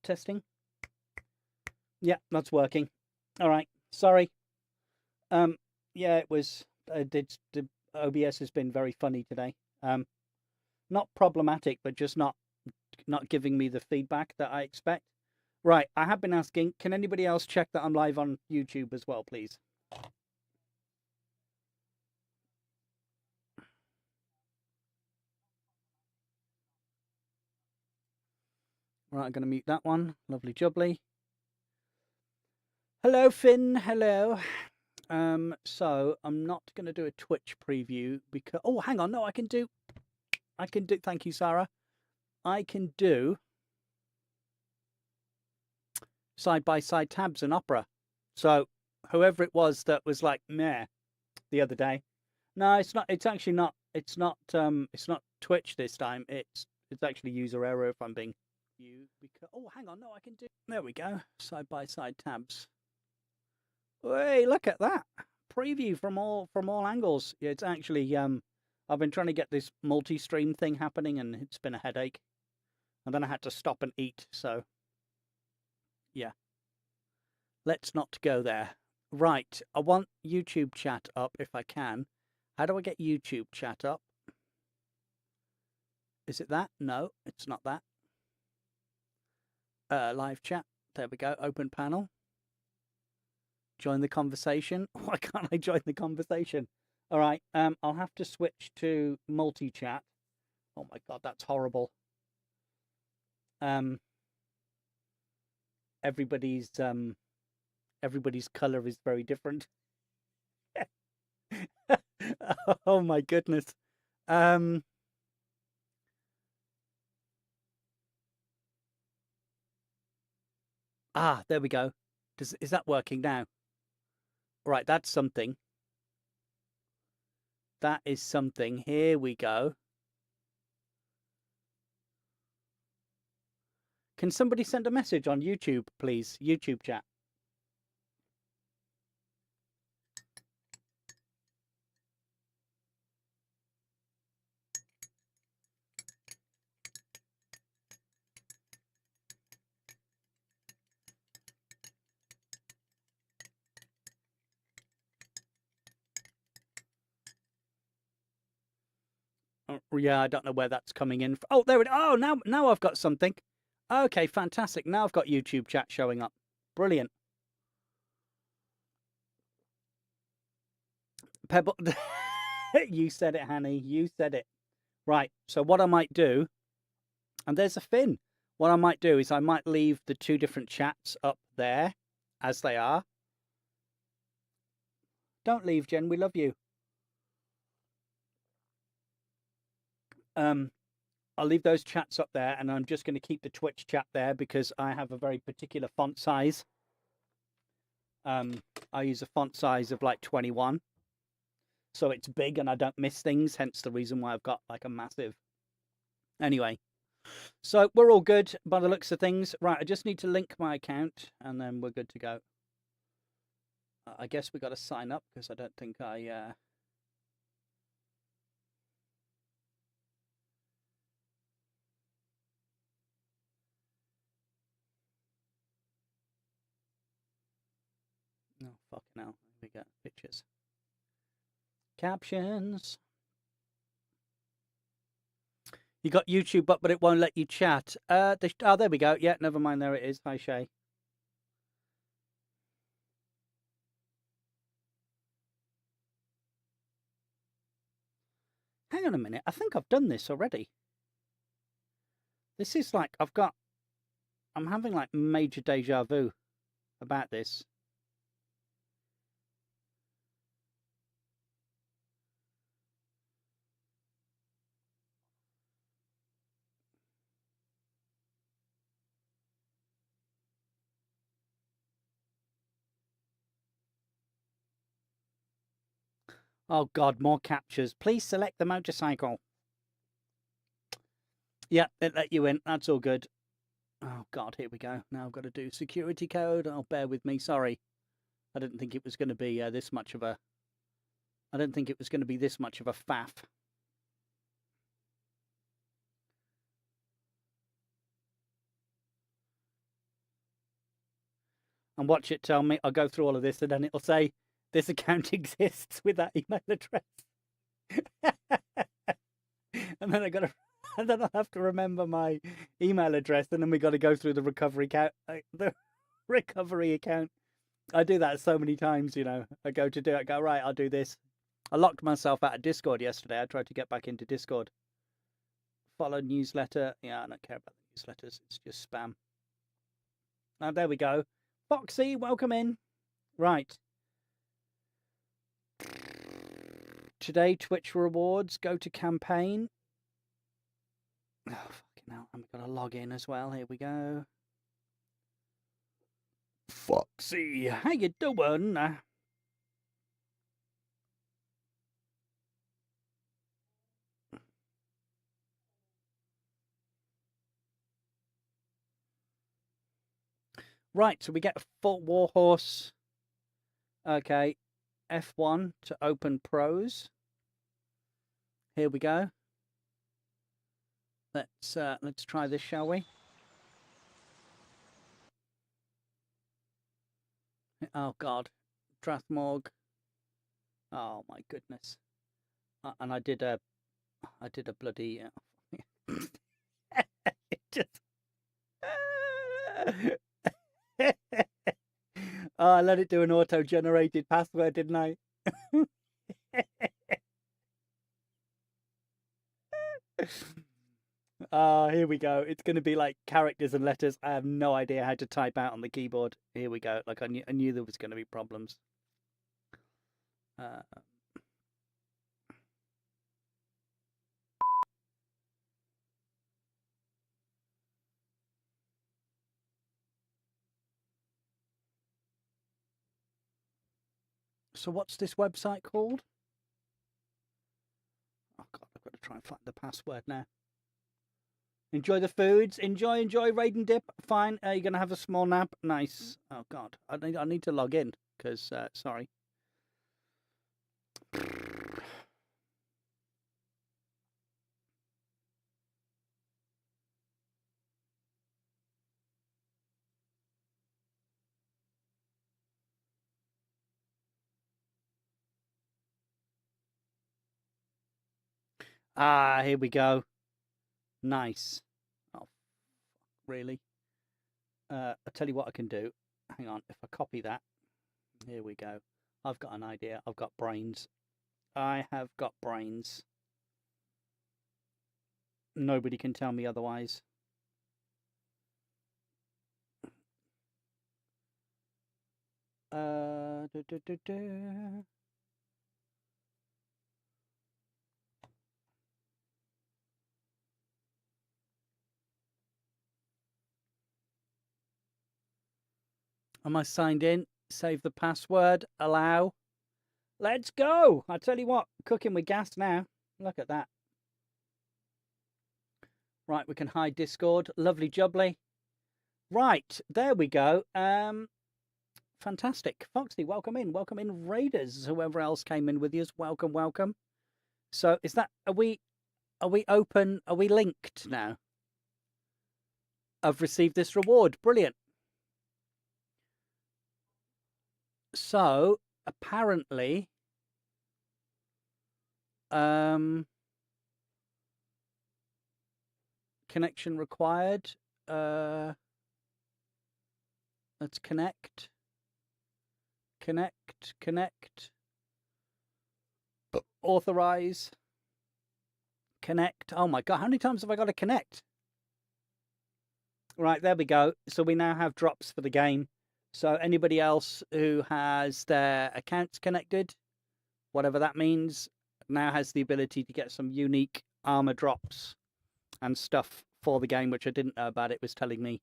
testing. Yeah, that's working. All right. Sorry. Yeah, it was. The OBS has been very funny today. Not problematic, but just not giving me the feedback that I expect. Right. I have been asking. Can anybody else check that I'm live on YouTube as well, please? Right. I'm going to mute that one. Lovely jubbly. Hello, Finn. Hello. So I'm not going to do a Twitch preview because... Oh, hang on. No, I can do... Thank you, Sarah. I can do side-by-side tabs in Opera. So whoever it was that was like, meh, the other day. No, it's not. It's actually not. It's not Twitch this time. It's actually user error if I'm being... Because... Oh, hang on. No, I can do... There we go. Side-by-side tabs. Hey, look at that preview from all angles. It's actually I've been trying to get this multi-stream thing happening, and it's been a headache. And then I had to stop and eat. So yeah, let's not go there. Right, I want YouTube chat up if I can. How do I get YouTube chat up? Is it that? No, it's not that. Live chat. There we go. Open panel. Join the conversation. Why can't I join the conversation? All right. I'll have to switch to multi-chat. Oh my God, that's horrible. Everybody's color is very different. Oh my goodness. There we go. Is that working now? Right, that's something. That is something. Here we go. Can somebody send a message on YouTube, please? YouTube chat. Yeah, I don't know where that's coming in. Oh, there it. Oh, now I've got something. Okay, fantastic. Now I've got YouTube chat showing up. Brilliant. Pebble, you said it, Hanny. You said it. Right. So what I might do, and there's a Finn. What I might do is I might leave the two different chats up there as they are. Don't leave, Jen. We love you. I'll leave those chats up there, and I'm just going to keep the Twitch chat there because I have a very particular font size. I use a font size of like 21. So it's big and I don't miss things, hence the reason why I've got like a massive... Anyway, so we're all good by the looks of things. Right, I just need to link my account and then we're good to go. I guess we got to sign up because I don't think I... Oh, fucking hell. We got pictures. Captions. You got YouTube up, but it won't let you chat. Oh, there we go. Yeah, never mind. There it is. Hi, Shay. Hang on a minute. I think I've done this already. This is like, I'm having like major deja vu about this. Oh God, more captures. Please select the motorcycle. Yeah, it let you in. That's all good. Oh God, here we go. Now I've got to do security code. Oh, bear with me. Sorry. I didn't think it was going to be this much of a... I didn't think it was going to be this much of a faff. and watch it tell me. I'll go through all of this, and then it'll say this account exists with that email address. And then and then I'll have to remember my email address, and then we got to go through the recovery account. The recovery account. I do that so many times, you know. I go to do it, I go, right, I'll do this. I locked myself out of Discord yesterday. I tried to get back into Discord. Follow newsletter. Yeah, I don't care about the newsletters. It's just spam. Now, there we go. Foxy, welcome in. Right. Today, Twitch rewards. Go to campaign. Oh, fucking hell. I'm going to log in as well. Here we go. Foxy, how you doing? Right, so we get a full Warhorse. Okay, F1 to open pros. Here we go. Let's try this, shall we? Oh God, Drathmorg. Oh my goodness. And I did a bloody. It just. Oh, I let it do an auto-generated password, didn't I? Here we go. It's going to be like characters and letters. I have no idea how to type out on the keyboard. Here we go. Like I knew there was going to be problems. So what's this website called? Oh God, I've got to try and find the password now. Enjoy the foods. Enjoy, raid and dip. Fine. You're going to have a small nap. Nice. Oh God, I need to log in because, sorry. Here we go. Nice. Oh, really? I'll tell you what I can do. Hang on. If I copy that. Here we go. I've got an idea. I've got brains. I have got brains. Nobody can tell me otherwise. Am I signed in? Save the password. Allow. Let's go. I tell you what, cooking with gas now. Look at that. Right, we can hide Discord. Lovely jubbly. Right, there we go. Fantastic. Foxy, welcome in. Welcome in, Raiders. Whoever else came in with you, welcome, welcome. So is that, are we open? Are we linked now? I've received this reward. Brilliant. So apparently, connection required. Let's connect. Connect. Authorize. Connect. Oh my God, how many times have I got to connect? Right, there we go. So we now have drops for the game. So anybody else who has their accounts connected, whatever that means, now has the ability to get some unique armor drops and stuff for the game, which I didn't know about. It was telling me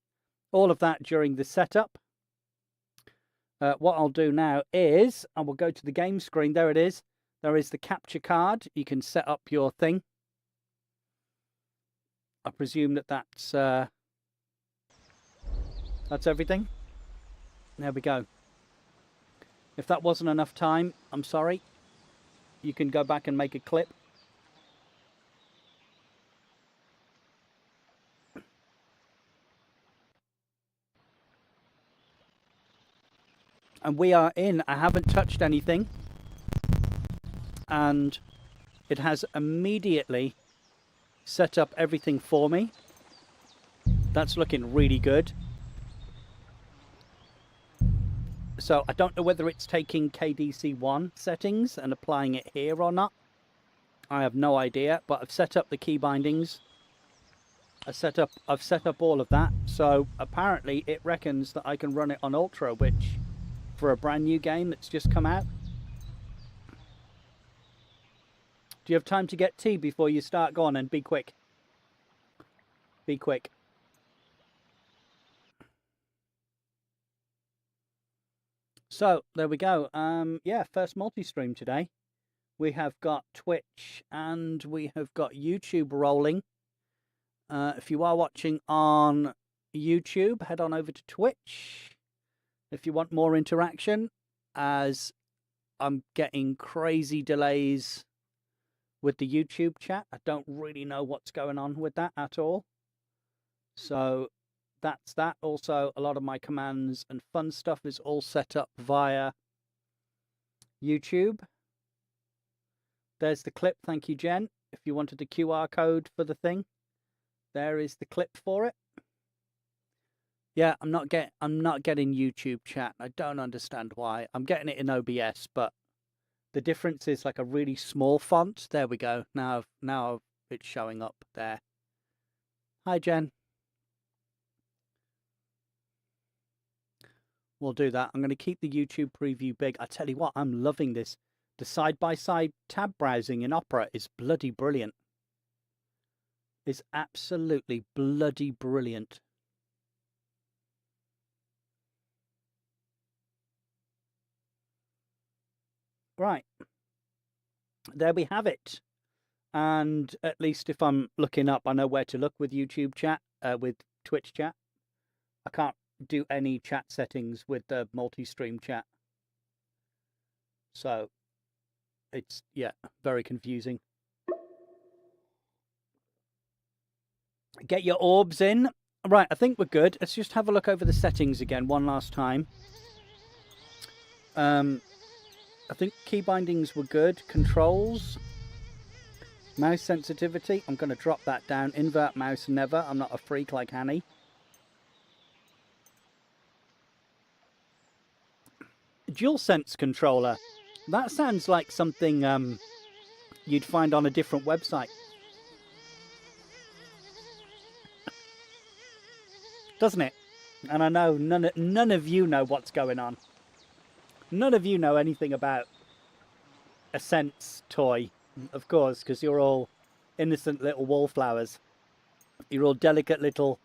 all of that during the setup. What I'll do now is I will go to the game screen. There it is. There is the capture card. You can set up your thing. I presume that's everything. There we go. If that wasn't enough time, I'm sorry. You can go back and make a clip. And we are in. I haven't touched anything. And it has immediately set up everything for me. That's looking really good. So I don't know whether it's taking KDC1 settings and applying it here or not. I have no idea, but I've set up the key bindings. I've set up all of that. So apparently it reckons that I can run it on Ultra, which for a brand new game that's just come out. Do you have time to get tea before you start? Go on and be quick. Be quick. So there we go. Yeah, first multi-stream today. We have got Twitch and we have got YouTube rolling. If you are watching on YouTube, head on over to Twitch. If you want more interaction, as I'm getting crazy delays with the YouTube chat. I don't really know what's going on with that at all. So that's that. Also, a lot of my commands and fun stuff is all set up via YouTube. There's the clip. Thank you, Jen. If you wanted the QR code for the thing, there is the clip for it. Yeah, I'm not getting YouTube chat. I don't understand why. I'm getting it in OBS, but the difference is like a really small font. There we go. Now it's showing up there. Hi, Jen. We'll do that. I'm going to keep the YouTube preview big. I tell you what, I'm loving this. The side-by-side tab browsing in Opera is bloody brilliant. It's absolutely bloody brilliant. Right. There we have it. And at least if I'm looking up, I know where to look with YouTube chat, with Twitch chat. I can't do any chat settings with the multi-stream chat. So it's, yeah, very confusing. Get your orbs in. Right, I think we're good. Let's just have a look over the settings again one last time. I think key bindings were good. Controls. Mouse sensitivity. I'm going to drop that down. Invert mouse never. I'm not a freak like Annie. DualSense controller. That sounds like something you'd find on a different website. Doesn't it? And I know none of you know what's going on. None of you know anything about a Sense toy, of course, because you're all innocent little wallflowers. You're all delicate little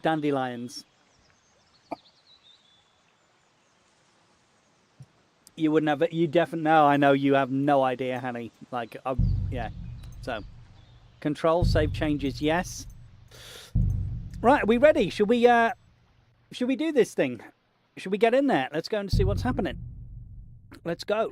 dandelions. You would never, you definitely, no, I know you have no idea, honey. Like, yeah. So, control, save changes, yes. Right, are we ready? Should we do this thing? Should we get in there? Let's go and see what's happening. Let's go.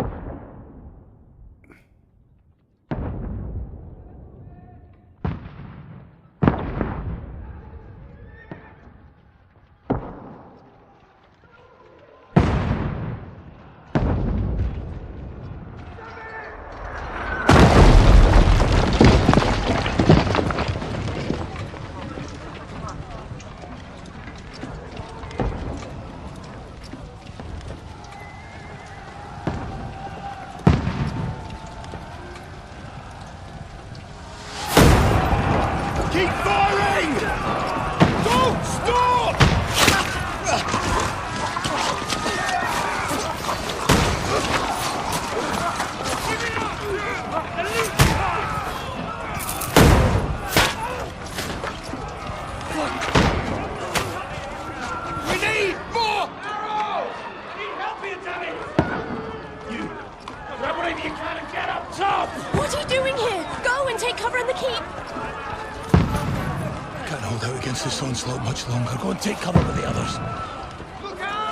Onslaught much longer. Go and take cover with the others. Look out!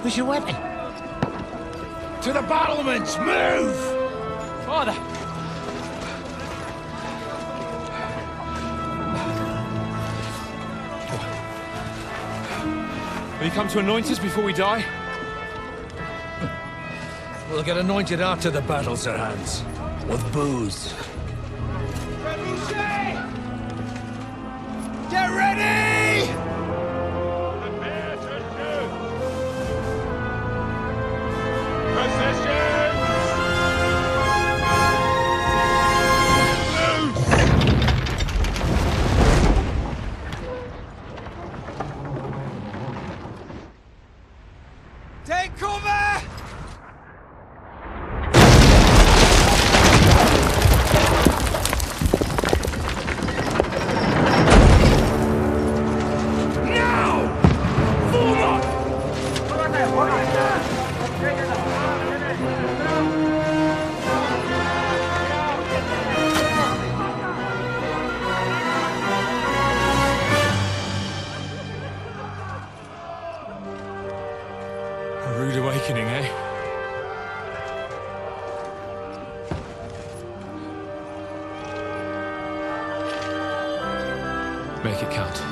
Where's your weapon? To the battlements! Move! Father! Will you come to anoint us before we die? We'll get anointed after the battle, Sir Hans. With booze. Get ready! Prepare to shoot! Position! Take cover! A rude awakening, eh? Make it count.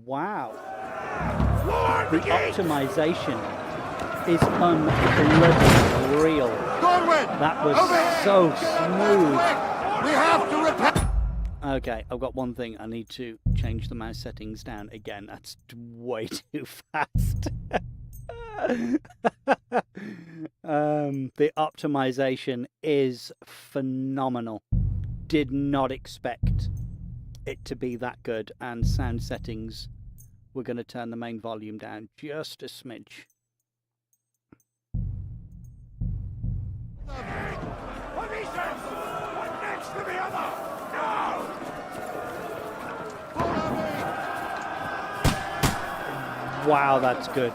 Wow. The optimization is unreal. That was so smooth. We have to repair. Okay, I've got one thing. I need to change the mouse settings down again. That's way too fast. The optimization is phenomenal. Did not expect it to be that good. And sound settings, we're going to turn the main volume down just a smidge. One next to the other! Now! Wow, that's good.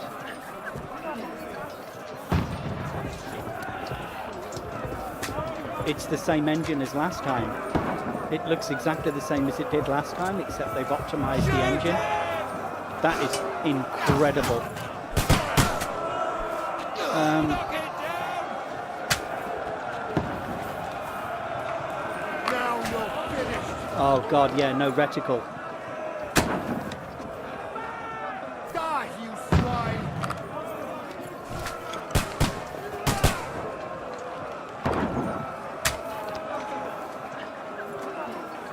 It's the same engine as last time. It looks exactly the same as it did last time, except they've optimized the engine. That is incredible. Now you're finished! Oh god, yeah, no reticle. Die, you swine!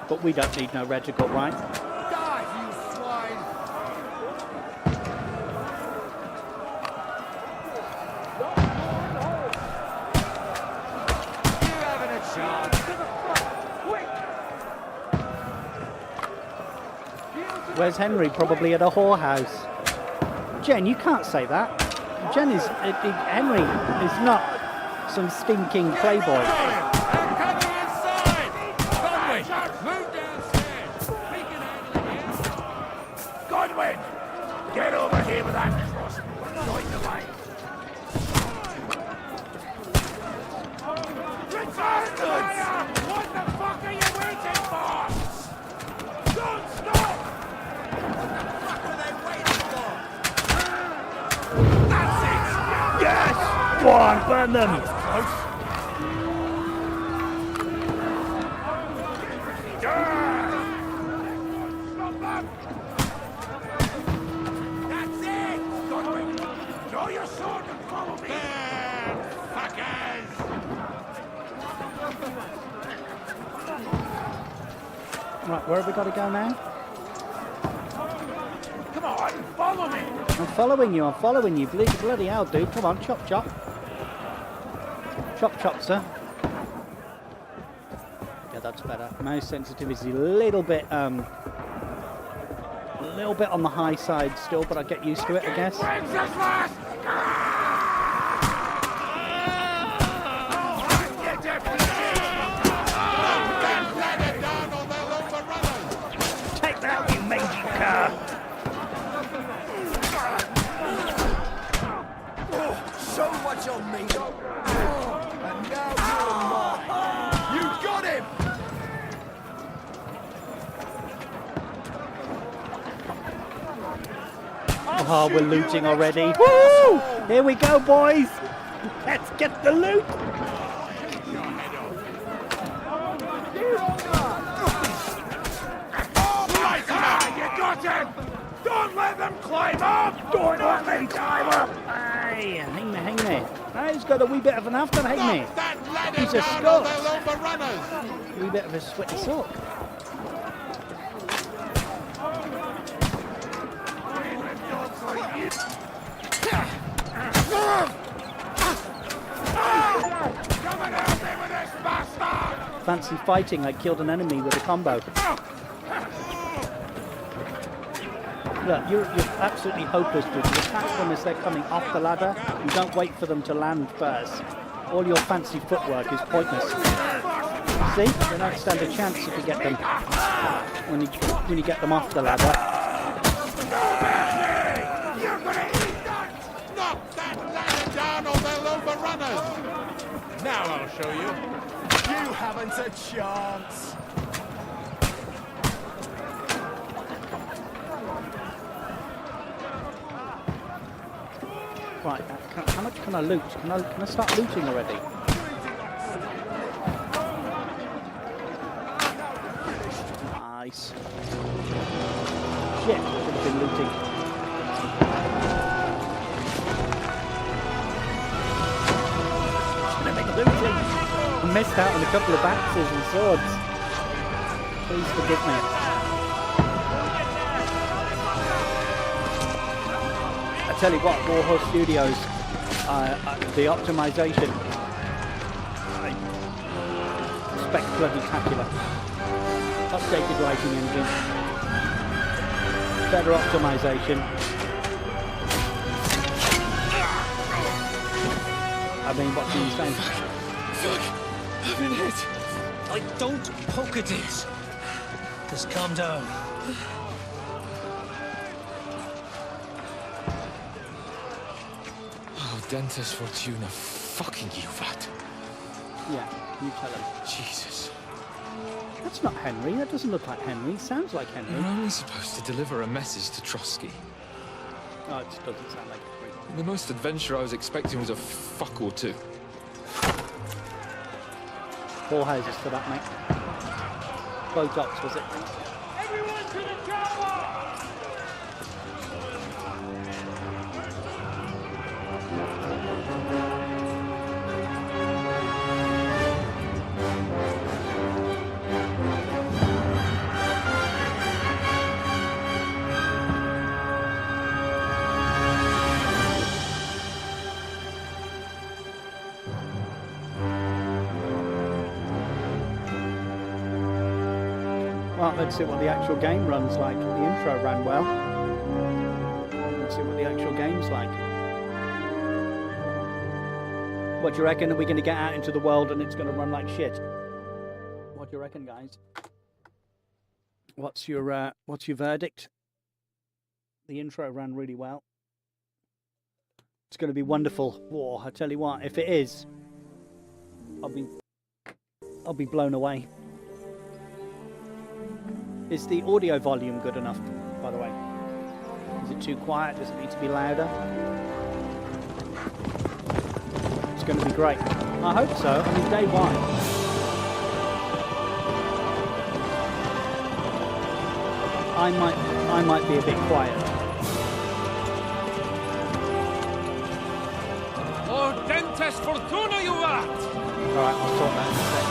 But we don't need no reticle, right? Die, you swine! You haven't a chance! Where's Henry? Probably at a whorehouse. Jen, you can't say that. Jen is... Henry is not some stinking playboy. Godwin! Get over here with that cross. Join the way. What the fuck are you waiting for? Don't stop! What are they waiting for? That's it! Yes! Go on, burn them! Stop them! That's it! Godwin, draw your sword and follow me! Fuckers! Right, where have we got to go now? Come on, follow me! I'm following you, Bloody hell, dude. Come on, chop, chop. Chop, chop, sir. Yeah, that's better. Mouse sensitivity a little bit on the high side still, but I get used to it, I guess. When's this last? Take that, you mangy car! Watch on me. And now you're mine. You got him! Oh, we're looting already. Woo! Here we go, boys. Let's get the loot. You got him! Don't let them climb up! Don't let them climb up! Hey, hang me, hang me. Oh, he's got a wee bit of an after, hang me. Knock that ladder He's a down or Scot. they'll overrun us! A wee bit of a sweaty sock. Come and help me with this bastard! Fancy fighting, I killed an enemy with a combo. Look, you're absolutely hopeless, dude. You attack them as they're coming off the ladder. You don't wait for them to land first. All your fancy footwork is pointless. See? They don't stand a chance if you get them when you get them off the ladder. You're gonna eat that! Knock that ladder down or they'll overrun us! Now I'll show you. You haven't a chance. Right, how much can I loot? Can I start looting already? Nice. Shit, I should have been looting. Should have been looting. I missed out on a couple of axes and swords. Please forgive me. I tell you what, Warhorse Studios, the optimization, spectacular. Updated lighting engine, better optimization. I mean, what can you say? Fuck! I've been hit. Like, don't poke at it. Just calm down. Oh, Dentes Fortuna, fucking you, Vat. Yeah, you tell him. Jesus. That's not Henry. That doesn't look like Henry. Sounds like You're Henry. only supposed to deliver a message to Trotsky. Oh, it just doesn't sound like Henry. The most adventure I was expecting was a fuck or two. 4 houses for that, mate. Botox, was it? Everyone to the chopper! Well, let's see what the actual game runs like. The intro ran well. Let's see what the actual game's like. What do you reckon? Are we going to get out into the world and it's going to run like shit? What do you reckon, guys? What's your verdict? The intro ran really well. It's going to be wonderful. Whoa, I tell you what, if it is, I'll be blown away. Is the audio volume good enough, by the way? Is it too quiet? Does it need to be louder? It's going to be great. I hope so. I mean, day one. I might be a bit quiet. Oh, Dentes Fortuna, you vat! Alright, I'll sort that in a sec.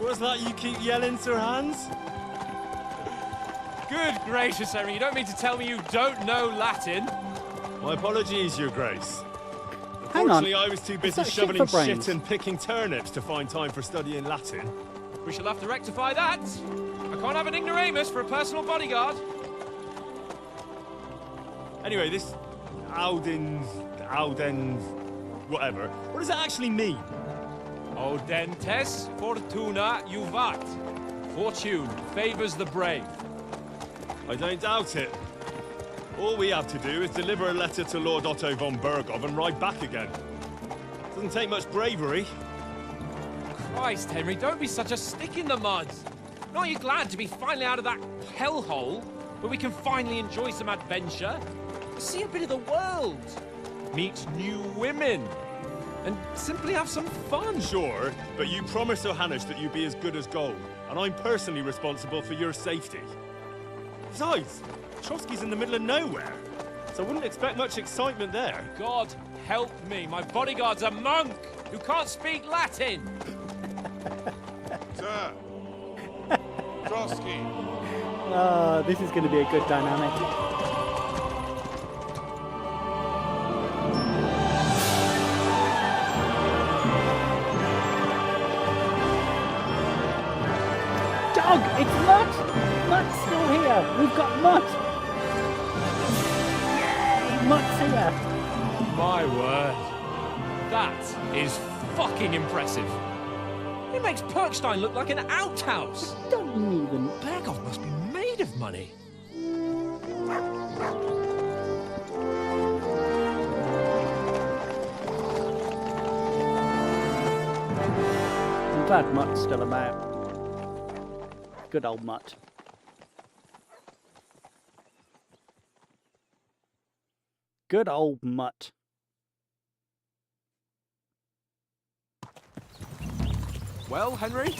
What's that you keep yelling, Sir Hans? Good gracious, Henry, you don't mean to tell me you don't know Latin? My apologies, Your Grace. Hang on. Unfortunately, I was too busy that shit shoveling for brains? shit and picking turnips to find time for studying Latin. We shall have to rectify that. I can't have an ignoramus for a personal bodyguard. Anyway, this Auden, whatever. What does that actually mean? Oh, Dentes Fortuna juvat. Fortune favors the brave. I don't doubt it. All we have to do is deliver a letter to Lord Otto von Bergov and ride back again. Doesn't take much bravery. Christ, Henry, don't be such a stick in the mud. Aren't you glad to be finally out of that hellhole where we can finally enjoy some adventure? See a bit of the world, meet new women, and simply have some fun. Sure, but you promised Johannes that you'd be as good as gold, and I'm personally responsible for your safety. Besides, Trotsky's in the middle of nowhere, so I wouldn't expect much excitement there. God help me, my bodyguard's a monk who can't speak Latin. Sir. Trotsky. Oh, this is going to be a good dynamic. Dog, it's Mutt! Mutt's still here! We've got Mutt! Yay! Mutt's here! My word. That is fucking impressive. It makes Perkstein look like an outhouse. Don't even... Bergov must be made of money. I'm glad Mutt's still about. Good old Mutt. Good old Mutt. Well, Henry,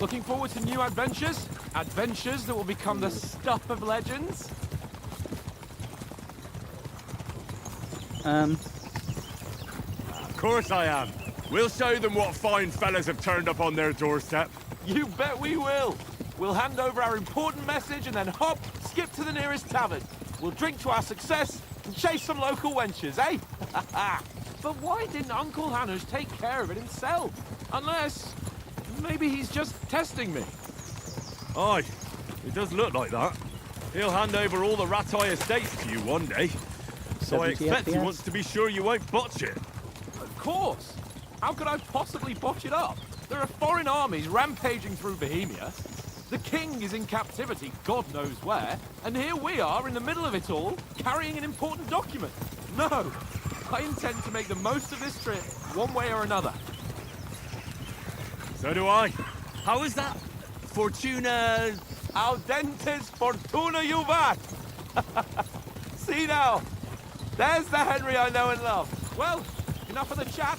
looking forward to new adventures? Adventures that will become the stuff of legends? Of course I am. We'll show them what fine fellas have turned up on their doorstep. You bet we will. We'll hand over our important message and then hop, skip to the nearest tavern. We'll drink to our success and chase some local wenches, eh? But why didn't Uncle Hanush take care of it himself? Unless, maybe he's just testing me. Aye, it does look like that. He'll hand over all the Ratai estates to you one day. So I 70 expect he FPS. wants to be sure you won't botch it. Of course. How could I possibly botch it up? There are foreign armies rampaging through Bohemia. The king is in captivity, God knows where, and here we are in the middle of it all, carrying an important document. No, I intend to make the most of this trip, one way or another. So do I. How is that? Fortuna... Audentes fortuna juvat! See now, there's the Henry I know and love. Well, enough of the chat.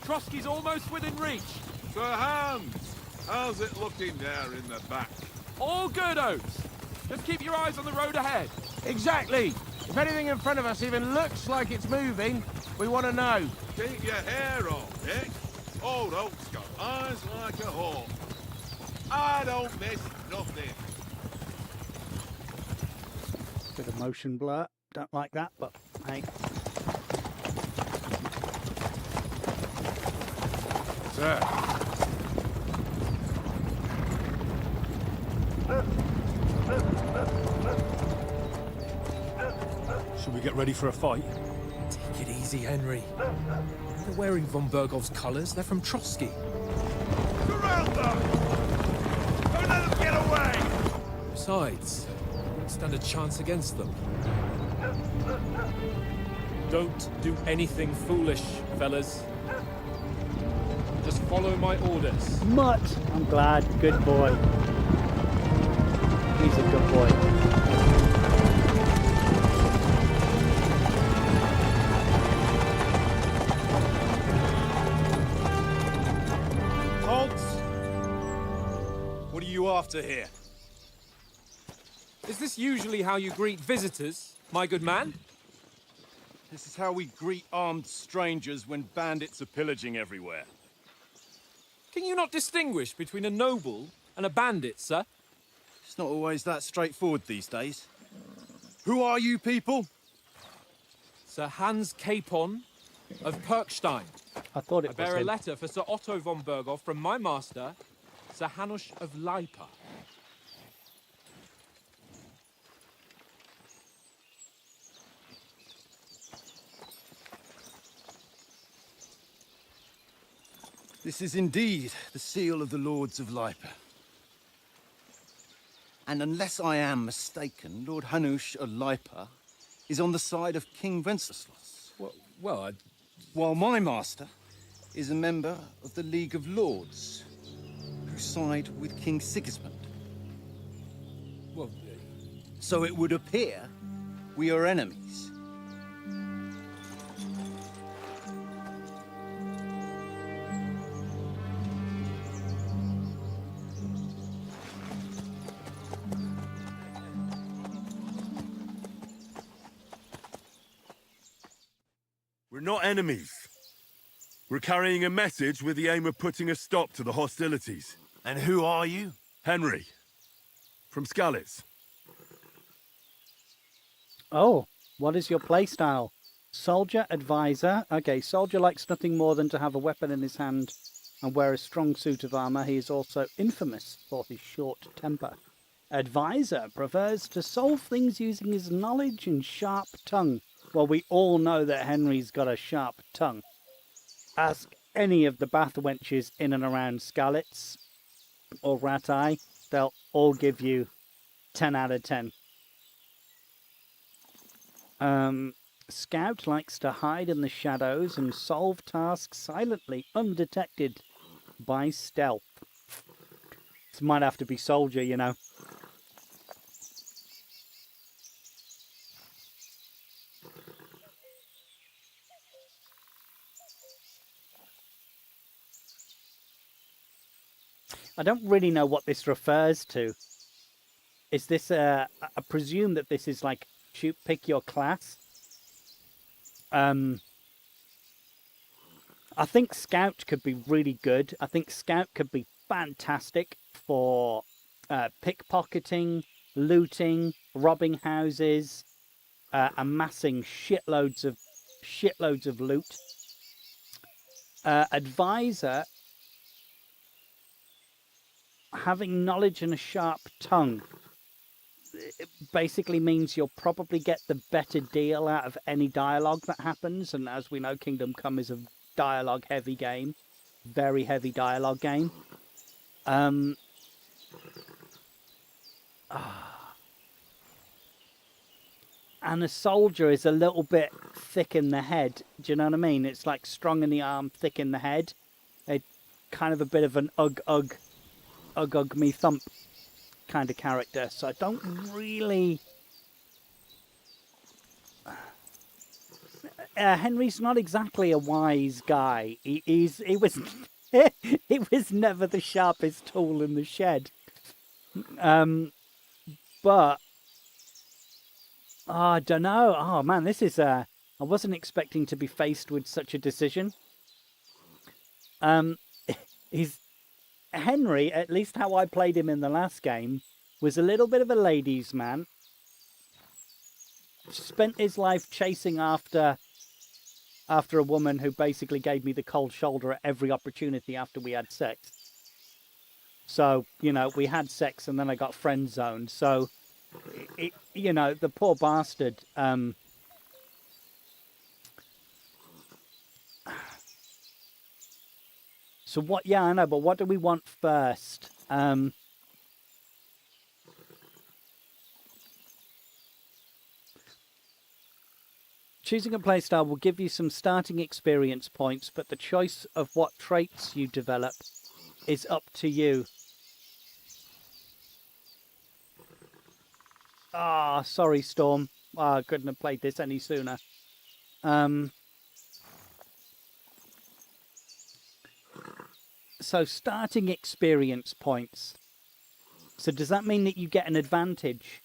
Trotsky's almost within reach. Sir Hans, how's it looking there in the back? All good, Oates. Just keep your eyes on the road ahead. Exactly. If anything in front of us even looks like it's moving, we want to know. Keep your hair on, Dick. Old Oak's got eyes like a hawk. I don't miss nothing. Bit of motion blur. Don't like that, but hey. Sir. Should we get ready for a fight? Take it easy, Henry. They're wearing von Bergov's colours. They're from Trotsky. Surround them! Don't let them get away! Besides, we won't stand a chance against them. Don't do anything foolish, fellas. Just follow my orders. Mutt! I'm glad. Good boy. He's a good boy. What are you after here? Is this usually how you greet visitors, my good man? This is how we greet armed strangers when bandits are pillaging everywhere. Can you not distinguish between a noble and a bandit, sir? It's not always that straightforward these days. Who are you people? Sir Hans Capon of Perkstein. I thought I it was bear a him. letter for Sir Otto von Bergov from my master, Sir Hanush of Lipa. This is indeed the seal of the Lords of Lipa. And unless I am mistaken, Lord Hanush of Lipa is on the side of King Wenceslas, Well, while my master is a member of the League of Lords, who side with King Sigismund. well, So it would appear we are enemies. We're not enemies. We're carrying a message with the aim of putting a stop to the hostilities. And who are you? Henry, from Skalitz. Oh, what is your playstyle? Soldier, advisor. Okay, soldier likes nothing more than to have a weapon in his hand and wear a strong suit of armor. He is also infamous for his short temper. Advisor prefers to solve things using his knowledge and sharp tongue. Well, we all know that Henry's got a sharp tongue. Ask any of the bath wenches in and around Skalitz or Ratai. They'll all give you 10 out of 10. Scout likes to hide in the shadows and solve tasks silently, undetected by stealth. This might have to be soldier, you know. I don't really know what this refers to. Is this I presume that this is like pick your class. I think Scout could be really good. I think Scout could be fantastic for pickpocketing, looting, robbing houses, amassing shitloads of loot. Advisor, having knowledge and a sharp tongue, it basically means you'll probably get the better deal out of any dialogue that happens. And as we know, Kingdom Come is a dialogue heavy game, very heavy dialogue game. And a soldier is a little bit thick in the head. Do you know what I mean? It's like strong in the arm, thick in the head. It kind of a bit of an ug me thump kind of character. So I don't really. Henry's not exactly a wise guy. He was he was never the sharpest tool in the shed. But I don't know. Oh man, this is I wasn't expecting to be faced with such a decision. He's Henry, at least how I played him in the last game, was a little bit of a ladies' man. Spent his life chasing after a woman who basically gave me the cold shoulder at every opportunity after we had sex. So, you know, we had sex and then I got friend zoned. So, you know, the poor bastard. So what, yeah, I know, but what do we want first? Choosing a playstyle will give you some starting experience points, but the choice of what traits you develop is up to you. Ah, sorry, Storm. I couldn't have played this any sooner. So starting experience points. So does that mean that you get an advantage?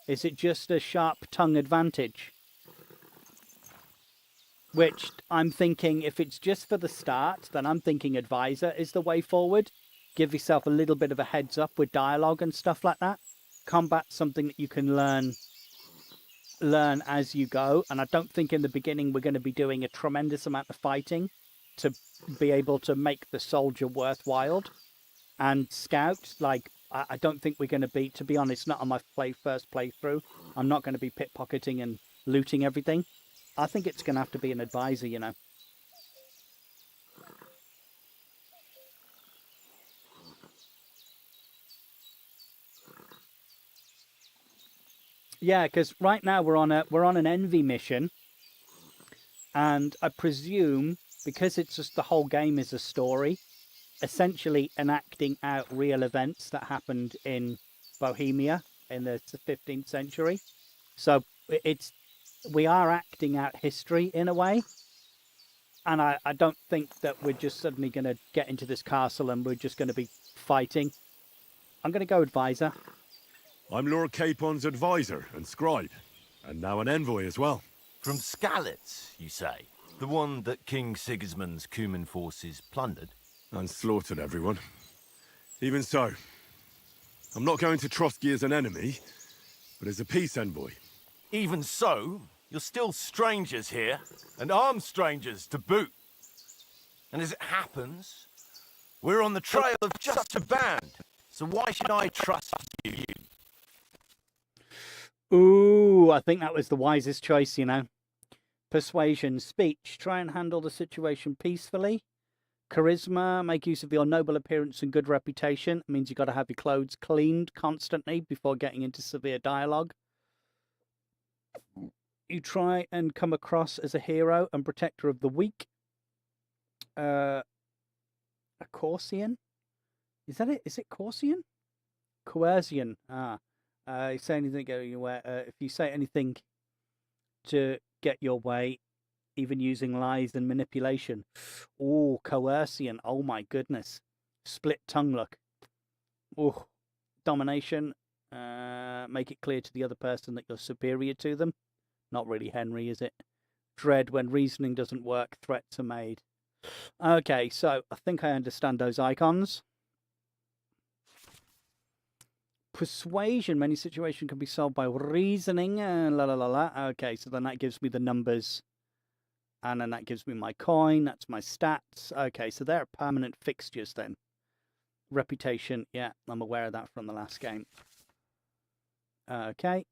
Is it just a sharp tongue advantage? Which I'm thinking, if it's just for the start, then I'm thinking advisor is the way forward. Give yourself a little bit of a heads up with dialogue and stuff like that. Combat's something that you can learn as you go. And I don't think in the beginning we're going to be doing a tremendous amount of fighting to be able to make the soldier worthwhile. And Scout, like, I don't think we're going to be, to be honest, not on my first playthrough. I'm not going to be pickpocketing and looting everything. I think it's going to have to be an advisor, you know. Yeah, because right now we're on an envy mission, and I presume because it's just the whole game is a story, essentially enacting out real events that happened in Bohemia in the 15th century. So it's we are acting out history in a way. And I don't think that we're just suddenly going to get into this castle and we're just going to be fighting. I'm going to go advisor. I'm Lord Capon's advisor and scribe, and now an envoy as well. From Skalitz, you say? The one that King Sigismund's Cuman forces plundered? And slaughtered everyone. Even so, I'm not going to Trotsky as an enemy, but as a peace envoy. Even so, you're still strangers here, and armed strangers to boot. And as it happens, we're on the trail of just a band, so why should I trust you? Ooh, I think that was the wisest choice, you know. Persuasion, speech, try and handle the situation peacefully. Charisma, make use of your noble appearance and good reputation. It means you've got to have your clothes cleaned constantly before getting into severe dialogue. You try and come across as a hero and protector of the weak. A Corsian? Is that it? Is it Corsian? Coercion. Say anything if you say anything to get your way, even using lies and manipulation. Oh, coercion. Oh my goodness. Split tongue look. Oh, domination. Make it clear to the other person that you're superior to them. Not really Henry, is it? Dread, when reasoning doesn't work, threats are made. Okay, so I think I understand those icons. Persuasion, many situations can be solved by reasoning. Okay, so then that gives me the numbers. And then that gives me my coin. That's my stats. Okay, so they're permanent fixtures then. Reputation, yeah, I'm aware of that from the last game. Okay.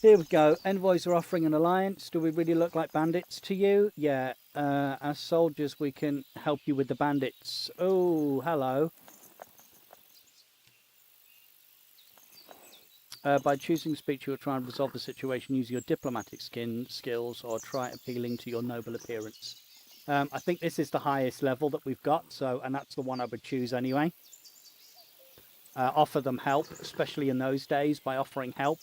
Here we go. Envoys are offering an alliance. Do we really look like bandits to you? Yeah. As soldiers, we can help you with the bandits. Oh, hello. By choosing speech, you'll try and resolve the situation using your diplomatic skills or try appealing to your noble appearance. I think this is the highest level that we've got, and that's the one I would choose anyway. Offer them help, especially in those days. By offering help,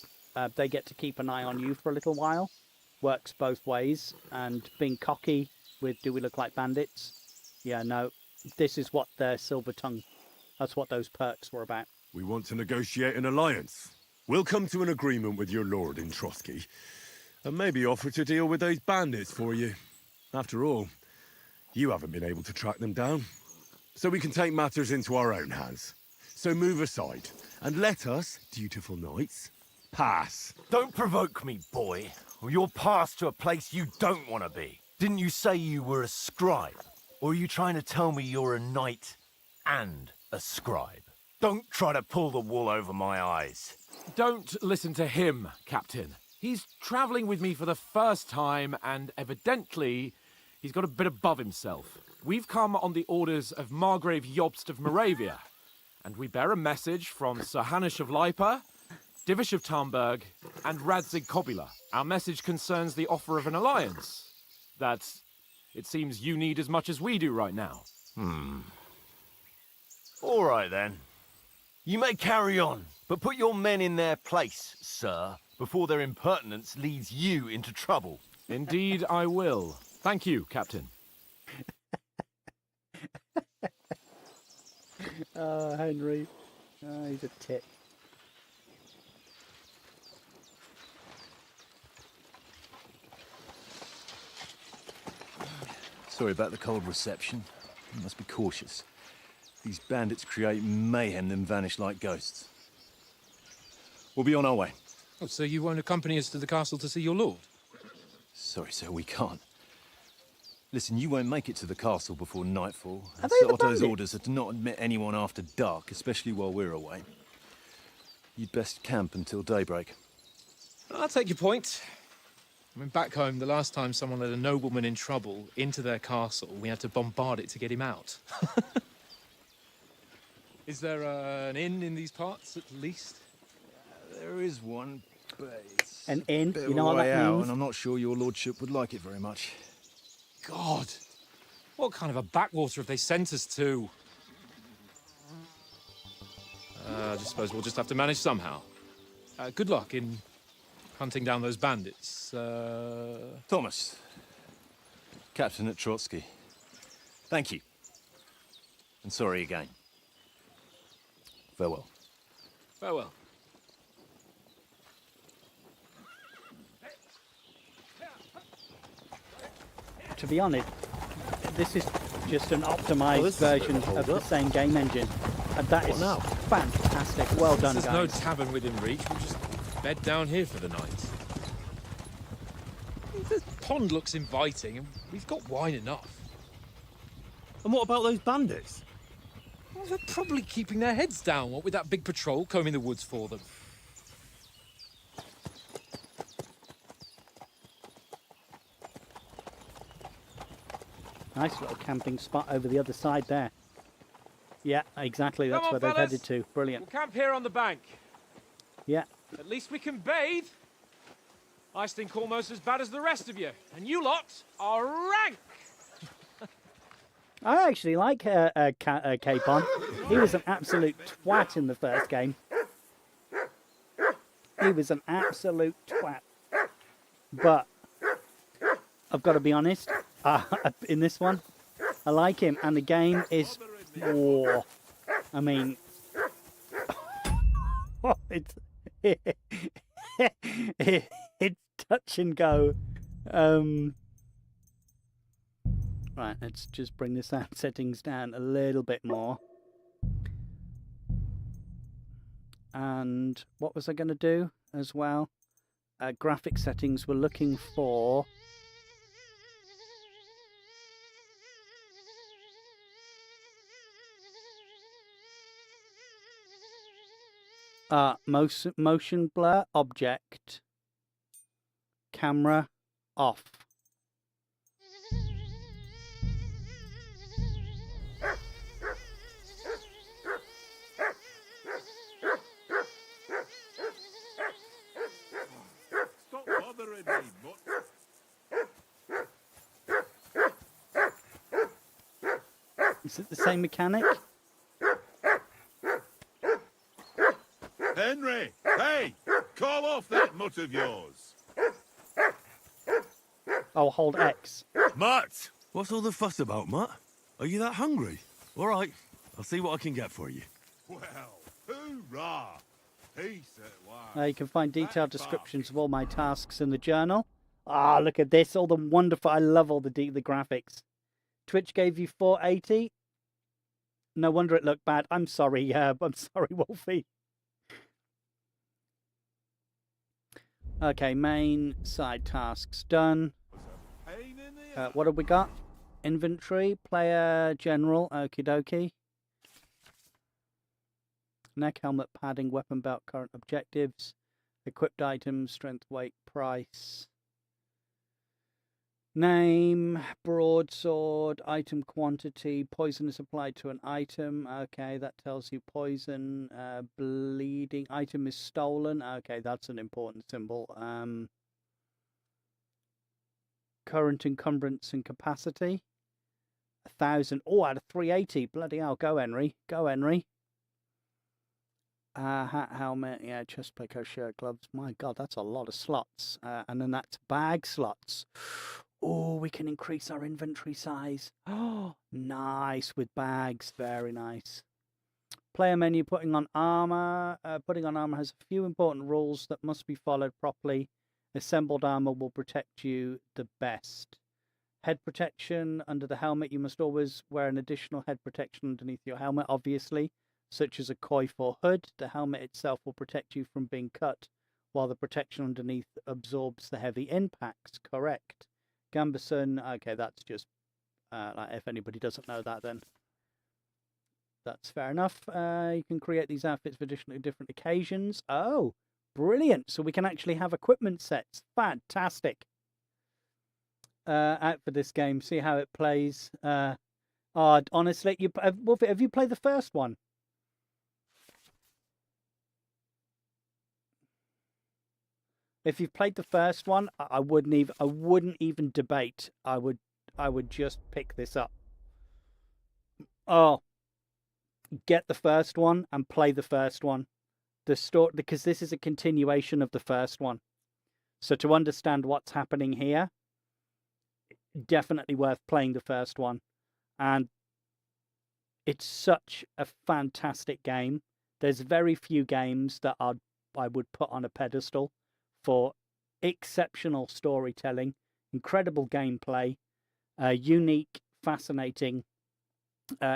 they get to keep an eye on you for a little while. Works both ways. And being cocky with do we look like bandits? Yeah, no. This is what their silver tongue, that's what those perks were about. We want to negotiate an alliance. We'll come to an agreement with your lord in Trotsky, and maybe offer to deal with those bandits for you. After all, you haven't been able to track them down. So we can take matters into our own hands. So move aside, and let us, dutiful knights, pass. Don't provoke me, boy, or you'll pass to a place you don't want to be. Didn't you say you were a scribe? Or are you trying to tell me you're a knight and a scribe? Don't try to pull the wool over my eyes. Don't listen to him, Captain. He's travelling with me for the first time, and evidently, he's got a bit above himself. We've come on the orders of Margrave Jobst of Moravia, and we bear a message from Sir Hanush of Lipa, Divish of Tarnberg, and Radzig Kobula. Our message concerns the offer of an alliance that it seems you need as much as we do right now. All right, then. You may carry on, but put your men in their place, sir, before their impertinence leads you into trouble. Indeed, I will. Thank you, Captain. Oh, Henry. Oh, he's a tit. Sorry about the cold reception. You must be cautious. These bandits create mayhem, then vanish like ghosts. We'll be on our way. Oh, so you won't accompany us to the castle to see your lord? Sorry, sir, we can't. Listen, you won't make it to the castle before nightfall. Are Sir they the Otto's bandits? orders are to not admit anyone after dark, especially while we're away. You'd best camp until daybreak. I'll take your point. I mean, back home, the last time someone let a nobleman in trouble into their castle, we had to bombard it to get him out. Is there an inn in these parts, at least? There is one, but it's An a inn, bit you of know a what way that out, means? and I'm not sure your lordship would like it very much. God, what kind of a backwater have they sent us to? I just suppose we'll just have to manage somehow. Good luck in hunting down those bandits. Thomas, Captain at Trotsky. Thank you. And sorry again. Farewell. Farewell. To be honest, this is just an optimized version of the same game engine. And that is fantastic. Well done, There's guys. no tavern within reach. We'll just bed down here for the night. The pond looks inviting, and we've got wine enough. And what about those bandits? Well, they're probably keeping their heads down, what with that big patrol combing the woods for them. Nice little camping spot over the other side there. Yeah, exactly. That's Come on, where they've fellas. headed to. Brilliant. We'll camp here on the bank. Yeah. At least we can bathe. I stink almost as bad as the rest of you, and you lot are rank. I actually like Capon. He was an absolute twat in the first game. He was an absolute twat. But I've got to be honest, in this one, I like him. And the game is... Oh, I mean... it's... it's touch and go. Right, let's just bring the sound settings down a little bit more. And what was I going to do as well? Graphic settings, we're looking for... motion blur, object, camera, off. Stop bothering me, mutt. Is it the same mechanic? Henry! Hey! Call off that mutt of yours! Oh, hold X. Matt! What's all the fuss about, Matt? Are you that hungry? All right, I'll see what I can get for you. Well, hoorah! Peace at last. You can find detailed descriptions of all my tasks in the journal. Ah, look at this. All the wonderful... I love all the graphics. Twitch gave you 480. No wonder it looked bad. I'm sorry, I'm sorry, Wolfie. Okay, main side tasks done. What have we got? Inventory, player, general, okie dokie. Neck, helmet, padding, weapon belt, current objectives. Equipped items, strength, weight, price. Name, broadsword, item quantity, poison is applied to an item. Okay, that tells you poison. Bleeding, item is stolen. Okay, that's an important symbol. Current encumbrance and capacity. 1,000. Oh, out of 380. Bloody hell, go Henry. Go Henry. Hat, helmet, yeah, chest plate, coat, shirt, gloves. My God, that's a lot of slots. And then that's bag slots. Oh, we can increase our inventory size. Oh, nice with bags. Very nice. Player menu, putting on armor. Putting on armor has a few important rules that must be followed properly. Assembled armor will protect you the best. Head protection under the helmet. You must always wear an additional head protection underneath your helmet, obviously, such as a coif or hood. The helmet itself will protect you from being cut, while the protection underneath absorbs the heavy impacts. Correct. Gambeson, okay, that's just, like, if anybody doesn't know that, then that's fair enough. You can create these outfits for different occasions. Oh, brilliant. So we can actually have equipment sets. Fantastic. Out for this game, see how it plays. Honestly, Wolfie, have you played the first one? If you've played the first one, I wouldn't even debate. I would just pick this up. Oh, get the first one and play the first one. The story, because this is a continuation of the first one. So to understand what's happening here, definitely worth playing the first one. And it's such a fantastic game. There's very few games that I would put on a pedestal for exceptional storytelling, incredible gameplay, unique, fascinating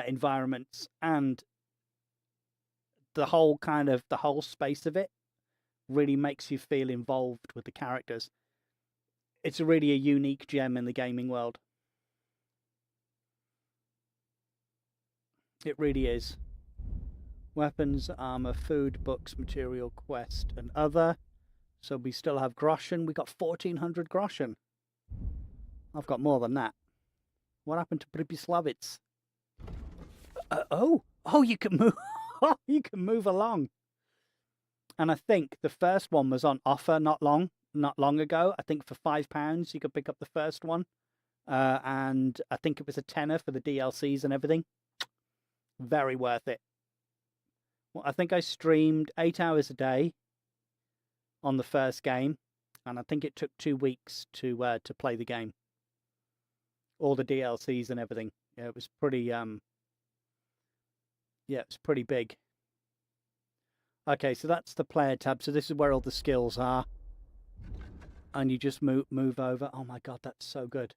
environments, and the whole space of it really makes you feel involved with the characters. It's really a unique gem in the gaming world. It really is. Weapons, armor, food, books, material, quest, and other. So we still have groschen. We got 1400 groschen. I've got more than that. What happened to Pribyslavitz? Oh, you can move. You can move along. And I think the first one was on offer not long ago. I think for £5 you could pick up the first one, and I think it was a tenner for the DLCs and everything. Very worth it. Well, I think I streamed 8 hours a day on the first game, and I think it took 2 weeks to play the game. All the DLCs and everything. Yeah, it was pretty. Yeah, it's pretty big. Okay, so that's the player tab. So this is where all the skills are, and you just move over. Oh my god, that's so good.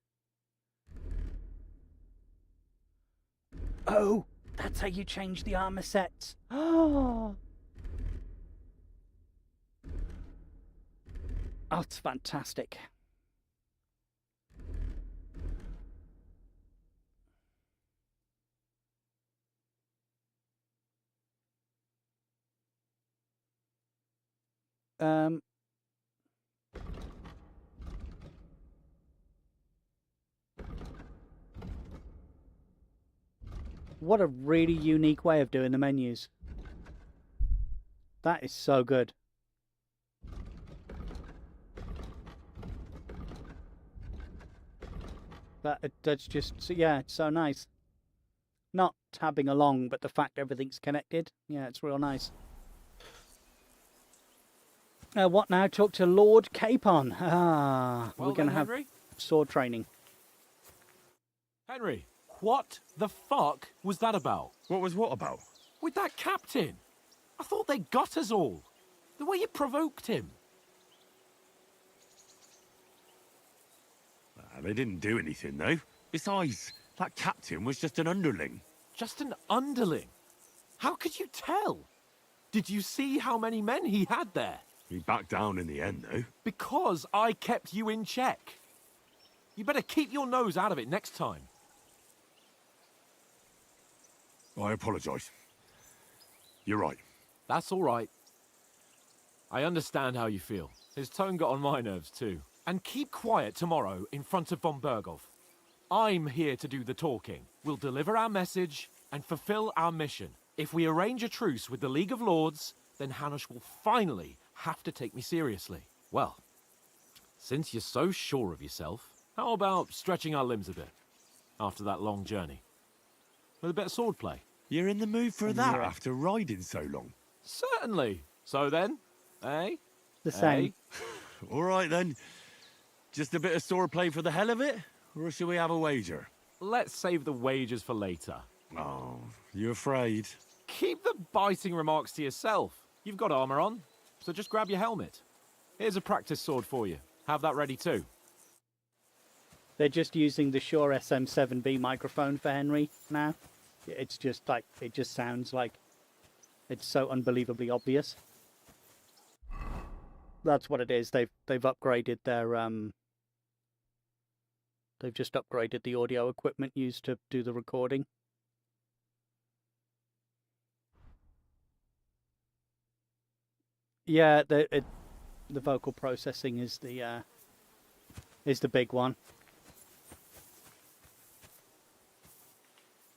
Oh, that's how you change the armor sets. Oh, it's fantastic. What a really unique way of doing the menus. That is so good. That's just, yeah, it's so nice. Not tabbing along, but the fact everything's connected. Yeah, it's real nice. What now? Talk to Lord Capon. We're going to have sword training. Henry, what the fuck was that about? What was what about? With that captain. I thought they got us all. The way you provoked him. They didn't do anything, though. Besides, that captain was just an underling. Just an underling? How could you tell? Did you see how many men he had there? He backed down in the end, though. Because I kept you in check. You better keep your nose out of it next time. I apologise. You're right. That's all right. I understand how you feel. His tone got on my nerves too. And keep quiet tomorrow in front of von Berghoff. I'm here to do the talking. We'll deliver our message and fulfill our mission. If we arrange a truce with the League of Lords, then Hanush will finally have to take me seriously. Well, since you're so sure of yourself, how about stretching our limbs a bit after that long journey? With a bit of swordplay. You're in the mood for that after riding so long? Certainly. So then, eh? The same. All right then. Just a bit of swordplay for the hell of it? Or shall we have a wager? Let's save the wagers for later. Oh, you afraid? Keep the biting remarks to yourself. You've got armor on, so just grab your helmet. Here's a practice sword for you. Have that ready too. They're just using the Shure SM7B microphone for Henry now. It's just like, it just sounds like it's so unbelievably obvious. That's what it is. They've upgraded their they've just upgraded the audio equipment used to do the recording. Yeah, the vocal processing is the big one.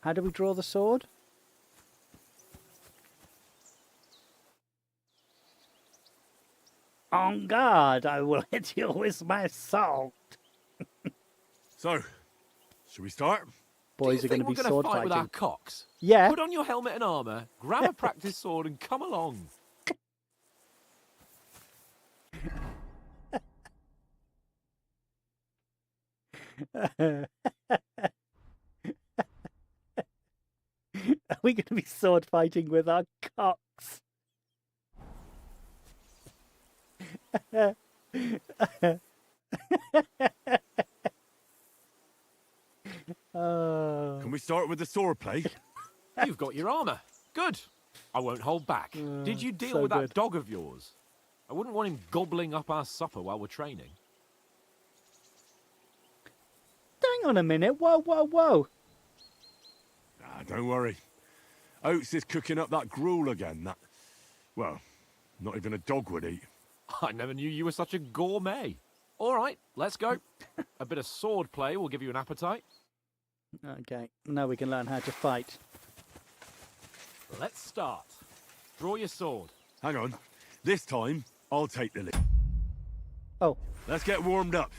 How do we draw the sword? On guard, I will hit you with my sword. So, should we start? Boys Do are you going to think be we're gonna sword fight with our fighting. cocks? Yeah. Put on your helmet and armor, grab a practice sword, and come along. Are we going to be sword fighting with our cocks? Oh. Can we start with the sword play? You've got your armor. Good. I won't hold back. Did you deal so with that good. dog of yours? I wouldn't want him gobbling up our supper while we're training. Hang on a minute. Whoa, whoa, whoa. Ah, don't worry. Oates is cooking up that gruel again. That, well, not even a dog would eat. I never knew you were such a gourmet. All right, let's go. A bit of sword play will give you an appetite. Okay, now we can learn how to fight. Let's start. Draw your sword. Hang on. This time, I'll take the lead. Oh, Let's get warmed up.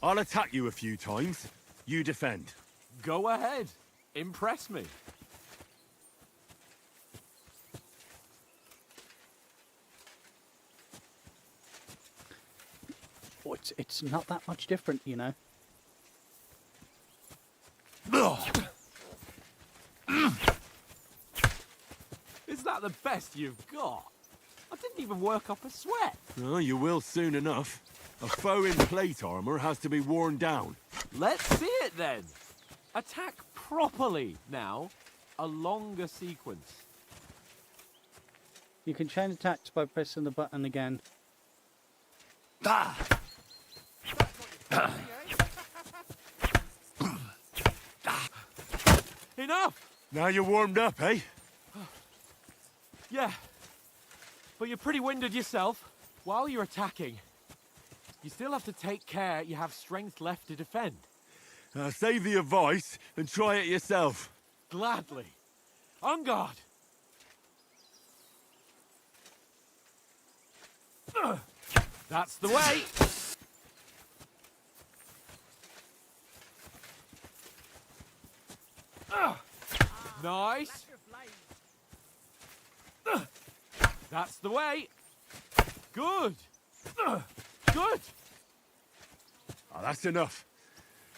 I'll attack you a few times. You defend. Go ahead. Impress me. oh, it's not that much different, you know. Is that the best you've got? I didn't even work up a sweat. Oh, you will soon enough. A foe in plate armor has to be worn down. Let's see it then. Attack properly now. A longer sequence. You can change attacks by pressing the button again. Enough! Now you're warmed up, eh? Yeah. But you're pretty winded yourself. While you're attacking, you still have to take care you have strength left to defend. Save the advice and try it yourself. Gladly. On guard. That's the way. Nice. That's the way. Good. Good. Ah, that's enough.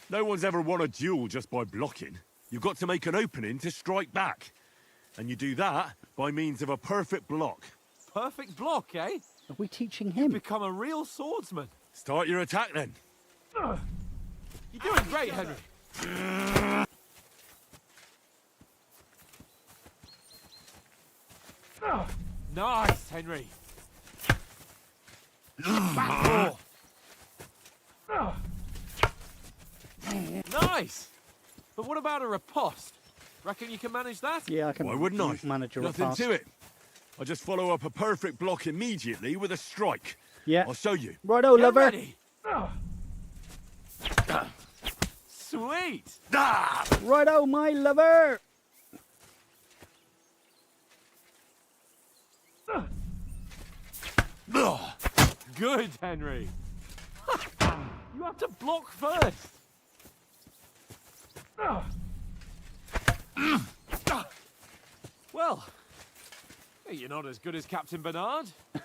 No one's ever won a duel just by blocking. You've got to make an opening to strike back. And you do that by means of a perfect block. Perfect block, eh? Are we teaching him? Become a real swordsman. Start your attack then. You're doing great, Henry. Nice, Henry. Back four. Nice. But what about a riposte? Reckon you can manage that? Yeah, I can Why wouldn't I? manage a Nothing riposte. to it. I just follow up a perfect block immediately with a strike. Yeah. I'll show you. Righto, Get lover. ready. Sweet. Righto, my lover. Good, Henry. You have to block first. Well, you're not as good as Captain Bernard, but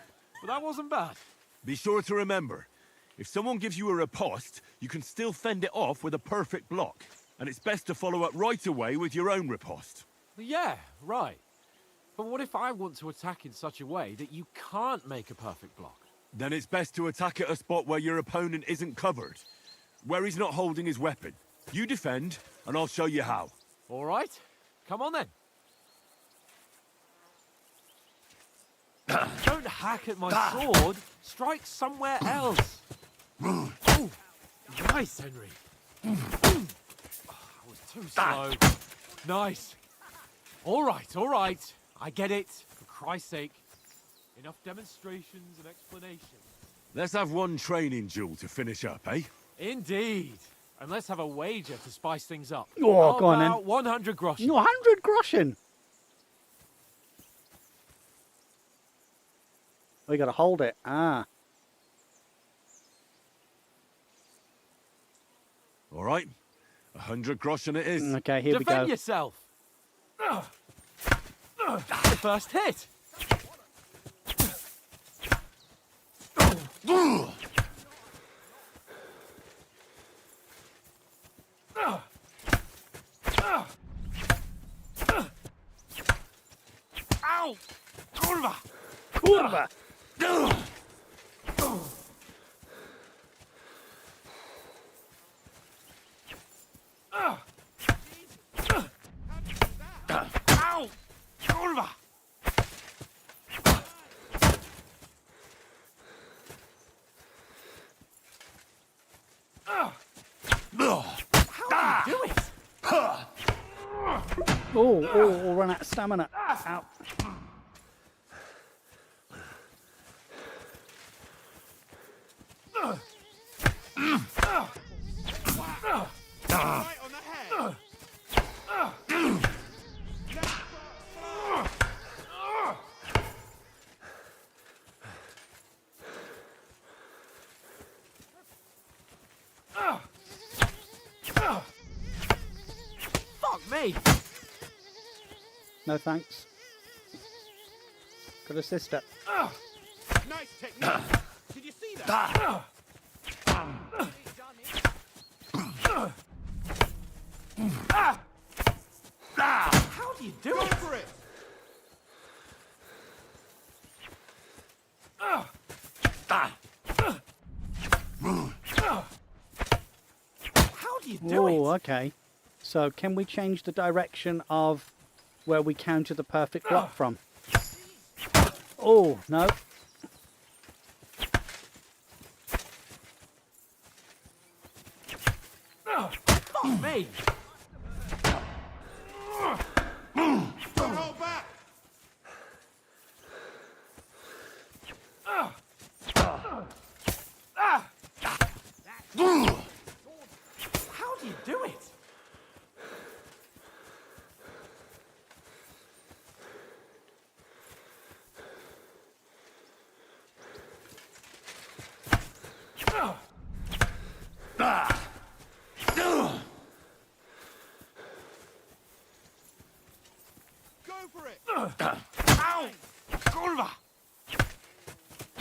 that wasn't bad. Be sure to remember, if someone gives you a riposte, you can still fend it off with a perfect block. And it's best to follow up right away with your own riposte. Yeah, right. But what if I want to attack in such a way that you can't make a perfect block? Then it's best to attack at a spot where your opponent isn't covered, where he's not holding his weapon. You defend, and I'll show you how. All right, come on then. Don't hack at my sword. Strike somewhere else. Ooh, nice, Henry. I was too slow. Nice. All right. I get it. For Christ's sake. Enough demonstrations and explanations. Let's have one training duel to finish up, eh? Indeed. And let's have a wager to spice things up. Oh, How go on then. about 100 groschen? 100 groschen. We gotta hold it. Ah. 100 groschen it is. Okay, here we go. Defend yourself. The first hit. Ow! Kurva! Kurva! Ow! Kurva! How do you do it? Oh, run out of stamina. Ow. Right on the head. Fuck me! No thanks. Got a sister. Nice technique. Did you see that? How do you do Go it? for it. How do you do Oh, it? okay. So can we change the direction of where we counter the perfect block from? Oh, no. Fuck me! Don't hold back. How do you do it? Go for it. Ow! Kurva!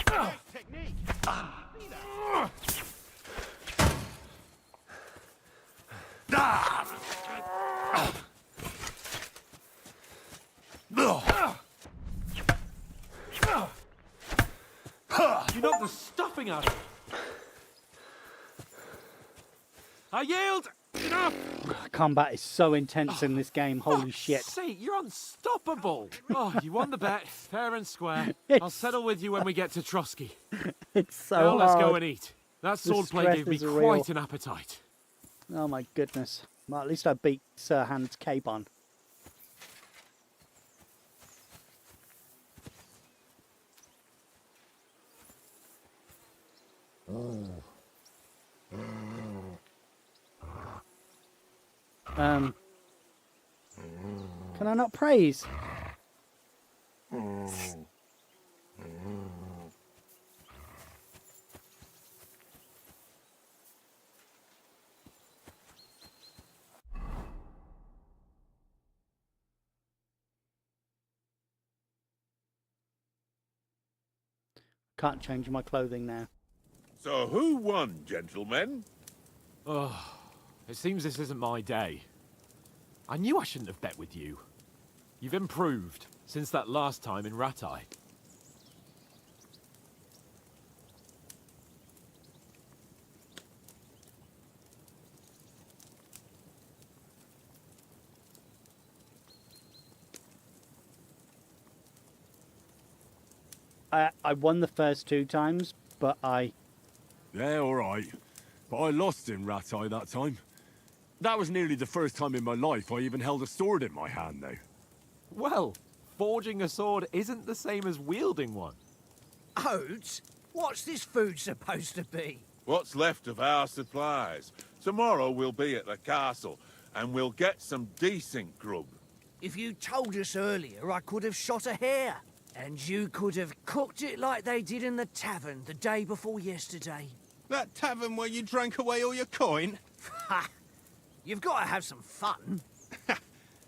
Nice technique. See that? You knocked the stuffing out of it. I yield! Enough! Combat is so intense in this game. Holy shit. See, you're unstoppable. Oh, you won the bet, fair and square. I'll It's- settle with you when we get to Trotsky. It's so Now let's go hard. and eat. That The swordplay stress gave me is real. quite an appetite. Oh my goodness. Well, at least I beat Sir Hans Cabon. Can I not praise? Can't change my clothing now. So who won, gentlemen? Oh, it seems this isn't my day. I knew I shouldn't have bet with you. You've improved since that last time in Ratai. I won the first 2 times, but Yeah, all right. But I lost in Ratai that time. That was nearly the first time in my life I even held a sword in my hand, though. Well, forging a sword isn't the same as wielding one. Oats? What's this food supposed to be? What's left of our supplies? Tomorrow we'll be at the castle, and we'll get some decent grub. If you told us earlier, I could have shot a hare. And you could have cooked it like they did in the tavern the day before yesterday. That tavern where you drank away all your coin? Ha! You've got to have some fun.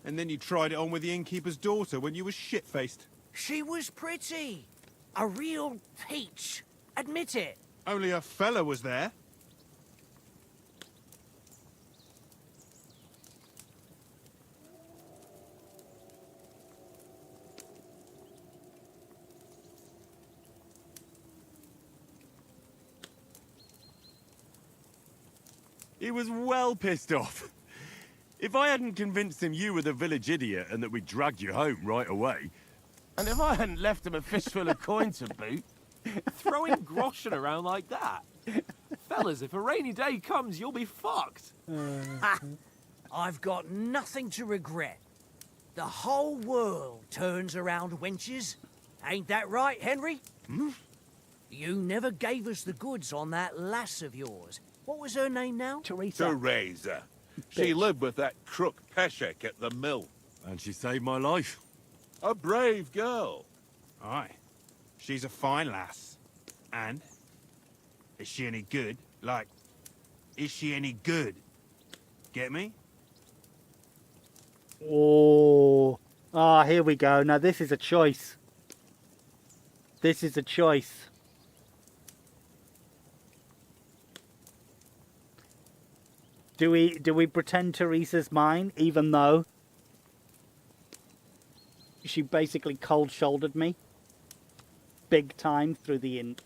And then you tried it on with the innkeeper's daughter when you were shit-faced. She was pretty. A real peach. Admit it. Only a fella was there. He was well pissed off. If I hadn't convinced him you were the village idiot and that we dragged you home right away... And if I hadn't left him a fistful of coin to boot... Throwing groschen around like that? Fellas, if a rainy day comes, you'll be fucked. Ha! I've got nothing to regret. The whole world turns around wenches. Ain't that right, Henry? Hmm? You never gave us the goods on that lass of yours. What was her name now? Teresa. Teresa. She lived with that crook Peshek at the mill. And she saved my life. A brave girl. Aye. She's a fine lass. And? Is she any good? Like, is she any good? Get me? Oh. Ah, here we go. Now this is a choice. This is a choice. Do we pretend Teresa's mine, even though she basically cold-shouldered me big time through the in?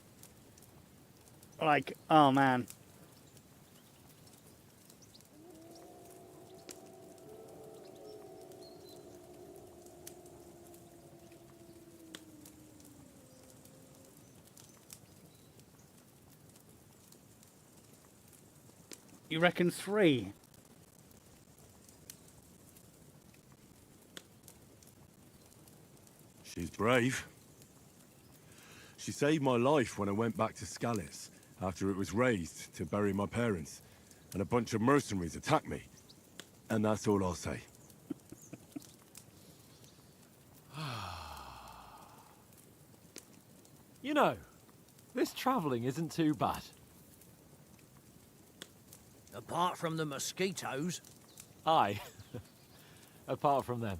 Like, oh man. You reckon 3? She's brave. She saved my life when I went back to Scallis after it was razed to bury my parents, and a bunch of mercenaries attacked me. And that's all I'll say. You know, this travelling isn't too bad. Apart from the mosquitoes. Aye. Apart from them.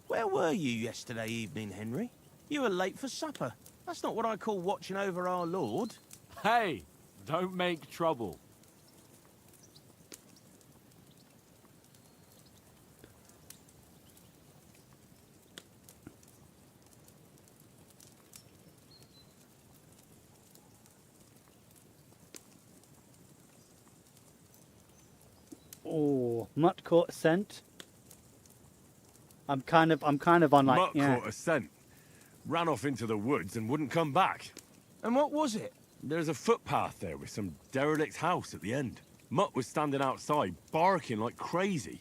Where were you yesterday evening, Henry? You were late for supper. That's not what I call watching over our lord. Hey, don't make trouble. Oh, Mutt caught a scent. I'm kind of on like, Mutt yeah. caught a scent, ran off into the woods and wouldn't come back. And what was it? There's a footpath there with some derelict house at the end. Mutt was standing outside, barking like crazy.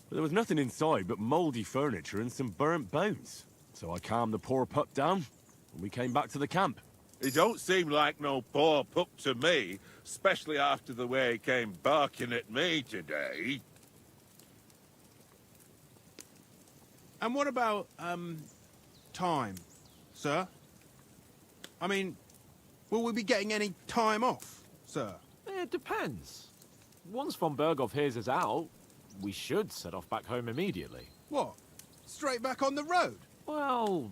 But there was nothing inside but mouldy furniture and some burnt bones. So I calmed the poor pup down, and we came back to the camp. He don't seem like no poor pup to me, especially after the way he came barking at me today. And what about, time, sir? I mean, will we be getting any time off, sir? It depends. Once von Berghoff hears us out, we should set off back home immediately. What? Straight back on the road? Well,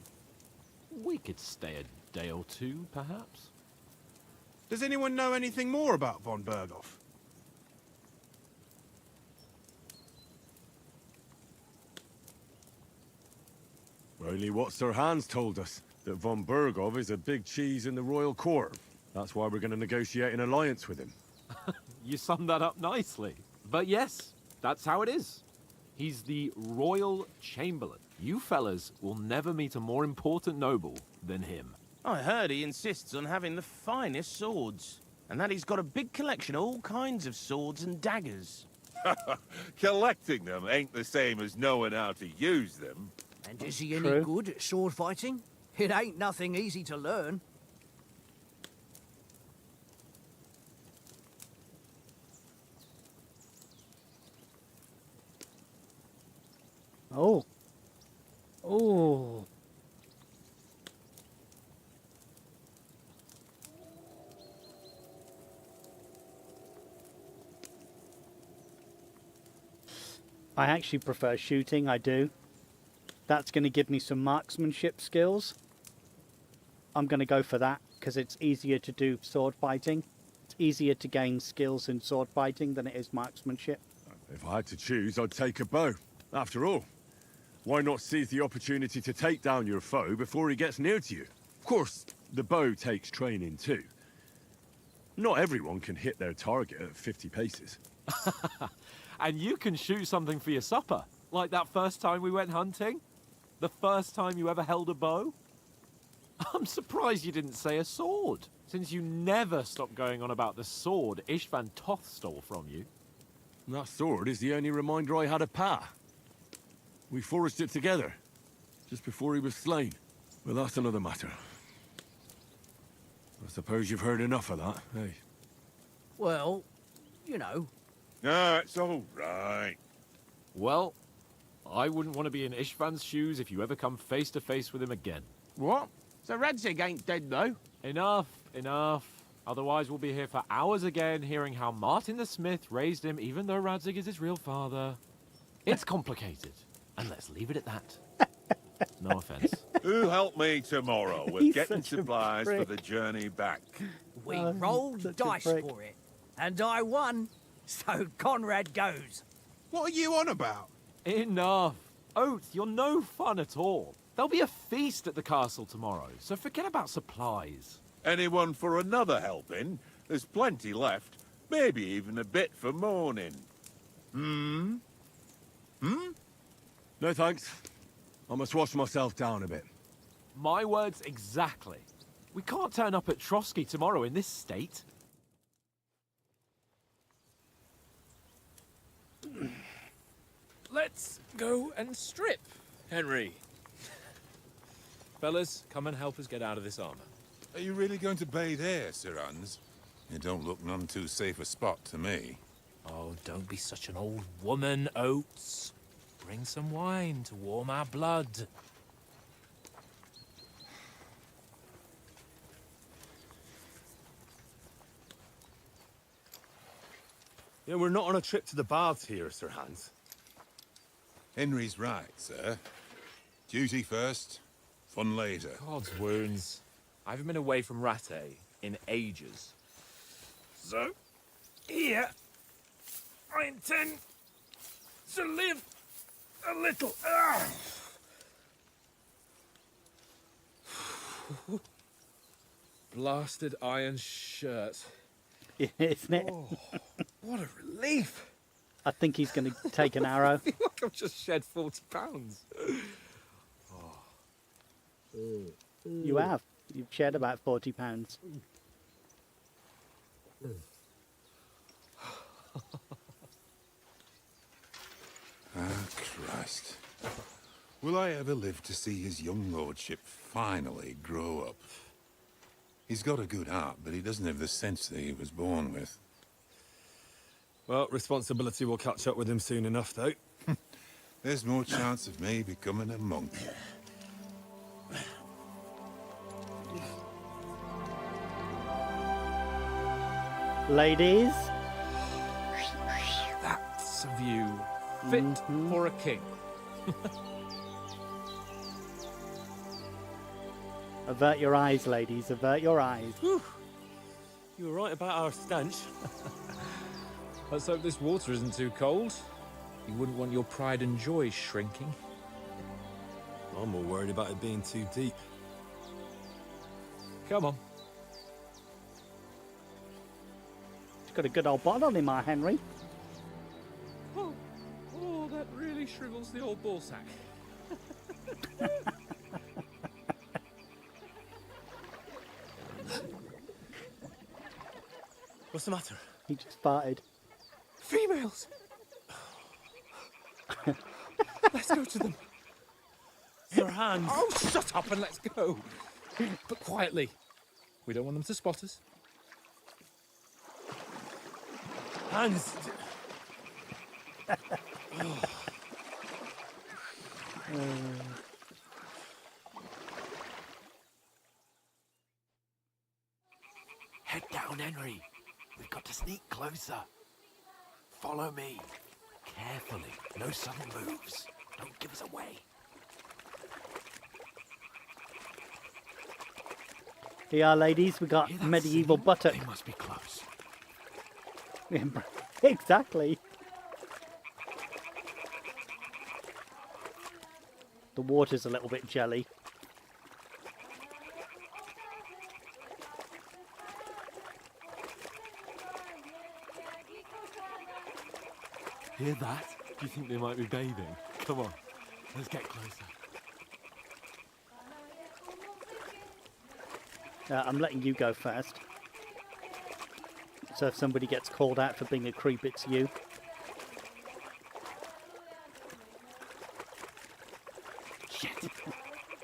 we could stay a day or two, perhaps. Does anyone know anything more about von Berghoff? Only what Sir Hans told us, that von Berghoff is a big cheese in the royal court. That's why we're going to negotiate an alliance with him. You summed that up nicely. But yes, that's how it is. He's the Royal Chamberlain. You fellas will never meet a more important noble than him. I heard he insists on having the finest swords. And that he's got a big collection of all kinds of swords and daggers. Collecting them ain't the same as knowing how to use them. And is he any True. good at sword fighting? It ain't nothing easy to learn. Oh. Oh. I actually prefer shooting, I do. That's going to give me some marksmanship skills. I'm going to go for that because it's easier to do sword fighting. It's easier to gain skills in sword fighting than it is marksmanship. If I had to choose, I'd take a bow. After all, why not seize the opportunity to take down your foe before he gets near to you? Of course, the bow takes training too. Not everyone can hit their target at 50 paces. And you can shoot something for your supper, like that first time we went hunting. The first time you ever held a bow. I'm surprised you didn't say a sword, since you never stopped going on about the sword Ishvan Toth stole from you. That sword is the only reminder I had of Pa. We forged it together, just before he was slain. But that's another matter. I suppose you've heard enough of that, eh? Well, you know. No, it's all right. Well, I wouldn't want to be in Ishvan's shoes if you ever come face to face with him again. What? So Radzig ain't dead, though? Enough, enough. Otherwise we'll be here for hours again, hearing how Martin the Smith raised him, even though Radzig is his real father. It's complicated, and let's leave it at that. No offense. Who'll help me tomorrow with He's getting such a supplies for prick. the journey back? We Oh, rolled such a dice prick. for it, and I won. So Conrad goes. What are you on about? Enough. Oath, you're no fun at all. There'll be a feast at the castle tomorrow, so forget about supplies. Anyone for another helping? There's plenty left. Maybe even a bit for morning. No thanks. I must wash myself down a bit. My words exactly. We can't turn up at Trotsky tomorrow in this state. Let's go and strip, Henry. Fellas, come and help us get out of this armor. Are you really going to bathe here, Sir Hans? It don't look none too safe a spot to me. Oh, don't be such an old woman, Oates. Bring some wine to warm our blood. Yeah, we're not on a trip to the baths here, Sir Hans. Henry's right, sir. Duty first, fun later. God's wounds. I haven't been away from Rattay in ages. So, here, I intend to live a little. Blasted iron shirt. Isn't it? Oh, what a relief. I think he's going to take an arrow. I feel like I've just shed 40 pounds. You have. You've shed about 40 pounds. Ah, Christ. Will I ever live to see his young lordship finally grow up? He's got a good heart, but he doesn't have the sense that he was born with. Well, responsibility will catch up with him soon enough, though. There's more chance of me becoming a monk. Ladies, That's a view fit for a king. avert your eyes, ladies. Avert your eyes. You were right about our stench. Let's hope this water isn't too cold. You wouldn't want your pride and joy shrinking. I'm more worried about it being too deep. Come on. He's got a good old bottle on him, our Henry. Oh, that really shrivels the old ball sack. What's the matter? He just farted. Females! Let's go to them. Your hands. Oh, shut up and let's go. But quietly. We don't want them to spot us. Hands. Head down, Henry. We've got to sneak closer. Follow me. carefully. No sudden moves. Don't give us away. Here, ladies, we got Hear that medieval singing? buttock. They must be close. Exactly. The water's a little bit jelly. Hear that? Do you think they might be bathing? Come on, let's get closer. I'm letting you go first. So if somebody gets called out for being a creep, it's you. Shit!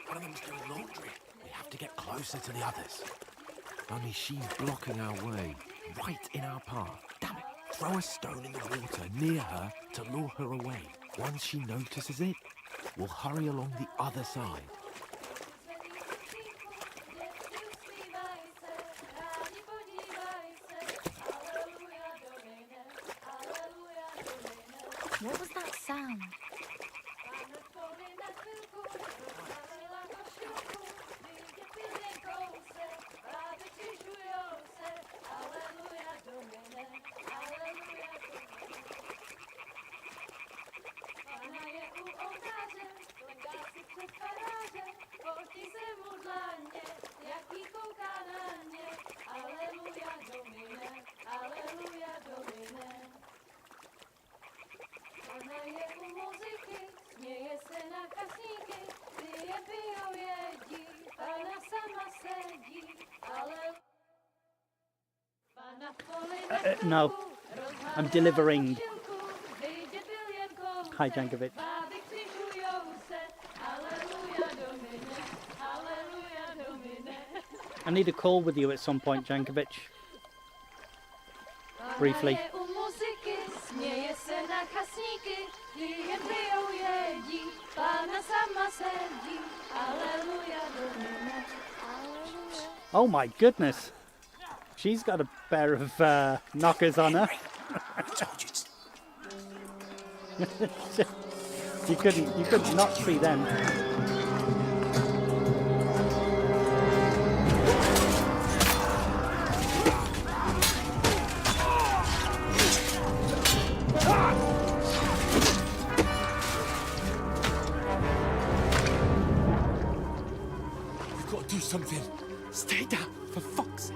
One of them's doing laundry. We have to get closer to the others. Only she's blocking our way, right in our path. Damn it! Throw a stone in the water near her to lure her away. Once she notices it, we'll hurry along the other side. What was that sound? No, I'm delivering. Hi, Jankovic. I need a call with you at some point, Jankovic. Briefly. Oh my goodness. She's got a pair of knockers on her. you couldn't not see them. We've got to do something. Stay down, for fuck's sake.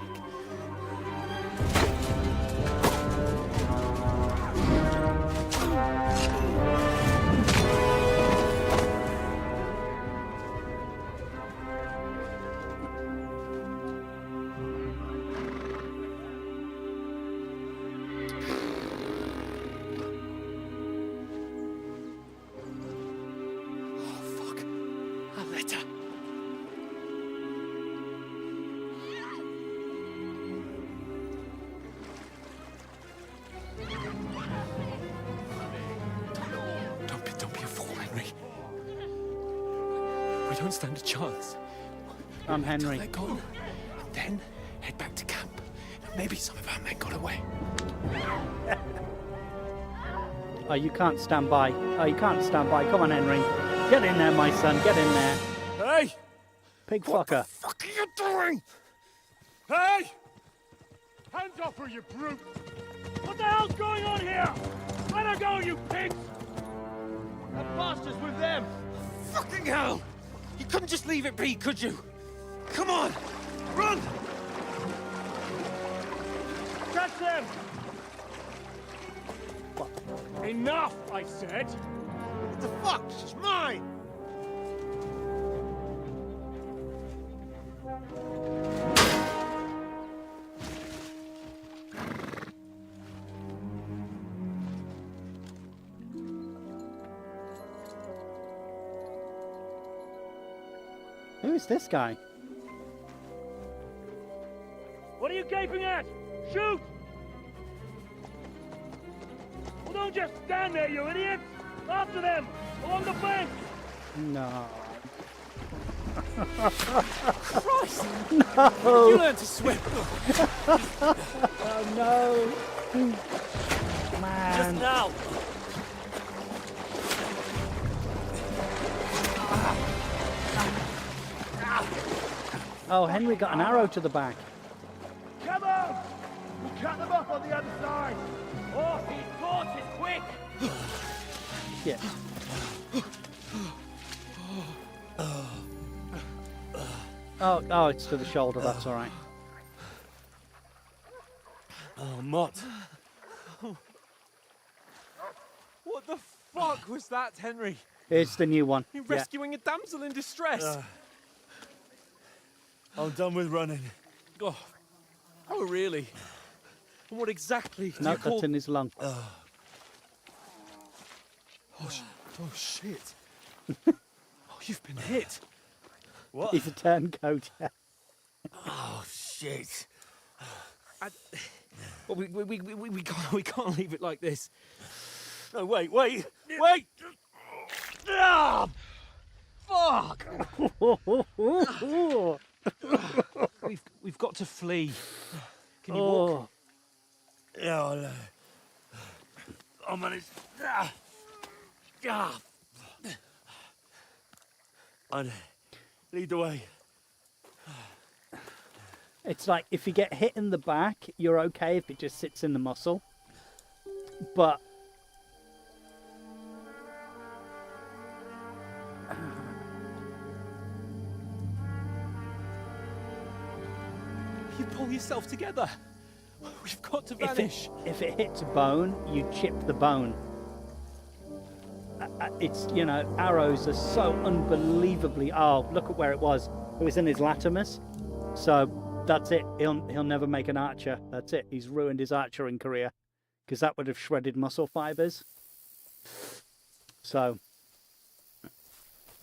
We don't stand a chance. I'm Henry. Let go, and then head back to camp. Maybe some of our men got away. Oh, you can't stand by. Oh, you can't stand by. Come on, Henry. Get in there, my son. Get in there. Hey! Pig What fucker. the fuck are you doing? Hey! Hands off her, you brute! What the hell's going on here? Let her go, you pigs! That bastard's with them! Fucking hell! You couldn't just leave it be, could you? Come on! Run! Catch them! Enough, I said! What the fuck? She's mine! Who is this guy? What are you gaping at? Shoot! Well, don't just stand there, you idiots! After them! Along the bank! No. Christ! No! You learn to swim! Oh no! Man. Just now! Oh, Henry got an arrow to the back. Come on! We'll cut them off on the other side! Oh, these torches, quick! Shit. Oh, it's to the shoulder, that's alright. Oh, Mott. What the fuck was that, Henry? Here's the new one. You're Yeah. rescuing a damsel in distress. I'm done with running. Oh, really? And what exactly do No, you call... that's in his lung. Oh, shit. Oh, you've been hit. What? He's a turncoat. Yeah. Oh, shit. Well, we can't leave it like this. No, wait. Ah, fuck! We've got to flee. Can you walk? Yeah, I'll manage. I'd lead the way. It's like if you get hit in the back, you're okay if it just sits in the muscle. But You pull yourself together. We've got to vanish. if it hits a bone, you chip the bone. It's, you know, arrows are so unbelievably... Oh, look at where it was. It was in his latimus. So that's it. He'll never make an archer. That's it. He's ruined his archering career. Because that would have shredded muscle fibers. So...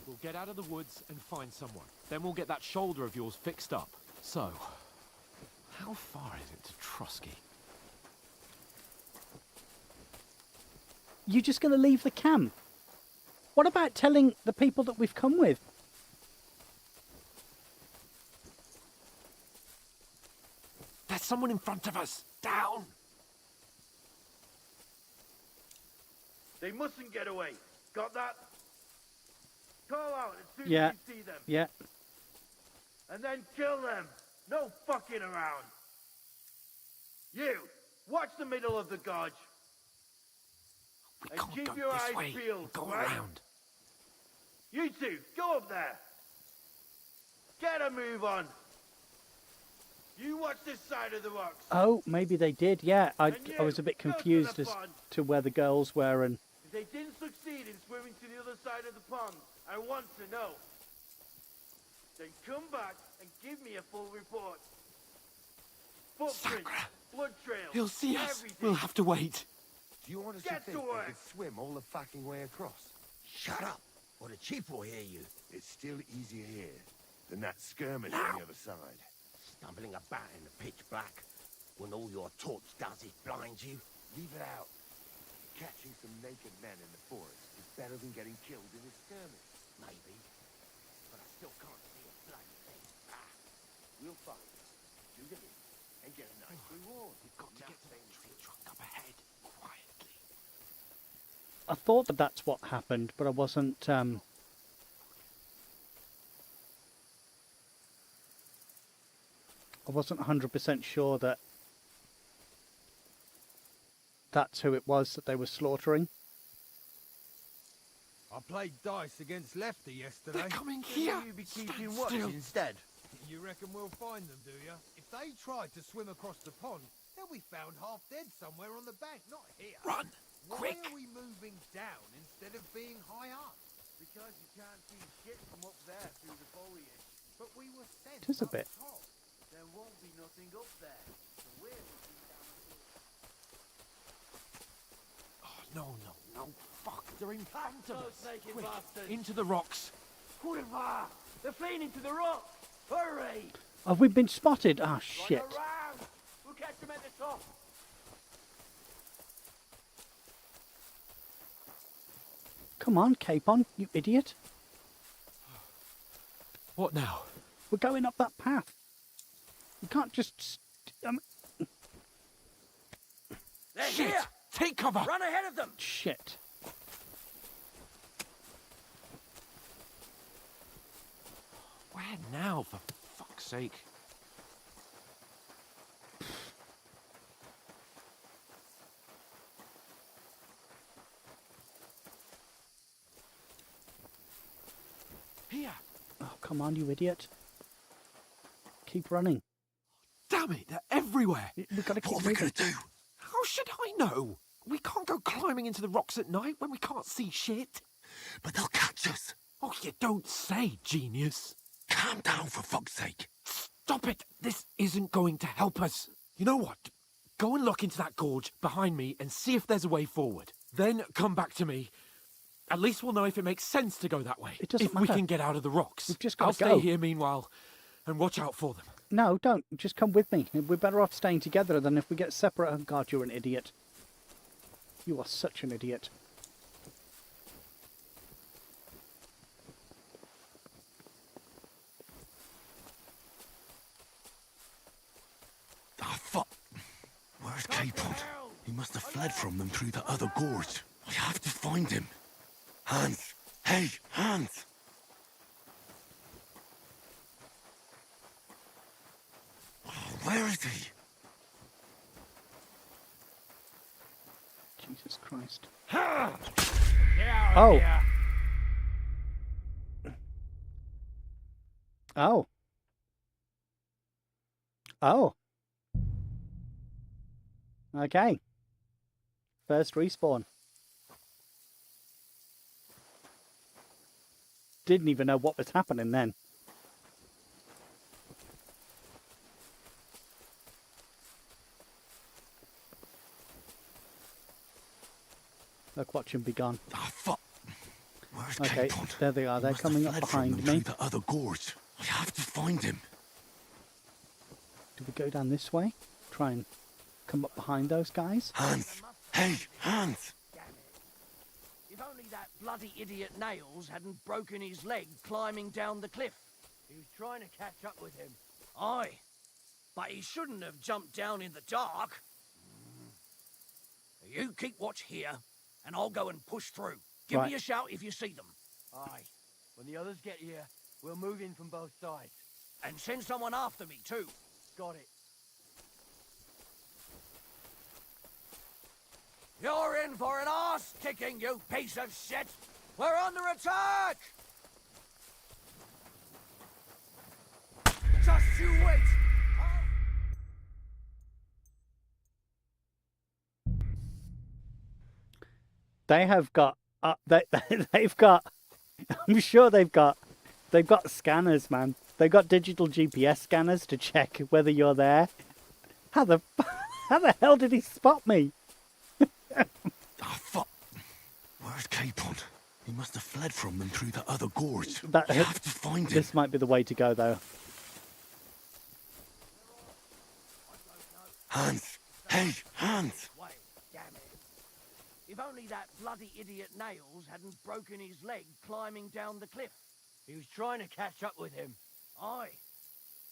We'll get out of the woods and find someone. Then we'll get that shoulder of yours fixed up. So, how far is it to Trusky? You're just going to leave the camp? What about telling the people that we've come with? There's someone in front of us. Down. They mustn't get away. Got that? Call out as soon Yeah. as you see them. Yeah. And then kill them. No fucking around. You, watch the middle of the gorge. And Can't keep go your this eyes way. peeled, Go right? around. You two, go up there. Get a move on. You watch this side of the rocks. Oh, maybe they did. Yeah, I And you, was a bit go to the confused as pond. to where the girls were and... If they didn't succeed in swimming to the other side of the pond, I want to know. Then come back and give me a full report. Footprints, blood trails, He'll see us. everything. We'll have to wait. Do you honestly Get think to they work. could swim all the fucking way across? Shut up, or the chief will hear you. It's still easier here than that skirmish on the other side. Stumbling about in the pitch black, when all your torch does is blind you. Leave it out. Catching some naked men in the forest is better than getting killed in a skirmish. Maybe, but I still can't see a bloody thing. We'll find it, do the hit, and get a nice reward. We've got to get to the tree trunk up ahead, quietly. I thought that that's what happened, but I wasn't... I wasn't 100% sure that that's who it was that they were slaughtering. I played dice against Lefty yesterday. They're coming here. You be keeping Stand watch still. instead. You reckon we'll find them, do you? If they tried to swim across the pond, they'll be found half dead somewhere on the bank, not here. Run, Why quick. are we moving down instead of being high up? Because you can't see shit from up there through the foliage. But we were sent It is a up bit. top. There won't be nothing up there. So we're looking down the hill. Oh, no. Fuck, they're in front of Those us. naked Quick, bastards. into the rocks. Quiver! They're fleeing into the rock! Hurry! Have we been spotted? Ah, shit. Run around! We'll catch them at the top! Come on, Capon, you idiot. What now? We're going up that path. You can't just... They're Shit! here! Take cover! Run ahead of them! Shit. Where now, for fuck's sake. Here. Oh, come on, you idiot. Keep running. Damn it, they're everywhere. We've got to keep What are we moving. going to do? How should I know? We can't go climbing into the rocks at night when we can't see shit. But they'll catch us. Oh, you don't say, genius. Calm down, for fuck's sake. Stop it. This isn't going to help us. You know what? Go and look into that gorge behind me and see if there's a way forward. Then come back to me. At least we'll know if it makes sense to go that way. It doesn't if we matter. can get out of the rocks. We've just got I'll to go. stay here meanwhile and watch out for them. No, don't. Just come with me. We're better off staying together than if we get separate. Oh, God, you're an idiot. You are such an idiot. Ah, fuck. Where's Capon? He must have fled from them through the other gorge. I have to find him. Hans! Hey, Hans! Oh, where is he? Jesus Christ. Get out Oh. of here. Oh. Oh. Okay. First respawn. Didn't even know what was happening then. Look, watch him be gone. Ah, fuck. Where's Okay, Capon? there they are. He They're must have coming up fled from behind them me. through the other gorge. I have to find him. Do we go down this way? Try and come up behind those guys? Hans! Hey, Hans! Damn it. If only that bloody idiot Nails hadn't broken his leg climbing down the cliff. He was trying to catch up with him. Aye, but he shouldn't have jumped down in the dark. You keep watch here, and I'll go and push through. Give me Right. a shout if you see them. Aye. When the others get here, we'll move in from both sides. And send someone after me, too. Got it. You're in for an arse-kicking, you piece of shit! We're under attack! Just you wait! They have got... they've got... I'm sure they've got scanners, man. They've got digital GPS scanners to check whether you're there. How the hell did he spot me? Ah, fuck. Where's Capon? He must have fled from them through the other gorge. That, I have to find him. This might be the way to go, though. Hans! Hey, Hans! Wait, damn it. If only that bloody idiot Nails hadn't broken his leg climbing down the cliff. He was trying to catch up with him. Aye,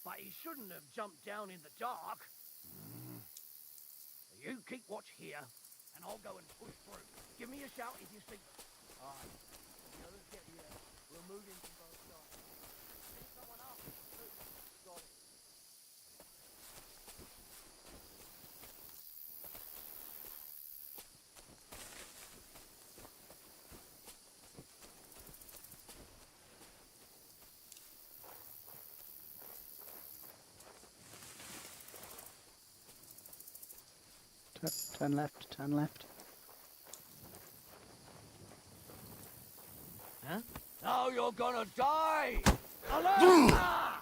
but he shouldn't have jumped down in the dark. You keep watch here, and I'll go and push through. Give me a shout if you see them. Aye. When the others get here, we'll move in from both sides. Send someone after me, too. Got it. Turn left, turn left. Huh? Now you're gonna die! Alert!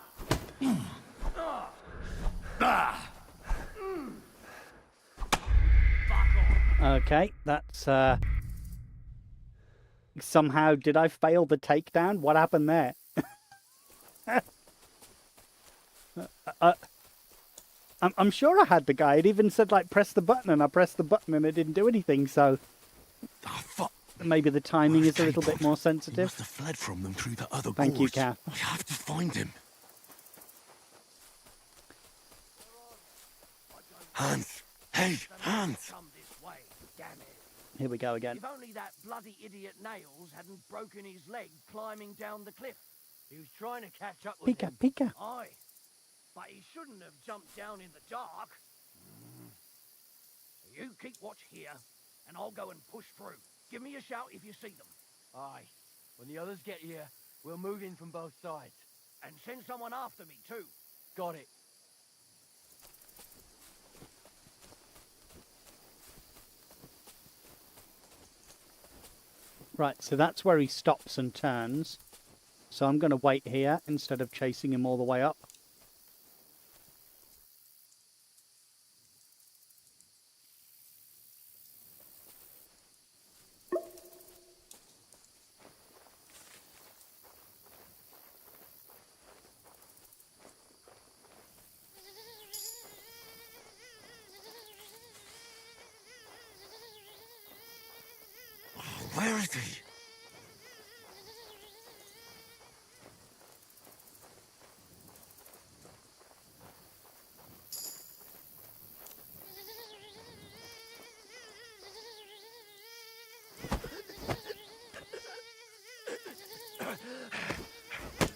Okay, that's somehow did I fail the takedown? What happened there? I'm sure I had the guy. It even said like press the button, and I pressed the button and it didn't do anything. So Ah, fuck. maybe the timing Where's is a little bit Capon? more He sensitive. must have fled from them through the other Thank you, gorge. Kath. I have to find him. Hans! Hey, Hans! Come this way, damn it. Here we go again. If only that bloody idiot Nails hadn't broken his leg climbing down the cliff. He was trying to catch up with Pika, him. Pika. Aye, but he shouldn't have jumped down in the dark. You keep watch here, and I'll go and push through. Give me a shout if you see them. Aye. When the others get here, we'll move in from both sides. And send someone after me, too. Got it. Right, so that's where he stops and turns. So I'm going to wait here instead of chasing him all the way up. Where is he?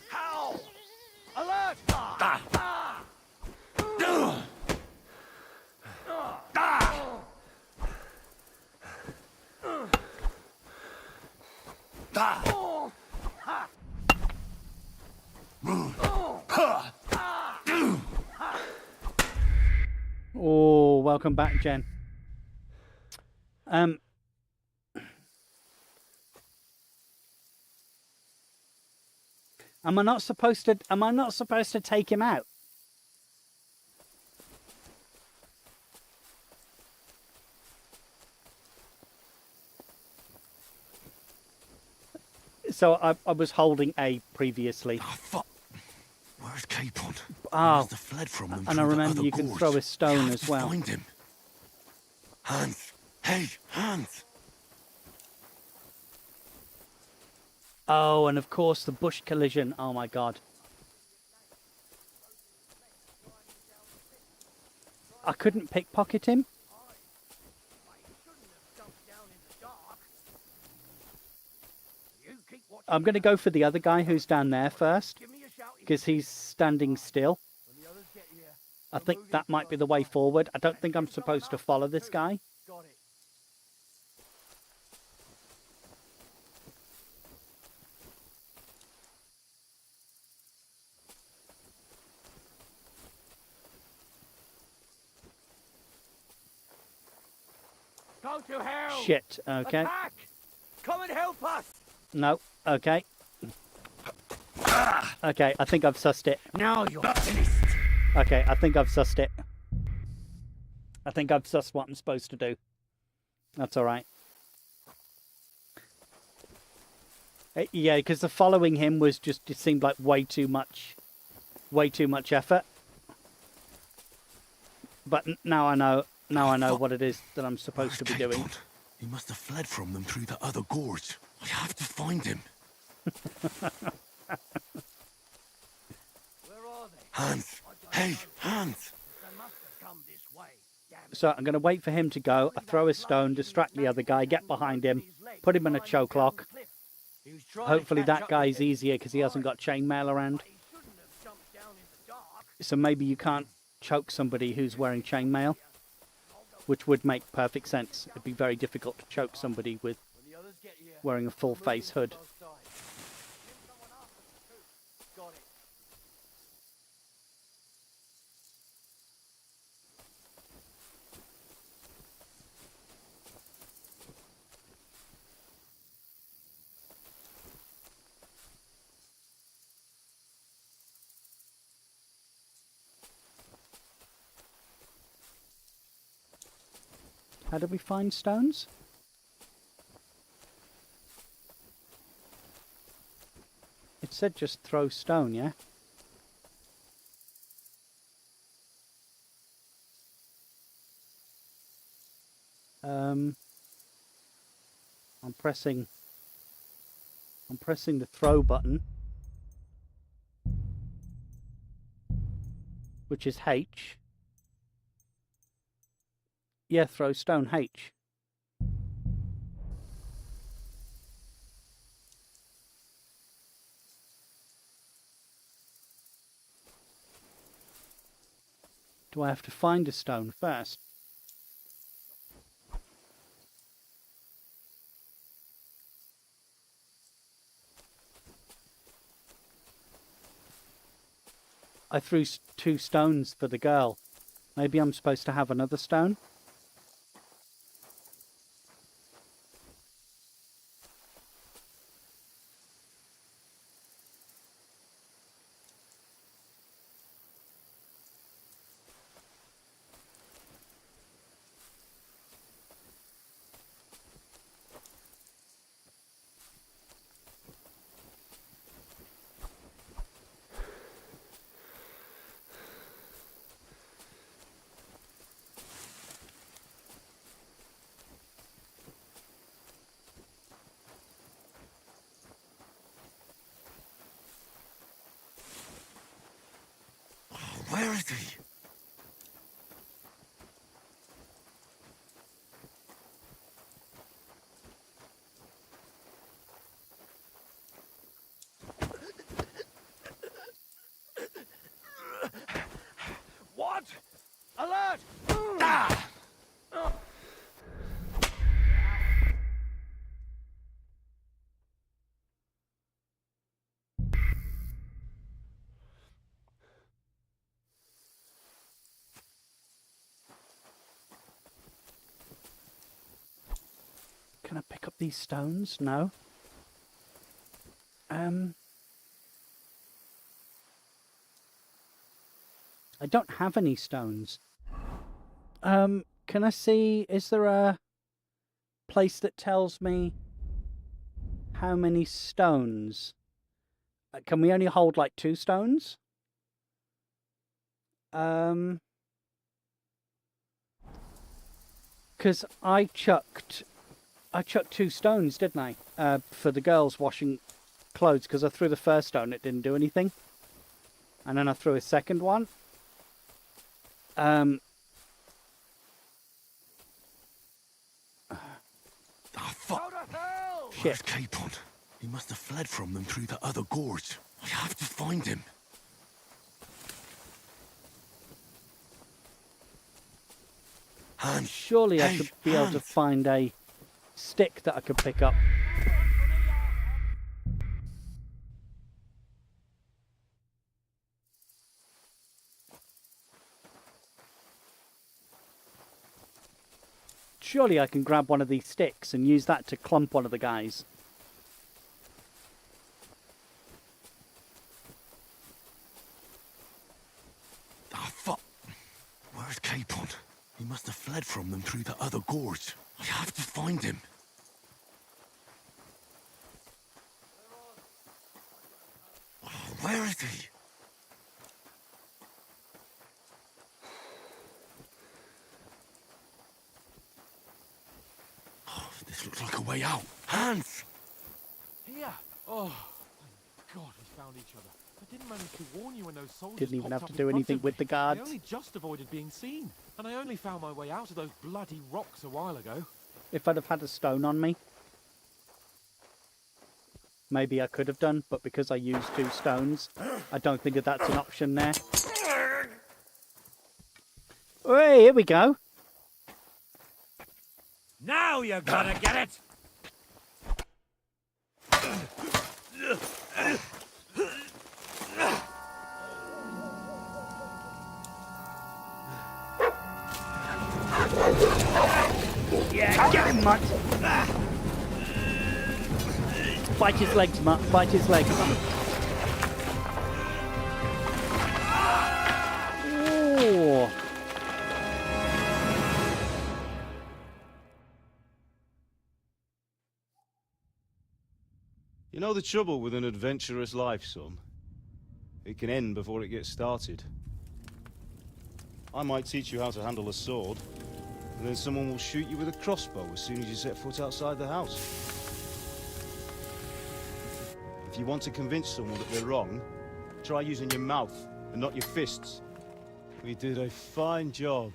How? Alert! Ah! Oh, welcome back, Jen. Am I not supposed to take him out? So I was holding A previously. Oh, fuck. Where's Capon? Oh, Must have fled from them and I through the remember other you can gorge. throw a stone We have as to well. Find him. Hans. Hey, Hans. Oh, and of course the bush collision. Oh my god. I couldn't pickpocket him. I'm going to go for the other guy who's down there first, because he's standing still. I think that might be the way forward. I don't think I'm supposed to follow this guy. Got it. Go to hell! Shit, okay. Attack! Come and help us! No, okay. Okay, I think I've sussed it. Now you're finished. Okay, I think I've sussed it. I think I've sussed what I'm supposed to do. That's alright. Yeah, because the following him was just, it seemed like way too much effort. But now I know what it is that I'm supposed to be doing. He must have fled from them through the other gorge. I have to find him. Where are they? Hans. Hey, Hans. They must have come this way. Damn it. So I'm going to wait for him to go. I throw a stone, distract the other guy, get behind him, put him in a choke lock. Hopefully that guy's easier because he hasn't got chainmail around. So maybe you can't choke somebody who's wearing chainmail, which would make perfect sense. It'd be very difficult to choke somebody with wearing a full face hood. Got it. How do we find stones? It said just throw stone, yeah? I'm pressing the throw button, which is H. Yeah, throw stone, H. Do I have to find a stone first? I threw 2 stones for the girl. Maybe I'm supposed to have another stone? Where is he? What? Alert! Ah! Can I pick up these stones? No. I don't have any stones. Can I see, is there a place that tells me how many stones? Can we only hold like 2 stones? Because I chucked 2 stones, didn't I? For the girls washing clothes, because I threw the first stone, it didn't do anything. And then I threw a second one. Fuck! Where's Capon? He must have fled from them through the other gorge. I have to find him. Hans, surely I hey, should be able to Hans. find a stick that I could pick up. Surely I can grab one of these sticks and use that to clump one of the guys. Ah, fuck! Where's Capon? He must have fled from them through the other gorge. I have to find him. Where is he? Oh, this looks like a way out. Hans! Here! Oh, thank God we found each other. I didn't manage to warn you when those soldiers Didn't even popped have to up do in front anything of with me. the guards. I only just avoided being seen, and I only found my way out of those bloody rocks a while ago. If I'd have had a stone on me, maybe I could have done, but because I used 2 stones, I don't think that that's an option there. Hey, here we go. Now you're gonna get it! Yeah, get him, Mutt. Bite his legs, Mutt. Bite his legs. Ooh. You know the trouble with an adventurous life, son? It can end before it gets started. I might teach you how to handle a sword, and then someone will shoot you with a crossbow as soon as you set foot outside the house. If you want to convince someone that they're wrong, try using your mouth and not your fists. We did a fine job.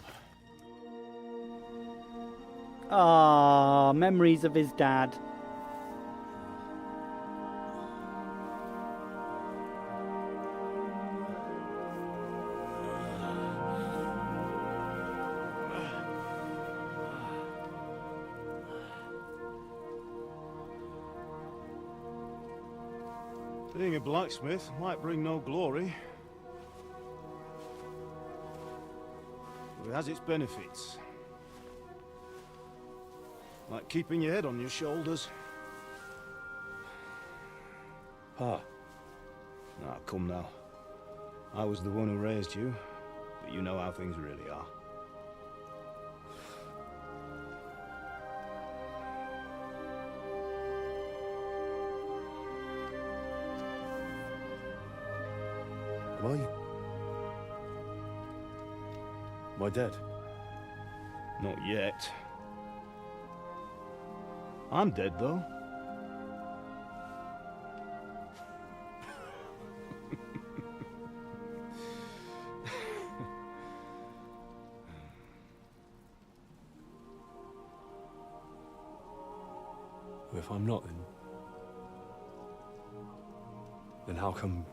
Ah, memories of his dad. Being a blacksmith might bring no glory, but it has its benefits. Like keeping your head on your shoulders. Pa. Ah, come now. I was the one who raised you, but you know how things really are. Am I dead? Not yet. I'm dead, though. Well, if I'm not, then how come...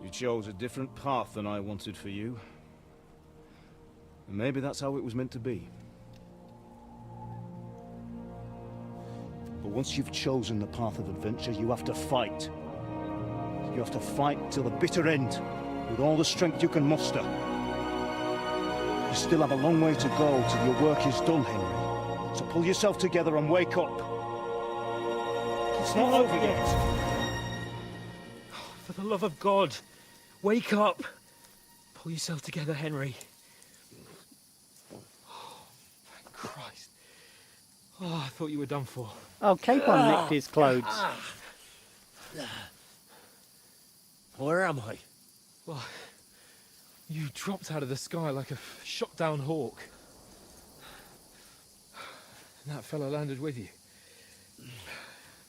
You chose a different path than I wanted for you. And maybe that's how it was meant to be. But once you've chosen the path of adventure, you have to fight. You have to fight till the bitter end, with all the strength you can muster. You still have a long way to go till your work is done, Henry. So pull yourself together and wake up. It's not over yet. For the love of God, wake up! Pull yourself together, Henry. Oh, thank Christ. Oh, I thought you were done for. Oh, Capon nicked his clothes. Where am I? Well, you dropped out of the sky like a shot-down hawk. And that fellow landed with you.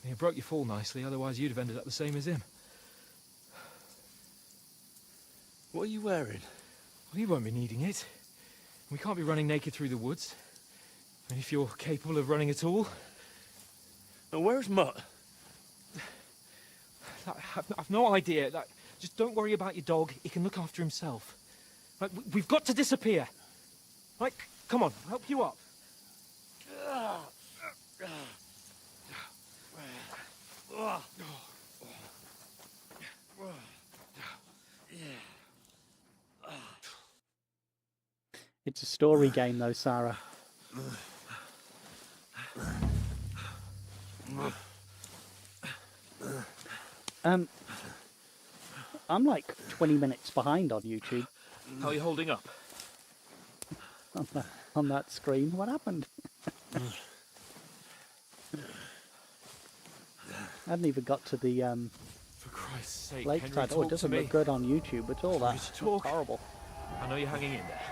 He broke your fall nicely, otherwise you'd have ended up the same as him. What are you wearing? Well, you won't be needing it. We can't be running naked through the woods. And if you're capable of running at all... And where's Mutt? I've no idea. Just don't worry about your dog. He can look after himself. Right, we've got to disappear. Right, come on, I'll help you up. It's a story game, though, Sarah. I'm like 20 minutes behind on YouTube. How are you holding up? On that screen. What happened? I hadn't even got to the For Christ's sake, lakeside. Henry, Oh, it talk doesn't to me. look good on YouTube at all. That's talk. horrible. I know you're hanging in there.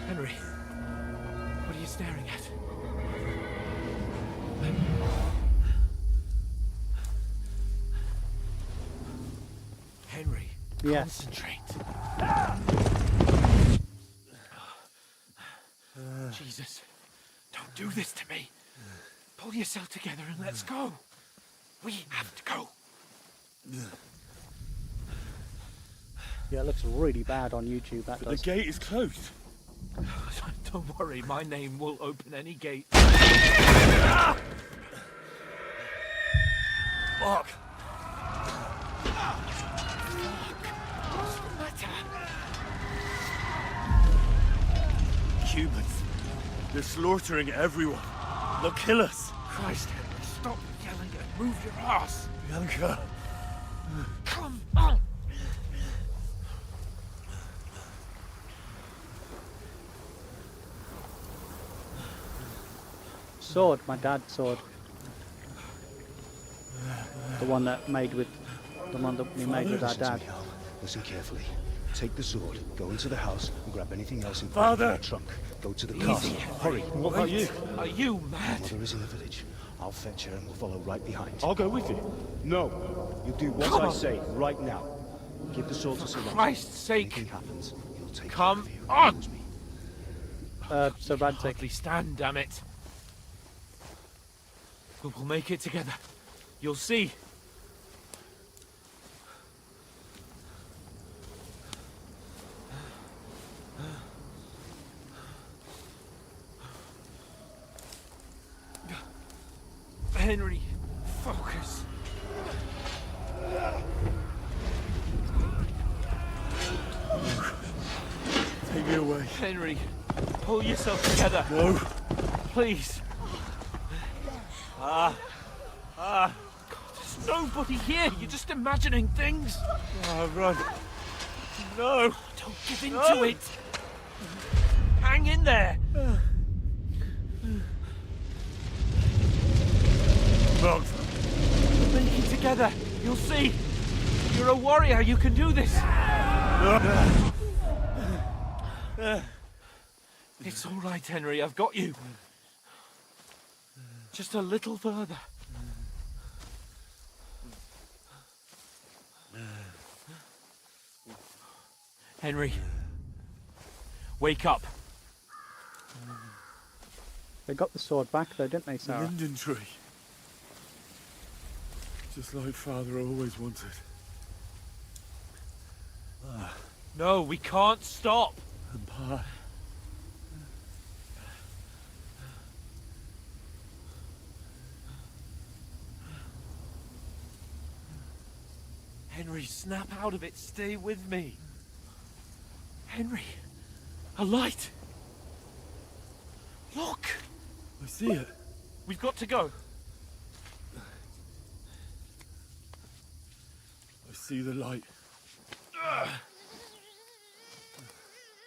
Henry, what are you staring at? Henry, Yes. concentrate. Jesus, don't do this to me. Pull yourself together and let's go. We have to go. Yeah, it looks really bad on YouTube. That But does. the gate is closed. Don't worry, my name will open any gate. Fuck! What's the matter? Humans. They're slaughtering everyone. They'll kill us. Christ, Henry, stop yelling and move your ass. Bianca. Come on. Sword, my dad's sword. The one that made with, the one that we made with our Listen to dad. me, Al. Listen carefully. Take the sword, go into the house, and grab anything else in Father! your trunk. Go to the castle. Hurry. What about you? Are you mad? Mother is in the village. I'll fetch her and we'll follow right behind. I'll go with you. No. You do what Come I on. say right now. Give the sword to Sir Christ's sake. Anything happens, he'll take Come care of you. on. Use me. Sir Radzik. Hardly stand, damn it. We'll make it together. You'll see. Henry, focus. Take me away. Henry, pull yourself together. No. Please. God, there's nobody here. You're just imagining things. Run. No. Don't give in to it. Hang in there. Mug. Link it together. You'll see. You're a warrior. You can do this. It's all right, Henry. I've got you. Just a little further. Henry. Wake up. They got the sword back though, didn't they, The Sarah? linden tree. Just like Father always wanted. No, we can't stop. And Pa. Henry, snap out of it. Stay with me. Henry, a light. Look. I see it. We've got to go. I see the light.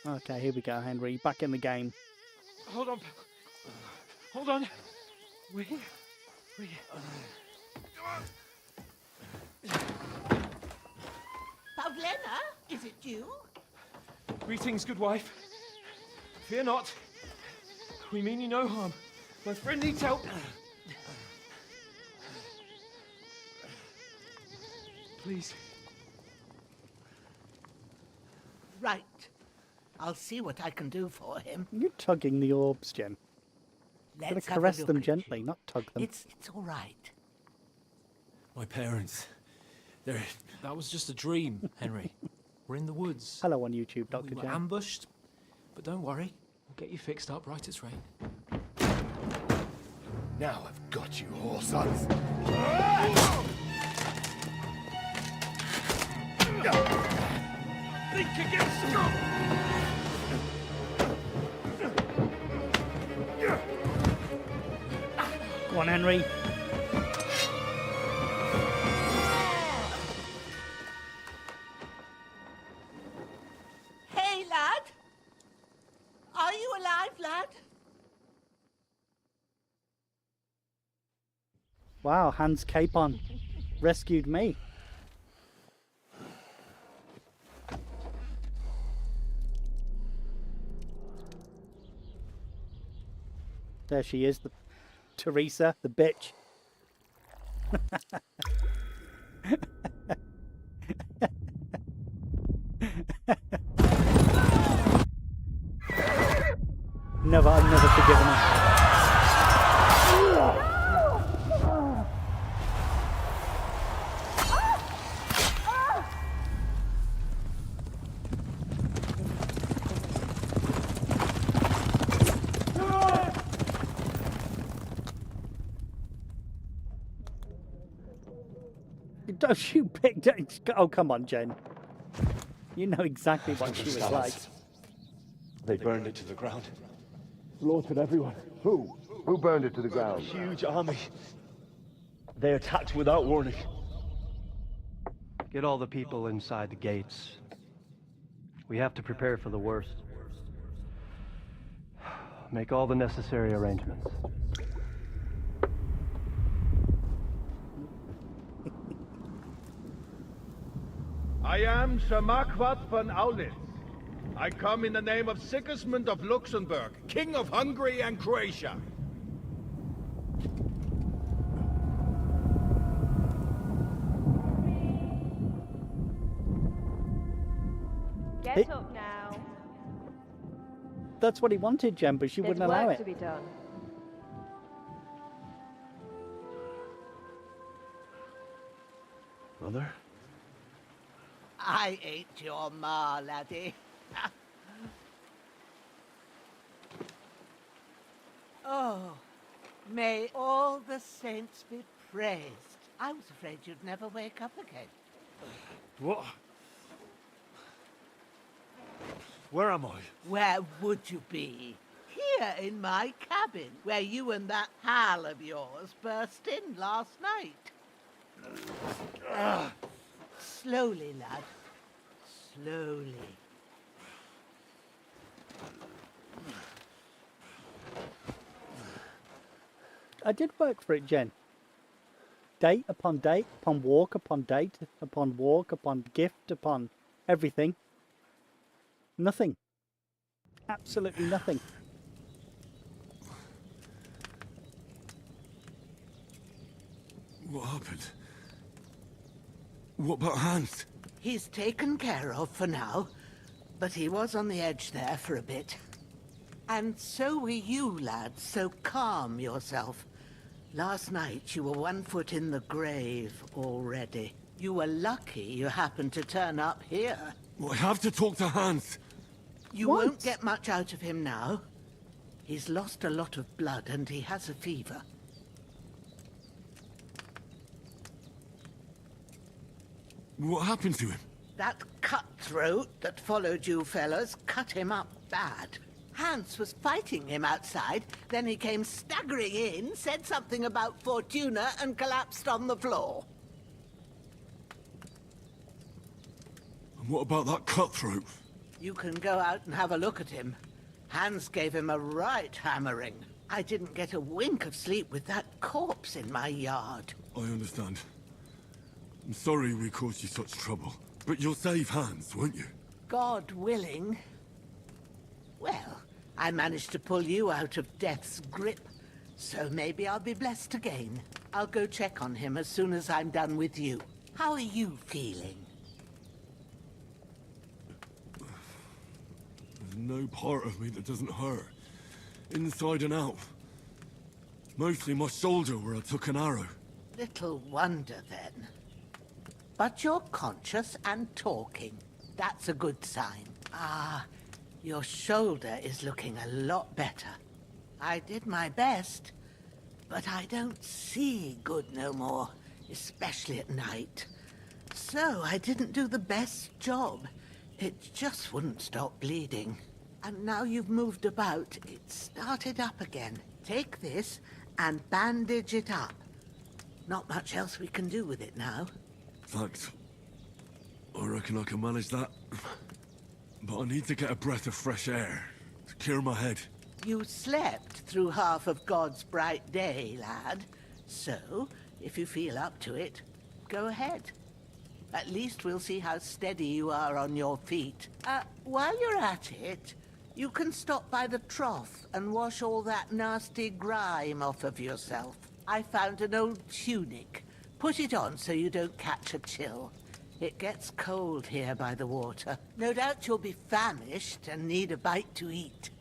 Okay, here we go, Henry. Back in the game. Hold on. Hold on. We're here. We're here. Pavlena, is it you? Greetings, good wife. Fear not. We mean you no harm. My friend needs help. Please. Right. I'll see what I can do for him. You're tugging the orbs, Jen. You're gonna Let's have a caress look them at gently, not tug them. It's all right. My parents. They're... That was just a dream, Henry. We're in the woods. Hello on YouTube, Dr. We were Jen. ambushed, but don't worry. We'll get you fixed up right as rain. Now I've got you, whore sons. Think against them. Go on, Henry. Hey, lad. Are you alive, lad? Wow, Hans Capon rescued me. There she is, the Teresa, the bitch. I've never forgiven her. Don't you pick... Oh, come on, Jen. You know exactly what she was like. They burned it to the ground. Slaughtered everyone. Who? Who burned it to the ground? Huge army. They attacked without warning. Get all the people inside the gates. We have to prepare for the worst. Make all the necessary arrangements. I am Sir Marquardt von Aulitz. I come in the name of Sigismund of Luxembourg, King of Hungary and Croatia. Get up now. That's what he wanted, Jen, but she There's wouldn't allow work it. to be done. Mother? I ain't your ma, laddie. Oh, May all the saints be praised. I was afraid you'd never wake up again. What? Where am I? Where would you be? Here in my cabin, where you and that pal of yours burst in last night. Slowly, lad. Slowly. I did work for it, Jen. Date upon date, upon walk upon date, upon walk upon gift, upon everything. Nothing. Absolutely nothing. What happened? What about Hans? He's taken care of for now, but he was on the edge there for a bit. And so were you, lad, so calm yourself. Last night you were 1 foot in the grave already. You were lucky you happened to turn up here. Well, I have to talk to Hans. You won't get much out of him now. He's lost a lot of blood and he has a fever. What happened to him? That cutthroat that followed you fellas cut him up bad. Hans was fighting him outside, then he came staggering in, said something about Fortuna, and collapsed on the floor. And what about that cutthroat? You can go out and have a look at him. Hans gave him a right hammering. I didn't get a wink of sleep with that corpse in my yard. I understand. I'm sorry we caused you such trouble. But you'll save Hans, won't you? God willing. Well, I managed to pull you out of death's grip, so maybe I'll be blessed again. I'll go check on him as soon as I'm done with you. How are you feeling? There's no part of me that doesn't hurt. Inside and out. Mostly my shoulder where I took an arrow. Little wonder then. But you're conscious and talking. That's a good sign. Ah, your shoulder is looking a lot better. I did my best, but I don't see good no more, especially at night. So I didn't do the best job. It just wouldn't stop bleeding. And now you've moved about, it started up again. Take this and bandage it up. Not much else we can do with it now. Thanks. I reckon I can manage that. But I need to get a breath of fresh air to clear my head. You slept through half of God's bright day, lad. So, if you feel up to it, go ahead. At least we'll see how steady you are on your feet. While you're at it, you can stop by the trough and wash all that nasty grime off of yourself. I found an old tunic. Put it on so you don't catch a chill. It gets cold here by the water. No doubt you'll be famished and need a bite to eat.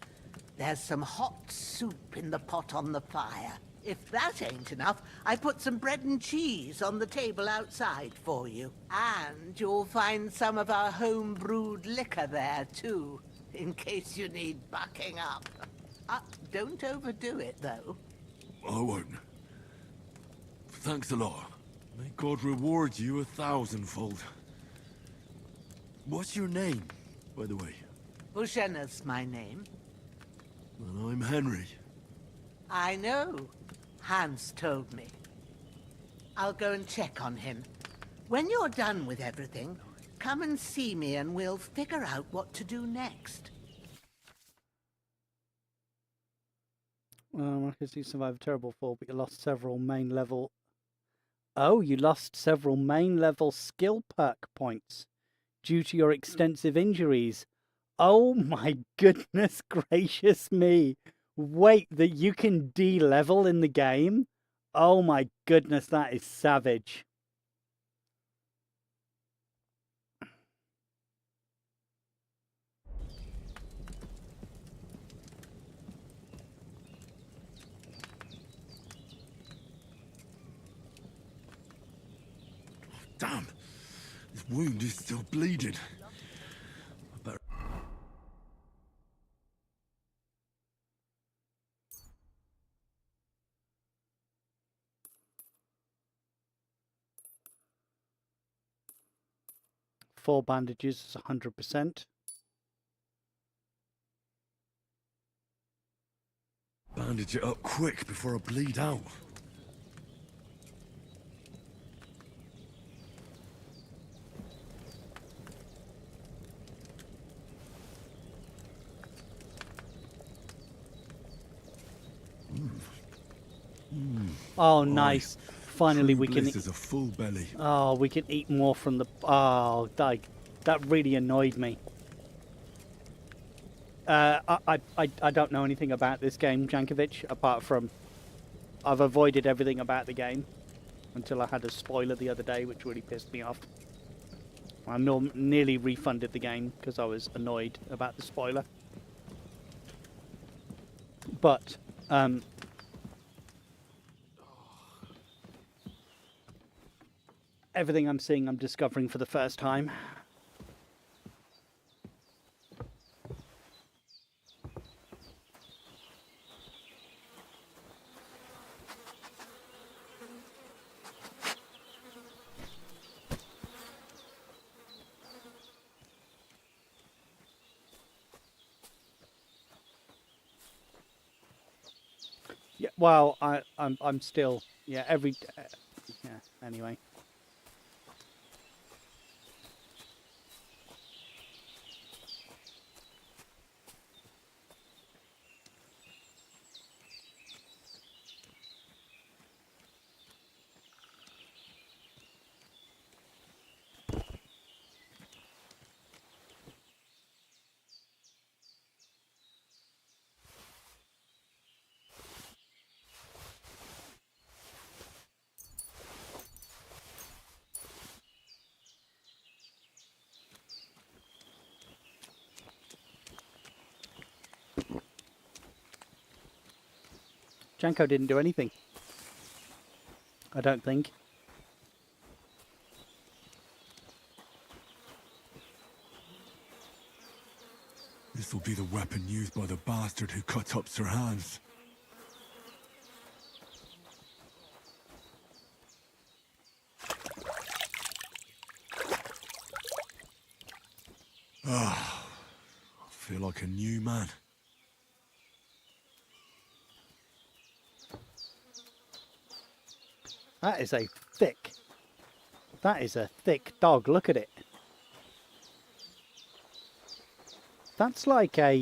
There's some hot soup in the pot on the fire. If that ain't enough, I put some bread and cheese on the table outside for you. And you'll find some of our home-brewed liquor there, too, in case you need bucking up. Don't overdo it, though. I won't. Thanks a lot. May God reward you 1,000-fold. What's your name, by the way? Bushenna's my name. And I'm Henry. I know. Hans told me. I'll go and check on him. When you're done with everything, come and see me and we'll figure out what to do next. Marcus, you survived a terrible fall, but you lost several main level... Oh, you lost several main level skill perk points due to your extensive injuries. Oh my goodness gracious me. Wait, that you can de-level in the game? Oh my goodness, that is savage. Damn! This wound is still bleeding. I better... 4 bandages is 100%. Bandage it up quick before I bleed out. Oh, nice. Finally, we can. Bliss is a full belly. Oh, we can eat more from the. Oh, that really annoyed me. I don't know anything about this game, Jankovic, apart from I've avoided everything about the game until I had a spoiler the other day, which really pissed me off. I nearly refunded the game because I was annoyed about the spoiler. But everything I'm seeing, I'm discovering for the first time. Yeah, well, I'm still, yeah, yeah, anyway. Janko didn't do anything. I don't think. This will be the weapon used by the bastard who cut up Sir Hans. Ah, I feel like a new man. That is a thick dog. Look at it. That's like a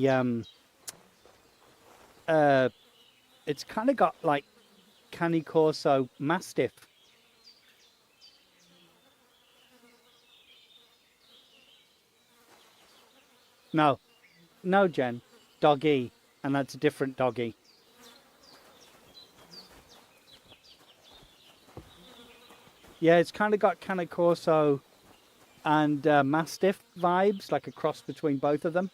it's kind of got like Cane Corso Mastiff. No, Jen, doggy, and that's a different doggy. Yeah, it's kind of got Cane Corso and Mastiff vibes, like a cross between both of them.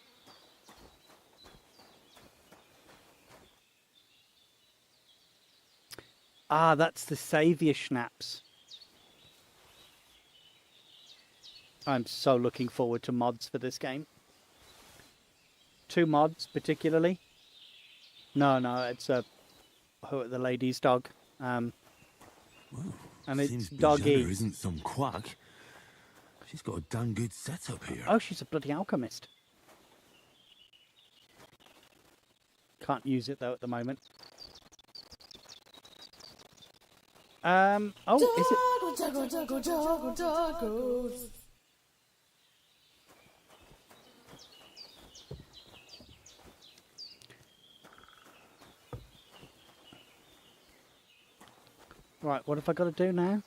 Ah, that's the Saviour Schnapps. I'm so looking forward to mods for this game. 2 mods, particularly. No, it's the lady's dog. Well, and it's seems doggy. Bijana isn't some quack. She's got a damn good setup here. Oh, she's a bloody alchemist. Can't use it though at the moment. Oh, is it? Right, what have I got to do now?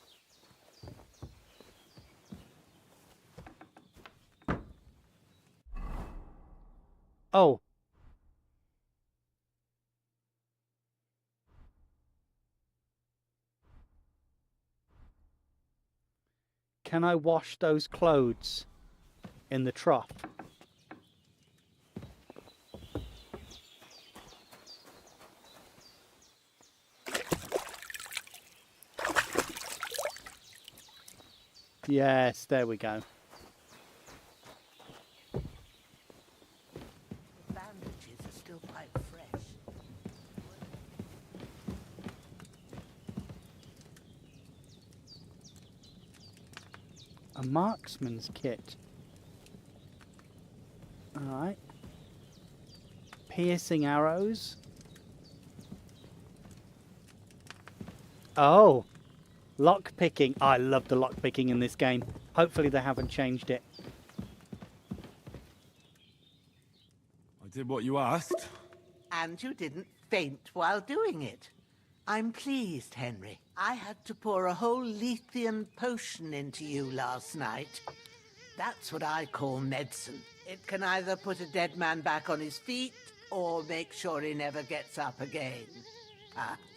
Oh. Can I wash those clothes in the trough? Yes, there we go. Bandages are still quite fresh. A marksman's kit. Alright. Piercing arrows. Oh. Lock picking. I love the lock picking in this game. Hopefully they haven't changed it. I did what you asked. And you didn't faint while doing it. I'm pleased, Henry. I had to pour a whole Lethean potion into you last night. That's what I call medicine. It can either put a dead man back on his feet or make sure he never gets up again.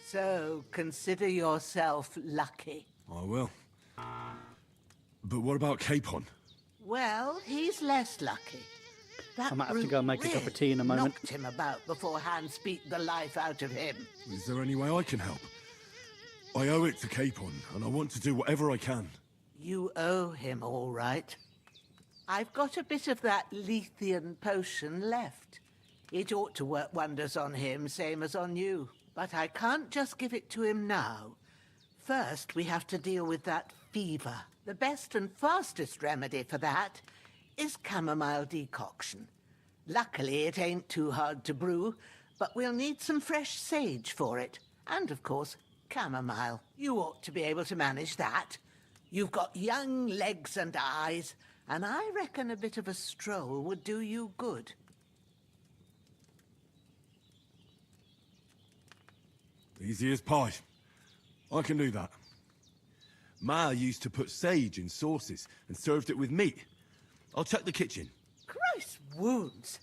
So consider yourself lucky. I will. But what about Capon? Well, he's less lucky. That I might have to go and make a cup of tea in a moment. Knocked him about before Hans beat the life out of him. Is there any way I can help? I owe it to Capon, and I want to do whatever I can. You owe him, all right. I've got a bit of that Lethean potion left. It ought to work wonders on him, same as on you. But I can't just give it to him now. First, we have to deal with that fever. The best and fastest remedy for that is chamomile decoction. Luckily, it ain't too hard to brew, but we'll need some fresh sage for it. And, of course, chamomile. You ought to be able to manage that. You've got young legs and eyes, and I reckon a bit of a stroll would do you good. Easy as pie. I can do that. Ma used to put sage in sauces and served it with meat. I'll check the kitchen. Christ wounds!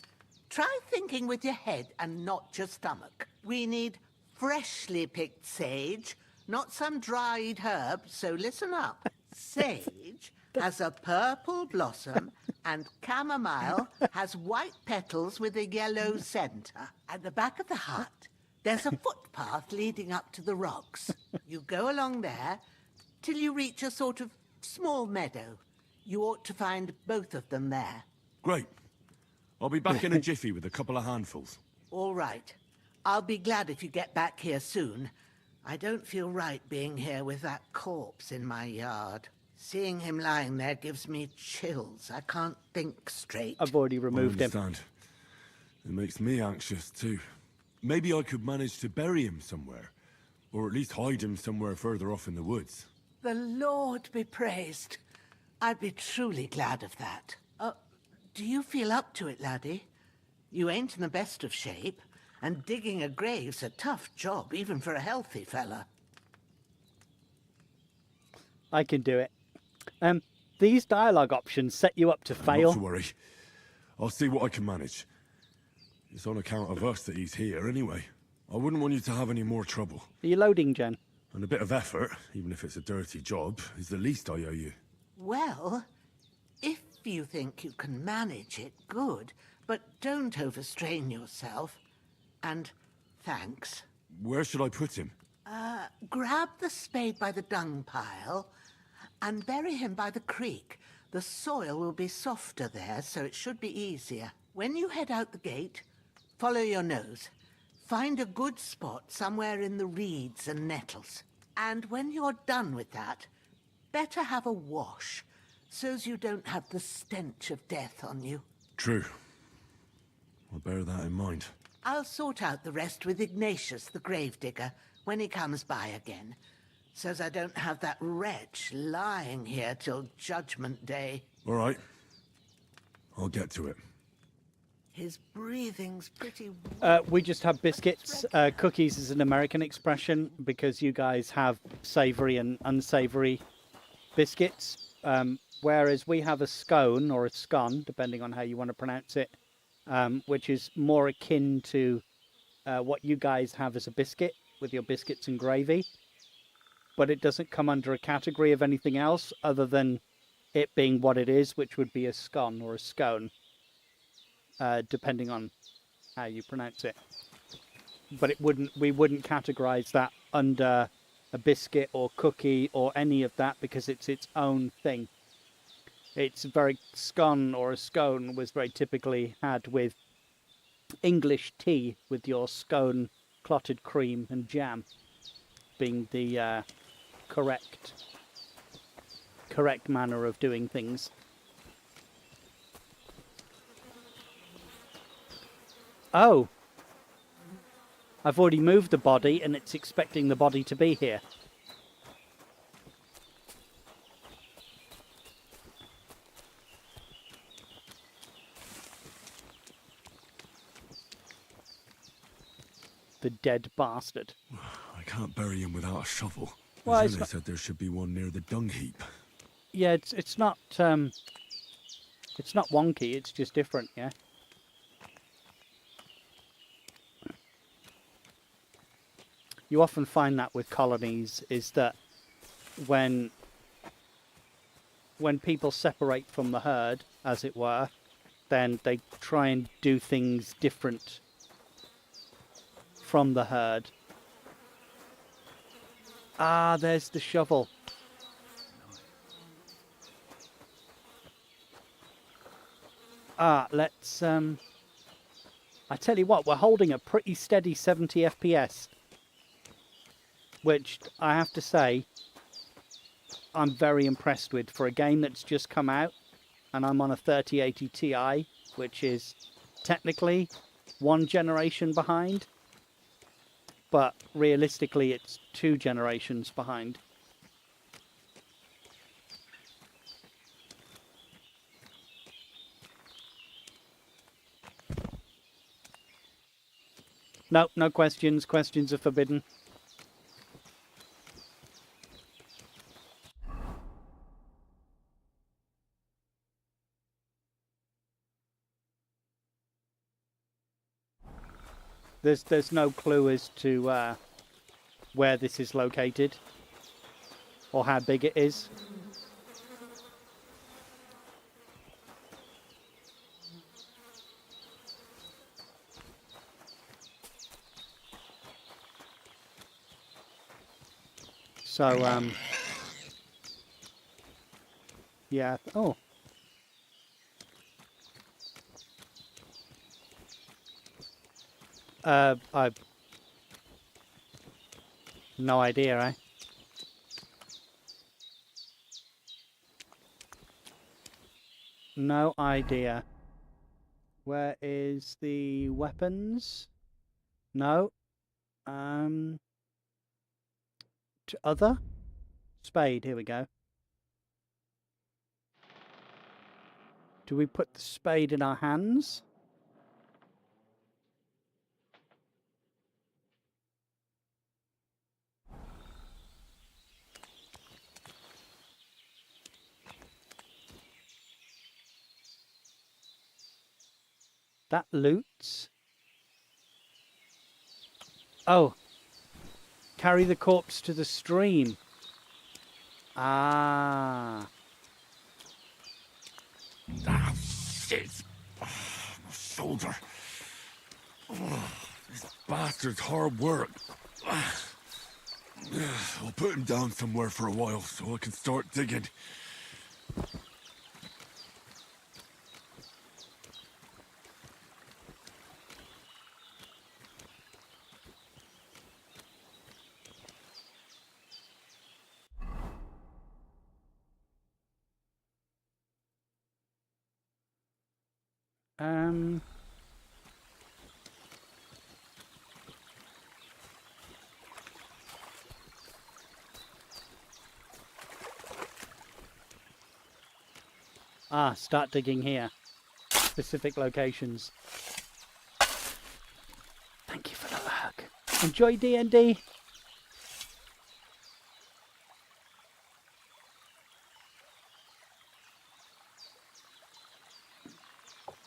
Try thinking with your head and not your stomach. We need freshly picked sage, not some dried herb, so listen up. Sage has a purple blossom and chamomile has white petals with a yellow center. At the back of the hut, there's a footpath leading up to the rocks. You go along there till you reach a sort of small meadow. You ought to find both of them there. Great. I'll be back in a jiffy with a couple of handfuls. All right. I'll be glad if you get back here soon. I don't feel right being here with that corpse in my yard. Seeing him lying there gives me chills. I can't think straight. I've already removed him. I understand. It makes me anxious too. Maybe I could manage to bury him somewhere. Or at least hide him somewhere further off in the woods. The Lord be praised. I'd be truly glad of that. Do you feel up to it, laddie? You ain't in the best of shape, and digging a grave's a tough job, even for a healthy fella. I can do it. These dialogue options set you up to fail. Not to worry. I'll see what I can manage. It's on account of us that he's here anyway. I wouldn't want you to have any more trouble. Are you loading, Jen? And a bit of effort, even if it's a dirty job, is the least I owe you. Well, if you think you can manage it, good. But don't overstrain yourself. And thanks. Where should I put him? Grab the spade by the dung pile and bury him by the creek. The soil will be softer there, so it should be easier. When you head out the gate, follow your nose. Find a good spot somewhere in the reeds and nettles. And when you're done with that, better have a wash, so's you don't have the stench of death on you. True. I'll bear that in mind. I'll sort out the rest with Ignatius, the gravedigger, when he comes by again, so's I don't have that wretch lying here till Judgment Day. All right. I'll get to it. His breathing's pretty... We just have biscuits. Cookies is an American expression because you guys have savoury and unsavoury biscuits. Whereas we have a scone or a scone, depending on how you want to pronounce it, which is more akin to what you guys have as a biscuit with your biscuits and gravy. But it doesn't come under a category of anything else other than it being what it is, which would be a scone or a scone. Depending on how you pronounce it. But we wouldn't categorize that under a biscuit or cookie or any of that because it's its own thing. It's very scone or a scone was very typically had with English tea with your scone, clotted cream and jam being the correct manner of doing things. Oh. I've already moved the body and it's expecting the body to be here. The dead bastard. I can't bury him without a shovel. Well, Well, it's they not... said there should be one near the dung heap. Yeah, it's not wonky, it's just different, yeah. You often find that with colonies, is that when people separate from the herd, as it were, then they try and do things different from the herd. Ah, there's the shovel. Ah, let's I tell you what, we're holding a pretty steady 70 FPS, which I have to say I'm very impressed with for a game that's just come out, and I'm on a 3080 Ti, which is technically one generation behind, but realistically it's 2 generations behind. No, no questions. Questions are forbidden. There's no clue as to where this is located or how big it is. So yeah. Oh. I've no idea, eh? No idea. Where is the weapons? No. To other? Spade, here we go. Do we put the spade in our hands? That loots. Oh. Carry the corpse to the stream. Ah. Ah, shit. Oh, my shoulder. Oh, this bastard's hard work. I'll put him down somewhere for a while so I can start digging. Ah, start digging here. Specific locations. Thank you for the lurk. Enjoy D&D.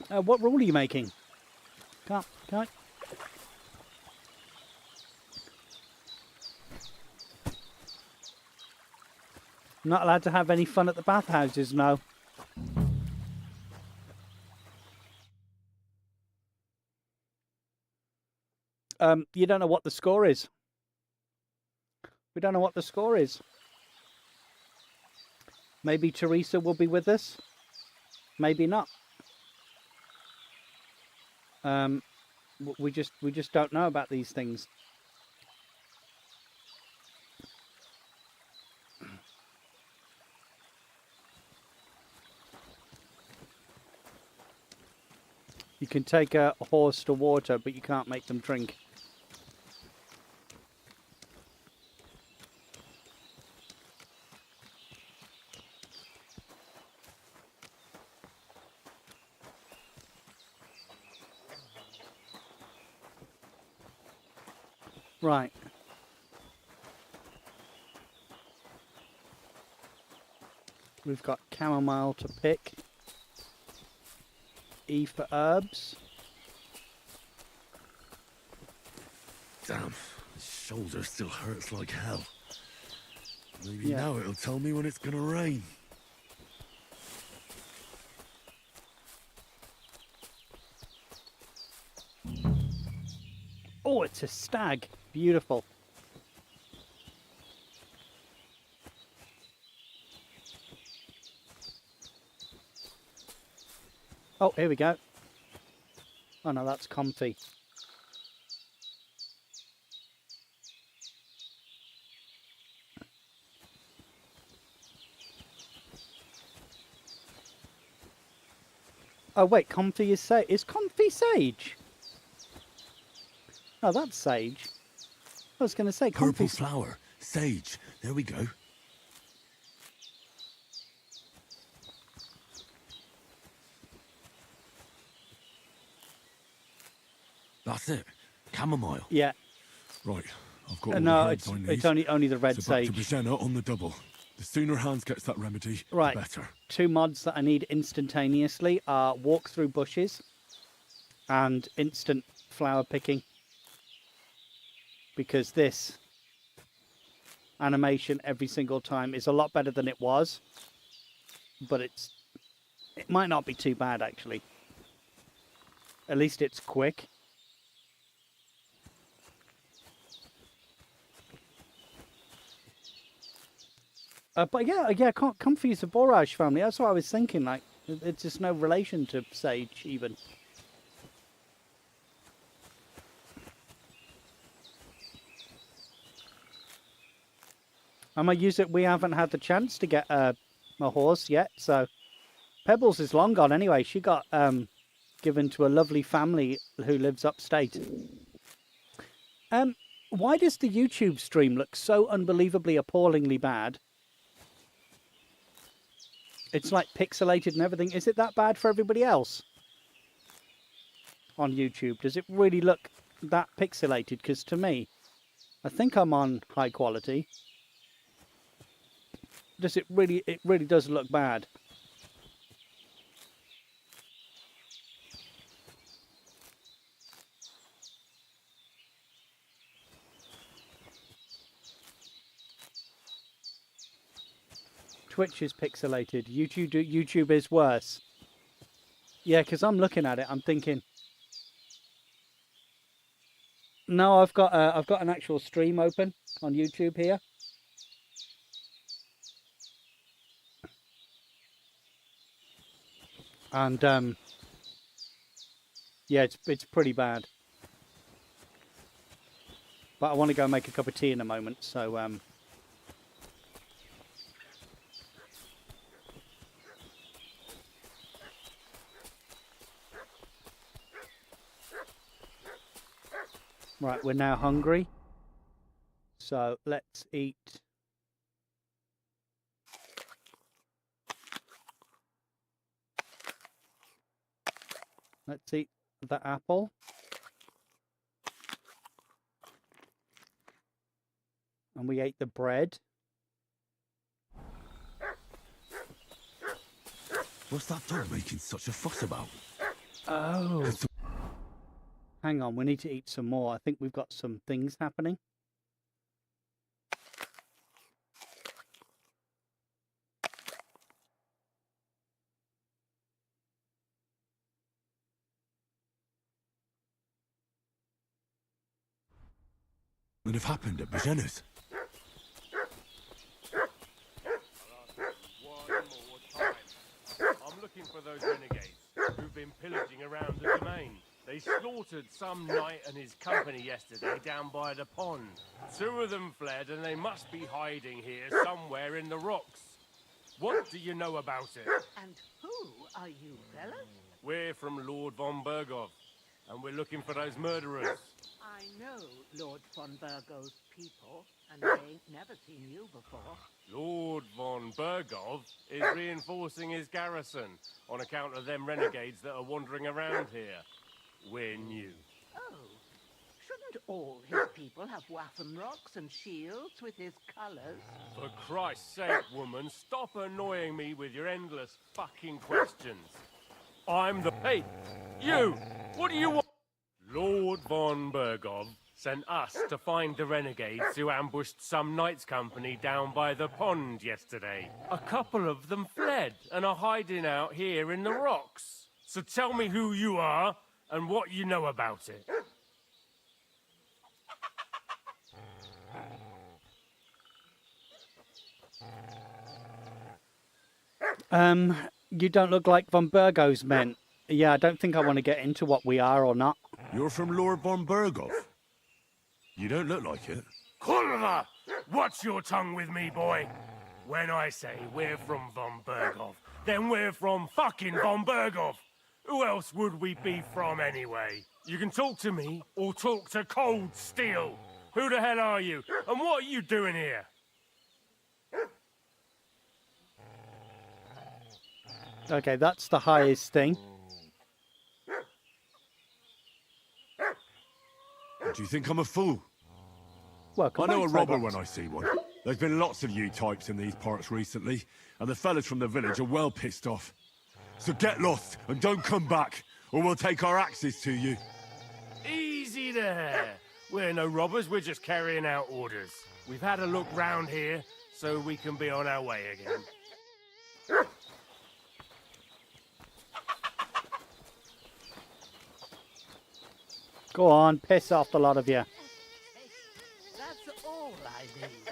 What rule are you making? Can't. I'm not allowed to have any fun at the bathhouses, no. You don't know what the score is. We don't know what the score is. Maybe Teresa will be with us. Maybe not. We just don't know about these things. You can take a horse to water, but you can't make them drink. Right. We've got chamomile to pick. E for herbs. Damn, his shoulder still hurts like hell. Maybe Yeah. now it'll tell me when it's gonna rain. Oh, it's a stag. Beautiful. Oh, here we go. Oh no, that's comfy. Oh wait, comfy is sage. Is comfy sage? Oh, that's sage. I was going to say Purple comfy. flower, sage. There we go. That's it. Chamomile. Yeah. Right, I've got all No, the herbs I need. it's only the red so back to sage. Bizenna on the double. The sooner Hans gets that remedy, Right. the better. 2 mods that I need instantaneously are walk through bushes and instant flower picking. Because this animation every single time is a lot better than it was. But it might not be too bad actually. At least it's quick. But yeah, comfy is a borage family. That's what I was thinking. Like, it's just no relation to sage even. I might use it. We haven't had the chance to get a horse yet, so Pebbles is long gone anyway. She got given to a lovely family who lives upstate. Why does the YouTube stream look so unbelievably appallingly bad? It's like pixelated and everything. Is it that bad for everybody else on YouTube? Does it really look that pixelated? Because to me, I think I'm on high quality. Does it really? It really does look bad. Twitch is pixelated. YouTube is worse. Yeah, because I'm looking at it, I'm thinking. No, I've got an actual stream open on YouTube here. And yeah, it's pretty bad. But I want to go make a cup of tea in a moment, so right, we're now hungry. So let's eat. Let's eat the apple. And we ate the bread. What's that dog making such a fuss about? Oh. Hang on, we need to eat some more. I think we've got some things happening. What have happened at Bizenna's? I'm looking for those renegades who've been pillaging around the domain. They slaughtered some knight and his company yesterday down by the pond. 2 of them fled and they must be hiding here somewhere in the rocks. What do you know about it? And who are you, fellas? We're from Lord von Bergov, and we're looking for those murderers. I know Lord von Burgo's people, and they ain't never seen you before. Lord von Bergov is reinforcing his garrison on account of them renegades that are wandering around here. We're new. Oh, shouldn't all his people have waffen rocks and shields with his colours? For Christ's sake, woman, stop annoying me with your endless fucking questions. I'm the... Hey, you! What do you want? Lord von Bergov sent us to find the renegades who ambushed some knights' company down by the pond yesterday. A couple of them fled and are hiding out here in the rocks. So tell me who you are and what you know about it. You don't look like von Burgo's men. Yeah, I don't think I want to get into what we are or not. You're from Lord von Bergov? You don't look like it. Kulva! Watch your tongue with me, boy. When I say we're from von Bergov, then we're from fucking von Bergov. Who else would we be from anyway? You can talk to me or talk to Cold Steel. Who the hell are you? And what are you doing here? Okay, that's the highest thing. Do you think I'm a fool? Well, I know a robber when I see one. There's been lots of you types in these parts recently, and the fellas from the village are well pissed off. So get lost and don't come back, or we'll take our axes to you. Easy there. We're no robbers, we're just carrying out orders. We've had a look round here, so we can be on our way again. Go on, piss off the lot of you. That's all I need.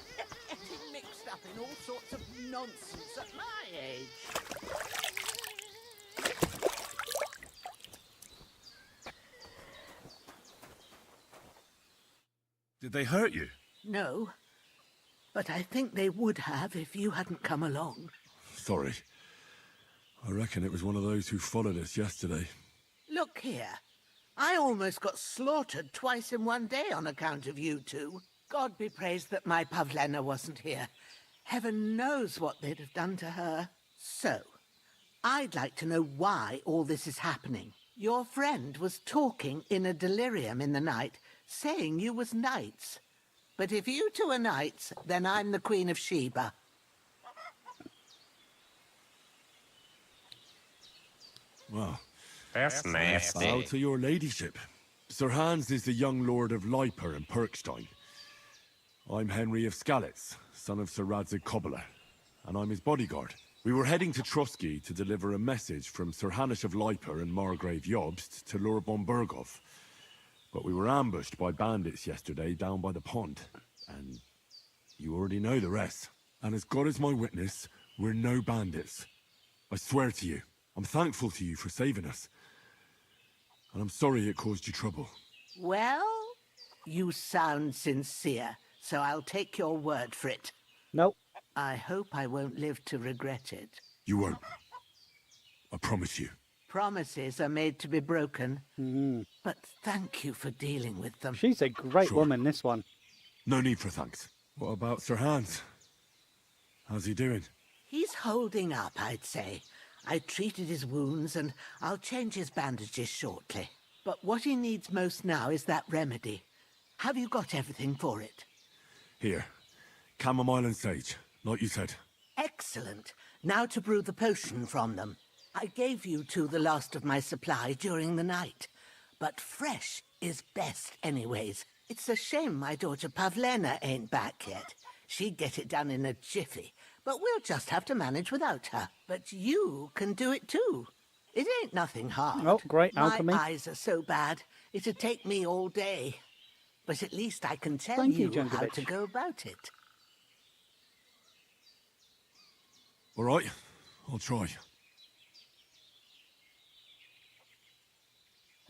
Getting mixed up in all sorts of nonsense at my age. Did they hurt you? No, but I think they would have if you hadn't come along. Sorry. I reckon it was one of those who followed us yesterday. Look here. I almost got slaughtered twice in one day on account of you two. God be praised that my Pavlena wasn't here. Heaven knows what they'd have done to her. So, I'd like to know why all this is happening. Your friend was talking in a delirium in the night, saying you was knights. But if you two are knights, then I'm the Queen of Sheba. Well, That's nasty. bow to your ladyship. Sir Hans is the young lord of Leiper and Perkstein. I'm Henry of Skalitz, son of Sir Radzig Kobyla, and I'm his bodyguard. We were heading to Trotsky to deliver a message from Sir Hanush of Leiper and Margrave Jobst to Lord von Bergov. But we were ambushed by bandits yesterday down by the pond, and you already know the rest. And as God is my witness, we're no bandits. I swear to you, I'm thankful to you for saving us. And I'm sorry it caused you trouble. Well, you sound sincere, so I'll take your word for it. Nope. I hope I won't live to regret it. You won't. I promise you. Promises are made to be broken. But thank you for dealing with them. She's a great woman, this one. No need for thanks. What about Sir Hans? How's he doing? He's holding up, I'd say. I treated his wounds and I'll change his bandages shortly. But what he needs most now is that remedy. Have you got everything for it? Here. Chamomile and sage, like you said. Excellent. Now to brew the potion from them. I gave you two the last of my supply during the night. But fresh is best anyways. It's a shame my daughter Pavlena ain't back yet. She'd get it done in a jiffy. But we'll just have to manage without her. But you can do it too. It ain't nothing hard. Oh, great alchemy. My eyes are so bad, it'd take me all day. But at least I can tell Thank you, how Jankovic. to go about it. All right, I'll try.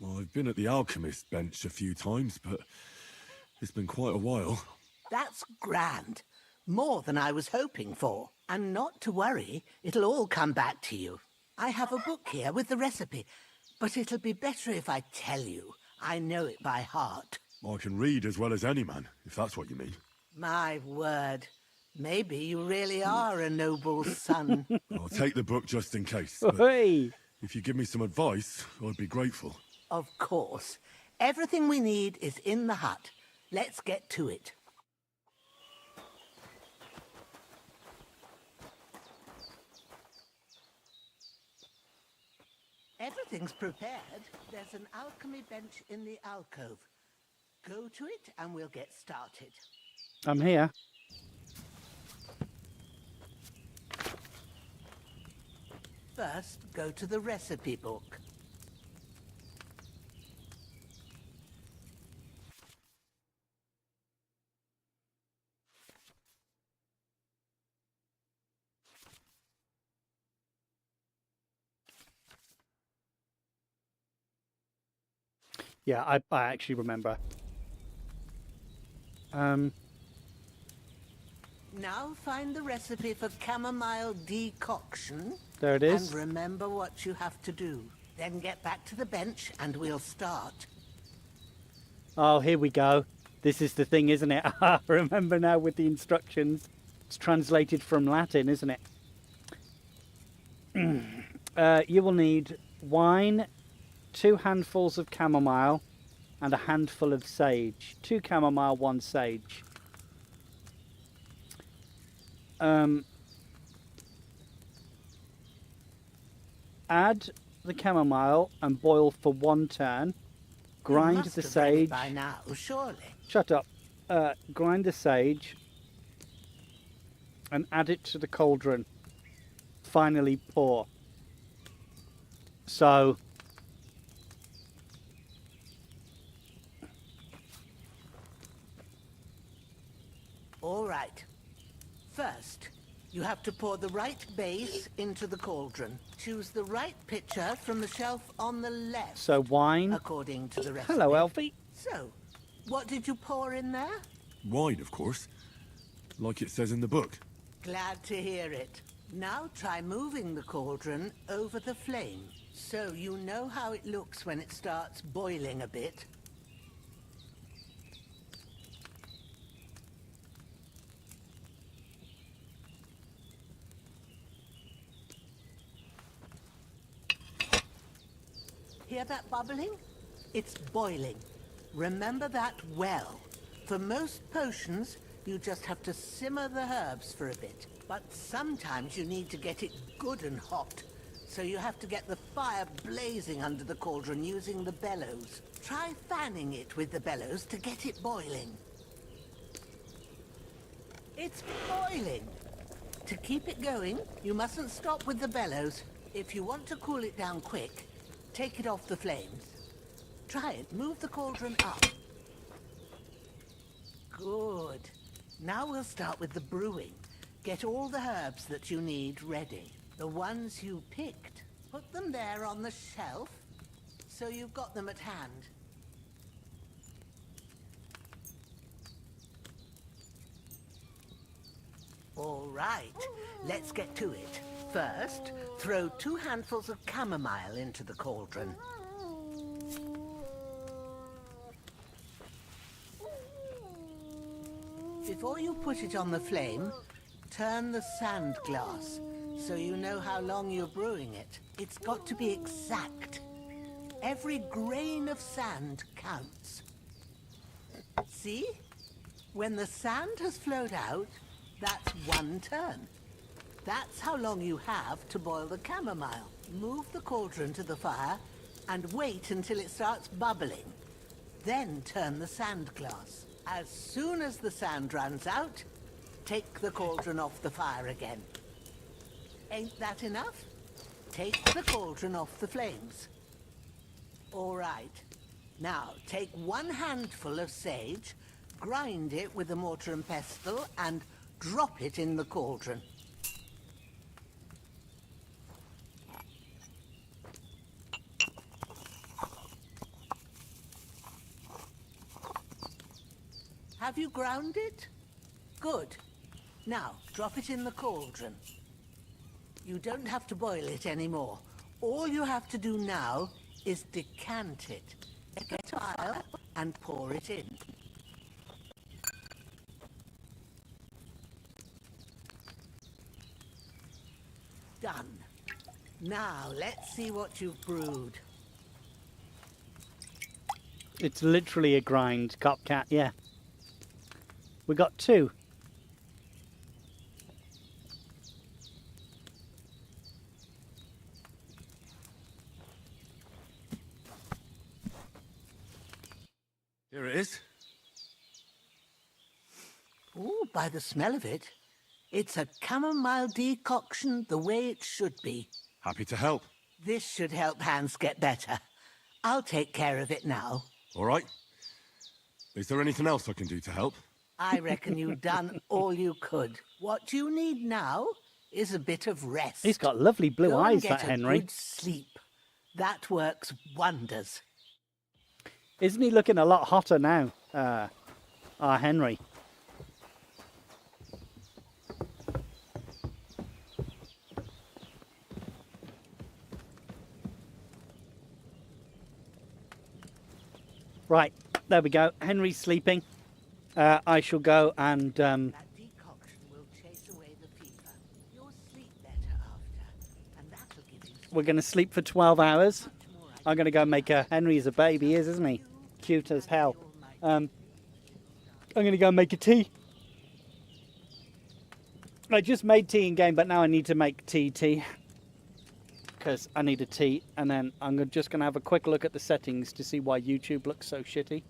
Well, I've been at the alchemist bench a few times, but it's been quite a while. That's grand. More than I was hoping for. And not to worry, it'll all come back to you. I have a book here with the recipe. But it'll be better if I tell you. I know it by heart. I can read as well as any man, if that's what you mean. My word. Maybe you really are a noble son. I'll take the book just in case, but Hey. if you give me some advice, I'd be grateful. Of course. Everything we need is in the hut. Let's get to it. Everything's prepared. There's an alchemy bench in the alcove. Go to it and we'll get started. I'm here. First, go to the recipe book. Yeah, I actually remember. Now find the recipe for chamomile decoction. There it is. And remember what you have to do. Then get back to the bench and we'll start. Oh, here we go. This is the thing, isn't it? I remember now with the instructions. It's translated from Latin, isn't it? You will need wine, 2 handfuls of chamomile, and a handful of sage. 2 chamomile, 1 sage. Add the chamomile and boil for 1 turn. Grind the sage. By now, surely. Shut up. Grind the sage and add it to the cauldron. Finally pour. So All right. First, you have to pour the right base into the cauldron. Choose the right pitcher from the shelf on the left. So wine. According to the recipe. Hello, Elfie. So, what did you pour in there? Wine, of course. Like it says in the book. Glad to hear it. Now try moving the cauldron over the flame, so you know how it looks when it starts boiling a bit. Hear that bubbling? It's boiling. Remember that well. For most potions, you just have to simmer the herbs for a bit. But sometimes you need to get it good and hot. So you have to get the fire blazing under the cauldron using the bellows. Try fanning it with the bellows to get it boiling. It's boiling. To keep it going, you mustn't stop with the bellows. If you want to cool it down quick, take it off the flames. Try it. Move the cauldron up. Good. Now we'll start with the brewing. Get all the herbs that you need ready. The ones you picked. Put them there on the shelf, so you've got them at hand. All right, let's get to it. First, throw 2 handfuls of chamomile into the cauldron. Before you put it on the flame, turn the sand glass, so you know how long you're brewing it. It's got to be exact. Every grain of sand counts. See? When the sand has flowed out, that's 1 turn. That's how long you have to boil the chamomile. Move the cauldron to the fire and wait until it starts bubbling. Then turn the sand glass. As soon as the sand runs out, take the cauldron off the fire again. Ain't that enough? Take the cauldron off the flames. All right. Now, take 1 handful of sage, grind it with a mortar and pestle, and drop it in the cauldron. Have you ground it? Good. Now, drop it in the cauldron. You don't have to boil it anymore. All you have to do now is decant it. Get a vial and pour it in. Done. Now, let's see what you've brewed. It's literally a grind, Copcat, yeah. We got 2. Here it is. Ooh, by the smell of it, it's a chamomile decoction the way it should be. Happy to help. This should help Hans get better. I'll take care of it now. All right. Is there anything else I can do to help? I reckon you've done all you could. What you need now is a bit of rest. He's got lovely blue Go eyes, and get that Henry. a good sleep. That works wonders. Isn't he looking a lot hotter now, our Henry? Right, there we go. Henry's sleeping. I shall go and... That decoction will chase away the fever. You'll sleep better after, and that'll give you... we're going to sleep for 12 hours. I'm going to go make a... Henry's a baby, he is, isn't he? Cute as hell. I'm going to go make a tea. I just made tea in game, but now I need to make tea. Because I need a tea. And then I'm just going to have a quick look at the settings to see why YouTube looks so shitty.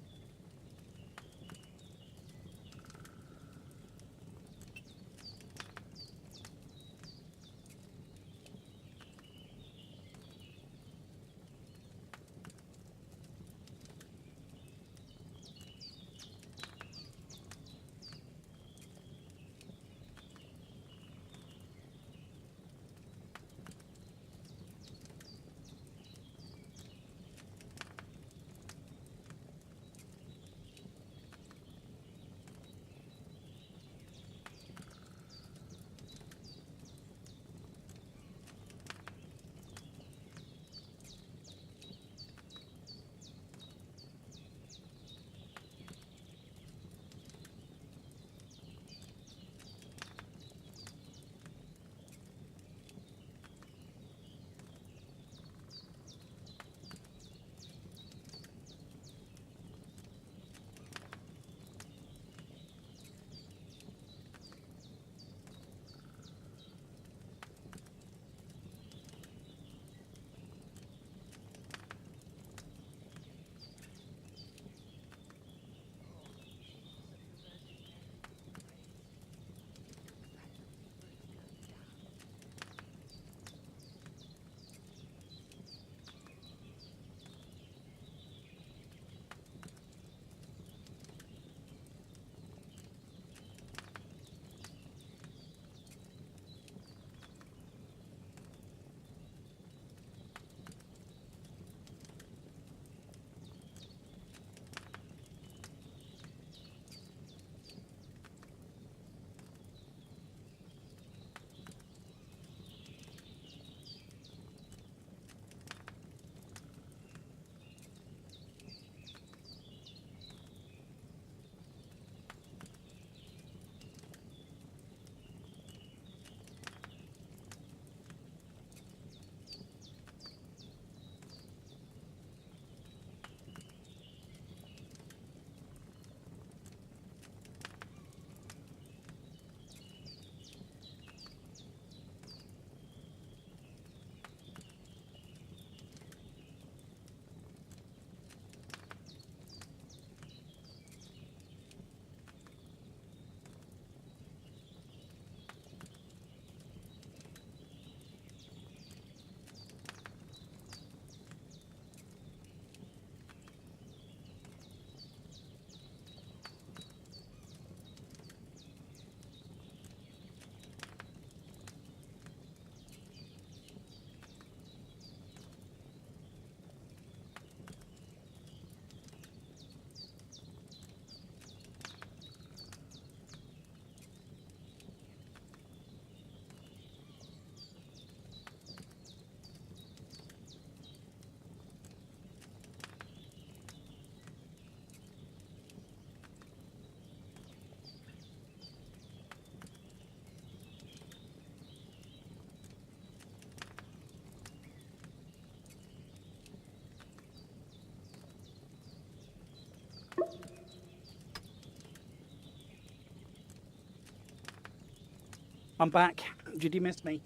I'm back. Did you miss me?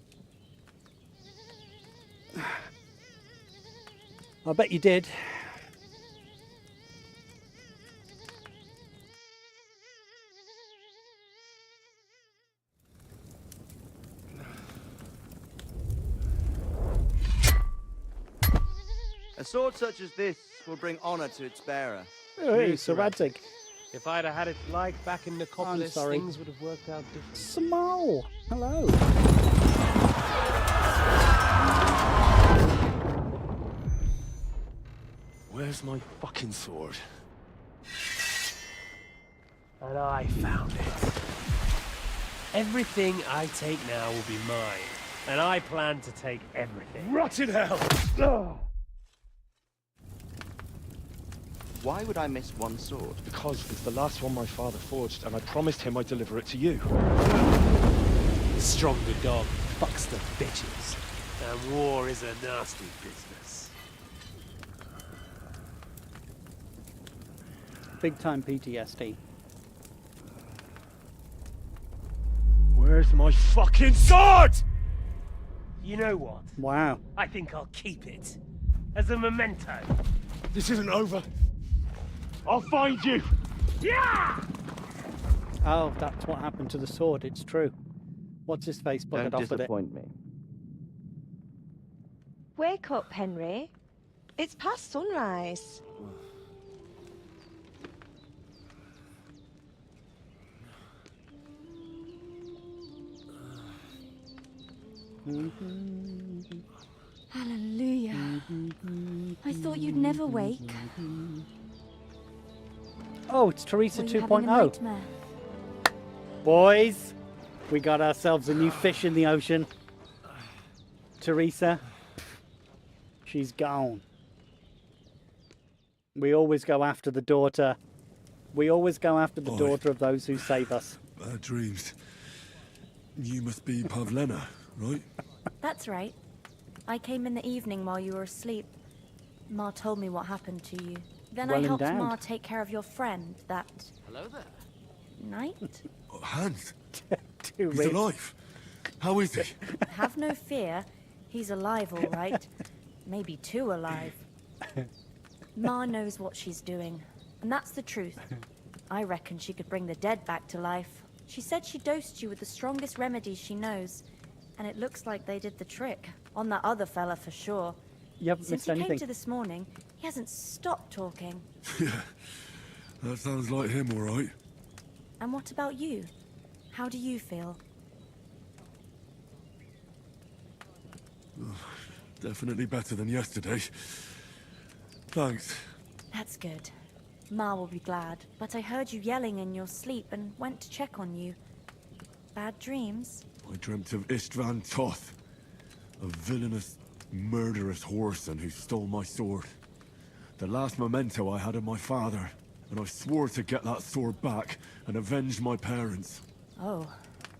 I bet you did. A sword such as this will bring honor to its bearer. Hey, Seratic. If I'd have had it like back in Nicopolis, sorry. things would have worked out differently. Small. Hello. Where's my fucking sword? And I found it. Everything I take now will be mine. And I plan to take everything. Rot in hell! Why would I miss one sword? Because it's the last one my father forged, and I promised him I'd deliver it to you. The stronger dog fucks the bitches. And war is a nasty business. Big time PTSD. Where's my fucking sword? You know what? Wow. I think I'll keep it. As a memento. This isn't over. I'll find you! Yeah! Oh, that's what happened to the sword. It's true. What's his face buggered Don't off with it? disappoint me. Wake up, Henry. It's past sunrise. Hallelujah. I thought you'd never wake. Oh, it's Teresa Were you having a 2.0. nightmare? Boys, we got ourselves a new fish in the ocean. Teresa, she's gone. We always go after the daughter. We always go after the daughter of those who save us. Bad dreams. You must be Pavlena, right? That's right. I came in the evening while you were asleep. Ma told me what happened to you. Then Well I helped endowed. Ma take care of your friend that Hello there. night. Oh, Hans, Too he's rich. alive. How is he? Have no fear. He's alive, all right. Maybe too alive. Ma knows what she's doing. And that's the truth. I reckon she could bring the dead back to life. She said she dosed you with the strongest remedies she knows. And it looks like they did the trick. On that other fella for sure. You haven't Since missed he anything. came to this morning, he hasn't stopped talking. Yeah, that sounds like him, all right. And what about you? How do you feel? Definitely better than yesterday. Thanks. That's good. Ma will be glad. But I heard you yelling in your sleep and went to check on you. Bad dreams? I dreamt of Istvan Toth, a villainous, murderous whoreson who stole my sword. The last memento I had of my father, and I swore to get that sword back and avenge my parents. Oh,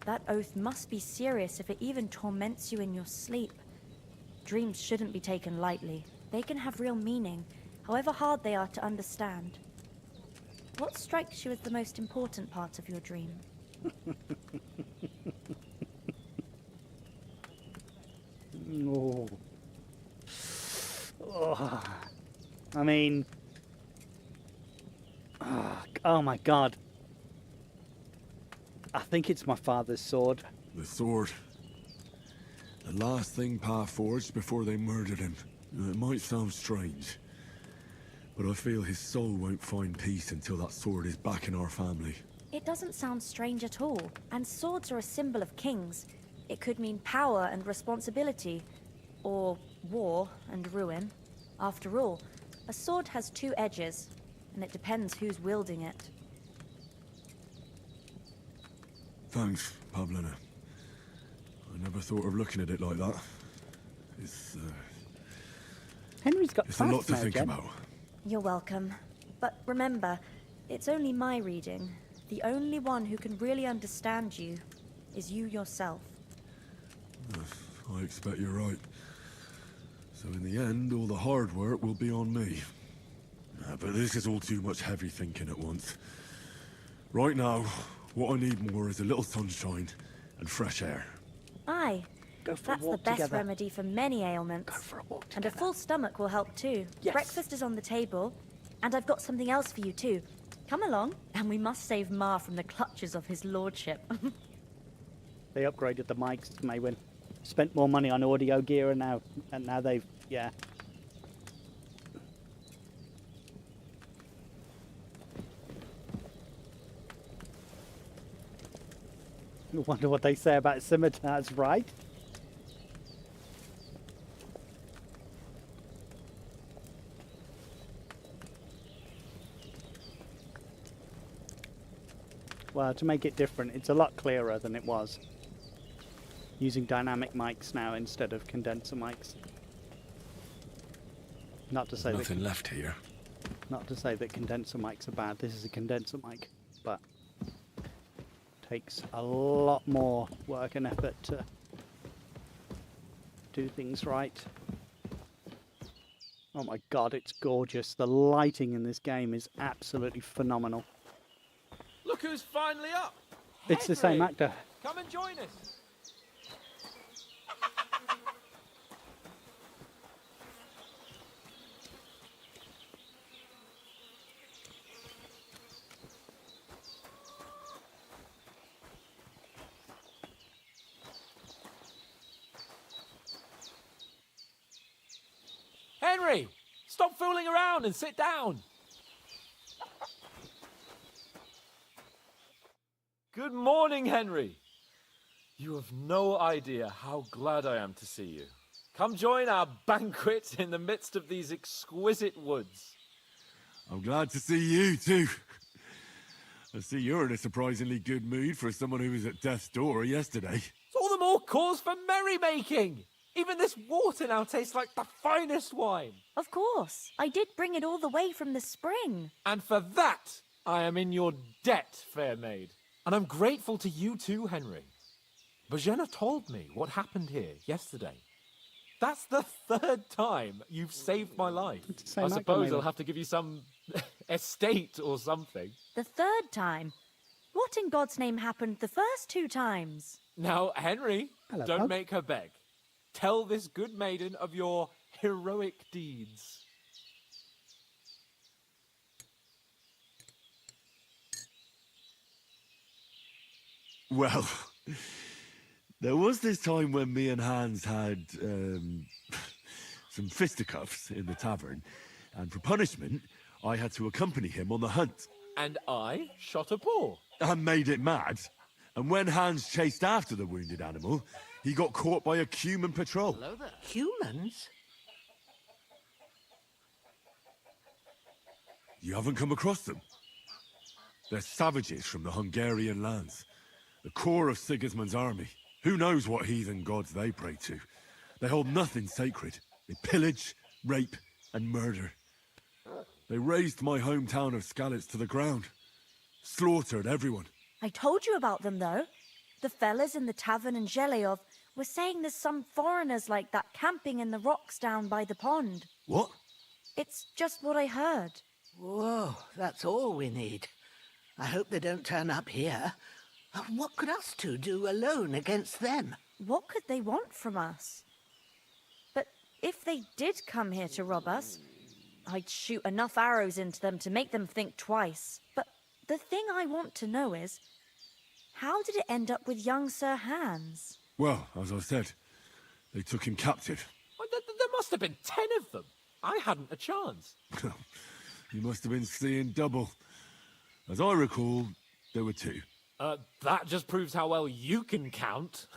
that oath must be serious if it even torments you in your sleep. Dreams shouldn't be taken lightly. They can have real meaning, however hard they are to understand. What strikes you as the most important part of your dream? Oh. Oh. I mean... Oh my god. I think it's my father's sword. The sword. The last thing Pa forged before they murdered him. It might sound strange, but I feel his soul won't find peace until that sword is back in our family. It doesn't sound strange at all. And swords are a symbol of kings. It could mean power and responsibility. Or war and ruin. After all, a sword has two edges, and it depends who's wielding it. Thanks, Pavlena. I never thought of looking at it like that. It's, Henry's got it's a lot facts to now, think Jen. about. You're welcome. But remember, it's only my reading. The only one who can really understand you is you yourself. I expect you're right. So in the end, all the hard work will be on me. But this is all too much heavy thinking at once. Right now, what I need more is a little sunshine and fresh air. Aye. Go for That's a walk the best together. remedy for many ailments. Go for a walk And a full stomach will help too. Yes. Breakfast is on the table, and I've got something else for you too. Come along, and we must save Ma from the clutches of his lordship. They upgraded the mics, Maywin. Spent more money on audio gear and now they've, yeah. I wonder what they say about scimitars, right? Well, to make it different, it's a lot clearer than it was. Using dynamic mics now instead of condenser mics. Not to say Nothing left here. Not to say that condenser mics are bad. This is a condenser mic, but takes a lot more work and effort to do things right. Oh my god, it's gorgeous. The lighting in this game is absolutely phenomenal. Look who's finally up. It's the same Henry, actor. Come and join us. Henry, stop fooling around and sit down. Good morning, Henry. You have no idea how glad I am to see you. Come join our banquet in the midst of these exquisite woods. I'm glad to see you too. I see you're in a surprisingly good mood for someone who was at death's door yesterday. It's all the more cause for merrymaking. Even this water now tastes like the finest wine. Of course. I did bring it all the way from the spring. And for that, I am in your debt, fair maid. And I'm grateful to you too, Henry. Bojena told me what happened here yesterday. That's the third time you've saved my life. I suppose I'll have to give you some estate or something. The third time? What in God's name happened the first 2 times? Now, Henry, Hello, don't Pug. make her beg. Tell this good maiden of your heroic deeds. Well, there was this time when me and Hans had some fisticuffs in the tavern, and for punishment, I had to accompany him on the hunt. And I shot a boar. And made it mad. And when Hans chased after the wounded animal, he got caught by a human patrol. Hello there. Humans? You haven't come across them? They're savages from the Hungarian lands. The core of Sigismund's army. Who knows what heathen gods they pray to? They hold nothing sacred. They pillage, rape, and murder. They razed my hometown of Skalitz to the ground. Slaughtered everyone. I told you about them, though. The fellas in the tavern in Zheleov were saying there's some foreigners like that camping in the rocks down by the pond. What? It's just what I heard. Whoa, that's all we need. I hope they don't turn up here. What could us two do alone against them? What could they want from us? But if they did come here to rob us, I'd shoot enough arrows into them to make them think twice. But the thing I want to know is, how did it end up with young Sir Hans? Well, as I said, they took him captive. Well, there must have been 10 of them. I hadn't a chance. You must have been seeing double. As I recall, there were 2. That just proves how well you can count.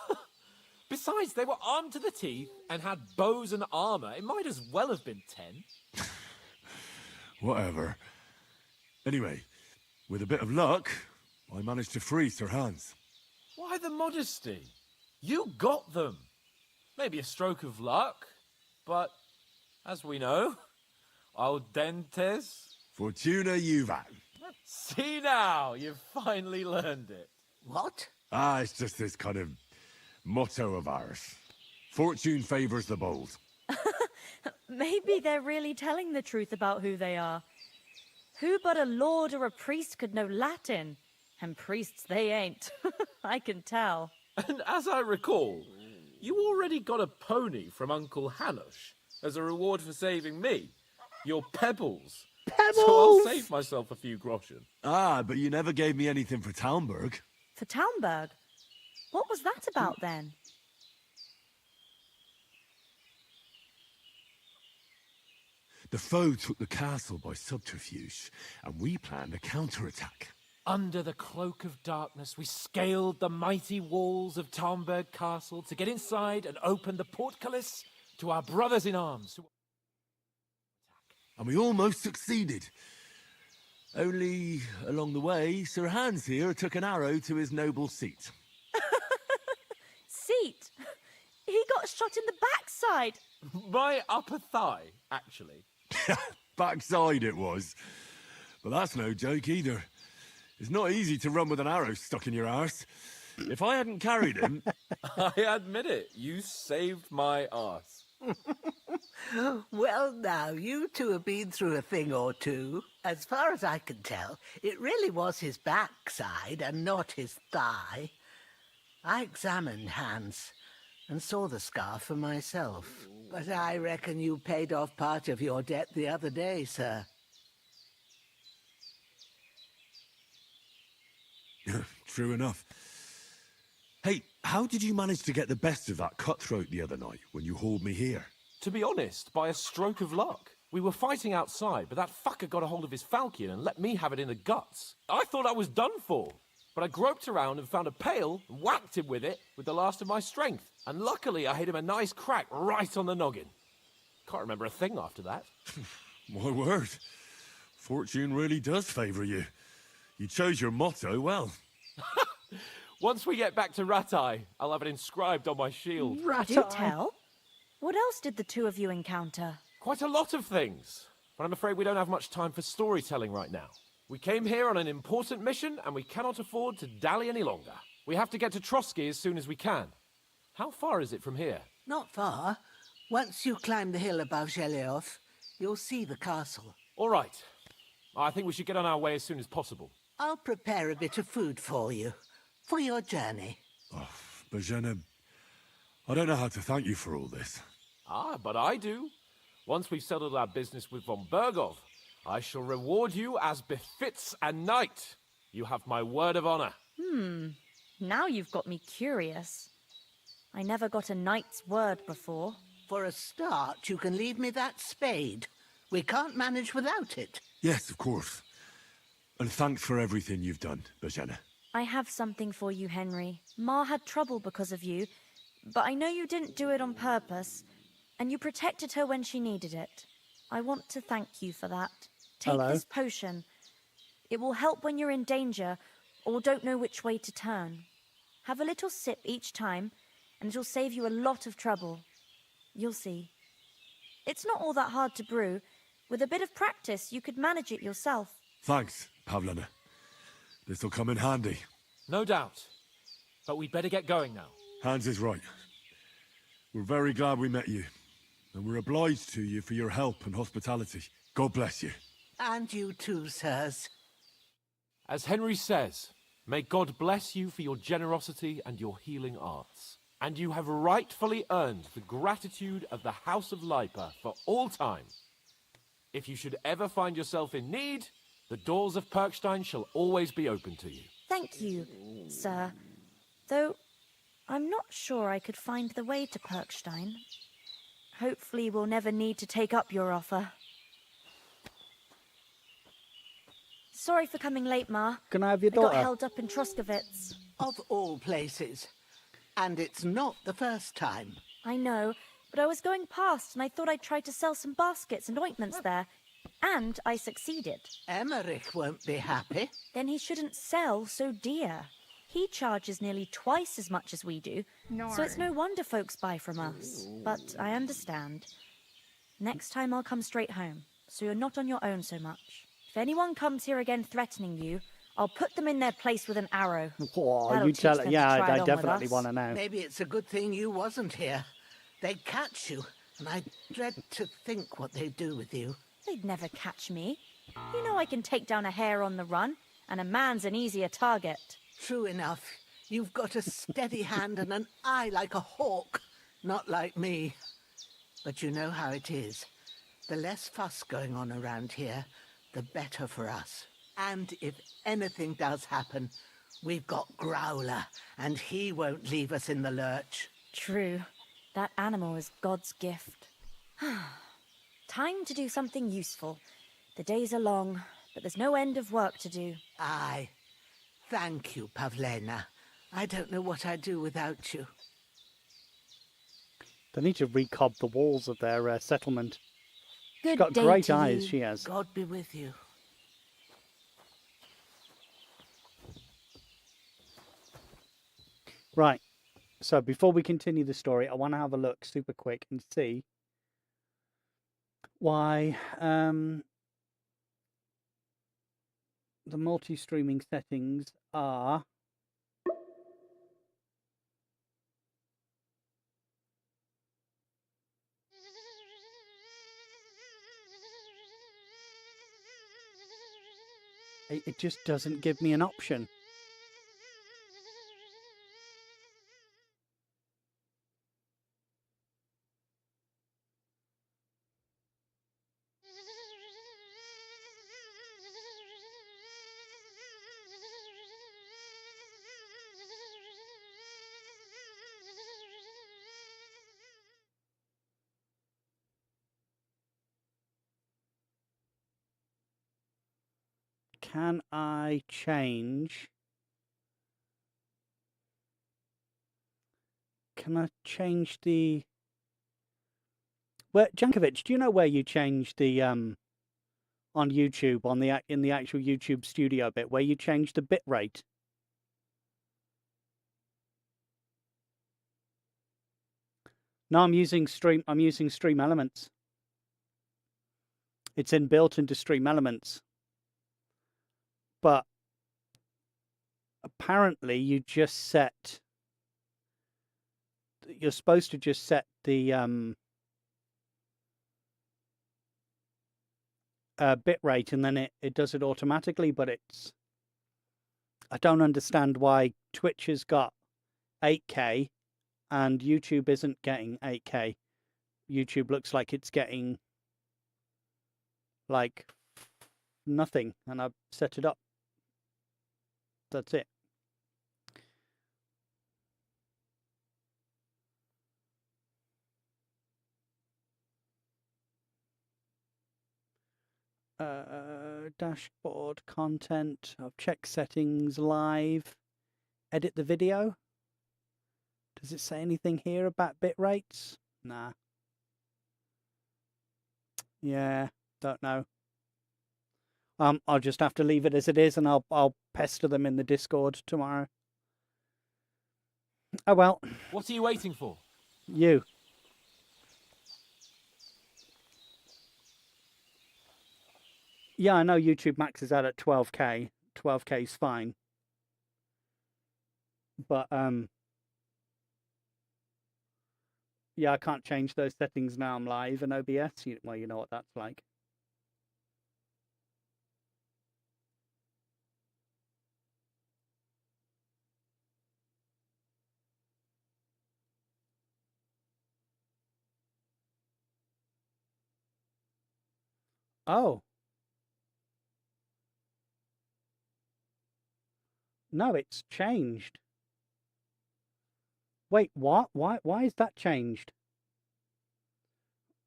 Besides, they were armed to the teeth and had bows and armor. It might as well have been 10. Whatever. Anyway, with a bit of luck, I managed to free Sir Hans. Why the modesty? You got them. Maybe a stroke of luck, but as we know, audentes. Fortuna juvat. See now, you've finally learned it. What? It's just this kind of motto of ours. Fortune favors the bold. Maybe they're really telling the truth about who they are. Who but a lord or a priest could know Latin? And priests they ain't. I can tell. And as I recall, you already got a pony from Uncle Hanush as a reward for saving me. Your pebbles. So I'll save myself a few groschen. Ah, but you never gave me anything for Townburg. For Townburg? What was that about then? The foe took the castle by subterfuge, and we planned a counterattack. Under the cloak of darkness, we scaled the mighty walls of Tarnberg Castle to get inside and open the portcullis to our brothers in arms. And we almost succeeded. Only, along the way, Sir Hans here took an arrow to his noble seat. Seat? He got shot in the backside. My upper thigh, actually. Backside it was. But that's no joke either. It's not easy to run with an arrow stuck in your arse. If I hadn't carried him... I admit it, you saved my arse. Well, now, you two have been through a thing or two. As far as I can tell, it really was his backside and not his thigh. I examined Hans and saw the scar for myself. But I reckon you paid off part of your debt the other day, sir. True enough. Hey, how did you manage to get the best of that cutthroat the other night when you hauled me here? To be honest, by a stroke of luck. We were fighting outside, but that fucker got a hold of his falchion and let me have it in the guts. I thought I was done for. But I groped around and found a pail and whacked him with it with the last of my strength. And luckily I hit him a nice crack right on the noggin. Can't remember a thing after that. My word. Fortune really does favour you. You chose your motto well. Once we get back to Ratai, I'll have it inscribed on my shield. Do tell. What else did the two of you encounter? Quite a lot of things. But I'm afraid we don't have much time for storytelling right now. We came here on an important mission, and we cannot afford to dally any longer. We have to get to Trotsky as soon as we can. How far is it from here? Not far. Once you climb the hill above Zhelioth, you'll see the castle. All right. I think we should get on our way as soon as possible. I'll prepare a bit of food for you, for your journey. Oh, Bajena, I don't know how to thank you for all this. Ah, but I do. Once we've settled our business with von Bergov, I shall reward you as befits a knight. You have my word of honor. Now you've got me curious. I never got a knight's word before. For a start, you can leave me that spade. We can't manage without it. Yes, of course. And thanks for everything you've done, Bajena. I have something for you, Henry. Ma had trouble because of you, but I know you didn't do it on purpose, and you protected her when she needed it. I want to thank you for that. Take this potion. It will help when you're in danger or don't know which way to turn. Have a little sip each time, and it'll save you a lot of trouble. You'll see. It's not all that hard to brew. With a bit of practice, you could manage it yourself. Thanks, Pavlana. This'll come in handy. No doubt. But we'd better get going now. Hans is right. We're very glad we met you. And we're obliged to you for your help and hospitality. God bless you. And you too, sirs. As Henry says, may God bless you for your generosity and your healing arts. And you have rightfully earned the gratitude of the House of Lipa for all time. If you should ever find yourself in need, the doors of Perkstein shall always be open to you. Thank you, sir. Though, I'm not sure I could find the way to Perkstein. Hopefully we'll never need to take up your offer. Sorry for coming late, Ma. Can I have your I daughter? got held up in Troskowitz. Of all places. And it's not the first time. I know, but I was going past and I thought I'd try to sell some baskets and ointments there. And I succeeded. Emmerich won't be happy. Then he shouldn't sell so dear. He charges nearly twice as much as we do, so it's no wonder folks buy from us. But I understand. Next time I'll come straight home, so you're not on your own so much. If anyone comes here again threatening you, I'll put them in their place with an arrow. Oh, That'll you teach tell them it. to Yeah, try I along definitely with us. want to know. Maybe it's a good thing you wasn't here. They'd catch you, and I dread to think what they'd do with you. They'd never catch me. You know I can take down a hare on the run, and a man's an easier target. True enough. You've got a steady hand and an eye like a hawk, not like me. But you know how it is. The less fuss going on around here, the better for us. And if anything does happen, we've got Growler, and he won't leave us in the lurch. True. That animal is God's gift. Time to do something useful. The days are long, but there's no end of work to do. Aye. Thank you, Pavlena. I don't know what I'd do without you. They need to recob the walls of their settlement. She's Good got day great to eyes, you. she has. God be with you. Right. So before we continue the story, I want to have a look super quick and see why the multi-streaming settings are it just doesn't give me an option. Can I change? Can I change the... Where, Jankovic, do you know where you change the on YouTube in the actual YouTube studio bit where you change the bit rate? No, I'm using Stream Elements. It's inbuilt into Stream Elements. But apparently you're supposed to just set the bit rate and then it does it automatically, but I don't understand why Twitch has got 8K and YouTube isn't getting 8K. YouTube looks like it's getting like nothing, and I've set it up. That's it. Dashboard content. I've checked settings live. Edit the video. Does it say anything here about bit rates? Nah. Yeah, don't know. I'll just have to leave it as it is, and I'll pester them in the Discord tomorrow. Oh well. What are you waiting for? You. Yeah, I know YouTube maxes out at 12K. 12K is fine. But yeah, I can't change those settings now I'm live in OBS. Well, you know what that's like. Oh. No, it's changed. Wait, what? Why is that changed?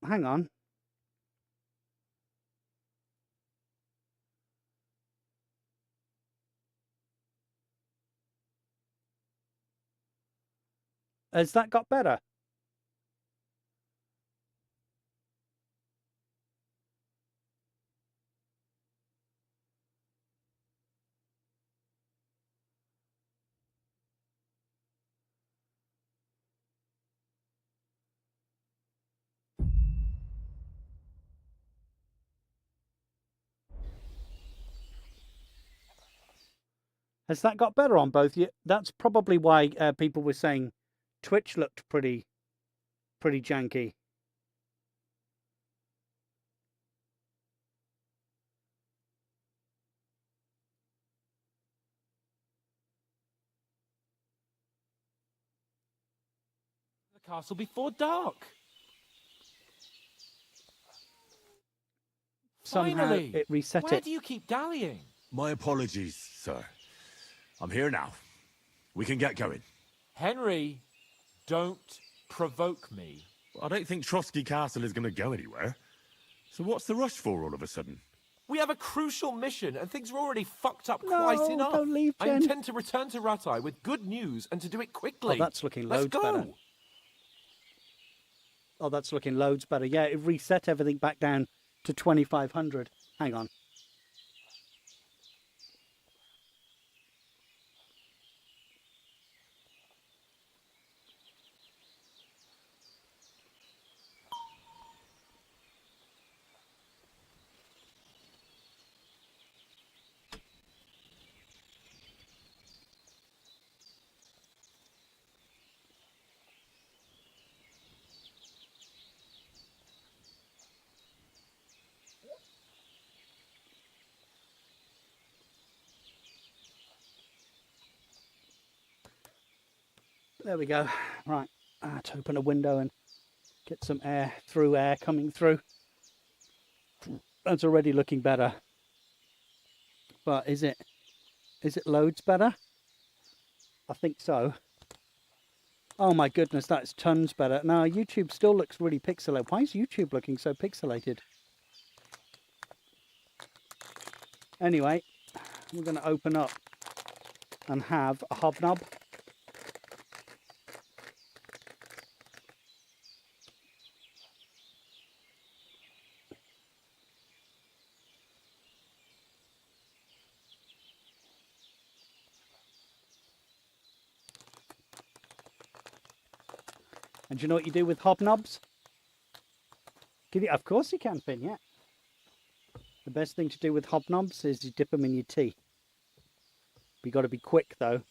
Hang on. Has that got better? Has that got better on both? That's probably why people were saying Twitch looked pretty janky. castle before dark. Somehow Finally! it reset Where it. do you keep dallying? My apologies, sir. I'm here now. We can get going. Henry, don't provoke me. I don't think Trotsky Castle is going to go anywhere. So what's the rush for all of a sudden? We have a crucial mission, and things are already fucked up quite enough. Don't leave, I Jen. intend to return to Rattay with good news, and to do it quickly. Oh, that's looking Let's loads go. better. Oh, that's looking loads better. Yeah, it reset everything back down to 2500. Hang on. There we go. Right, to open a window and get some air coming through. That's already looking better. But is it loads better? I think so. Oh my goodness, that's tons better. Now YouTube still looks really pixelated. Why is YouTube looking so pixelated? Anyway, we're going to open up and have a hobnob. And do you know what you do with hobnobs? Of course you can, Finn, yeah. The best thing to do with hobnobs is you dip them in your tea. But you got to be quick, though.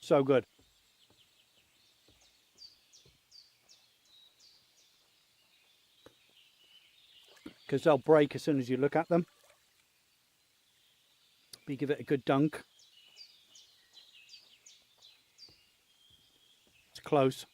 So good. Because they'll break as soon as you look at them. But you give it a good dunk. It's close.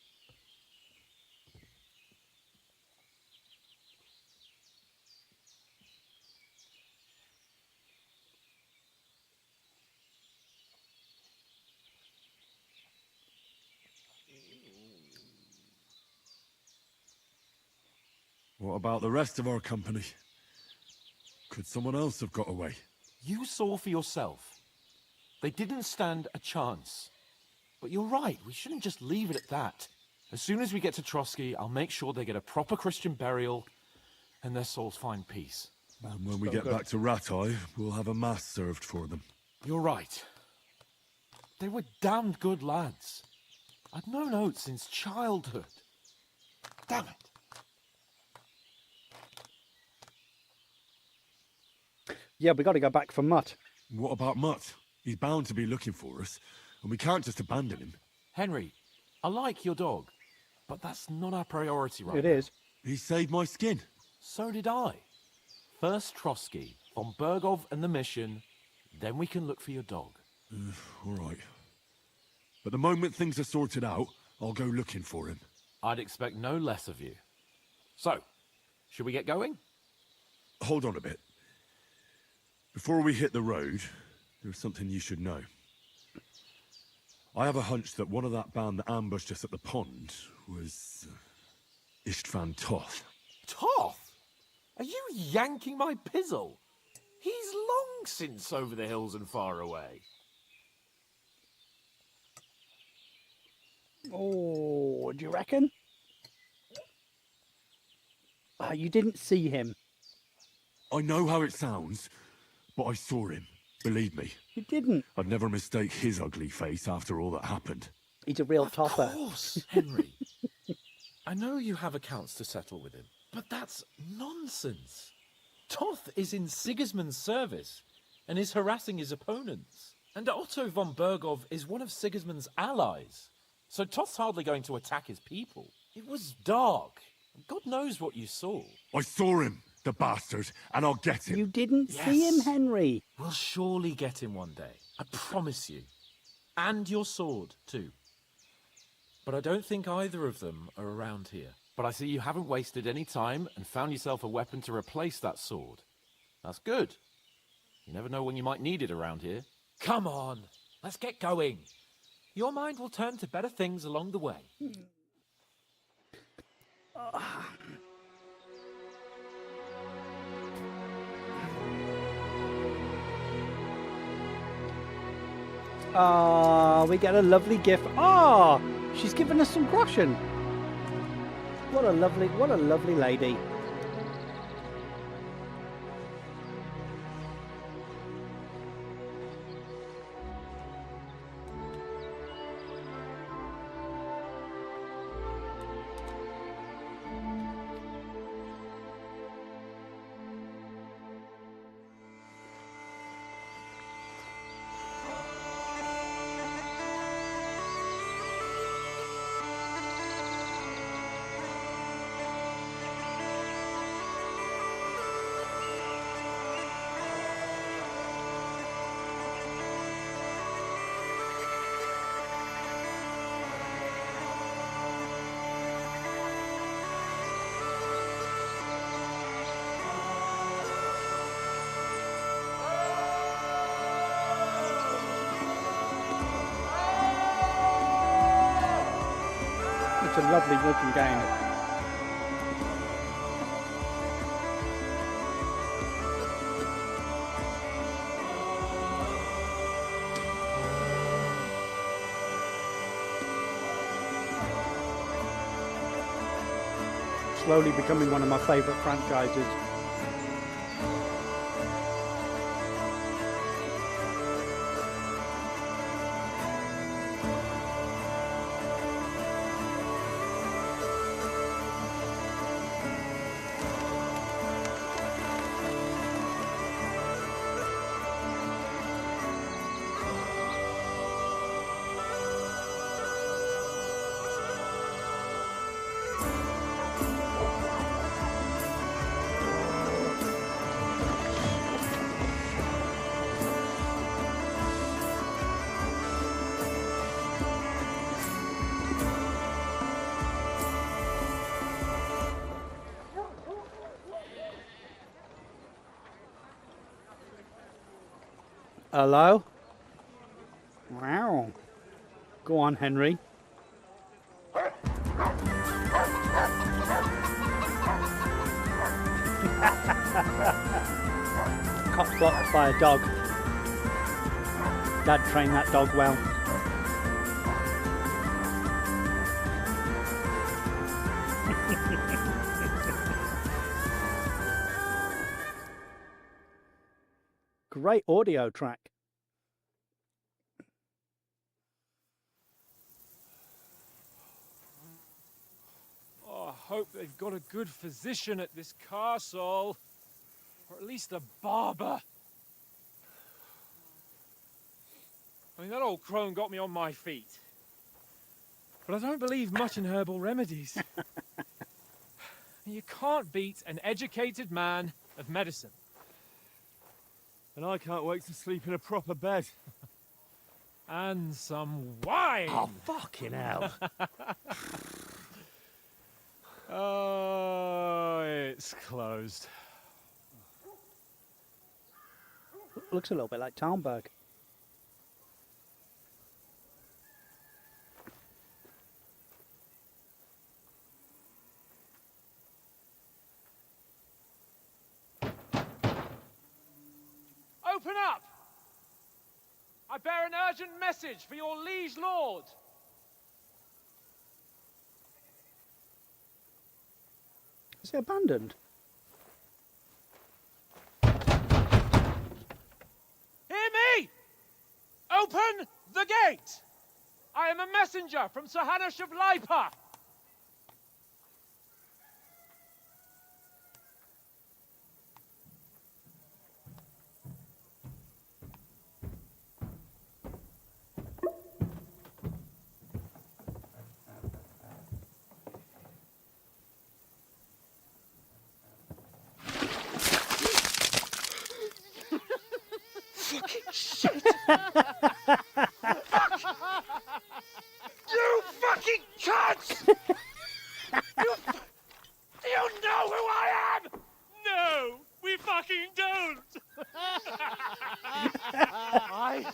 What about the rest of our company? Could someone else have got away? You saw for yourself. They didn't stand a chance. But you're right, we shouldn't just leave it at that. As soon as we get to Trotsky, I'll make sure they get a proper Christian burial and their souls find peace. And when we get back to Rattay, we'll have a mass served for them. You're right. They were damned good lads. I'd known Oates since childhood. Damn it. Yeah, we got to go back for Mutt. What about Mutt? He's bound to be looking for us, and we can't just abandon him. Henry, I like your dog, but that's not our priority right It now. is. He saved my skin. So did I. First Trotsky, von Bergov and the mission, then we can look for your dog. All right. But the moment things are sorted out, I'll go looking for him. I'd expect no less of you. So, should we get going? Hold on a bit. Before we hit the road, there's something you should know. I have a hunch that one of that band that ambushed us at the pond was Istvan Toth. Toth? Are you yanking my pizzle? He's long since over the hills and far away. Oh, do you reckon? You didn't see him. I know how it sounds, but I saw him. Believe me. You didn't. I'd never mistake his ugly face after all that happened. He's a real topper. Of course, Henry. I know you have accounts to settle with him, but that's nonsense. Toth is in Sigismund's service and is harassing his opponents. And Otto von Bergov is one of Sigismund's allies. So Toth's hardly going to attack his people. It was dark. God knows what you saw. I saw him, the bastard, and I'll get him. You didn't see him, Henry. We'll surely get him one day. I promise you. And your sword, too. But I don't think either of them are around here. But I see you haven't wasted any time and found yourself a weapon to replace that sword. That's good. You never know when you might need it around here. Come on, let's get going. Your mind will turn to better things along the way. We get a lovely gift. She's given us some groschen. What a lovely lady. It's a lovely looking game. Slowly becoming one of my favourite franchises. Hello? Wow. Go on, Henry. Cop blocked by a dog. Dad trained that dog well. Great audio track. Oh, I hope they've got a good physician at this castle. Or at least a barber. I mean, that old crone got me on my feet. But I don't believe much in herbal remedies. You can't beat an educated man of medicine. And I can't wait to sleep in a proper bed. And some wine! Oh, fucking hell. Oh, it's closed. Looks a little bit like Talmberg. Open up! I bear an urgent message for your liege lord. Is it abandoned? Hear me! Open the gate! I am a messenger from Sir Hanush of Lipa. fucking shit! Fuck! You fucking cunts! Do you know who I am? No, we fucking don't! I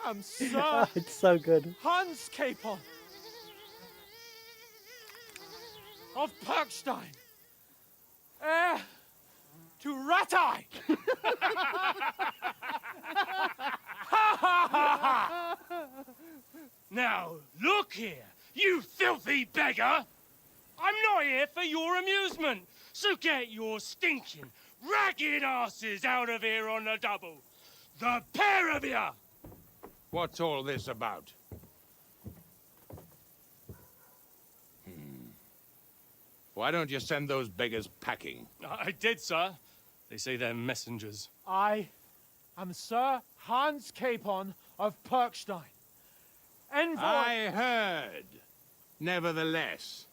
am Sir It's so good. Hans Capon of Perkstein, heir to Ratai. Now, look here, you filthy beggar! I'm not here for your amusement, so get your stinking, ragged asses out of here on the double. The pair of you! What's all this about? Why don't you send those beggars packing? I did, sir. They say they're messengers. I am Sir Hans Capon of Perkstein, envoy. I heard. Nevertheless,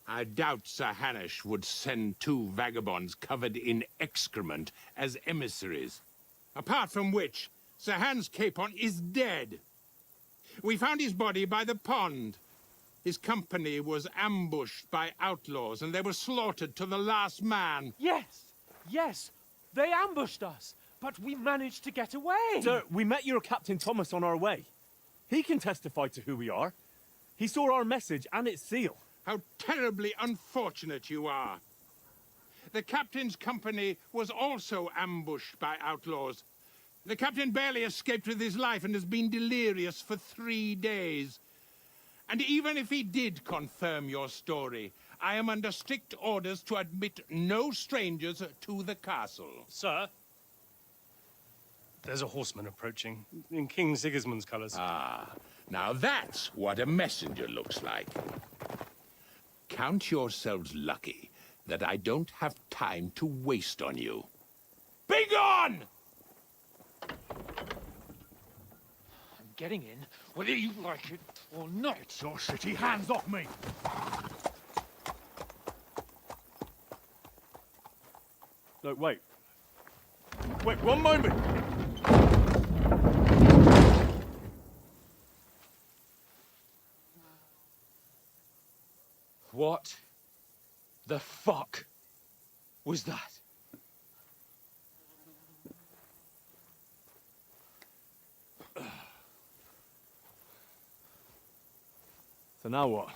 I doubt Sir Hanush would send two vagabonds covered in excrement as emissaries. Apart from which, Sir Hans Capon is dead. We found his body by the pond. His company was ambushed by outlaws, and they were slaughtered to the last man. Yes, they ambushed us, but we managed to get away. Sir, we met your Captain Thomas on our way. He can testify to who we are. He saw our message and its seal. How terribly unfortunate you are. The captain's company was also ambushed by outlaws. The captain barely escaped with his life and has been delirious for 3 days. And even if he did confirm your story, I am under strict orders to admit no strangers to the castle. Sir, there's a horseman approaching in King Sigismund's colours. Ah, now that's what a messenger looks like. Count yourselves lucky that I don't have time to waste on you. Be gone! I'm getting in, whether you like it or not. It's your city. Hands off me! No, wait. Wait, one moment! What the fuck was that? So now what?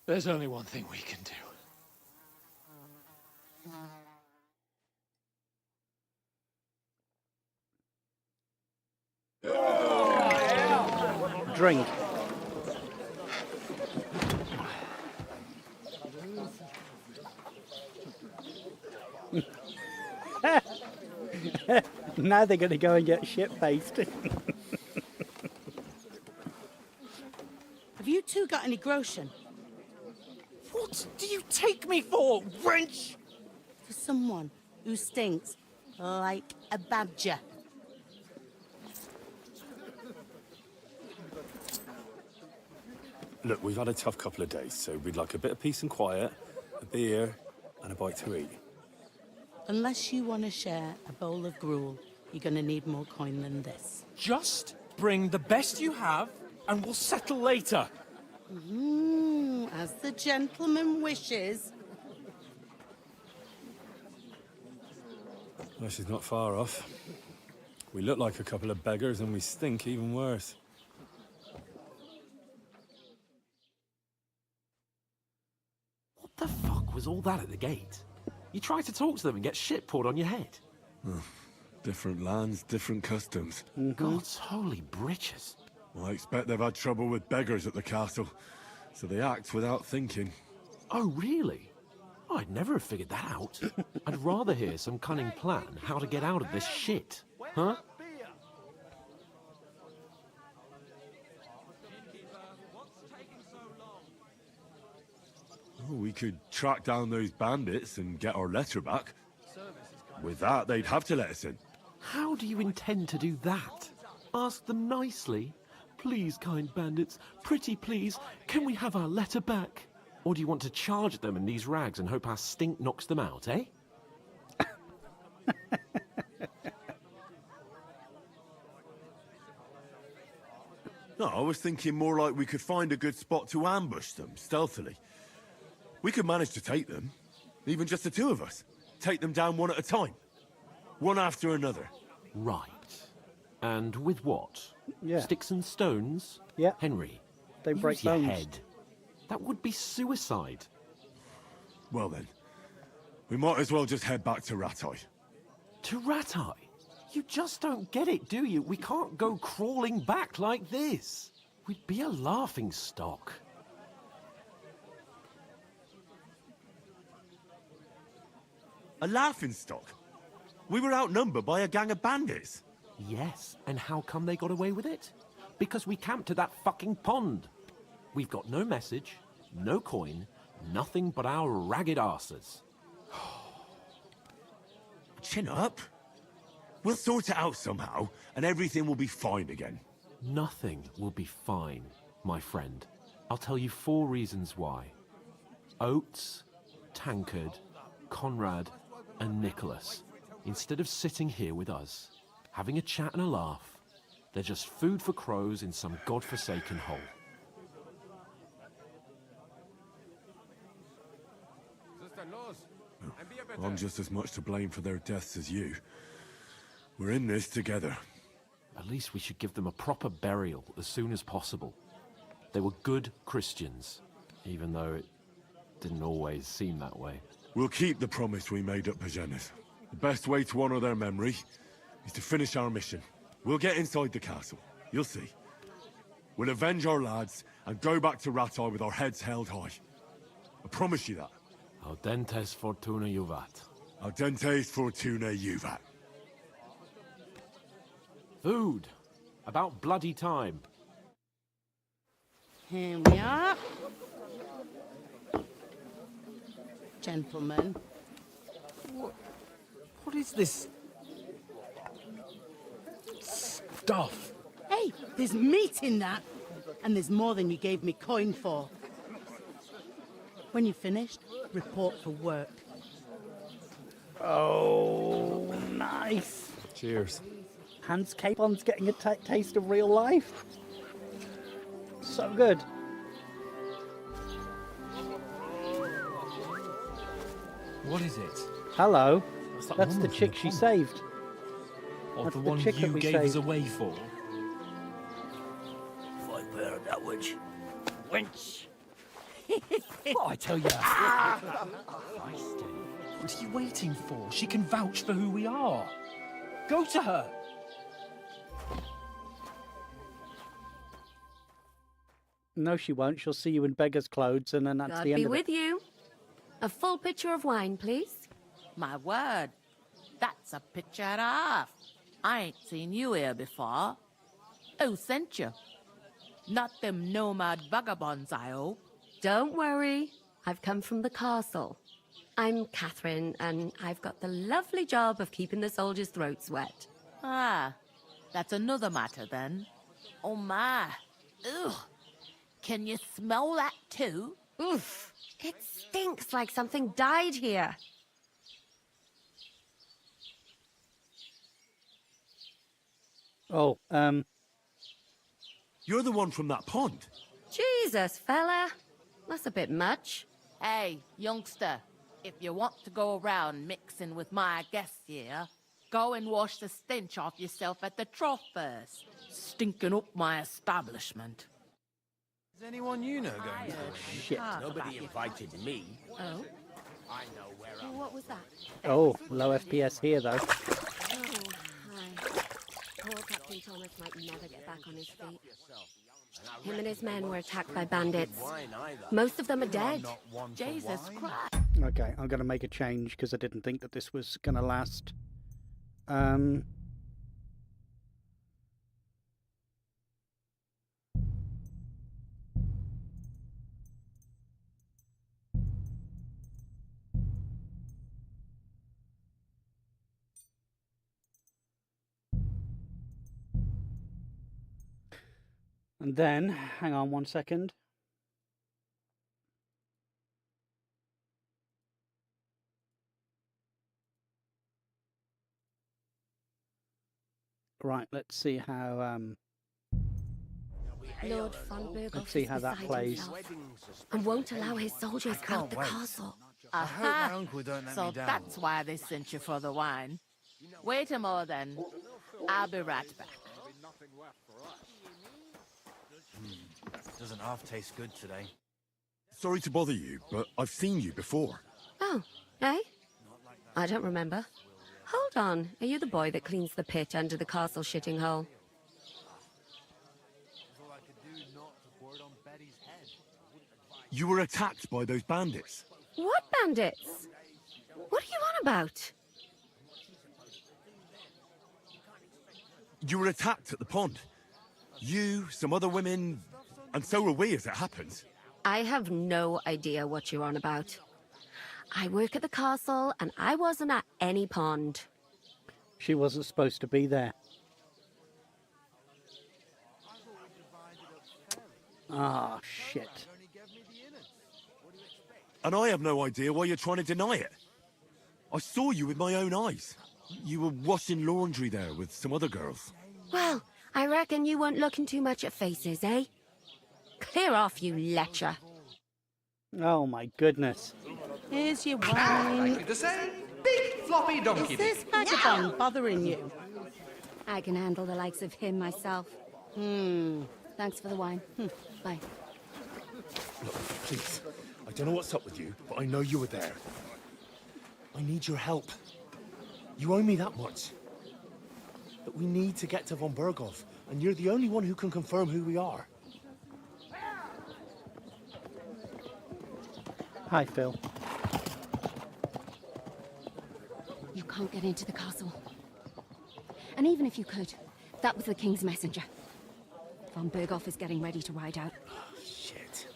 There's only one thing we can do. Drink. Now they're going to go and get shit-faced. Have you two got any groschen? What do you take me for, wench? For someone who stinks like a badger. Look, we've had a tough couple of days, so we'd like a bit of peace and quiet, a beer, and a bite to eat. Unless you want to share a bowl of gruel, you're going to need more coin than this. Just bring the best you have, and we'll settle later. As the gentleman wishes. Well, she's not far off. We look like a couple of beggars, and we stink even worse. What the fuck was all that at the gate? You try to talk to them and get shit poured on your head. Different lands, different customs. God's holy britches. Well, I expect they've had trouble with beggars at the castle, so they act without thinking. Oh, really? I'd never have figured that out. I'd rather hear some cunning plan how to get out of this shit. Huh? Oh, we could track down those bandits and get our letter back. With that, they'd have to let us in. How do you intend to do that? Ask them nicely. Please, kind bandits, pretty please, can we have our letter back? Or do you want to charge at them in these rags and hope our stink knocks them out, eh? No, I was thinking more like we could find a good spot to ambush them, stealthily. We could manage to take them, even just the two of us. Take them down one at a time. One after another. Right. And with what? Yeah. Sticks and stones? Yeah. Henry, They break use your bones. head. That would be suicide. Well then, we might as well just head back to Rattay. To Rattay? You just don't get it, do you? We can't go crawling back like this. We'd be a laughing stock. A laughingstock? We were outnumbered by a gang of bandits. Yes, and how come they got away with it? Because we camped at that fucking pond. We've got no message, no coin, nothing but our ragged arses. Chin up. We'll sort it out somehow, and everything will be fine again. Nothing will be fine, my friend. I'll tell you 4 reasons why. Oates, Tankard, Conrad, and Nicholas, instead of sitting here with us, having a chat and a laugh, they're just food for crows in some godforsaken hole. I'm just as much to blame for their deaths as you. We're in this together. At least we should give them a proper burial as soon as possible. They were good Christians, even though it didn't always seem that way. We'll keep the promise we made at Pagenes. The best way to honor their memory is to finish our mission. We'll get inside the castle. You'll see. We'll avenge our lads and go back to Rattay with our heads held high. I promise you that. Audentes fortuna juvat. Audentes fortuna juvat. Food. About bloody time. Here we are. Gentlemen. What is this stuff? Hey, there's meat in that. And there's more than you gave me coin for. When you're finished, report for work. Oh, nice. Cheers. Hans Capon's getting a taste of real life. So good. What is it? Hello. that That's woman the from chick the she pond. saved. Or That's the the one chick that you we gave us saved. away for? Five pound that witch. Wench. What I tell you? What are you waiting for? She can vouch for who we are. Go to her. No, she won't. She'll see you in beggar's clothes, and then that's God the end be of with it. you. A full pitcher of wine, please. My word, that's a picture and a half. I ain't seen you here before. Who sent you? Not them nomad vagabonds, I hope. Don't worry. I've come from the castle. I'm Catherine, and I've got the lovely job of keeping the soldiers' throats wet. Ah, that's another matter then. Oh my. Ugh. Can you smell that too? Oof. It stinks like something died here. Oh, You're the one from that pond. Jesus, fella. That's a bit much. Hey, youngster, if you want to go around mixing with my guests here, go and wash the stench off yourself at the trough first. Stinking up my establishment. Is anyone you know going to? Shit. Nobody invited me. Oh? I know where Oh, I'm. what was that? oh, low FPS here though. Oh, hi. Poor Captain Thomas might never get back on his feet. Him and his men were attacked by bandits. Most of them are dead. Jesus Christ. Okay, I'm going to make a change because I didn't think that this was going to last. And then, hang on one second. Right, let's see how Lord von Berghoff let's see is how that beside plays. himself and won't allow his soldiers out the castle. Aha! uncle don't let So me down. that's why they sent you for the wine. Wait a moment then. I'll be right back. Doesn't half taste good today. Sorry to bother you, but I've seen you before. Oh, eh? I don't remember. Hold on, are you the boy that cleans the pit under the castle shitting hole? You were attacked by those bandits. What bandits? What are you on about? You were attacked at the pond. You, some other women, and so were we, as it happens. I have no idea what you're on about. I work at the castle, and I wasn't at any pond. She wasn't supposed to be there. Ah, shit. And I have no idea why you're trying to deny it. I saw you with my own eyes. You were washing laundry there with some other girls. Well, I reckon you weren't looking too much at faces, eh? Clear off, you lecher. Oh my goodness. Here's your wine. To say, big floppy donkey. Is this vagabond bothering you? I can handle the likes of him myself. Thanks for the wine. Bye. Look, please. I don't know what's up with you, but I know you were there. I need your help. You owe me that much. But we need to get to von Berghoff, and you're the only one who can confirm who we are. Hi, Phil. You can't get into the castle. And even if you could, that was the king's messenger. Von Berghoff is getting ready to ride out. Shit.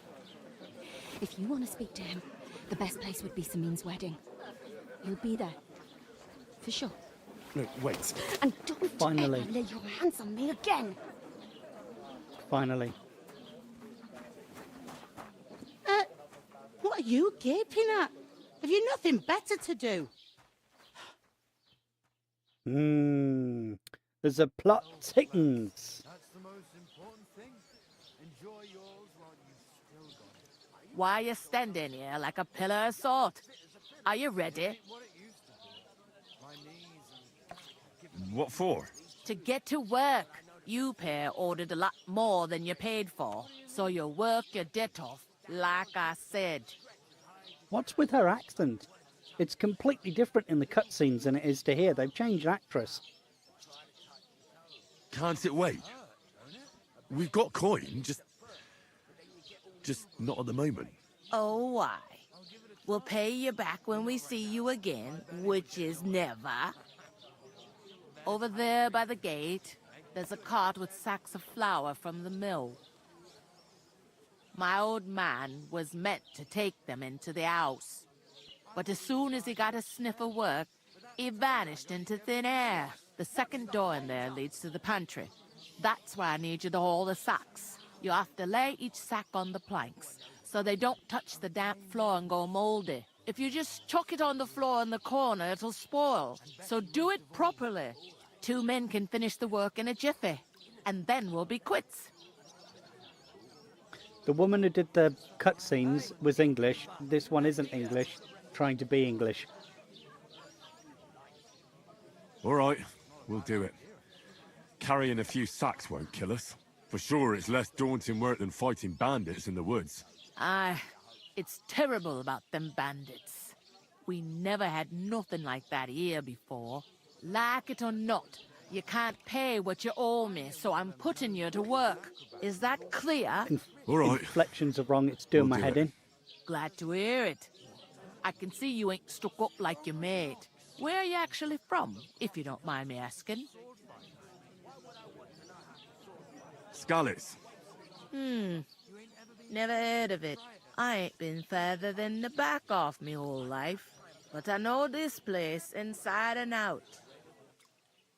If you want to speak to him, the best place would be Samin's wedding. He'll be there. For sure. No, wait. And don't Finally. ever lay your hands on me again. Finally. What are you gaping at? Have you nothing better to do? There's a plot thickens. That's the most important thing. Enjoy yours while you've still got it. Why you standing here like a pillar of salt? Are you ready? What for? To get to work. You pair ordered a lot more than you paid for, so you work your debt off, like I said. What's with her accent? It's completely different in the cutscenes than it is to here. They've changed actress. Can't it wait? We've got coin, just not at the moment. Oh, why? We'll pay you back when we see you again, which is never. Over there by the gate, there's a cart with sacks of flour from the mill. My old man was meant to take them into the house. But as soon as he got a sniff of work, he vanished into thin air. The second door in there leads to the pantry. That's why I need you to haul the sacks. You have to lay each sack on the planks, so they don't touch the damp floor and go moldy. If you just chuck it on the floor in the corner, it'll spoil. So do it properly. 2 men can finish the work in a jiffy, and then we'll be quits. The woman who did the cutscenes was English. This one isn't English, trying to be English. All right, we'll do it. Carrying a few sacks won't kill us. For sure, it's less daunting work than fighting bandits in the woods. Aye, it's terrible about them bandits. We never had nothing like that here before. Like it or not, you can't pay what you owe me, so I'm putting you to work. Is that clear? All right. Inflections are wrong. It's doing my head in. Glad to hear it. I can see you ain't stuck up like your mate. Where are you actually from, if you don't mind me asking? Scallis. Never heard of it. I ain't been further than the back off me whole life. But I know this place inside and out.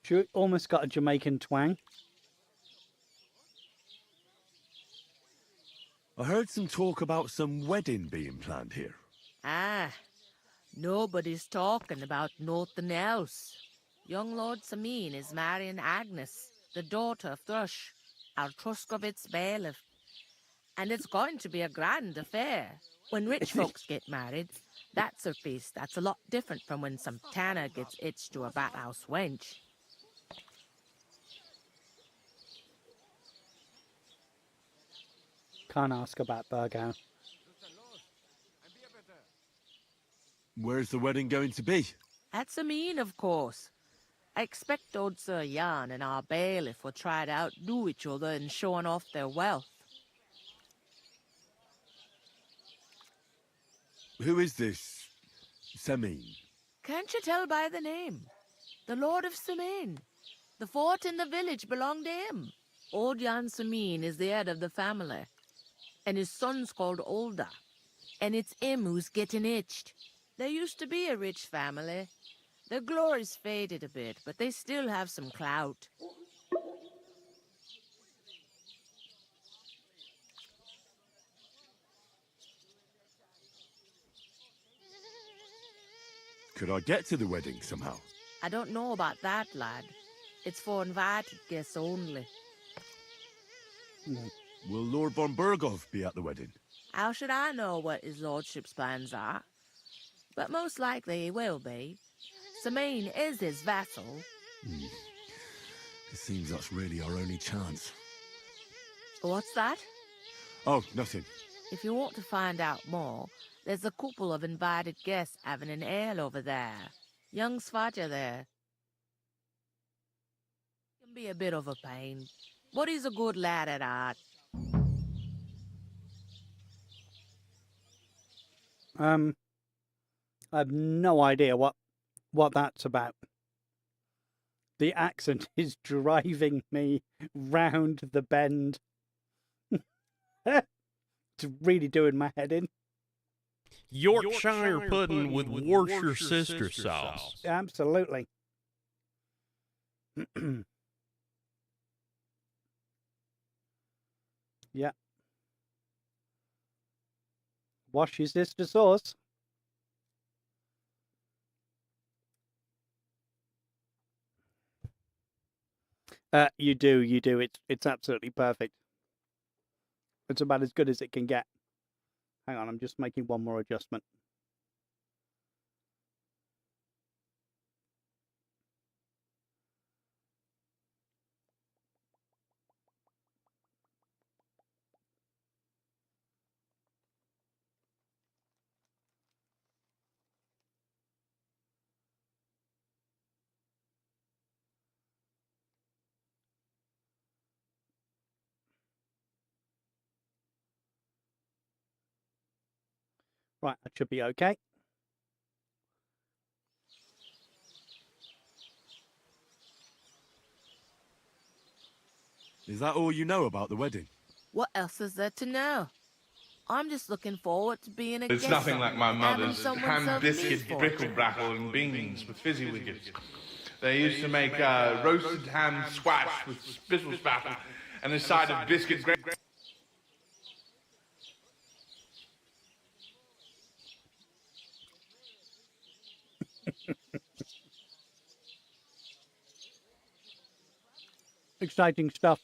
She almost got a Jamaican twang. I heard some talk about some wedding being planned here. Ah, nobody's talking about nothing else. Young Lord Sameen is marrying Agnes, the daughter of Thrush, our Truskovitz bailiff. And it's going to be a grand affair. When rich folks get married, that's a feast that's a lot different from when some tanner gets hitched to a bathhouse wench. Can't ask about Burgo. Where's the wedding going to be? At Sameen, of course. I expect old Sir Jan and our bailiff will try to outdo each other in showing off their wealth. Who is this Semin? Can't you tell by the name? The Lord of Sameen. The fort and the village belong to him. Old Jan Sameen is the head of the family, and his son's called Olda, and it's him who's getting itched. There used to be a rich family. Their glory's faded a bit, but they still have some clout. Could I get to the wedding somehow? I don't know about that, lad. It's for invited guests only. Will Lord von Burgov be at the wedding? How should I know what his lordship's plans are? But most likely he will be. Sameen is his vassal. It seems that's really our only chance. What's that? Oh, nothing. If you want to find out more, there's a couple of invited guests having an ale over there. Young Svaja there. Can be a bit of a pain, but he's a good lad at heart. I have no idea what that's about. The accent is driving me round the bend. It's really doing my head in. Yorkshire pudding with Worcestershire sauce. Absolutely. Yeah. Wash your sister sauce. You do. It's absolutely perfect. It's about as good as it can get. Hang on, I'm just making one more adjustment. Right, that should be okay. Is that all you know about the wedding? What else is there to know? I'm just looking forward to being a It's guest. nothing like my Having mother's someone ham serve me biscuit, for brickle it. brackle, and beans with fizzy wiggets. They used to make roasted ham swash with spittle spattle and a side of biscuit bread. Exciting stuff.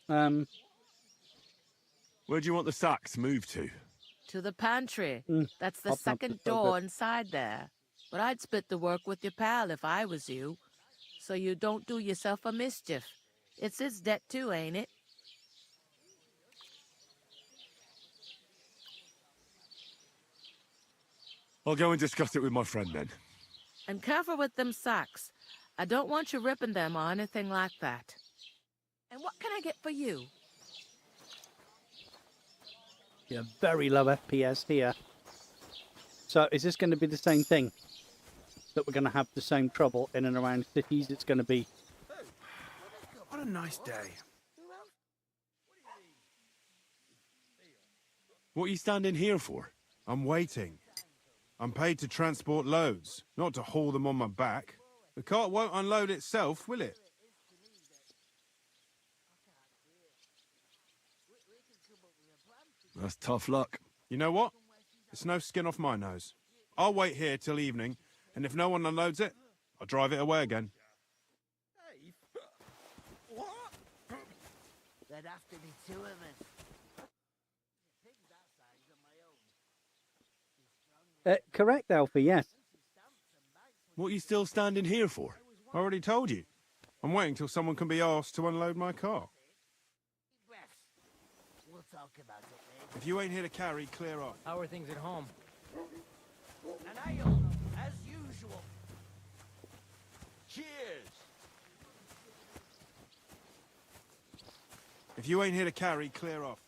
Where do you want the sacks moved to? To the pantry. That's the Hop, hop, second hop, hop, door hop. inside there. But I'd split the work with your pal if I was you, so you don't do yourself a mischief. It's his debt too, ain't it? I'll go and discuss it with my friend then. And careful with them sacks. I don't want you ripping them or anything like that. And what can I get for you? Yeah, very low FPS here. So is this going to be the same thing? That we're going to have the same trouble in and around cities? It's going to be... What a nice day. What are you standing here for? I'm waiting. I'm paid to transport loads, not to haul them on my back. The cart won't unload itself, will it? That's tough luck. You know what? It's no skin off my nose. I'll wait here till evening, and if no one unloads it, I'll drive it away again. There'd have to be two of us. Correct, Alfie, yes. What are you still standing here for? I already told you. I'm waiting till someone can be asked to unload my car. We'll talk about it later. If you ain't here to carry, clear off. How are things at home? An ale, as usual. Cheers! If you ain't here to carry, clear off.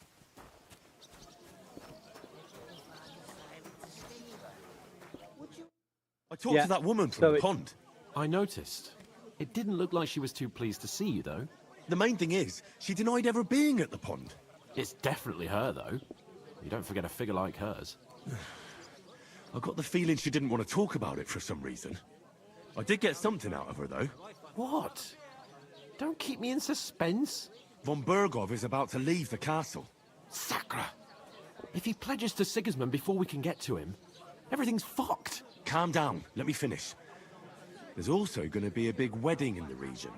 I talked to that woman from the pond. I noticed. It didn't look like she was too pleased to see you, though. The main thing is, she denied ever being at the pond. It's definitely her, though. You don't forget a figure like hers. I got the feeling she didn't want to talk about it for some reason. I did get something out of her, though. What? Don't keep me in suspense. Von Bergov is about to leave the castle. Sacre! If he pledges to Sigismund before we can get to him, everything's fucked. Calm down. Let me finish. There's also going to be a big wedding in the region.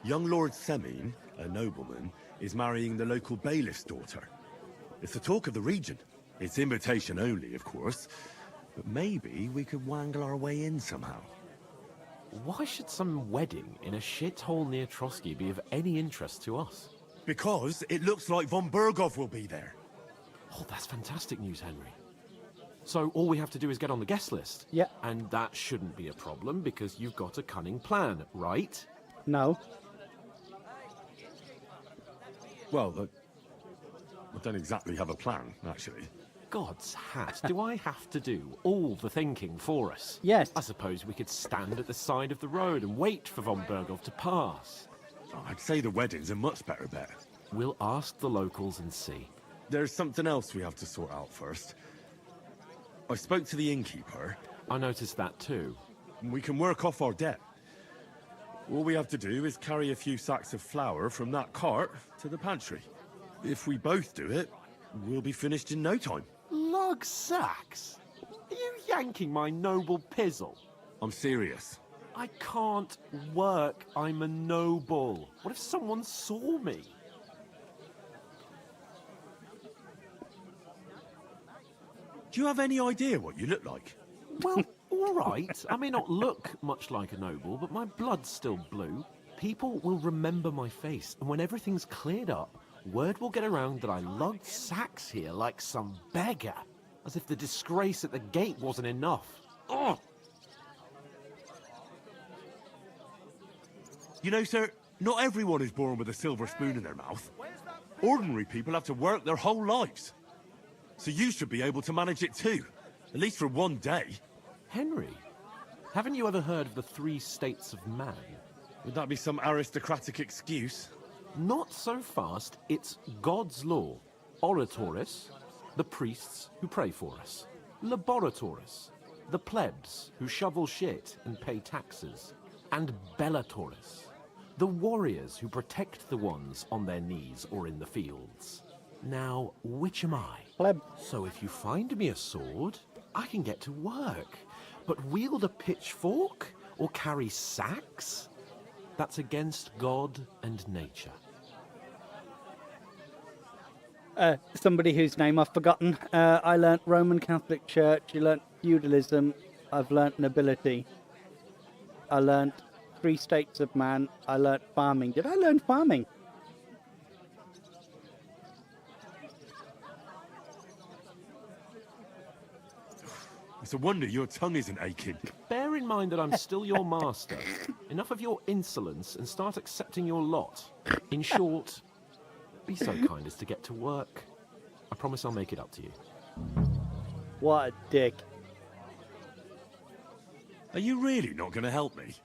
Young Lord Semin, a nobleman, is marrying the local bailiff's daughter. It's the talk of the region. It's invitation only, of course. But maybe we could wangle our way in somehow. Why should some wedding in a shithole near Trotsky be of any interest to us? Because it looks like von Bergov will be there. Oh, that's fantastic news, Henry. So all we have to do is get on the guest list? Yeah. And that shouldn't be a problem because you've got a cunning plan, right? No. Well, I don't exactly have a plan, actually. God's hat, do I have to do all the thinking for us? Yes. I suppose we could stand at the side of the road and wait for von Bergov to pass. I'd say the wedding's a much better bet. We'll ask the locals and see. There's something else we have to sort out first. I spoke to the innkeeper. I noticed that too. We can work off our debt. All we have to do is carry a few sacks of flour from that cart to the pantry. If we both do it, we'll be finished in no time. Lug sacks? Are you yanking my noble pizzle? I'm serious. I can't work. I'm a noble. What if someone saw me? Do you have any idea what you look like? Well, all right. I may not look much like a noble, but my blood's still blue. People will remember my face, and when everything's cleared up, word will get around that I lugged sacks here like some beggar. As if the disgrace at the gate wasn't enough. Ugh! You know, sir, not everyone is born with a silver spoon in their mouth. Ordinary people have to work their whole lives. So you should be able to manage it too. At least for one day. Henry, haven't you ever heard of the 3 states of man? Would that be some aristocratic excuse? Not so fast. It's God's law. Oratoris, the priests who pray for us. Laboratoris, the plebs who shovel shit and pay taxes. And Bellatoris, the warriors who protect the ones on their knees or in the fields. Now, which am I? Pleb. So if you find me a sword, I can get to work. But wield a pitchfork or carry sacks? That's against God and nature. Somebody whose name I've forgotten. I learnt Roman Catholic Church, you learnt feudalism, I've learnt nobility. I learnt 3 states of man, I learnt farming. Did I learn farming? It's a wonder your tongue isn't aching. Bear in mind that I'm still your master. Enough of your insolence and start accepting your lot. In short, be so kind as to get to work. I promise I'll make it up to you. What a dick. Are you really not going to help me?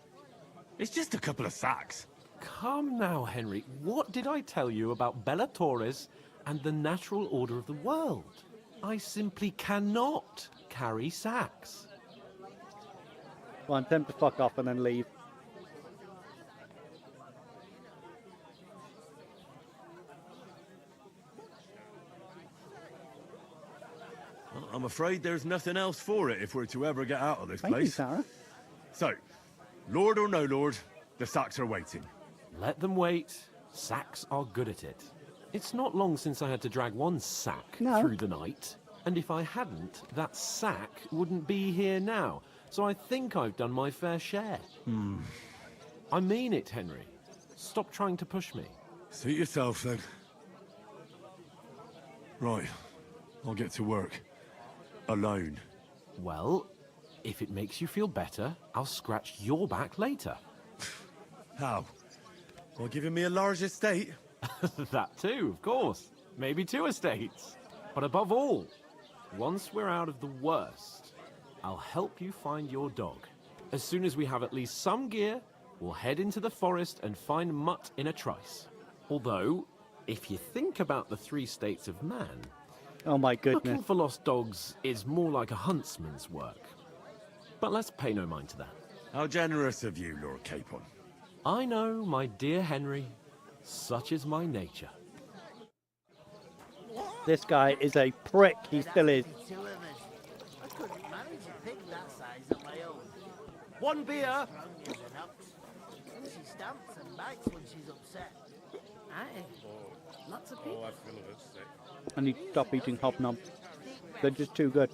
It's just a couple of sacks. Come now, Henry. What did I tell you about Bellatoris and the natural order of the world? I simply cannot carry sacks. Well, I'm tempted to fuck off and then leave. I'm afraid there's nothing else for it if we're to ever get out of this Thank you, place. Sarah. So, Lord or no Lord, the sacks are waiting. Let them wait. Sacks are good at it. It's not long since I had to drag one sack through the night. And if I hadn't, that sack wouldn't be here now. So I think I've done my fair share. I mean it, Henry. Stop trying to push me. Suit yourself, then. Right. I'll get to work. Alone. Well, if it makes you feel better, I'll scratch your back later. How? By giving me a large estate? That too, of course. Maybe 2 estates. But above all, once we're out of the worst, I'll help you find your dog. As soon as we have at least some gear, we'll head into the forest and find Mutt in a trice. Although, if you think about the 3 states of man, oh my goodness, looking for lost dogs is more like a huntsman's work. But let's pay no mind to that. How generous of you, Lord Capon. I know, my dear Henry. Such is my nature. This guy is a prick. He still is. I couldn't manage a pig that size on my own. One beer. She stamps and bites when she's upset. Aye. Lots of people. I feel a bit sick. I need to stop eating hobnobs. They're just too good.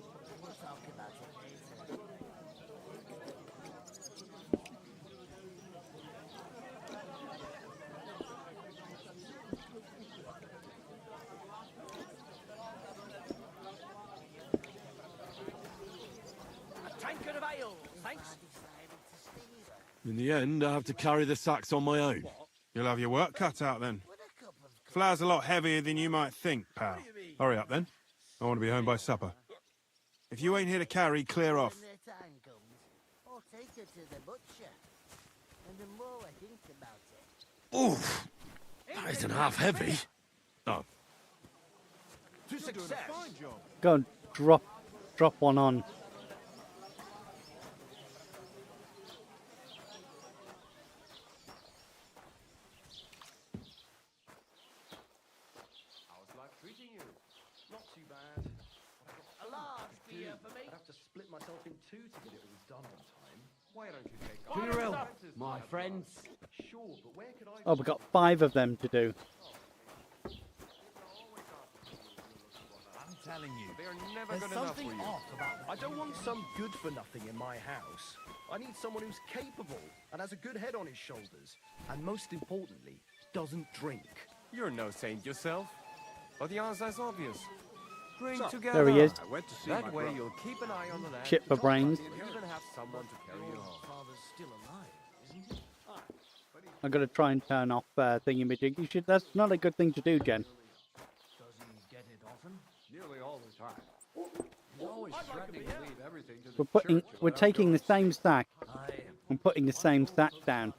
In the end, I have to carry the sacks on my own. You'll have your work cut out then. Flour's a lot heavier than you might think, pal. Hurry up then. I want to be home by supper. If you ain't here to carry, clear off. When the time comes, I'll take her to the butcher. And the more I think about it... Oof! That isn't half heavy. Oh. To success! Go and drop one on. How's life treating you? Not too bad. A large beer for me. I'd have to split myself in 2 to get it all done on time. Why don't you take Funeral, my friends. Sure, but where could I... Oh, we've got 5 of them to do. I'm telling you, they're never There's good enough something for you. off about... I don't want some good-for-nothing in my house. I need someone who's capable and has a good head on his shoulders. And most importantly, doesn't drink. You're no saint yourself. But the answer's obvious. Bring So, together. there he is. I went to see that way you'll keep an eye on the land. Chip for brains. You'll even have someone to carry you home. Father's still alive, isn't he? I'm going to try and turn off thingamajig. You should. That's not a good thing to do, Jen. Does he get it often? Nearly all the time. He's always threatening to leave everything to the We're taking the same sack and putting the same sack down.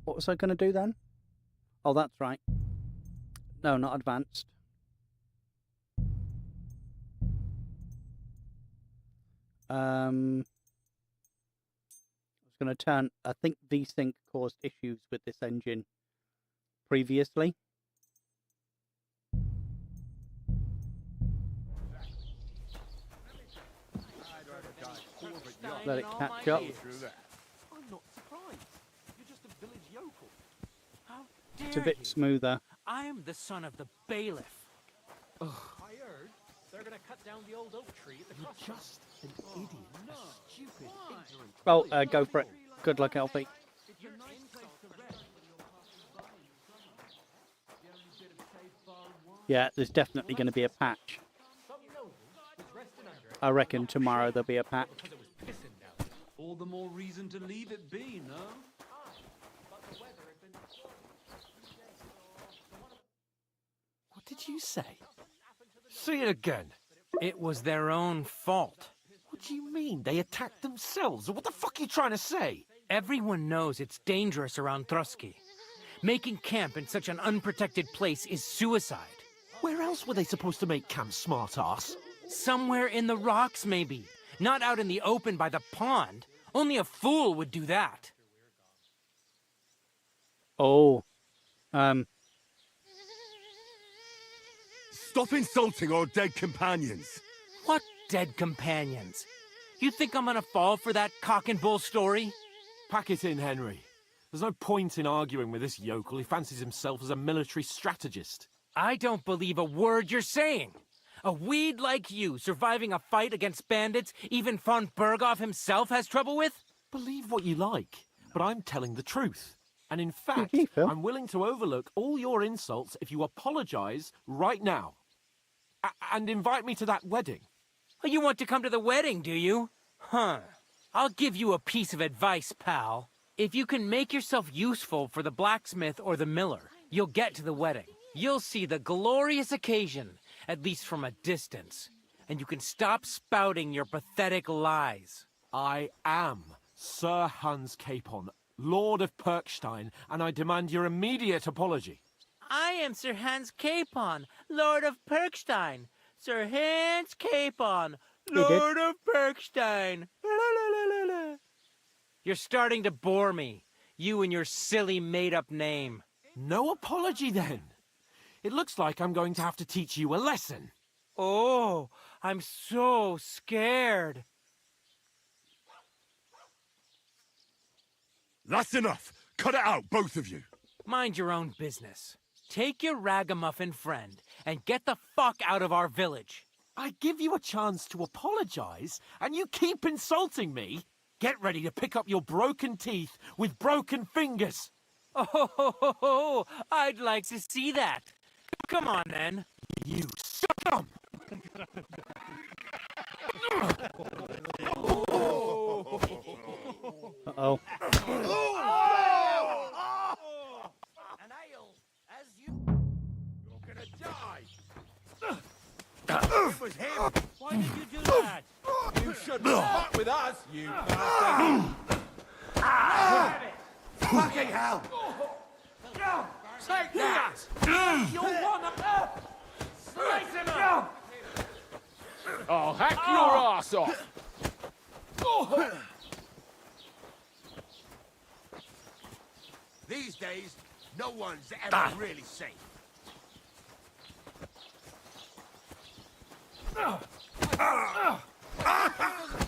What was I going to do then? Oh, that's right. No, not advanced. I was going to turn... I think VSync caused issues with this engine previously. Let it catch up. I'm not surprised. You're just a village yokel. How It's a dare bit you? smoother. I am the son of the bailiff. I heard they're gonna cut down the old oak tree at the crossroads. Just an idiot. A stupid, ignorant... Oh, go for it. Good luck, Alfie. Yeah, there's definitely going to be a patch. I reckon tomorrow there'll be a patch. All the more reason to leave it be, no? What did you say? Say it again. It was their own fault. What do you mean? They attacked themselves? What the fuck are you trying to say? Everyone knows it's dangerous around Trotsky. Making camp in such an unprotected place is suicide. Where else were they supposed to make camp, smart-ass? Somewhere in the rocks, maybe. Not out in the open by the pond. Only a fool would do that. Oh. Stop insulting our dead companions. What dead companions? You think I'm gonna fall for that cock and bull story? Pack it in, Henry. There's no point in arguing with this yokel. He fancies himself as a military strategist. I don't believe a word you're saying. A weed like you surviving a fight against bandits even von Berghoff himself has trouble with? Believe what you like, but I'm telling the truth. And in fact, GG, Phil. I'm willing to overlook all your insults if you apologize right now. And invite me to that wedding. Oh, you want to come to the wedding, do you? Huh. I'll give you a piece of advice, pal. If you can make yourself useful for the blacksmith or the miller, you'll get to the wedding. You'll see the glorious occasion, at least from a distance. And you can stop spouting your pathetic lies. I am Sir Hans Capon, Lord of Perkstein, and I demand your immediate apology. I am Sir Hans Capon, Lord of Perkstein. Sir Hans Capon, Lord of Perkstein. You're starting to bore me. You and your silly made-up name. No apology, then. It looks like I'm going to have to teach you a lesson. Oh, I'm so scared. That's enough. Cut it out, both of you. Mind your own business. Take your ragamuffin friend and get the fuck out of our village. I give you a chance to apologize, and you keep insulting me. Get ready to pick up your broken teeth with broken fingers. Oh, I'd like to see that. Come on, then. You scum! Uh-oh. An ale, as you... You're gonna die! It was him! Why did you do that? You shouldn't fuck with us, you bastard! Fucking hell! Take that! You'll wanna... Slice him up! I'll hack your ass off! These days, no one's ever really safe.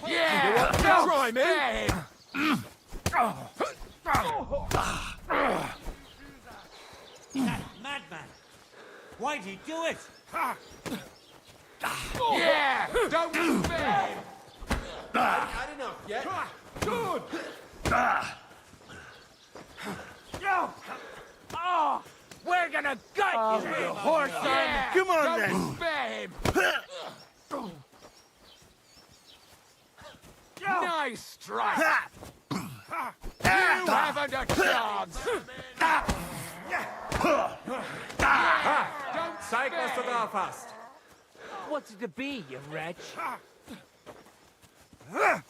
Yeah! Try me! That madman! Why'd he do it? Yeah! Don't spare him! Had enough yet? Good! Oh, we're gonna gut you, you horse son! Yeah! Come on, Don't then. spare him! Nice strike! You haven't a chance! Don't Take us to Belfast. What's it to be, you wretch? Nice!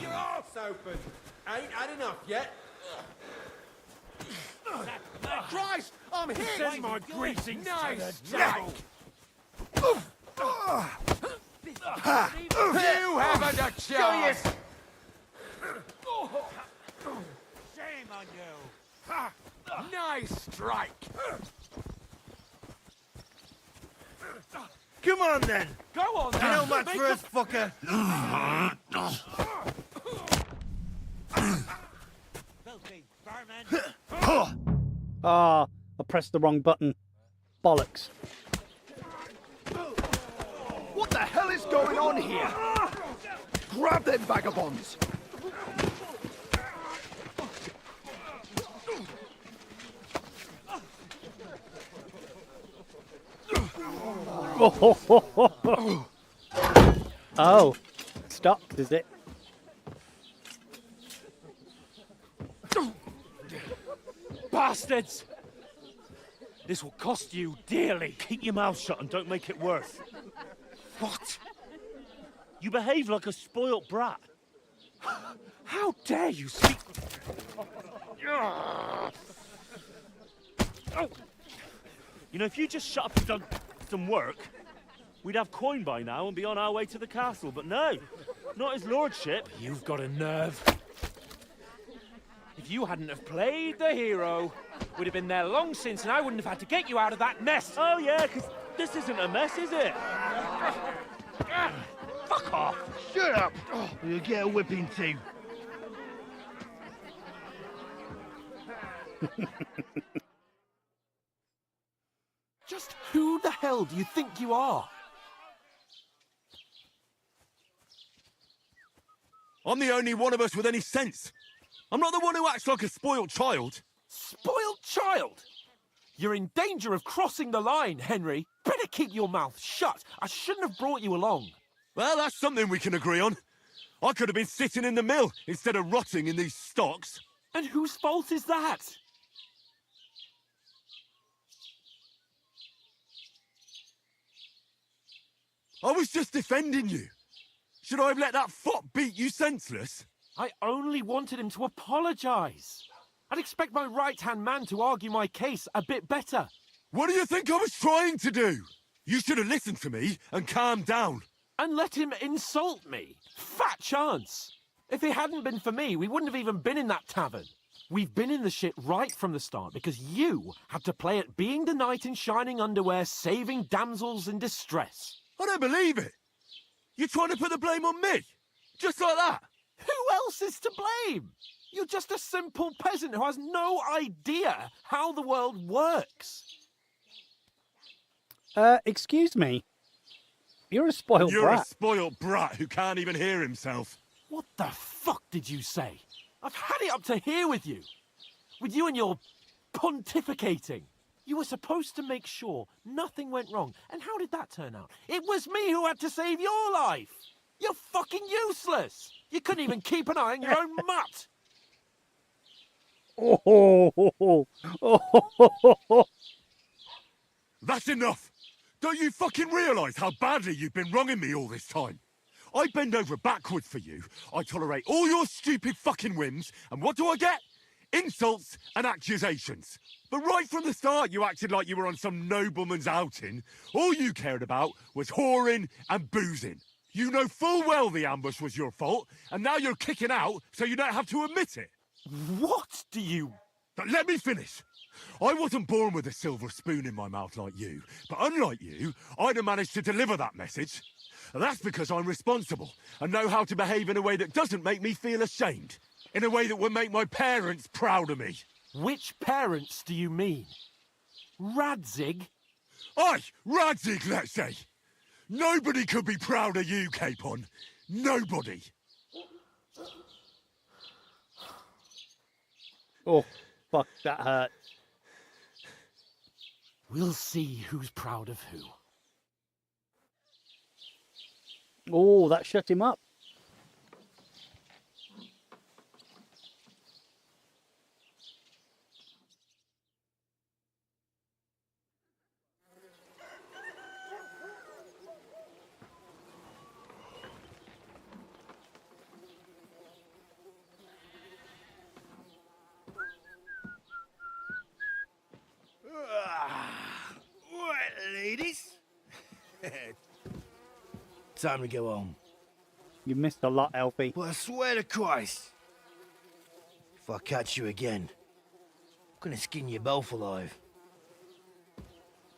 Your arse open! Ain't had enough yet? Christ! I'm hit! Send my greetings to Nice the strike! You haven't a chance! Shame on you. Nice strike! Come on, then! Go on, You know much for us, fucker! Filthy vermin. Ah, I pressed the wrong button. Bollocks. What the hell is going on here? Grab them vagabonds! Oh, stopped, is it? Bastards! This will cost you dearly. Keep your mouth shut and don't make it worse. What? You behave like a spoilt brat. How dare you speak... Oh. You know, if you just shut up and done some work, we'd have coin by now and be on our way to the castle. But no, not his lordship. You've got a nerve. If you hadn't have played the hero, we'd have been there long since, and I wouldn't have had to get you out of that mess. Oh yeah, because this isn't a mess, is it? Fuck off! Shut up! You'll get a whipping too. Just who the hell do you think you are? I'm the only one of us with any sense. I'm not the one who acts like a spoiled child. Spoiled child? You're in danger of crossing the line, Henry. Better keep your mouth shut. I shouldn't have brought you along. Well, that's something we can agree on. I could have been sitting in the mill instead of rotting in these stocks. And whose fault is that? I was just defending you. Should I have let that fop beat you senseless? I only wanted him to apologise. I'd expect my right-hand man to argue my case a bit better. What do you think I was trying to do? You should have listened to me and calmed down. And let him insult me. Fat chance. If it hadn't been for me, we wouldn't have even been in that tavern. We've been in the shit right from the start because you had to play at being the knight in shining underwear, saving damsels in distress. I don't believe it. You're trying to put the blame on me? Just like that? Who else is to blame? You're just a simple peasant who has no idea how the world works. Excuse me. You're a spoiled You're brat. a spoiled brat who can't even hear himself. What the fuck did you say? I've had it up to here with you. With you and your pontificating. You were supposed to make sure nothing went wrong. And how did that turn out? It was me who had to save your life. You're fucking useless. You couldn't even keep an eye on your own mutt. That's enough. Don't you fucking realise how badly you've been wronging me all this time? I bend over backwards for you. I tolerate all your stupid fucking whims. And what do I get? Insults and accusations. But right from the start, you acted like you were on some nobleman's outing. All you cared about was whoring and boozing. You know full well the ambush was your fault, and now you're kicking out so you don't have to admit it. What do you... But let me finish. I wasn't born with a silver spoon in my mouth like you, but unlike you, I'd have managed to deliver that message. And that's because I'm responsible and know how to behave in a way that doesn't make me feel ashamed. In a way that would make my parents proud of me. Which parents do you mean? Radzig? Aye, Radzig, let's say. Nobody could be proud of you, Capon. Nobody. Oh, fuck, that hurt. We'll see who's proud of who. Oh, that shut him up. Right, ladies. Time to go home. You missed a lot, Elfie. But I swear to Christ, if I catch you again, I'm gonna skin you both alive.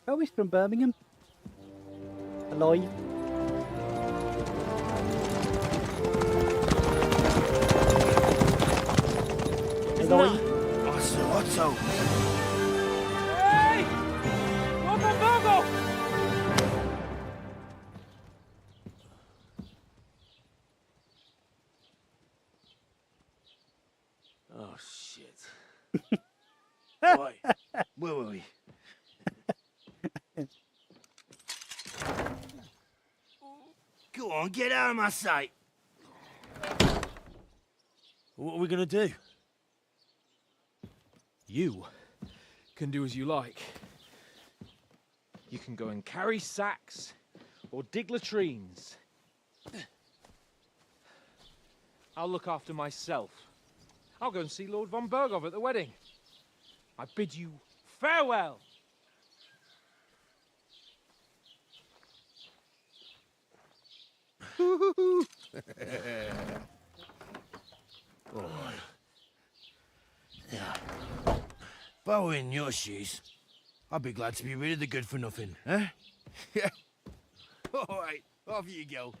Oh, he's from Birmingham. Alive. Alive. Otto. Hey! Go! Oh, shit. Right, where were we? Go on, get out of my sight. What are we gonna do? You can do as you like. You can go and carry sacks or dig latrines. I'll look after myself. I'll go and see Lord von Bergov at the wedding. I bid you farewell. If I were in your shoes, I'd be glad to be rid of the good-for-nothing, eh? Yeah. All right, off you go.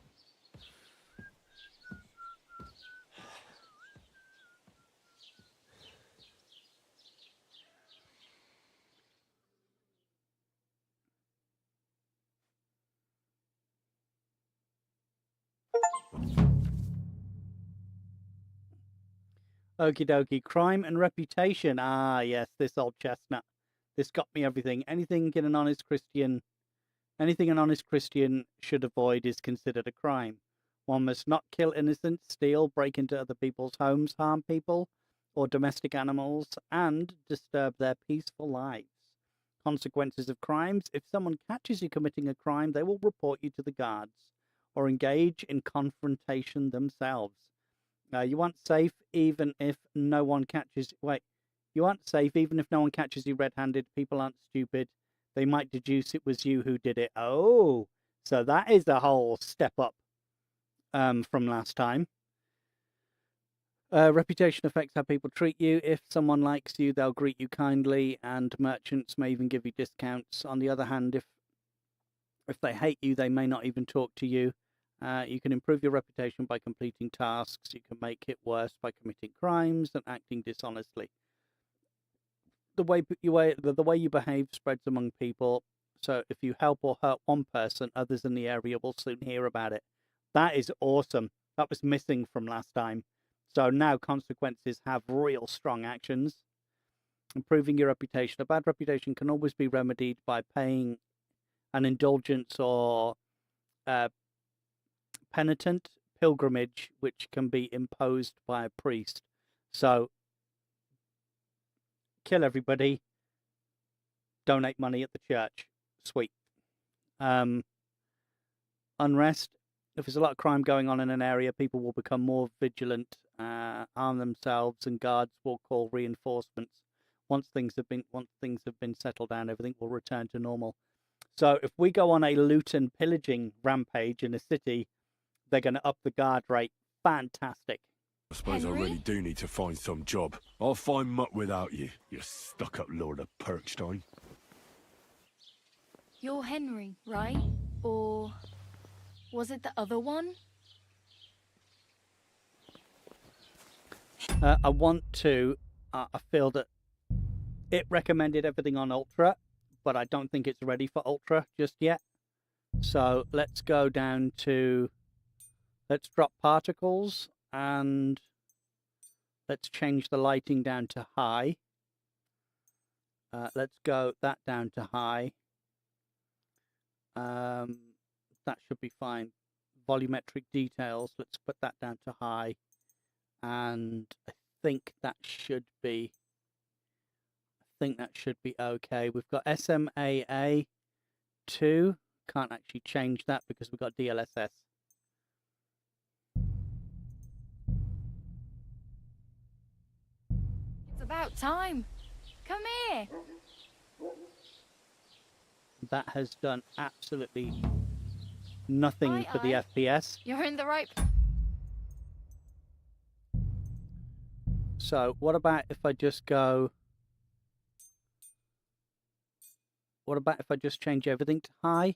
Okie dokie. Crime and reputation. Ah, yes, this old chestnut. This got me everything. Anything an honest Christian should avoid is considered a crime. One must not kill innocents, steal, break into other people's homes, harm people or domestic animals, and disturb their peaceful lives. Consequences of crimes. If someone catches you committing a crime, they will report you to the guards or engage in confrontation themselves. You aren't safe even if no one catches. Wait, you aren't safe even if no one catches you red-handed. People aren't stupid. They might deduce it was you who did it. Oh, so that is a whole step up from last time. Reputation affects how people treat you. If someone likes you, they'll greet you kindly, and merchants may even give you discounts. On the other hand, if they hate you, they may not even talk to you. You can improve your reputation by completing tasks. You can make it worse by committing crimes and acting dishonestly. The way you behave spreads among people. So if you help or hurt one person, others in the area will soon hear about it. That is awesome. That was missing from last time. So now consequences have real strong actions. Improving your reputation. A bad reputation can always be remedied by paying an indulgence or penitent pilgrimage, which can be imposed by a priest. So kill everybody, donate money at the church. Sweet. Unrest. If there's a lot of crime going on in an area, people will become more vigilant, arm themselves, and guards will call reinforcements. Once things have been settled down, everything will return to normal. So if we go on a loot and pillaging rampage in a city, they're going to up the guard rate. Fantastic. I suppose I really do need to find some job. I'll find mutt without you, you stuck-up Lord of Perkstein. You're Henry, right? Or was it the other one? I want to. I feel that it recommended everything on Ultra, but I don't think it's ready for Ultra just yet. So let's go down to. Let's drop particles and let's change the lighting down to high. Let's go that down to high. That should be fine. Volumetric details, let's put that down to high. And I think that should be okay. We've got SMAA 2. Can't actually change that because we've got DLSS. It's about time. Come here. That has done absolutely nothing for the FPS. You're in the right. So what about if I just go... What about if I just change everything to high?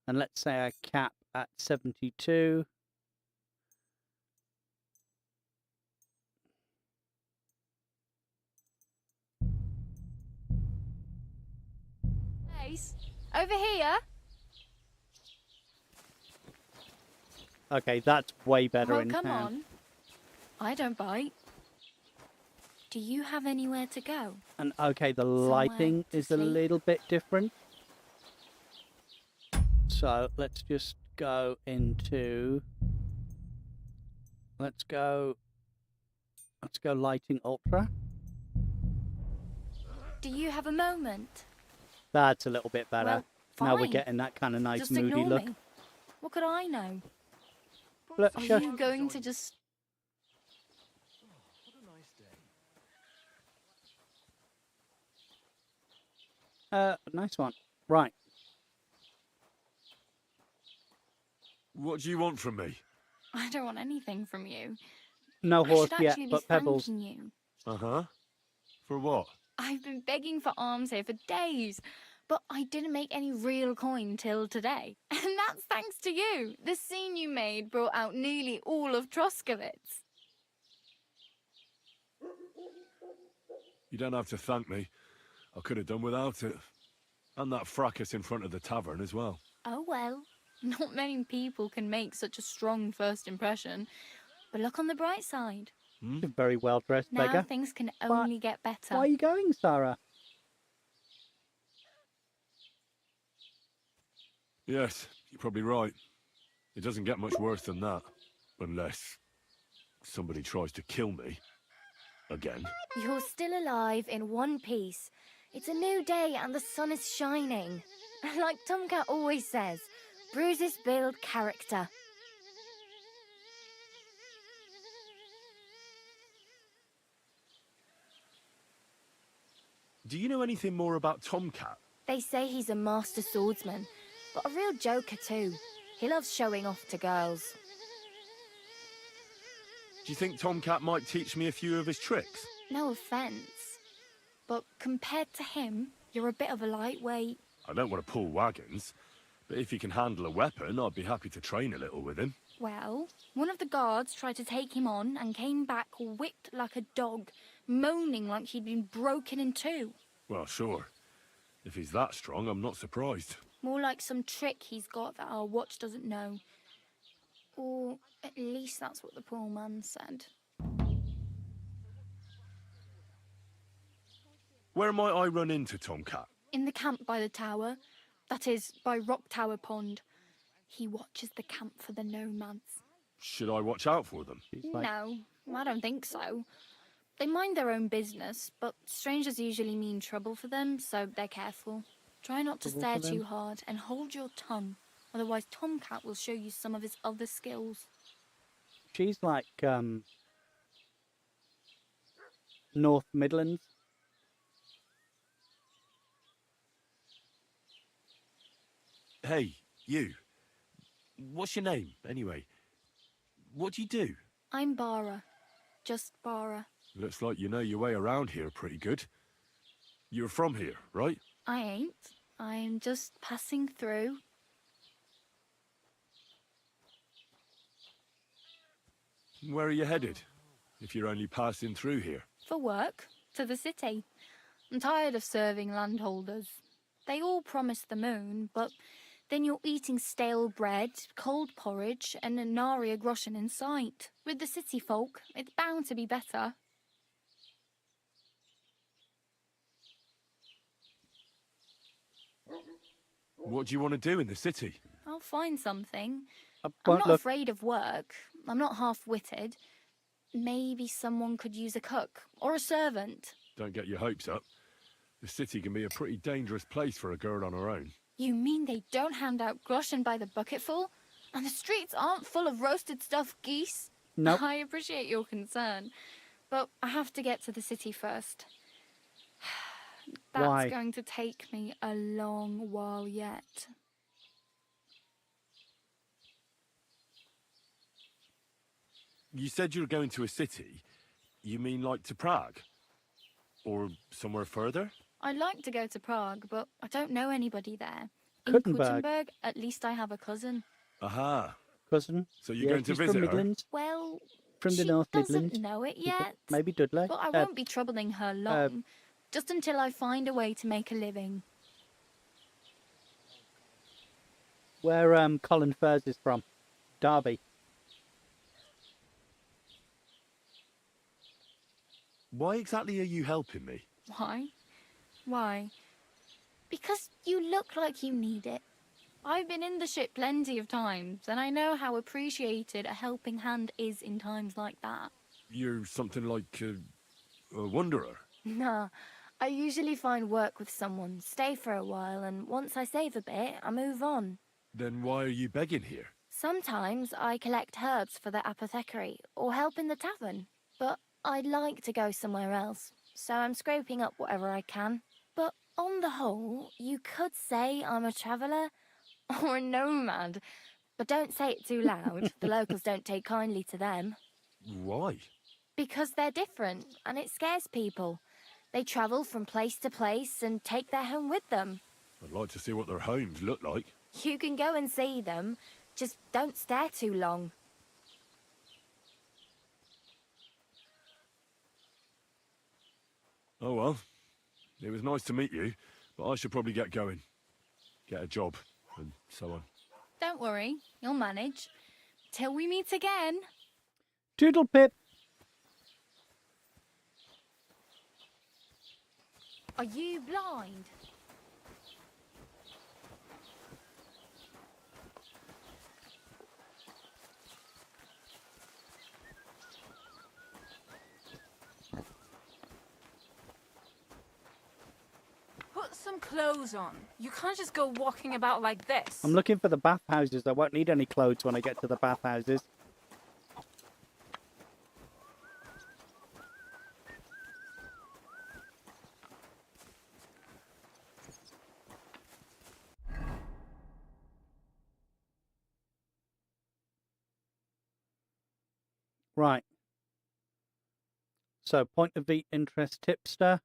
And let's say I cap at 72. Ace, over here. Okay, that's way better Oh, in come town. on. I don't bite. Do you have anywhere to go? And okay, the lighting is a little bit different. So let's just go into... Let's go lighting ultra. Do you have a moment? That's a little bit better. Well, now we're fine. getting that kind of nice Just moody ignore look. me. What could I know? Look, Are shush. you going to just... Nice one. Right. What do you want from me? I don't want anything from you. No I horse should yet, actually be but pebbles. thanking you. Uh-huh. For what? I've been begging for alms here for days, but I didn't make any real coin till today. And that's thanks to you. The scene you made brought out nearly all of Troskowitz. You don't have to thank me. I could have done without it. And that fracas in front of the tavern as well. Oh well, not many people can make such a strong first impression. But look on the bright side. A very well-dressed Now beggar. things can only get better. Why are you going, Sarah? Yes, you're probably right. It doesn't get much worse than that. Unless somebody tries to kill me. Again. You're still alive in one piece. It's a new day and the sun is shining. Like Tomcat always says, bruises build character. Do you know anything more about Tomcat? They say he's a master swordsman, but a real joker too. He loves showing off to girls. Do you think Tomcat might teach me a few of his tricks? No offence, but compared to him, you're a bit of a lightweight. I don't want to pull wagons, but if he can handle a weapon, I'd be happy to train a little with him. Well, one of the guards tried to take him on and came back whipped like a dog, moaning like he'd been broken in two. Well, sure. If he's that strong, I'm not surprised. More like some trick he's got that our watch doesn't know. Or at least that's what the poor man said. Where might I run into Tomcat? In the camp by the tower. That is, by Rock Tower Pond. He watches the camp for the nomads. Should I watch out for them? No, I don't think so. They mind their own business, but strangers usually mean trouble for them, so they're careful. Try not to stare too hard and hold your tongue. Otherwise, Tomcat will show you some of his other skills. She's like, North Midlands. Hey, you. What's your name, anyway? What do you do? I'm Bara. Just Bara. Looks like you know your way around here pretty good. You're from here, right? I ain't. I'm just passing through. Where are you headed, if you're only passing through here? For work. To the city. I'm tired of serving landholders. They all promise the moon, but then you're eating stale bread, cold porridge, and a nary a groschen in sight. With the city folk, it's bound to be better. What do you want to do in the city? I'll find something. I'm won't not look- afraid of work. I'm not half-witted. Maybe someone could use a cook or a servant. Don't get your hopes up. The city can be a pretty dangerous place for a girl on her own. You mean they don't hand out groschen by the bucketful? And the streets aren't full of roasted stuffed geese? Nope. I appreciate your concern, but I have to get to the city first. That's Why? going to take me a long while yet. You said you were going to a city. You mean like to Prague? Or somewhere further? I'd like to go to Prague, but I don't know anybody there. In Kuttenberg. Kuttenberg, at least I have a cousin. Aha. Cousin. So you're Yeah, going to she's from visit her? Midlands. Well, From the she North doesn't Midlands. know it yet. Maybe Dudley. But I won't be troubling her long. Just until I find a way to make a living. Where Colin Furs is from. Derby. Why exactly are you helping me? Why? Why? Because you look like you need it. I've been in the ship plenty of times, and I know how appreciated a helping hand is in times like that. You're something like a wanderer. Nah, I usually find work with someone, stay for a while, and once I save a bit, I move on. Then why are you begging here? Sometimes I collect herbs for the apothecary, or help in the tavern. But I'd like to go somewhere else, so I'm scraping up whatever I can. But on the whole, you could say I'm a traveller or a nomad. But don't say it too loud. The locals don't take kindly to them. Why? Because they're different, and it scares people. They travel from place to place and take their home with them. I'd like to see what their homes look like. You can go and see them, just don't stare too long. Oh well, it was nice to meet you, but I should probably get going. Get a job, and so on. Don't worry, you'll manage. Till we meet again. Doodle pip. Are you blind? Put some clothes on. You can't just go walking about like this. I'm looking for the bathhouses. I won't need any clothes when I get to the bathhouses. Right. So, point of interest tipster,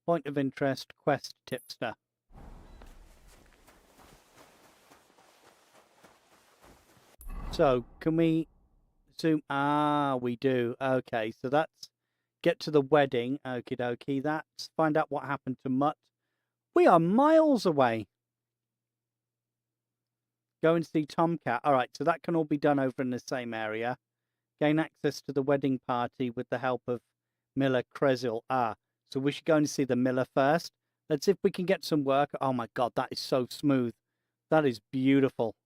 point of interest quest tipster. So, can we zoom? Ah, we do. Okay, so that's get to the wedding. Okie dokie. That's find out what happened to Mutt. We are miles away. Go and see Tomcat. All right, so that can all be done over in the same area. Gain access to the wedding party with the help of Miller Cresil. Ah, so we should go and see the Miller first. Let's see if we can get some work. Oh my God, that is so smooth. That is beautiful.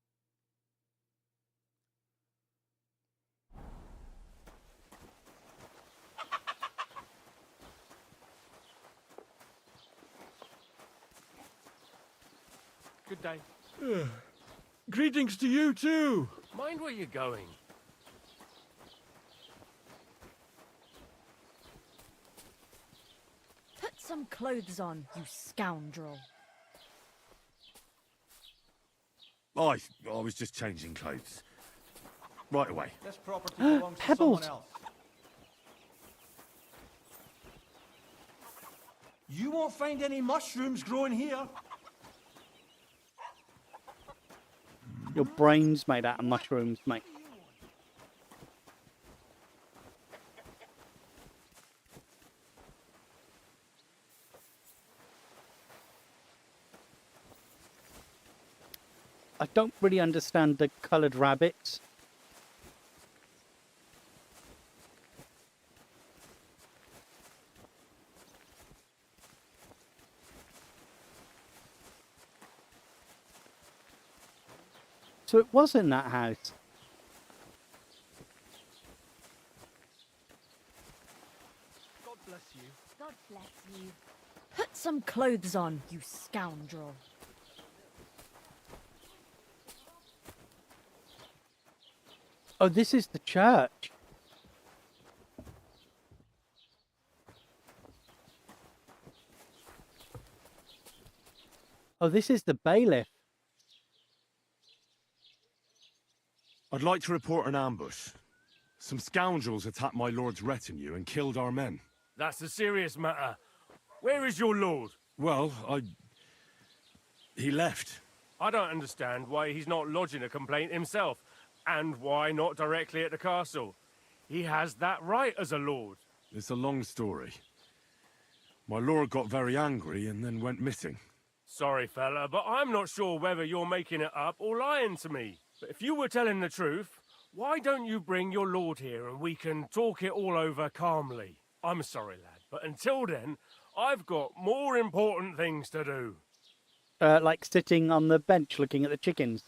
Good day. Greetings to you too. Mind where you're going. Put some clothes on, you scoundrel. I was just changing clothes. Right away. This property belongs to someone else. You won't find any mushrooms growing here. Your brain's made out of mushrooms, mate. I don't really understand the coloured rabbits. So it was in that house. God bless you. God bless you. Put some clothes on, you scoundrel. Oh, this is the church. Oh, this is the bailiff. I'd like to report an ambush. Some scoundrels attacked my lord's retinue and killed our men. That's a serious matter. Where is your lord? Well, he left. I don't understand why he's not lodging a complaint himself, and why not directly at the castle. He has that right as a lord. It's a long story. My lord got very angry and then went missing. Sorry, fella, but I'm not sure whether you're making it up or lying to me. But if you were telling the truth, why don't you bring your lord here and we can talk it all over calmly? I'm sorry, lad, but until then, I've got more important things to do. Like sitting on the bench looking at the chickens.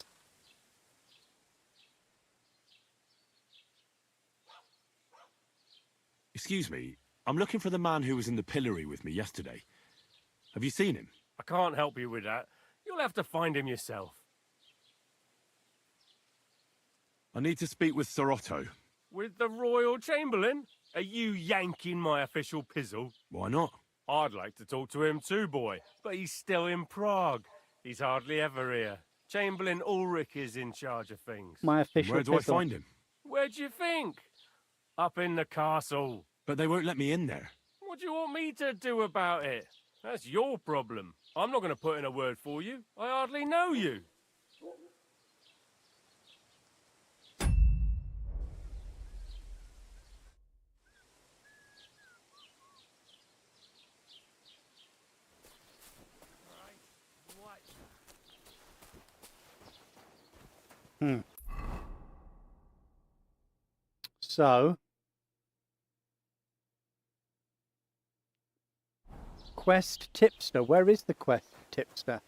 Excuse me, I'm looking for the man who was in the pillory with me yesterday. Have you seen him? I can't help you with that. You'll have to find him yourself. I need to speak with Sir Otto. With the Royal Chamberlain? Are you yanking my official pizzle? Why not? I'd like to talk to him too, boy. But he's still in Prague. He's hardly ever here. Chamberlain Ulrich is in charge of things. My official Where do I pizzle. find him? Where do you think? Up in the castle. But they won't let me in there. What do you want me to do about it? That's your problem. I'm not going to put in a word for you. I hardly know you. So, quest tipster. Where is the quest tipster?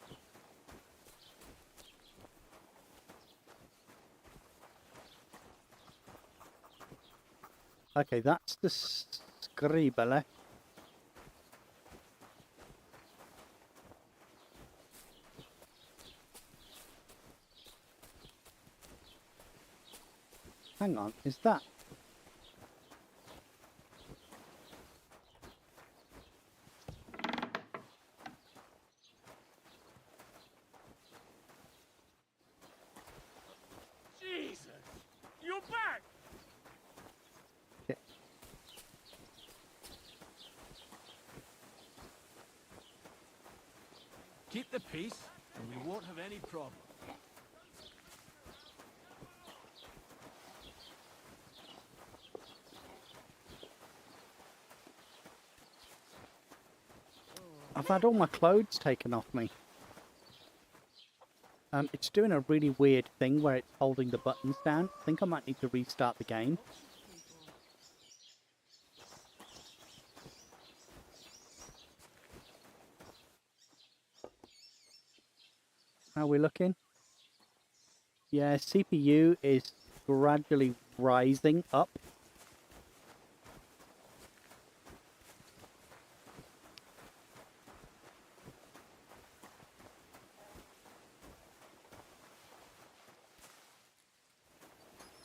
Okay, that's the scribble. Hang on, is that? Jesus! You're back! Yeah. Keep the peace, and we won't have any problem. I've had all my clothes taken off me. It's doing a really weird thing where it's holding the buttons down. I think I might need to restart the game. How are we looking? Yeah, CPU is gradually rising up.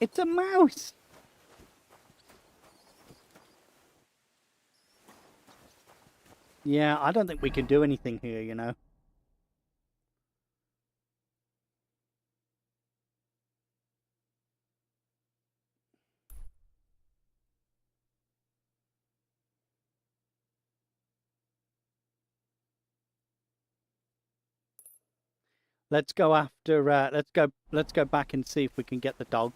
It's a mouse! Yeah, I don't think we can do anything here, you know. Let's go after, let's go back and see if we can get the dog.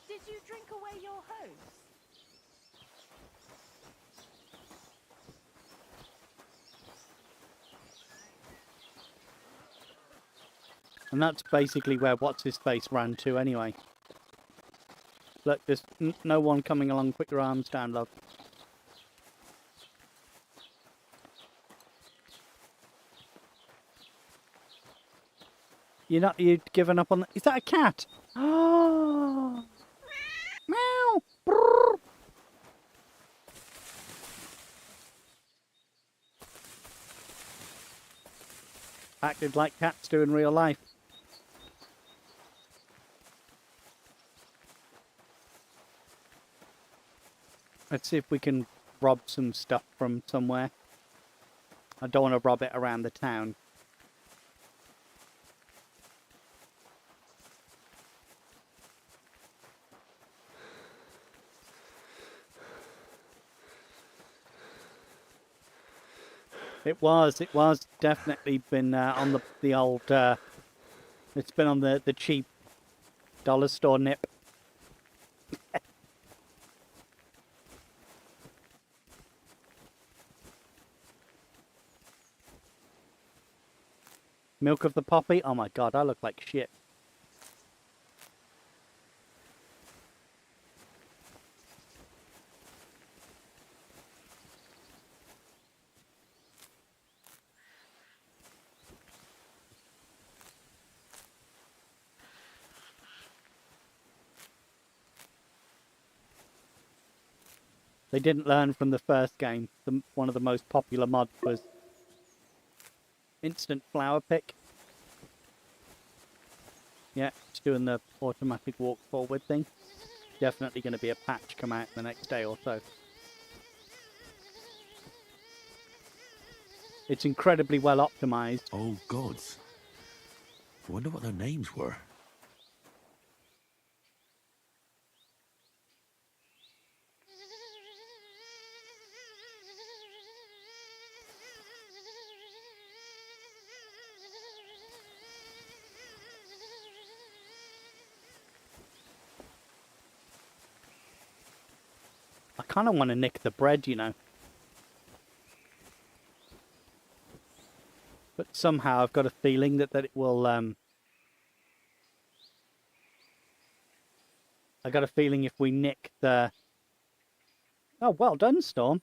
Did you drink away your hose? And that's basically where What's-His-Face ran to anyway. Look, there's no one coming along. Put your arms down, love. You've given up on... Is that a cat? Oh! Meow! Brrr. Acted like cats do in real life. Let's see if we can rob some stuff from somewhere. I don't want to rob it around the town. It was definitely been on the old, it's been on the cheap dollar store nip. Milk of the poppy? Oh my god, I look like shit. They didn't learn from the first game. One of the most popular mods was instant flower pick. Yeah, it's doing the automatic walk forward thing. Definitely going to be a patch come out in the next day or so. It's incredibly well optimized. Oh, gods. I wonder what their names were. I kind of want to nick the bread, you know. But somehow I've got a feeling that it will... I got a feeling if we nick the... Oh, well done, Storm.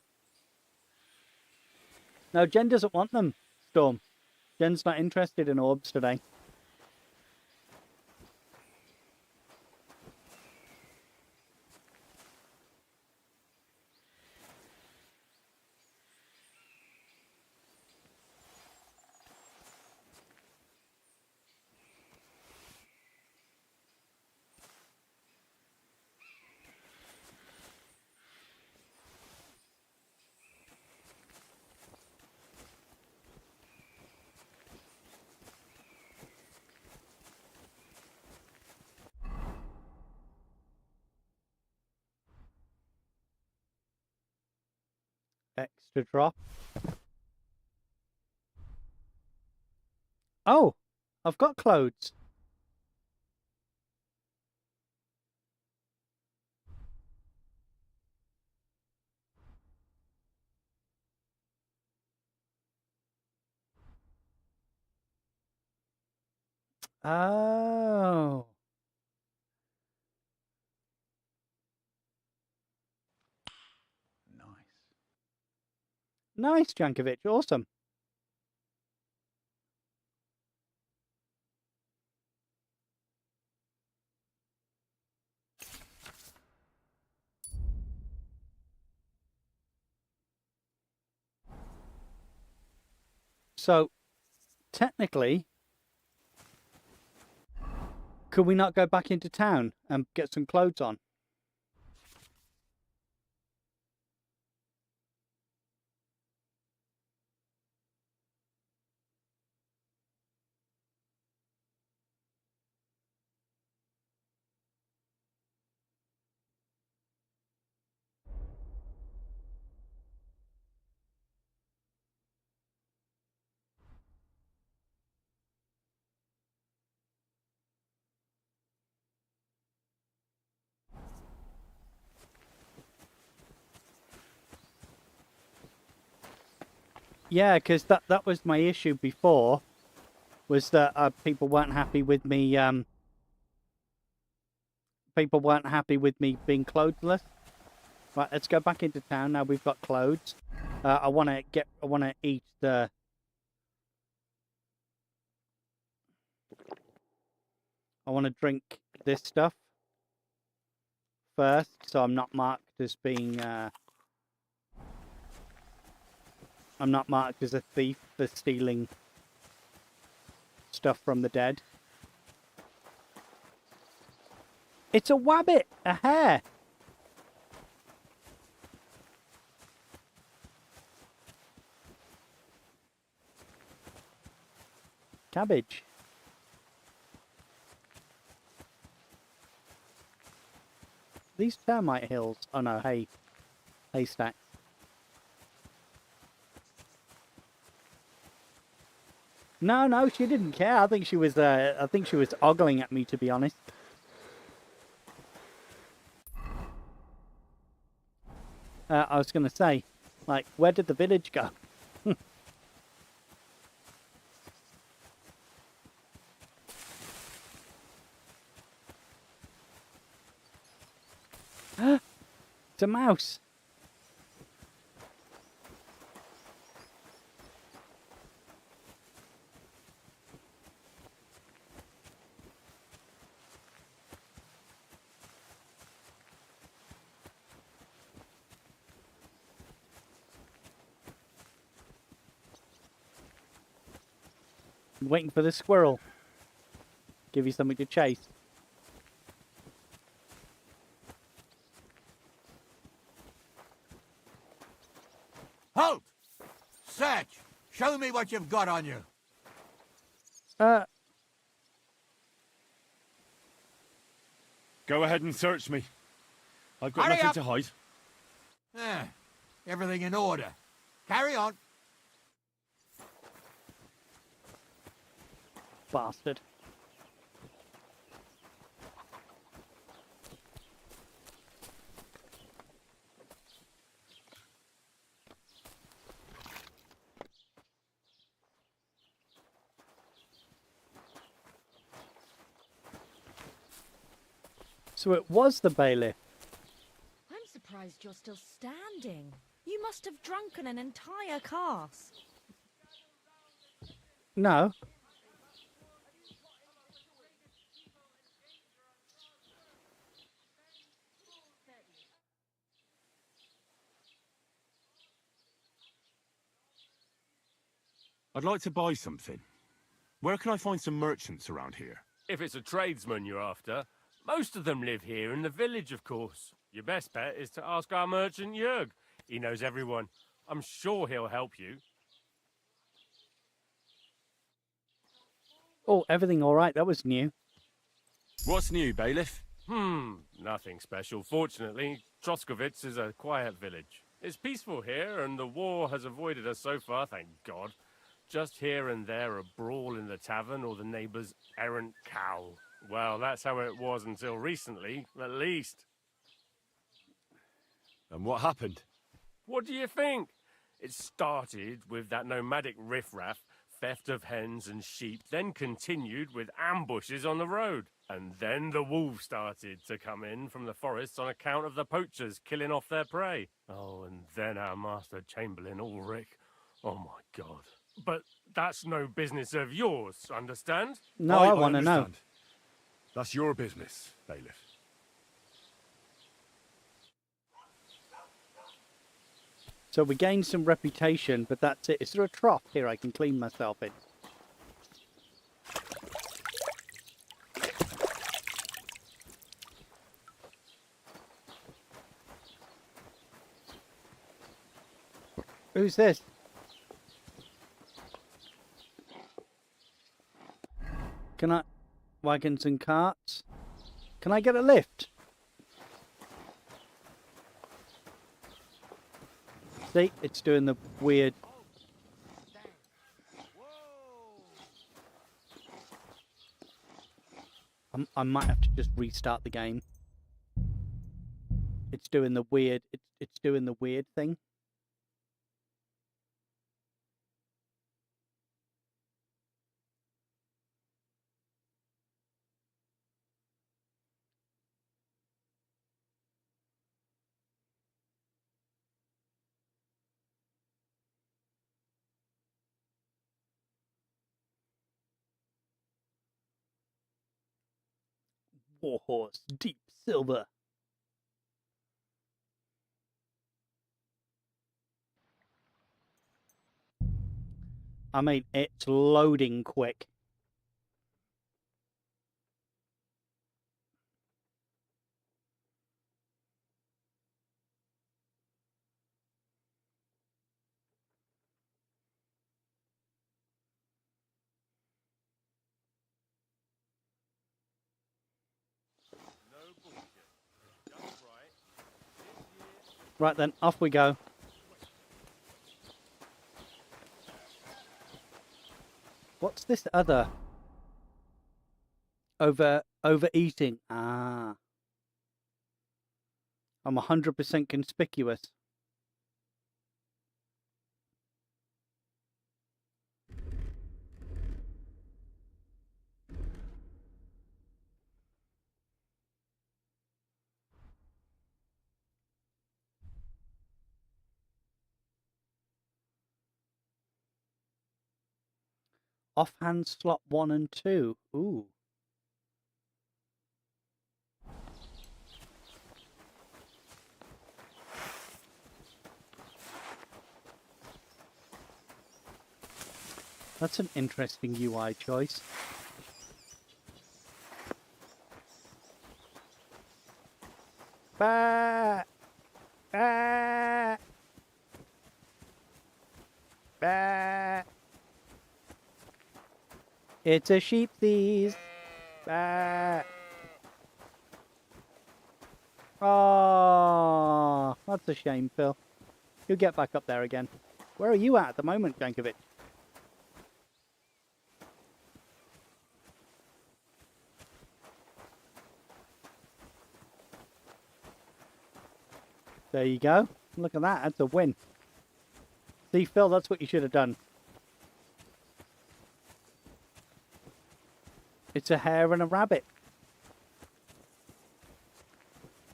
No, Jen doesn't want them, Storm. Jen's not interested in orbs today. Extra drop. Oh, I've got clothes. Oh. Nice, Jankovic. Awesome. So, technically, could we not go back into town and get some clothes on? Yeah, because that was my issue before, was that people weren't happy with me. People weren't happy with me being clothless. Right, let's go back into town now. We've got clothes. I want to eat the. I want to drink this stuff first, so I'm not marked as being. I'm not marked as a thief for stealing stuff from the dead. It's a wabbit, a hare. Cabbage. These termite hills. Oh no, haystack. No, she didn't care. I think she was ogling at me, to be honest. I was gonna say, like, where did the village go? It's a mouse. I'm waiting for the squirrel. Give you something to chase. Halt! Satch! Show me what you've got on you. Go ahead and search me. I've got Hurry nothing up. to hide. Everything in order. Carry on. Bastard. So it was the bailiff. I'm surprised you're still standing. You must have drunken an entire cask. No. I'd like to buy something. Where can I find some merchants around here? If it's a tradesman you're after, most of them live here in the village, of course. Your best bet is to ask our merchant Jörg. He knows everyone. I'm sure he'll help you. Oh, everything all right. That was new. What's new, bailiff? Nothing special. Fortunately, Troskowitz is a quiet village. It's peaceful here, and the war has avoided us so far, thank God. Just here and there a brawl in the tavern or the neighbour's errant cow. Well, that's how it was until recently, at least. And what happened? What do you think? It started with that nomadic riffraff, theft of hens and sheep, then continued with ambushes on the road. And then the wolves started to come in from the forests on account of the poachers killing off their prey. Oh, and then our master Chamberlain Ulrich. Oh my God. But that's no business of yours, understand? No, I want to know. understand. That's your business, bailiff. So we gained some reputation, but that's it. Is there a trough here I can clean myself in? Who's this? Can I... Wagons and carts? Can I get a lift? See, it's doing the weird... I might have to just restart the game. It's doing the weird... It's doing the weird thing. Warhorse, deep silver. I mean, it's loading quick. Right then, off we go. What's this other? Overeating. Ah. I'm 100% conspicuous. Offhand slot 1 and 2. Ooh. That's an interesting UI choice. Bah! Ah! Bah! It's a sheep thief. Ah. Oh, that's a shame, Phil. You'll get back up there again. Where are you at the moment, Jankovic? There you go. Look at that. That's a win. See, Phil, that's what you should have done. It's a hare and a rabbit.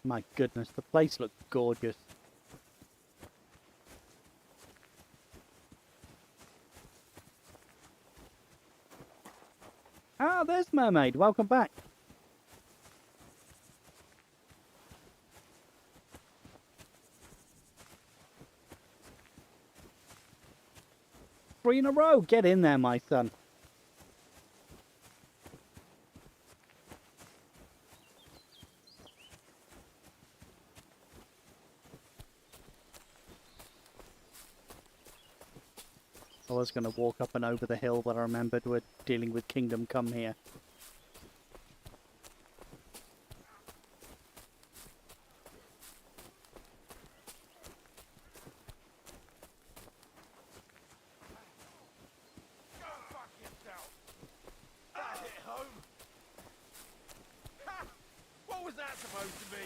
My goodness, the place looks gorgeous. Ah, there's Mermaid. Welcome back. Three in a row. Get in there, my son. I was going to walk up and over the hill, but I remembered we're dealing with Kingdom Come here. What was that supposed to be?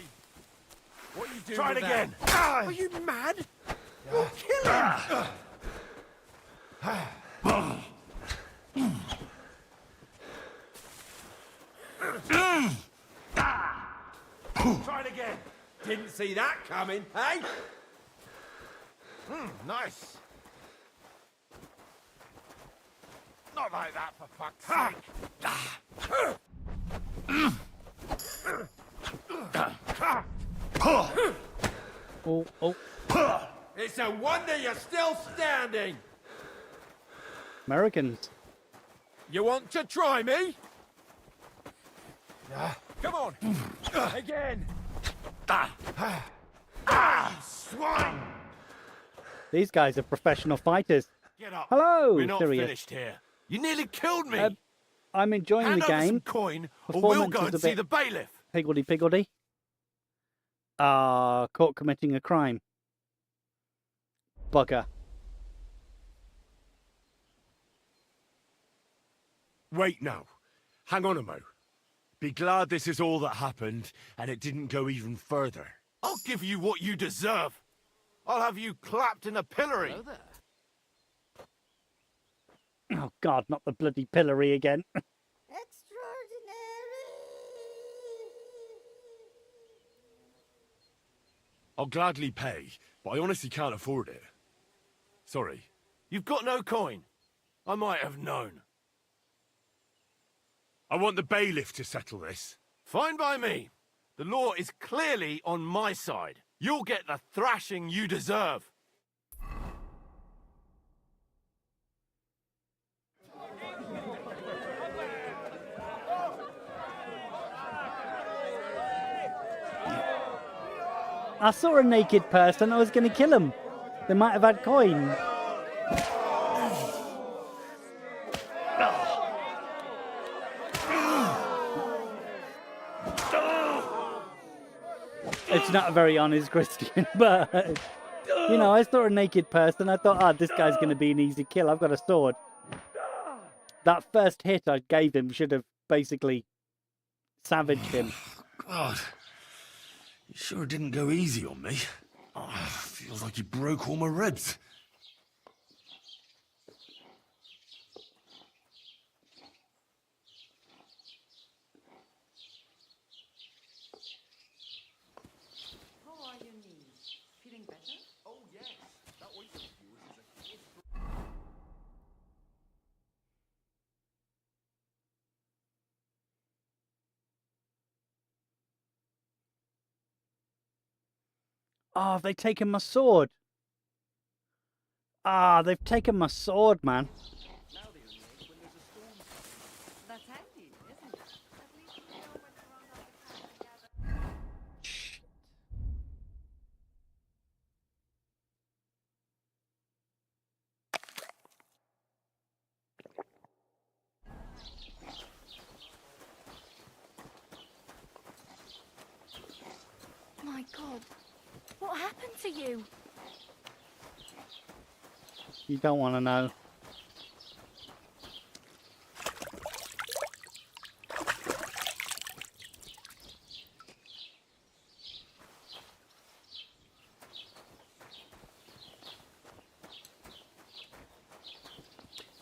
What are you doing? Try it with again. That? Are you mad? You'll kill him. Try it again. Didn't see that coming, hey? Nice. Not like that, for fuck's sake. Oh, oh. It's a wonder you're still standing. Americans. You want to try me? Come on. Again. Swine! These guys are professional fighters. Get up. Hello, We're not Sirius. finished here. You nearly killed me. I'm enjoying Hand the over game. some coin, or we'll go Performance is and a see bit the bailiff. higgledy-piggledy. Caught committing a crime. Bugger. Wait now. Hang on a mo. Be glad this is all that happened, and it didn't go even further. I'll give you what you deserve. I'll have you clapped in a pillory. Hello there. Oh, God, not the bloody pillory again. I'll gladly pay, but I honestly can't afford it. Sorry. You've got no coin. I might have known. I want the bailiff to settle this. Fine by me. The law is clearly on my side. You'll get the thrashing you deserve. I saw a naked person. I was going to kill him. They might have had coin. It's not a very honest Christian, but, you know, I saw a naked person. I thought, this guy's going to be an easy kill. I've got a sword. That first hit I gave him should have basically savaged him. God, you sure didn't go easy on me. Feels like you broke all my ribs. How are your knees? Feeling better? Oh, yes. That ointment of yours is a Oh, they've taken my sword. They've taken my sword, man. That's handy, isn't it? At least you know when to run out the time together. God. What happened to you? You don't want to know.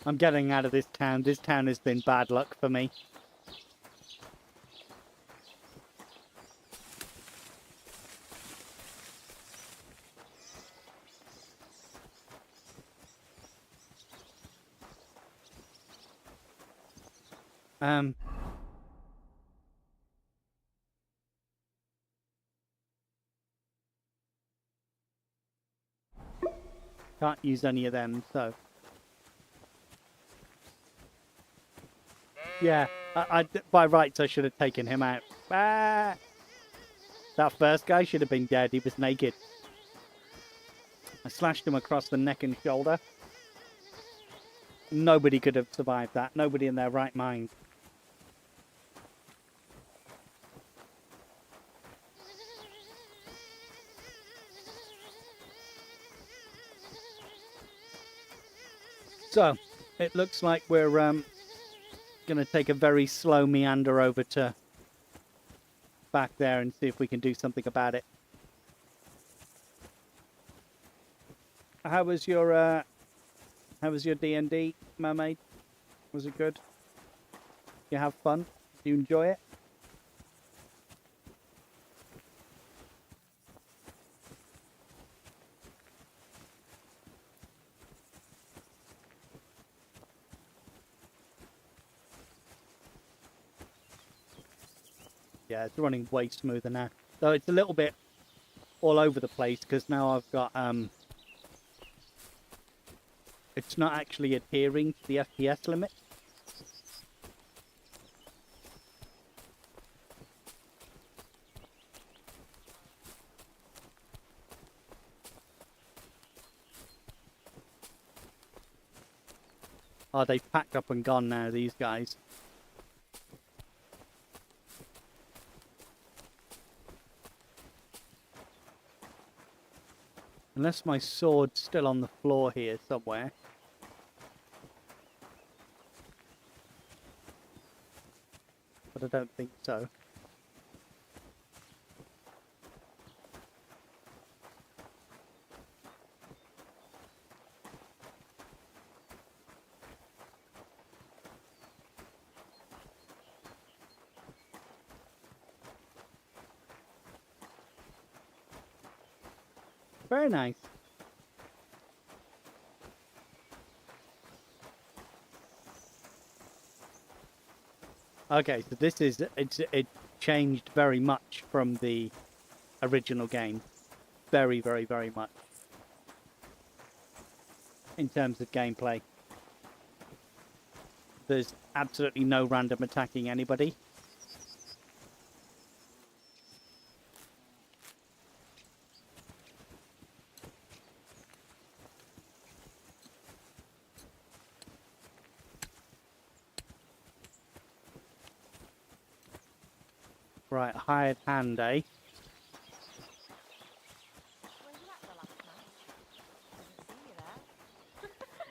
I'm getting out of this town. This town has been bad luck for me. Can't use any of them, so. Yeah, by rights I should have taken him out. Ah! That first guy should have been dead. He was naked. I slashed him across the neck and shoulder. Nobody could have survived that. Nobody in their right mind. So, it looks like we're going to take a very slow meander over to back there and see if we can do something about it. How was your D&D, mermaid? Was it good? You have fun? Do you enjoy it? Yeah, it's running way smoother now. Though it's a little bit all over the place because now I've got it's not actually adhering to the FPS limit. Oh, they've packed up and gone now, these guys. Unless my sword's still on the floor here somewhere. But I don't think so. Very nice. Okay, so this is it changed very much from the original game. Very, very, very much. In terms of gameplay. There's absolutely no random attacking anybody. Right, hired hand, eh?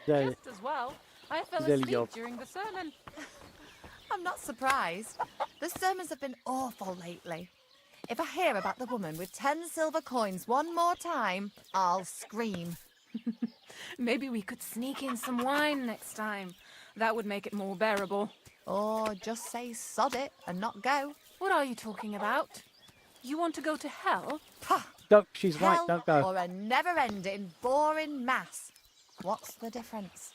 Just as well. I fell asleep during the sermon. I'm not surprised. The sermons have been awful lately. If I hear about the woman with 10 silver coins one more time, I'll scream. Maybe we could sneak in some wine next time. That would make it more bearable. Or just say sod it and not go. What are you talking about? You want to go to hell? Don't, she's Hell right, don't go. or a never-ending, boring mass. What's the difference?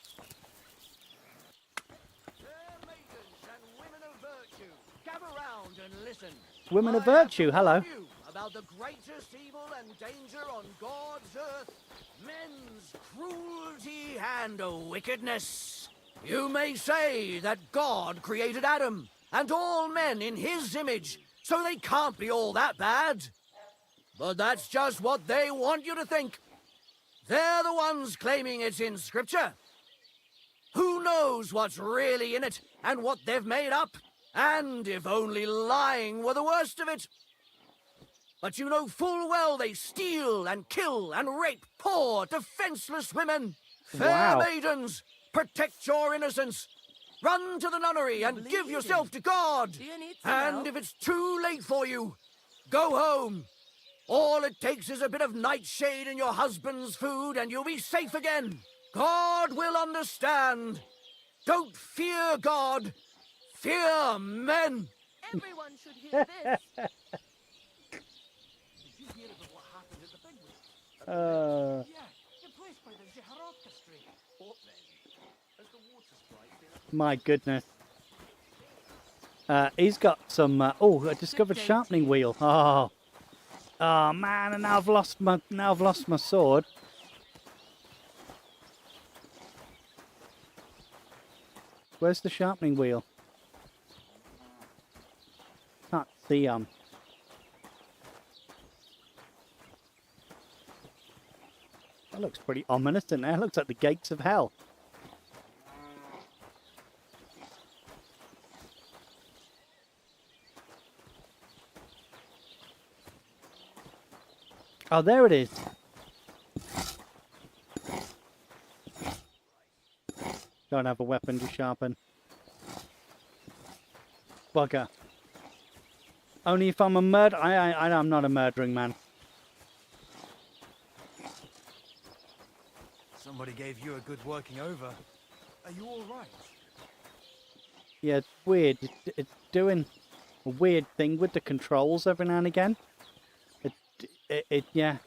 Gather round and listen. Women of virtue, hello. About the greatest evil and danger on God's earth, men's cruelty and wickedness. You may say that God created Adam and all men in his image, so they can't be all that bad. But that's just what they want you to think. They're the ones claiming it's in Scripture. Who knows what's really in it and what they've made up? And if only lying were the worst of it. But you know full well they steal and kill and rape poor, defenseless women. Fair Wow. maidens, protect your innocence. Run to the nunnery and give yourself to God. And if it's too late for you, go home. All it takes is a bit of nightshade in your husband's food and you'll be safe again. God will understand. Don't fear God. Fear men. Everyone should hear this. Did you hear about what happened at the big wheel? Uh, Yeah, the place by the Zaharovka Street. What then? As the water sprite been... my goodness. He's got some. Oh, I discovered sharpening wheel. Oh, oh man! And now I've lost my sword. Where's the sharpening wheel? Can't see him. That looks pretty ominous, doesn't it? It looks like the gates of hell. Oh, there it is. Don't have a weapon to sharpen. Bugger. Only if I'm a I'm not a murdering man. Somebody gave you a good working over. Are you all right? Yeah, it's weird. It's doing a weird thing with the controls every now and again. Yeah.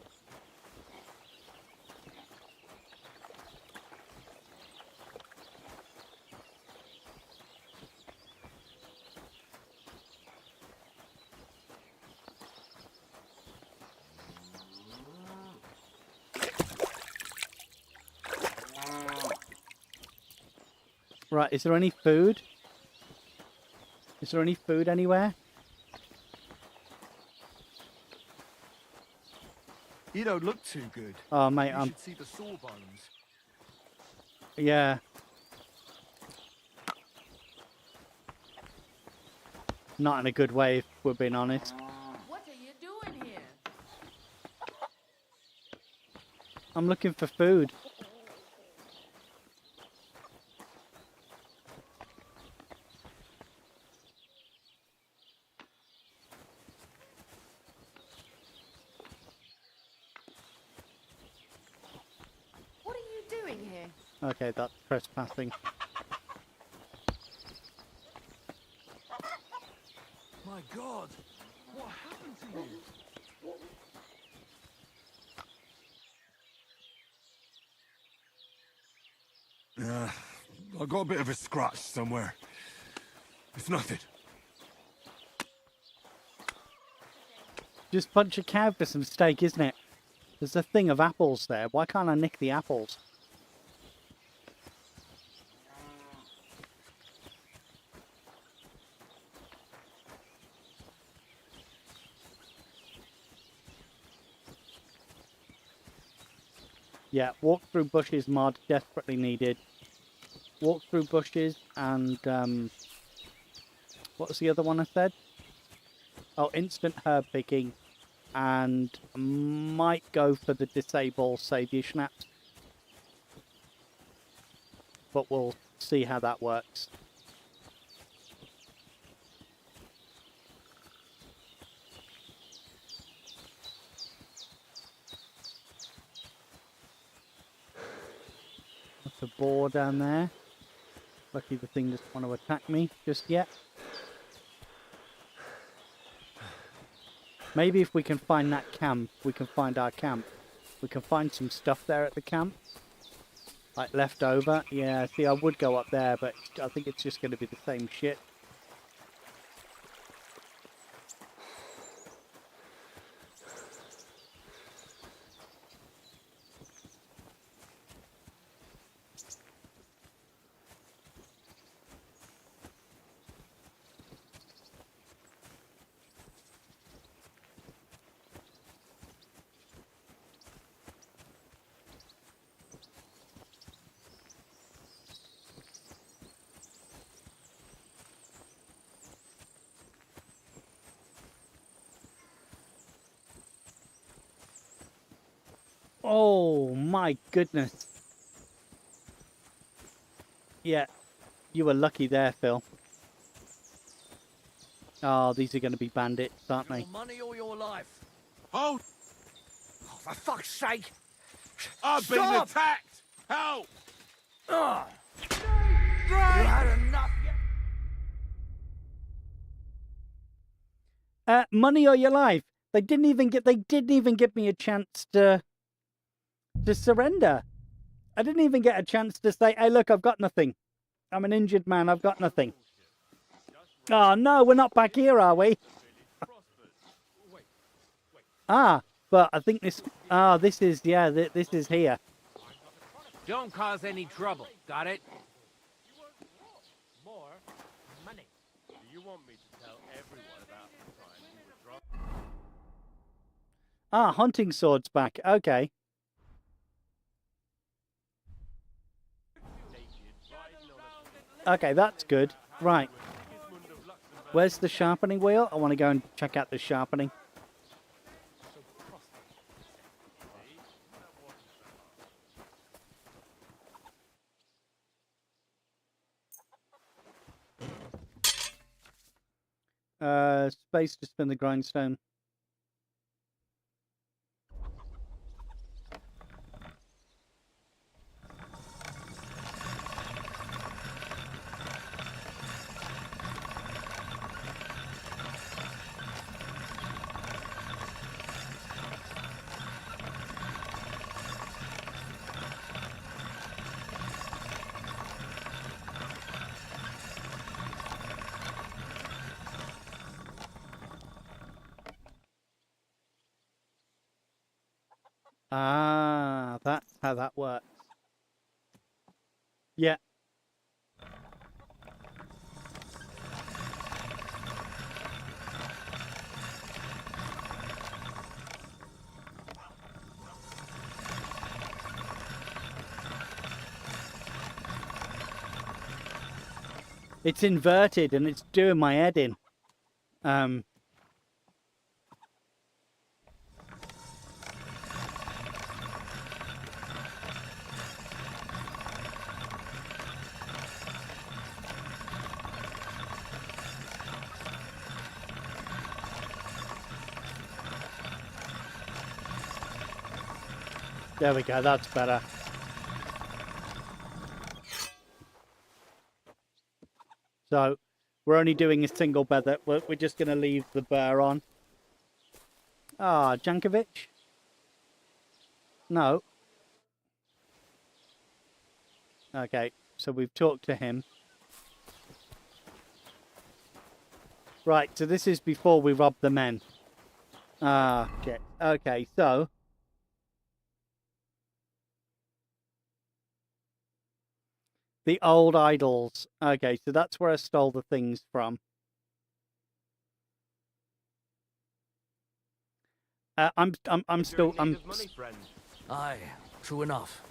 Right, is there any food? Is there any food anywhere? You don't look too good. Oh, mate, you I'm... should see the sawbones. Yeah. Not in a good way, if we're being honest. What are you doing here? I'm looking for food. What are you doing here? Okay, that's trespassing. My God, what happened to you? I got a bit of a scratch somewhere. It's nothing. Just punch a cow for some steak, isn't it? There's a thing of apples there. Why can't I nick the apples? Yeah, walk through bushes mod, desperately needed. Walk through bushes and, what was the other one I said? Oh, instant herb picking. And might go for the disable saviour schnapps. But we'll see how that works. That's a boar down there. Lucky the thing doesn't want to attack me just yet. Maybe if we can find that camp, we can find our camp. We can find some stuff there at the camp. Like left over. Yeah, see, I would go up there, but I think it's just going to be the same shit. Oh my goodness. Yeah, you were lucky there, Phil. Oh, these are going to be bandits, aren't they? Your money or your life? Hold! Oh, for fuck's sake! I've been Stop! attacked! Help! Ugh. You had enough yet? Money or your life. They didn't even give me a chance to surrender. I didn't even get a chance to say, hey, look, I've got nothing. I'm an injured man. I've got nothing. Oh, no, we're not back here, are we? Ah, but I think this... Ah, this is... Yeah, this is here. Don't cause any trouble. Got it? More money. Do you want me to tell everyone about the time you were drunk? Ah, hunting sword's back. Okay. Okay, that's good. Right. Where's the sharpening wheel? I want to go and check out the sharpening. Space to spin the grindstone. Ah, that's how that works. Yeah. It's inverted and it's doing my head in. There we go, that's better. So, we're only doing a single bed that we're just going to leave the burr on. Ah, Jankovic? No. Okay, so we've talked to him. Right, so this is before we rob the men. Ah, shit. Okay, so... The old idols. Okay, so that's where I stole the things from. I'm still... Aye, true enough.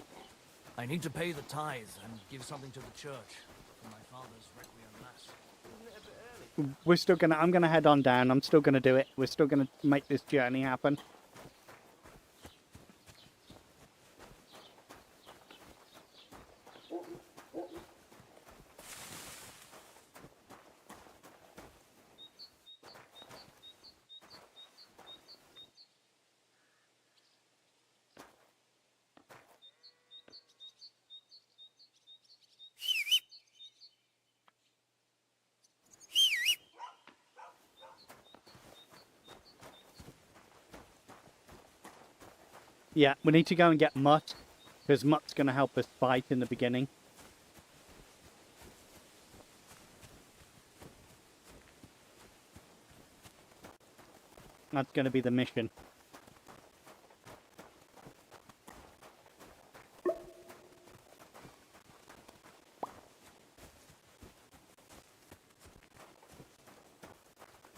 I need to pay the tithes and give something to the church for my father's requiem mass. We're still gonna... I'm gonna head on down. I'm still gonna do it. We're still gonna make this journey happen. Yeah, we need to go and get Mutt, because Mutt's going to help us fight in the beginning. That's going to be the mission.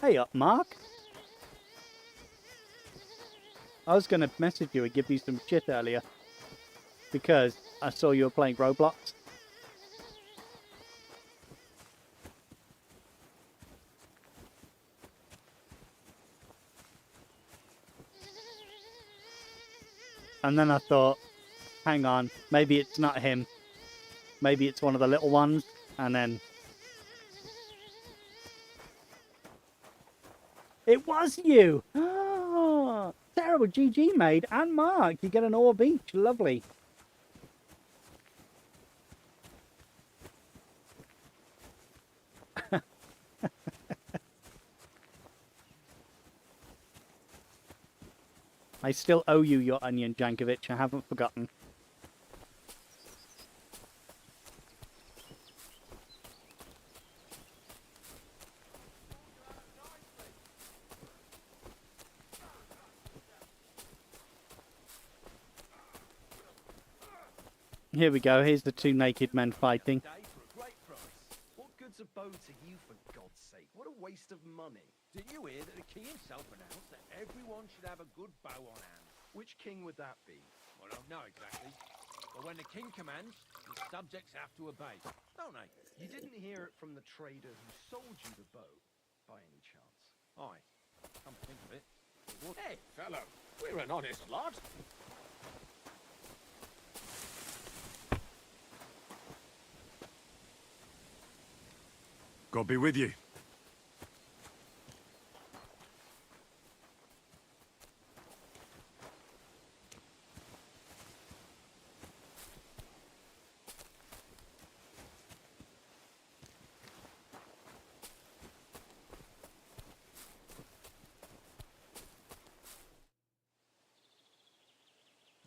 Hey up, Mark. I was going to message you and give you some shit earlier, because I saw you were playing Roblox. And then I thought, hang on, maybe it's not him. Maybe it's one of the little ones. And then... It was you! Ah, terrible GG, mate. And Mark, you get an orb each. Lovely. I still owe you your onion, Jankovic. I haven't forgotten. Here we go. Here's the two naked men fighting. What good's a bow to you, for God's sake? What a waste of money. Did you hear that the king himself announced that everyone should have a good bow on hand? Which king would that be? I don't know exactly. But when the king commands, the subjects have to obey, don't they? You didn't hear it from the trader who sold you the bow, by any chance? Aye. Come to think of it. Hey, fellow, we're an honest lot. God be with you.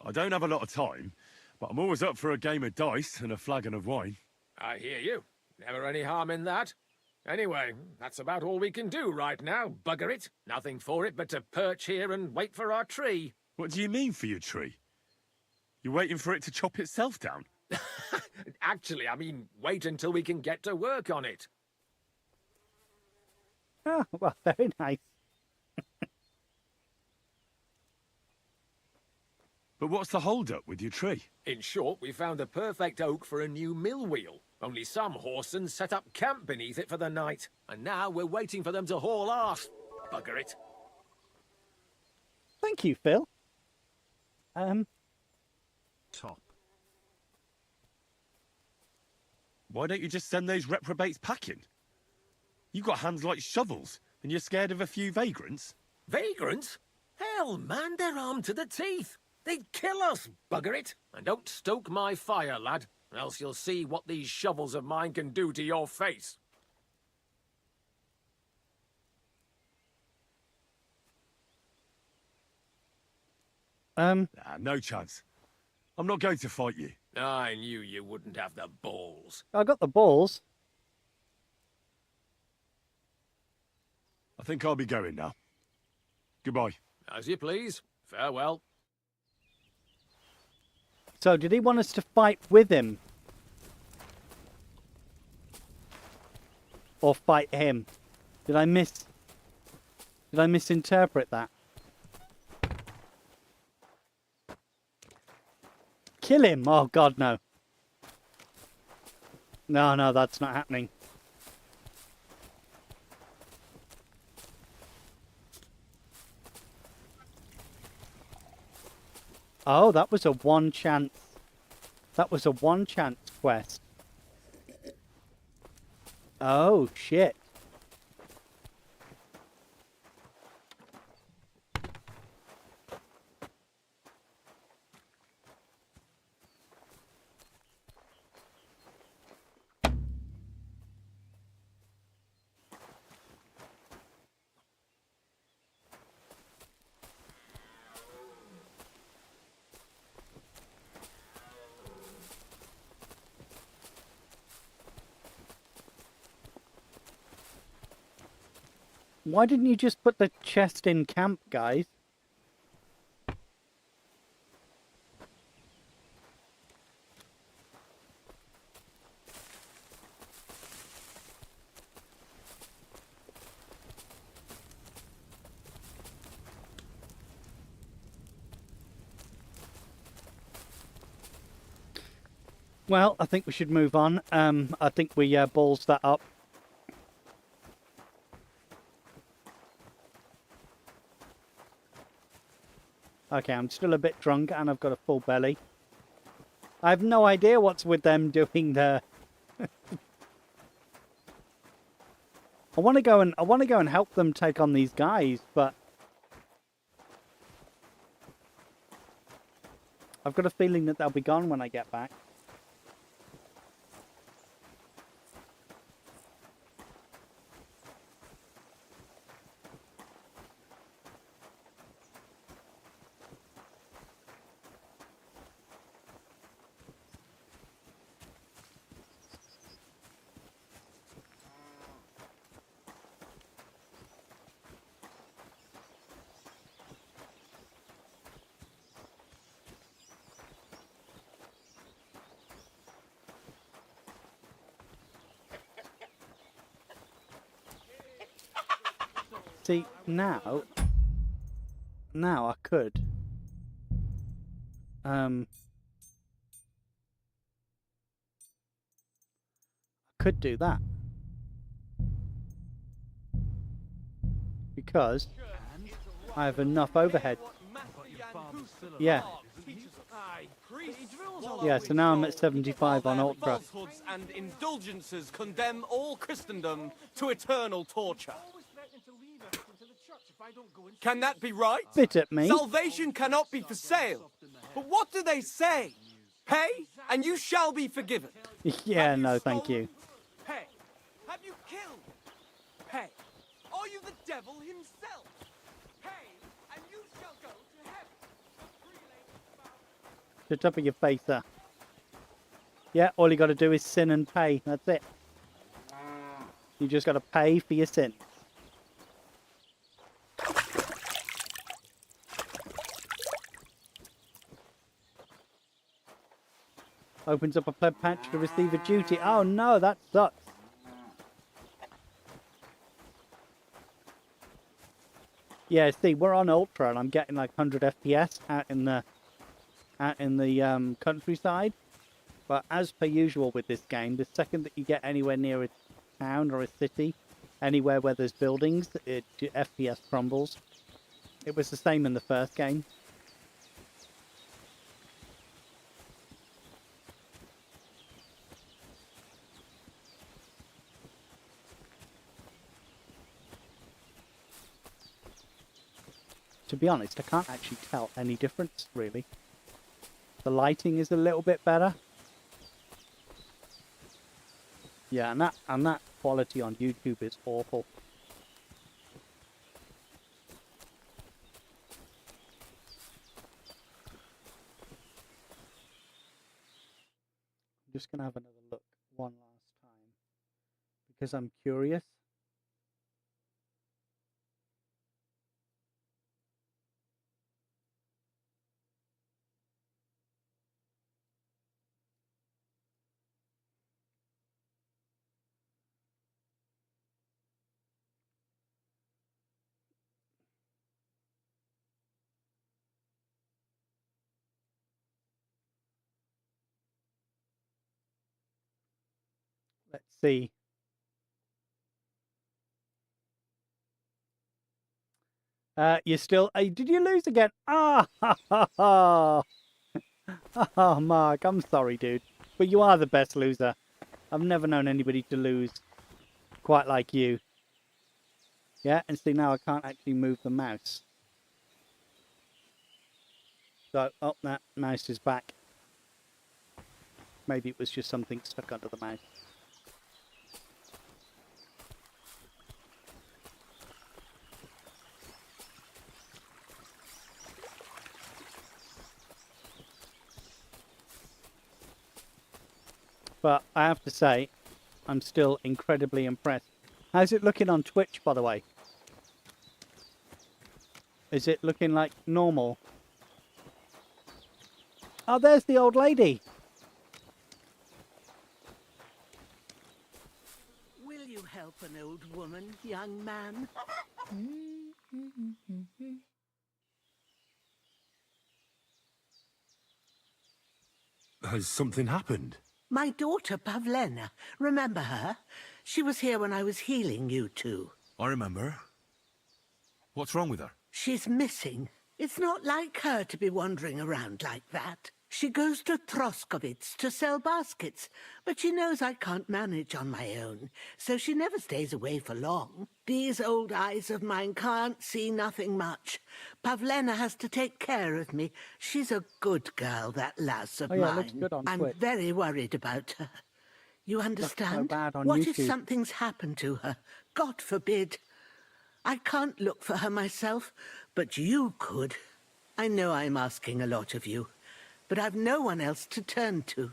I don't have a lot of time, but I'm always up for a game of dice and a flagon of wine. I hear you. Never any harm in that. Anyway, that's about all we can do right now, bugger it. Nothing for it but to perch here and wait for our tree. What do you mean for your tree? You're waiting for it to chop itself down? Actually, I mean, wait until we can get to work on it. Oh, well, very nice. But what's the hold-up with your tree? In short, we found the perfect oak for a new mill wheel. Only some horsens set up camp beneath it for the night. And now we're waiting for them to haul arse. Bugger it. Thank you, Phil. Top. Why don't you just send those reprobates packing? You got hands like shovels, and you're scared of a few vagrants? Vagrants? Hell, man, they're armed to the teeth. They'd kill us, bugger it. And don't stoke my fire, lad, else you'll see what these shovels of mine can do to your face. No chance. I'm not going to fight you. I knew you wouldn't have the balls. I got the balls. I think I'll be going now. Goodbye. As you please. Farewell. So, did he want us to fight with him? Or fight him? Did I misinterpret that? Kill him? Oh God, no. No, that's not happening. Oh, that was a one chance. That was a one chance quest. Oh, shit. Why didn't you just put the chest in camp, guys? Well, I think we should move on. I think we balls that up. Okay, I'm still a bit drunk and I've got a full belly. I have no idea what's with them doing there. I want to go and help them take on these guys, but I've got a feeling that they'll be gone when I get back. See, now I could. I could do that. Because I have enough overhead. Yeah. Yeah, so now I'm at 75 on Ultra. Falsehoods and indulgences condemn all Christendom to eternal torture. Can that be right? Bit at me. Salvation cannot be for sale. But what do they say? Pay, and you shall be forgiven. Yeah, no, thank you. Pay. Have you killed? Pay. Are you the devil himself? Pay, and you shall go to heaven. Shut up with your face there. Yeah, all you got to do is sin and pay. That's it. You just got to pay for your sin. Opens up a pleb patch to receive a duty. Oh no, that sucks. Yeah, see, we're on Ultra and I'm getting like 100 FPS out in the countryside. But as per usual with this game, the second that you get anywhere near a town or a city, anywhere where there's buildings, FPS crumbles. It was the same in the first game. To be honest, I can't actually tell any difference, really. The lighting is a little bit better. Yeah, and that quality on YouTube is awful. I'm just going to have another look one last time because I'm curious. Let's see. You still... did you lose again? Ah, ha, ha, ha. Oh, Mark, I'm sorry, dude. But you are the best loser. I've never known anybody to lose quite like you. Yeah, and see, now I can't actually move the mouse. So, oh, that mouse is back. Maybe it was just something stuck under the mouse. But I have to say, I'm still incredibly impressed. How's it looking on Twitch, by the way? Is it looking like normal? Oh, there's the old lady. Will you help an old woman, young man? Has something happened? My daughter, Pavlena. Remember her? She was here when I was healing you two. I remember. What's wrong with her? She's missing. It's not like her to be wandering around like that. She goes to Troskovitz to sell baskets, but she knows I can't manage on my own, so she never stays away for long. These old eyes of mine can't see nothing much. Pavlena has to take care of me. She's a good girl, that lass of Oh yeah, it mine. looks good on I'm Twitch. very worried about her. You Looks so understand? bad on What if YouTube. something's happened to her? God forbid. I can't look for her myself, but you could. I know I'm asking a lot of you, but I've no one else to turn to.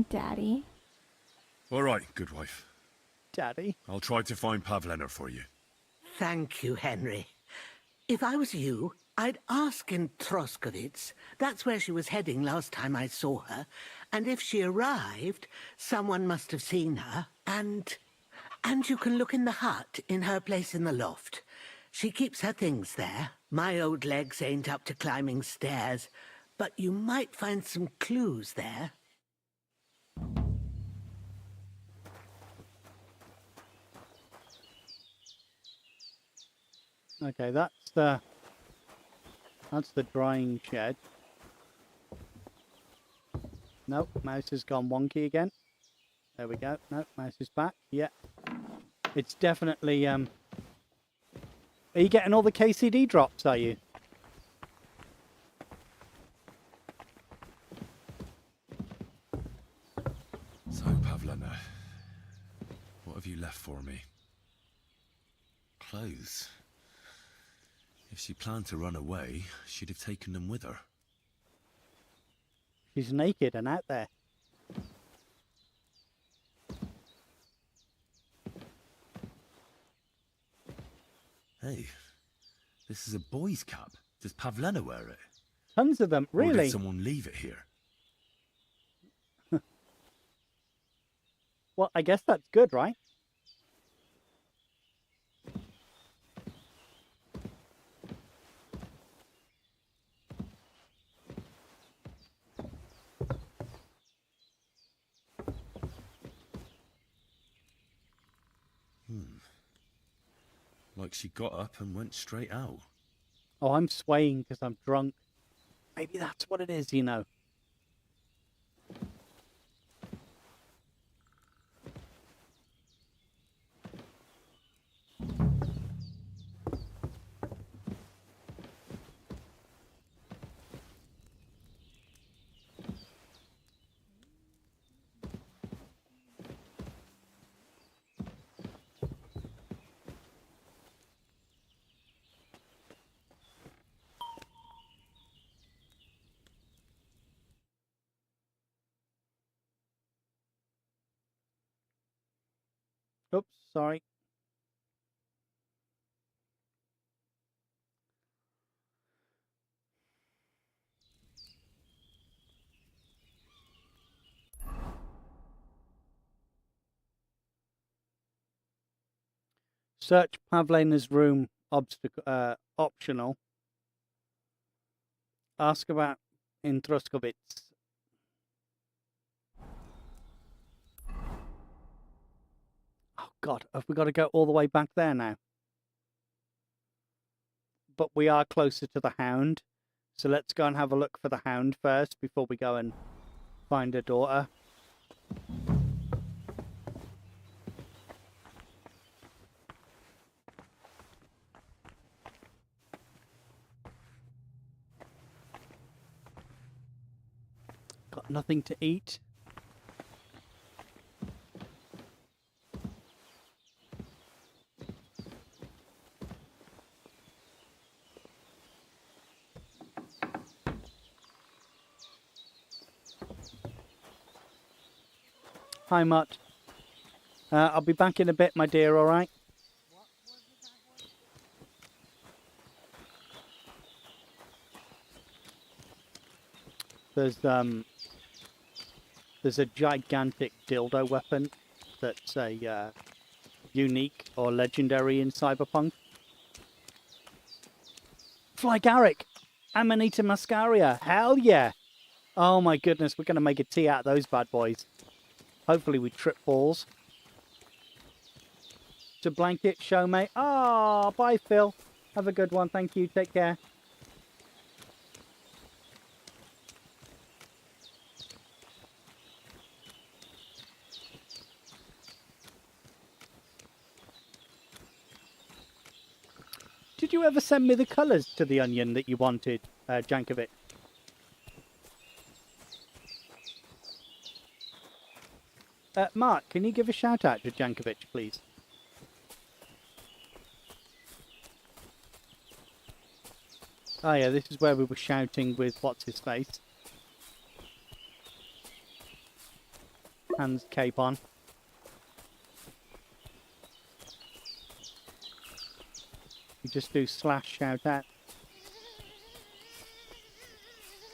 Daddy? All right, good wife. Daddy? I'll try to find Pavlena for you. Thank you, Henry. If I was you, I'd ask in Troskovitz. That's where she was heading last time I saw her. And if she arrived, someone must have seen her. And you can look in the hut in her place in the loft. She keeps her things there. My old legs ain't up to climbing stairs, but you might find some clues there. Okay, that's the drying shed. Nope, mouse has gone wonky again. There we go. Nope, mouse is back. Yeah. It's definitely Are you getting all the KCD drops, are you? So, Pavlena, what have you left for me? Clothes. If she planned to run away, she'd have taken them with her. She's naked and out there. Hey, this is a boy's cap. Does Pavlena wear it? Tons of them, Or really. did someone leave it here? Well, I guess that's good, right? Like she got up and went straight out. Oh, I'm swaying because I'm drunk. Maybe that's what it is, you know. Oops, sorry. Search Pavlena's room optional. Ask about in Troskovitz. Oh God, have we got to go all the way back there now? But we are closer to the Hound, so let's go and have a look for the Hound first before we go and find her daughter. Got nothing to eat. Hi, Mutt. I'll be back in a bit, my dear, all right? There's a gigantic dildo weapon that's a unique or legendary in Cyberpunk. Fly Garrick! Amanita muscaria! Hell yeah! Oh my goodness, we're going to make a tea out of those bad boys. Hopefully we trip balls. To blanket show, mate. Ah, bye, Phil. Have a good one. Thank you. Take care. Did you ever send me the colours to the onion that you wanted, Jankovic? Mark, can you give a shout out to Jankovic, please? Oh yeah, this is where we were shouting with what's his face. Hands cape on. You just do / shout out.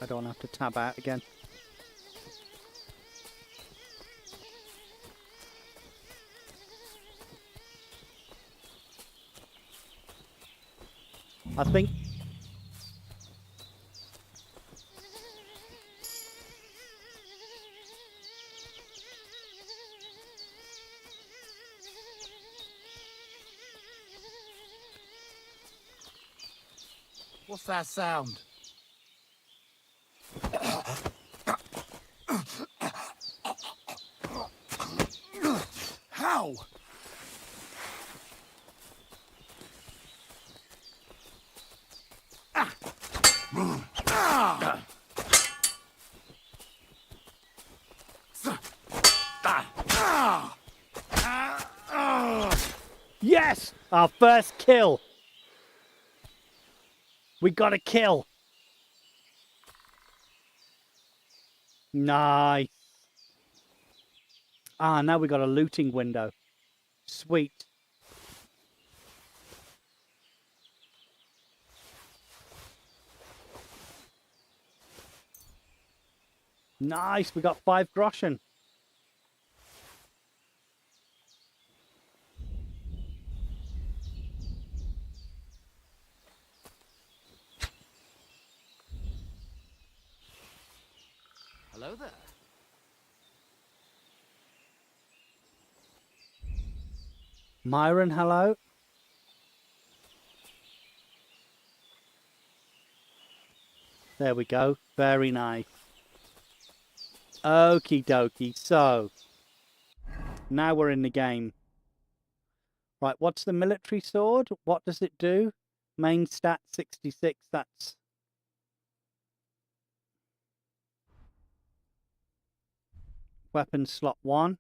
I don't have to tab out again. I think What's that sound? How? yes! Our first kill! We got a kill! Nice! Ah, now we got a looting window. Sweet. Nice, we got 5 groschen. Hello there. Myron, hello. There we go. Very nice. Okie dokie. So, now we're in the game. Right, what's the military sword? What does it do? Main stat 66. That's... Weapon slot 1.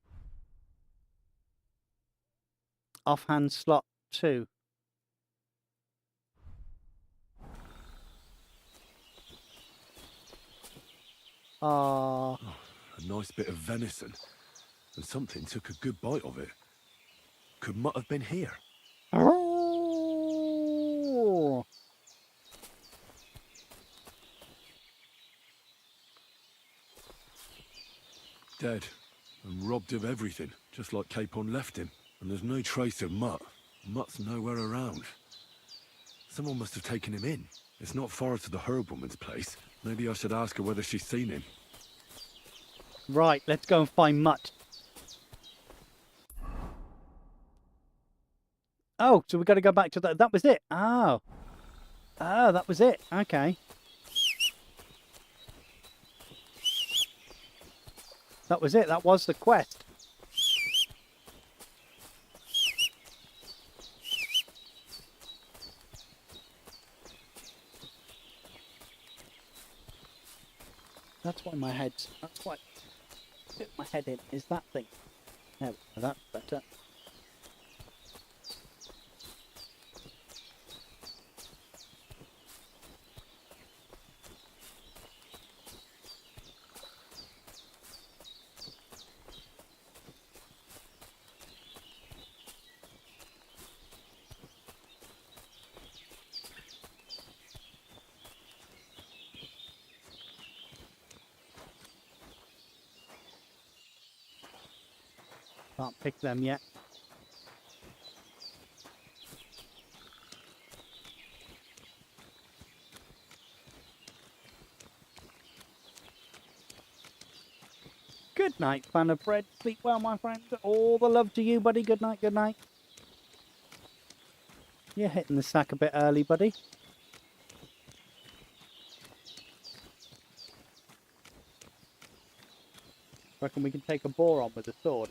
Offhand slot 2. A nice bit of venison. And something took a good bite of it. Could Mutt have been here? Oh. Dead. And robbed of everything, just like Capon left him. And there's no trace of Mutt. Mutt's nowhere around. Someone must have taken him in. It's not far to the herb woman's place. Maybe I should ask her whether she's seen him. Right, let's go and find Mutt. Oh, so we got to go back to that. That was it. Oh. Oh, that was it. Okay. That was it. That was the quest. That's why my head's... That's why... Put my head in is that thing. There we go. That's better. Can't pick them yet. Good night, fan of bread. Sleep well, my friend. All the love to you, buddy. Good night, good night. You're hitting the sack a bit early, buddy. Reckon we can take a boar on with a sword.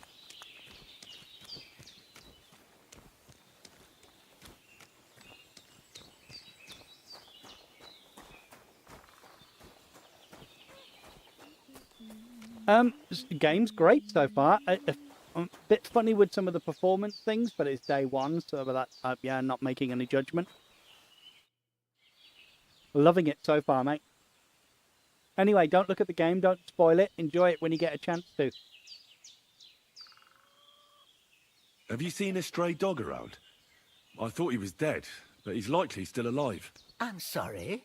The game's great so far. I'm a bit funny with some of the performance things, but it's day one, so that's yeah, not making any judgment. Loving it so far, mate. Anyway, don't look at the game, don't spoil it. Enjoy it when you get a chance to. Have you seen a stray dog around? I thought he was dead, but he's likely still alive. I'm sorry.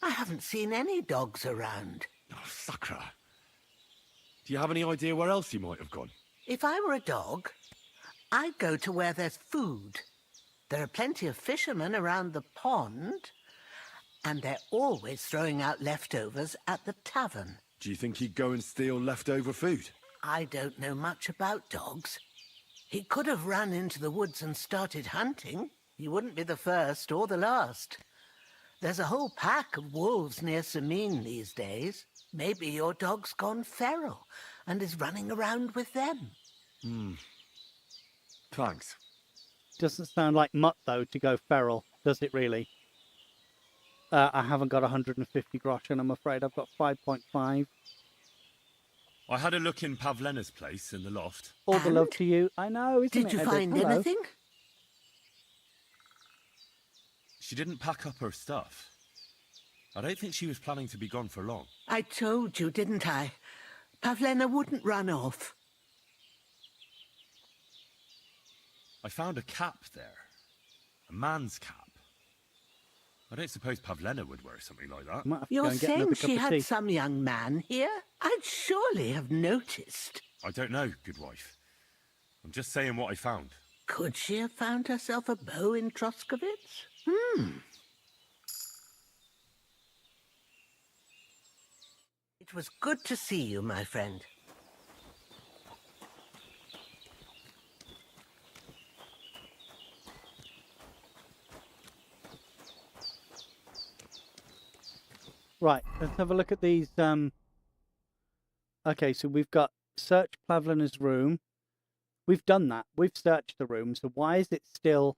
I haven't seen any dogs around. Oh, Sakra. Do you have any idea where else he might have gone? If I were a dog, I'd go to where there's food. There are plenty of fishermen around the pond, and they're always throwing out leftovers at the tavern. Do you think he'd go and steal leftover food? I don't know much about dogs. He could have run into the woods and started hunting. He wouldn't be the first or the last. There's a whole pack of wolves near Sameen these days. Maybe your dog's gone feral and is running around with them. Thanks. Doesn't sound like mutt, though, to go feral, does it really? I haven't got 150 grosh, and I'm afraid I've got 5.5. I had a look in Pavlena's place in the loft. All the love to you. I know, isn't it? Did you Edith? find Hello. anything? She didn't pack up her stuff. I don't think she was planning to be gone for long. I told you, didn't I? Pavlena wouldn't run off. I found a cap there. A man's cap. I don't suppose Pavlena would wear something like that. You're saying she had some young man here? I'd surely have noticed. I don't know, good wife. I'm just saying what I found. Could she have found herself a bow in Troskovitz? It was good to see you, my friend. Right, let's have a look at these. Okay, so we've got search Pavlena's room. We've done that. We've searched the room. So why is it still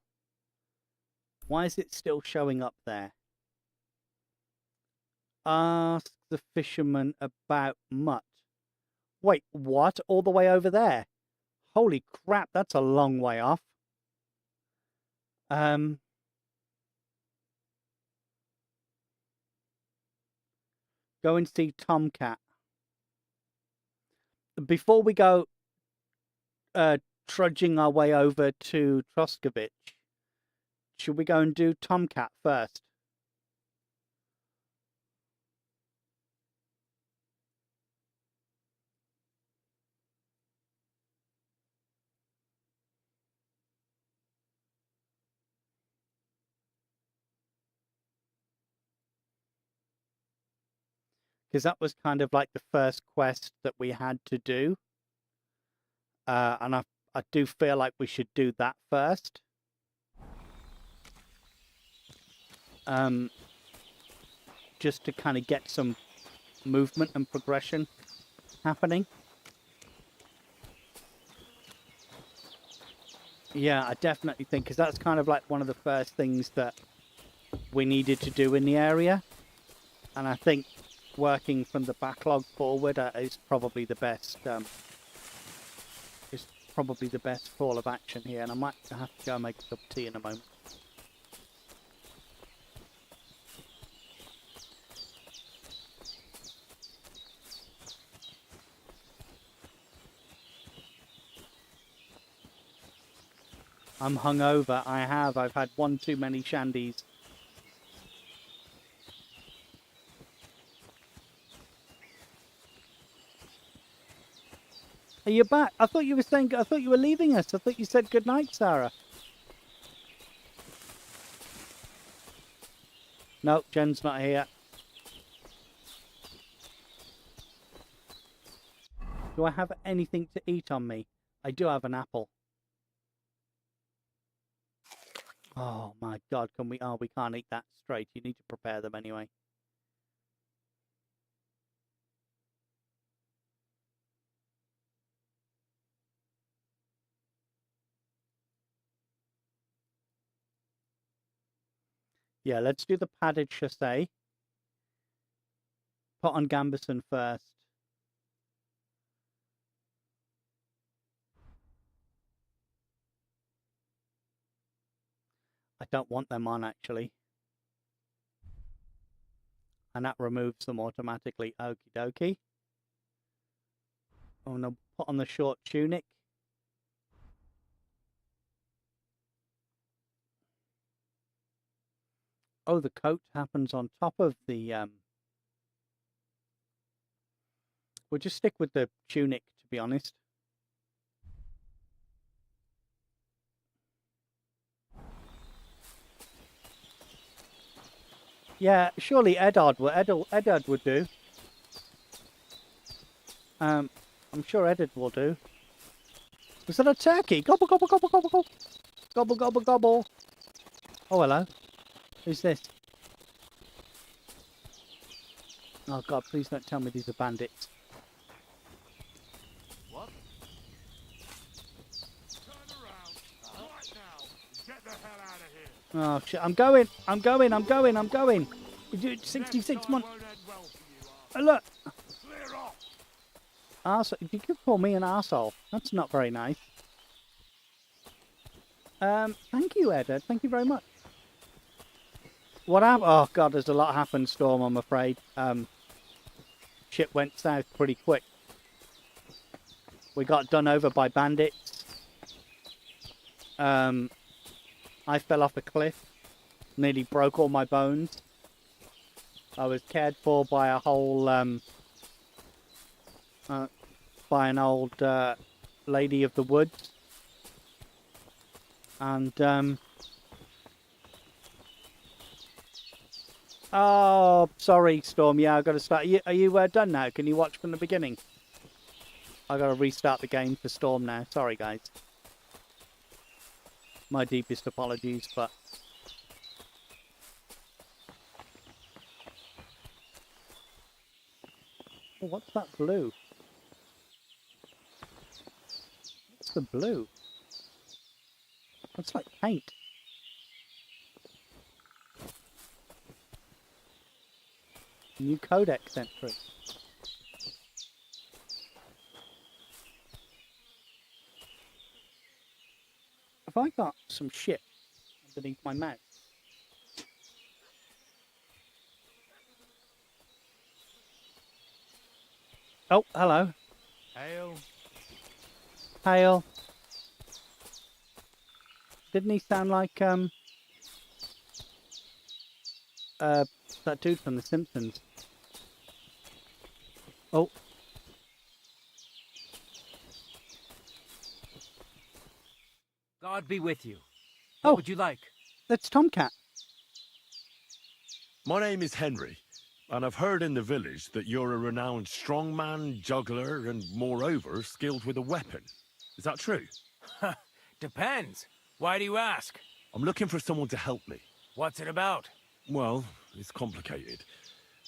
showing up there? Ask the fisherman about mutt. Wait, what? All the way over there? Holy crap, that's a long way off. Go and see Tomcat. Before we go trudging our way over to Troskovich, should we go and do Tomcat first? Because that was kind of like the first quest that we had to do. And I do feel like we should do that first. Just to kind of get some movement and progression happening. Yeah, I definitely think, because that's kind of like one of the first things that we needed to do in the area. And I think working from the backlog forward is probably the best call of action here, and I might have to go make a cup of tea in a moment. I'm hungover. I've had one too many shandies. Are you back? I thought you were leaving us. I thought you said good night, Sarah. No, Jen's not here. Do I have anything to eat on me? I do have an apple. Oh my god, can we? Oh, we can't eat that straight. You need to prepare them anyway. Yeah, let's do the padded chassé. Put on Gambison first. I don't want them on, actually. And that removes them automatically. Okie dokie. I'm going to put on the short tunic. Oh, the coat happens on top of the... We'll just stick with the tunic, to be honest. Yeah, surely Eddard would do. I'm sure Eddard will do. Was that a turkey? Gobble, gobble, gobble, gobble, gobble. Gobble, gobble, gobble. Oh, hello. Who's this? Oh, God, please don't tell me these are bandits. What? Turn around. Right now. Get the hell out of here. Oh, shit. I'm going. I'm going. I'm going. I'm going. You do 66 months. Oh, look. Clear off. Arsehole. You could call me an arsehole. That's not very nice. Thank you, Eddard. Thank you very much. What happened? Oh, God, there's a lot happened, Storm, I'm afraid. Shit went south pretty quick. We got done over by bandits. I fell off a cliff. Nearly broke all my bones. I was cared for by a whole, by an old, lady of the woods. And, oh, sorry, Storm. Yeah, I've got to start. Are you done now? Can you watch from the beginning? I've got to restart the game for Storm now. Sorry, guys. My deepest apologies, but... Oh, what's that blue? What's the blue? That's like paint. New codex entry. Have I got some shit underneath my mouse? Oh, hello. Hail. Hail. Didn't he sound like, that dude from The Simpsons? Oh. God be with you. What would you like? That's Tomcat. My name is Henry, and I've heard in the village that you're a renowned strongman, juggler, and moreover, skilled with a weapon. Is that true? Depends. Why do you ask? I'm looking for someone to help me. What's it about? Well, it's complicated.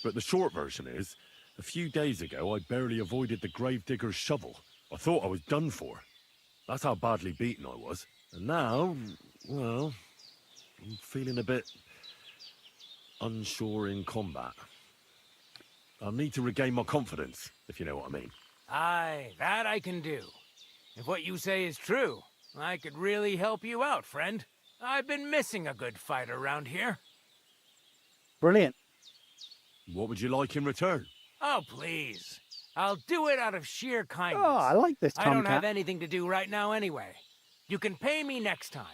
But the short version is, a few days ago I barely avoided the gravedigger's shovel. I thought I was done for. That's how badly beaten I was. And now, well, I'm feeling a bit unsure in combat. I'll need to regain my confidence, if you know what I mean. Aye, that I can do. If what you say is true, I could really help you out, friend. I've been missing a good fight around here. Brilliant. What would you like in return? Oh, please. I'll do it out of sheer kindness. Oh, I like this I don't Tomcat. have anything to do right now anyway. You can pay me next time.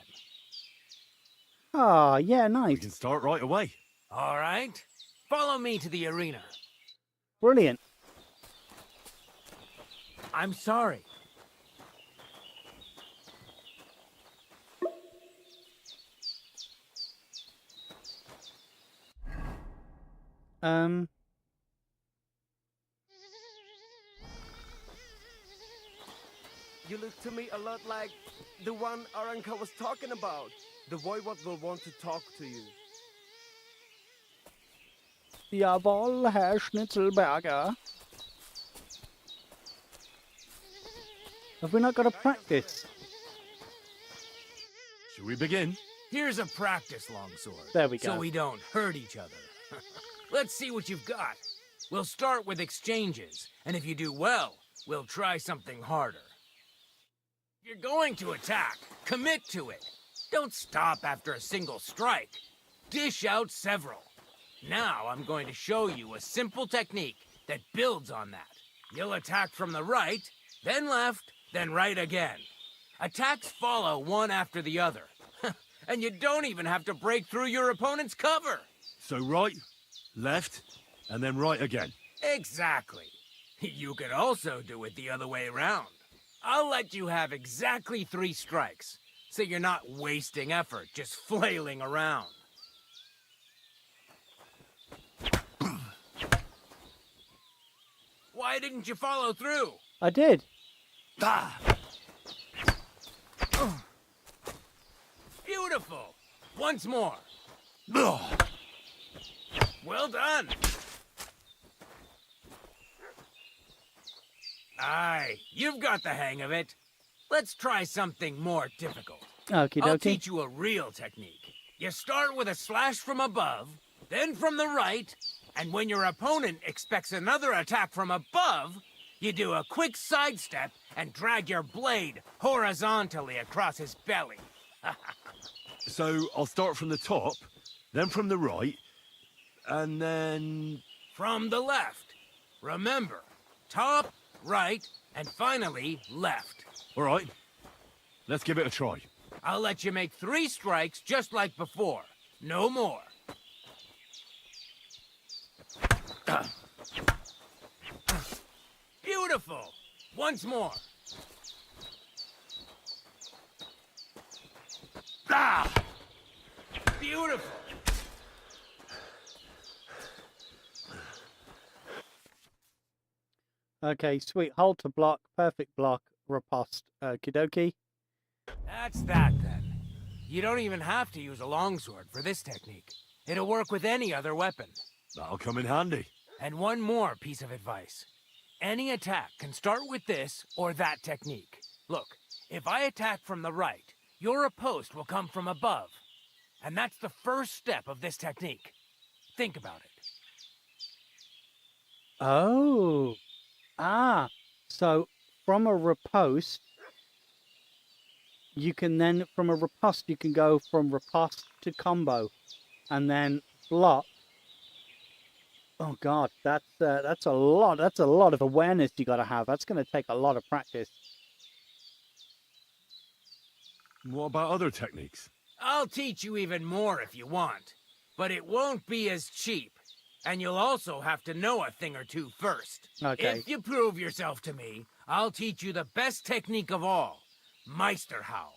Oh, yeah, nice. We can start right away. All right. Follow me to the arena. Brilliant. I'm sorry. You look to me a lot like the one Aranka was talking about. The voivod will want to talk to you. Jawohl, Herr Schnitzelberger. Have we not got to practice? Should we begin? Here's a practice longsword. There we go. So we don't hurt each other. Let's see what you've got. We'll start with exchanges, and if you do well, we'll try something harder. If you're going to attack, commit to it. Don't stop after a single strike. Dish out several. Now I'm going to show you a simple technique that builds on that. You'll attack from the right, then left, then right again. Attacks follow one after the other. And you don't even have to break through your opponent's cover. So right, left, and then right again. Exactly. You could also do it the other way around. I'll let you have exactly 3 strikes, so you're not wasting effort just flailing around. Why didn't you follow through? I did. Ah. Beautiful. Once more. Well done. Aye, you've got the hang of it. Let's try something more difficult. Okie I'll dokie. teach you a real technique. You start with a slash from above, then from the right, and when your opponent expects another attack from above, you do a quick sidestep and drag your blade horizontally across his belly. So I'll start from the top, then from the right, and then... From the left. Remember, top, right, and finally left. All right, let's give it a try. I'll let you make 3 strikes just like before. No more. Beautiful. Once more. Ah! Beautiful. Okay, sweet. Hold to block. Perfect block. Riposte. Okie dokie. That's that then. You don't even have to use a longsword for this technique. It'll work with any other weapon. That'll come in handy. And one more piece of advice. Any attack can start with this or that technique. Look, if I attack from the right, your riposte will come from above. And that's the first step of this technique. Think about it. Oh. Ah. So from a riposte, you can then, from a riposte, you can go from riposte to combo. And then block. Oh God, that's a lot. That's a lot of awareness you got to have. That's going to take a lot of practice. What about other techniques? I'll teach you even more if you want, but it won't be as cheap. And you'll also have to know a thing or two first. Okay. If you prove yourself to me, I'll teach you the best technique of all, Meisterhau,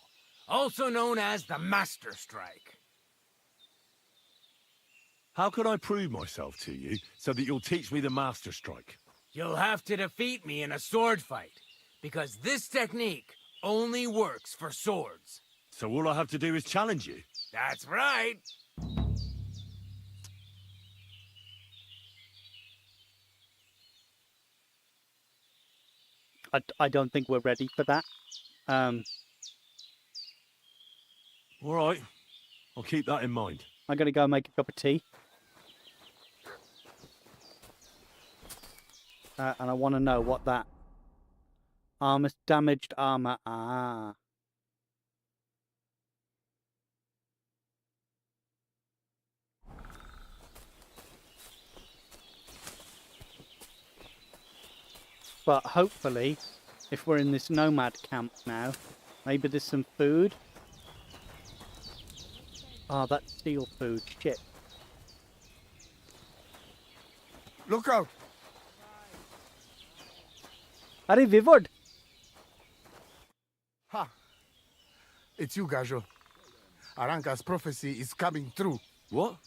also known as the Master Strike. How can I prove myself to you so that you'll teach me the Master Strike? You'll have to defeat me in a sword fight, because this technique only works for swords. So all I have to do is challenge you? That's right. I don't think we're ready for that. All right. I'll keep that in mind. I'm going to go make a cup of tea. And I want to know what that armor, damaged armor. Ah. But hopefully, if we're in this nomad camp now, maybe there's some food. Oh, that's steel food. Shit. Look out! Are Vivod? Ha! It's you, Gajo. Aranka's prophecy is coming true. What?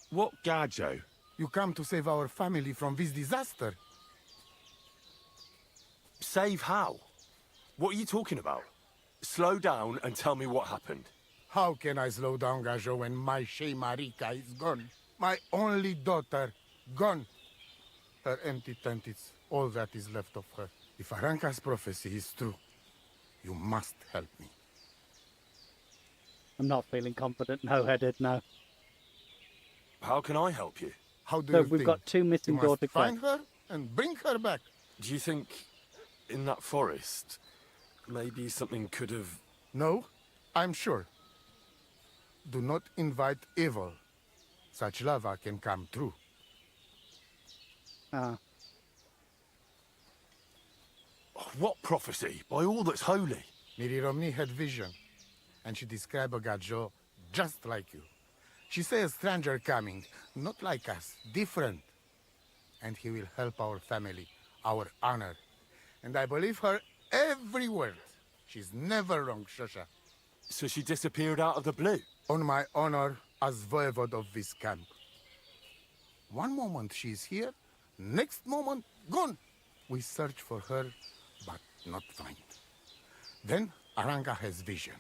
What Gajo? You come to save our family from this disaster. Save how? What are you talking about? Slow down and tell me what happened. How can I slow down, Gajo, when my Shea Marika is gone? My only daughter, gone. Her empty tent is all that is left of her. If Aranka's prophecy is true, you must help me. I'm not feeling confident, no-headed, no. How can I help you? How do So you we've think? got two missing You must daughter find quests. her and bring her back. Do you think in that forest, maybe something could have... No, I'm sure. Do not invite evil. Such lava can come true. Ah. What prophecy? By all that's holy. Miri Romney had vision, and she described a Gajo just like you. She said a stranger coming, not like us, different. And he will help our family, our honor. And I believe her every word. She's never wrong, Shosha. So she disappeared out of the blue? On my honor as voivode of this camp. One moment she's here, next moment gone. We search for her, but not find. Then Aranka has vision.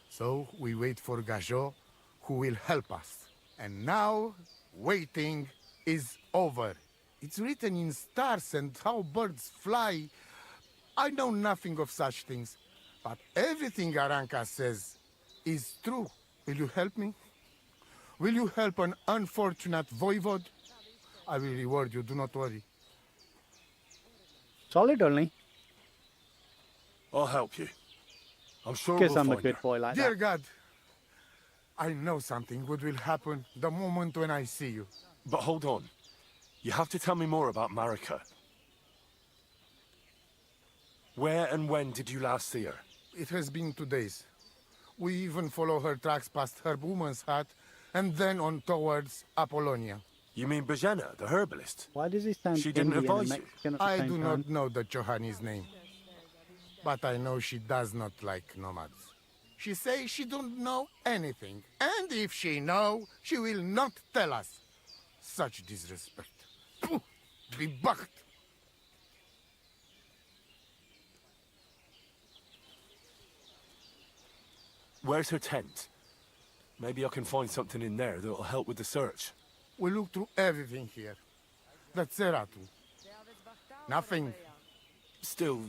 So we wait for Gajo, who will help us. And now, waiting is over. It's written in stars and how birds fly. I know nothing of such things, but everything Aranka says is true. Will you help me? Will you help an unfortunate voivode? I will reward you, do not worry. Solid only. I'll help you. I'm sure Guess we'll I'm a find good her. boy like Dear that. God, I know something good will happen the moment when I see you. But hold on. You have to tell me more about Marika. Where and when did you last see her? It has been 2 days. We even follow her tracks past her woman's hut and then on towards Apollonia. You mean Bajena, the herbalist? Why does he sound She didn't Indian and advise you? Mexican at the I same do time? not know the Johanni's name, but I know she does not like nomads. She says she don't know anything, and if she know, she will not tell us. Such disrespect. Pooh, be bucked. Where's her tent? Maybe I can find something in there that'll help with the search. We look through everything here. That's Seratu. Nothing. Still,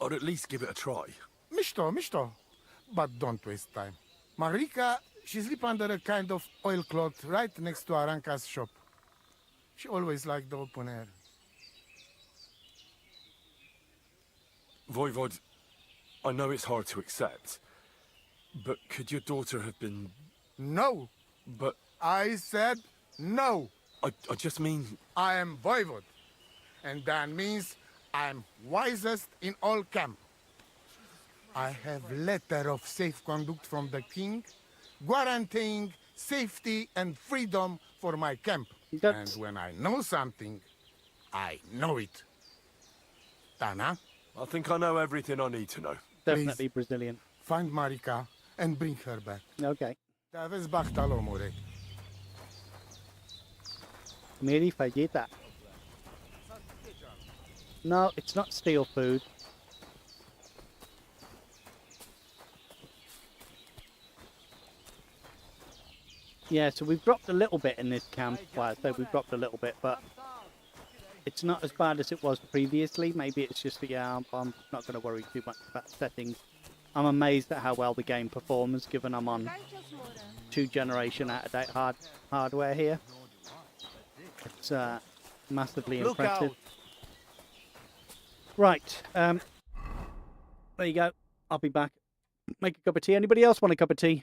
I'd at least give it a try. Misto. But don't waste time. Marika, she sleep under a kind of oilcloth right next to Aranka's shop. She always liked the open air. Voivod, I know it's hard to accept, but could your daughter have been... No. But... I said no. I just mean... I am voivode, and that means I'm wisest in all camp. I have letter of safe conduct from the king, guaranteeing safety and freedom for my camp. And when I know something, I know it. Tana? I think I know everything I need to know. Definitely Brazilian. Find Marika and bring her back. Okay. Te aveți bachtalo, more. Miri fallita. No, it's not steel food. Yeah, so we've dropped a little bit in this camp. Well, I say we've dropped a little bit, but it's not as bad as it was previously. Maybe it's just, yeah, I'm not going to worry too much about settings. I'm amazed at how well the game performs, given I'm on 2 generation out-of-date hardware here. It's massively impressive. Right, there you go. I'll be back. Make a cup of tea. Anybody else want a cup of tea?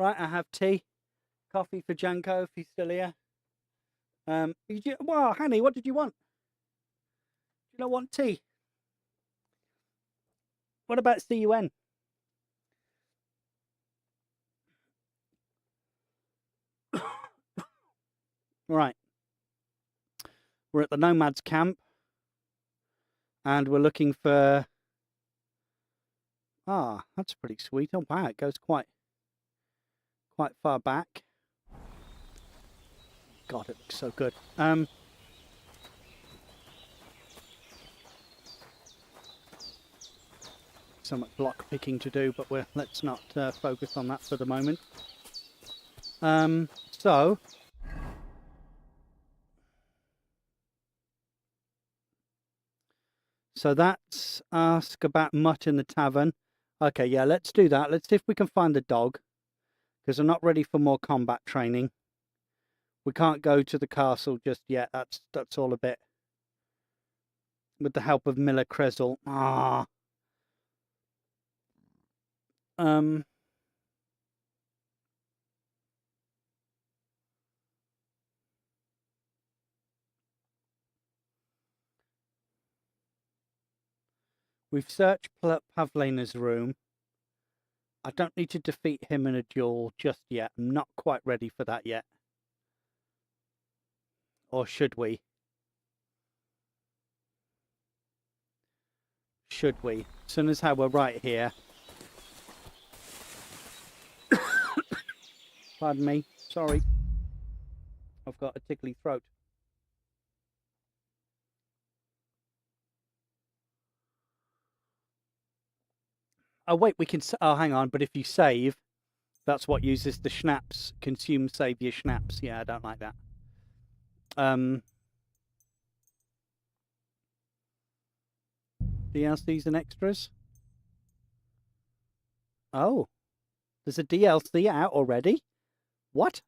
Right, I have tea. Coffee for Janko if he's still here. Well, Hanny, what did you want? You don't want tea? What about CUN? Right. We're at the Nomads camp. And we're looking for... Ah, that's pretty sweet. Oh, wow, it goes quite far back. God, it looks so good. So much block picking to do, but let's not focus on that for the moment. So that's ask about Mutt in the tavern. Okay, yeah, let's do that. Let's see if we can find the dog, because I'm not ready for more combat training. We can't go to the castle just yet. That's all a bit. With the help of Miller Krezel. Ah. We've searched Pavlena's room. I don't need to defeat him in a duel just yet. I'm not quite ready for that yet. Or should we? Should we? As soon as how we're right here. Pardon me. Sorry. I've got a tickly throat. Oh, wait, we can... Oh, hang on. But if you save, that's what uses the schnapps. Consume, save your schnapps. Yeah, I don't like that. DLCs and extras? Oh. There's a DLC out already? What?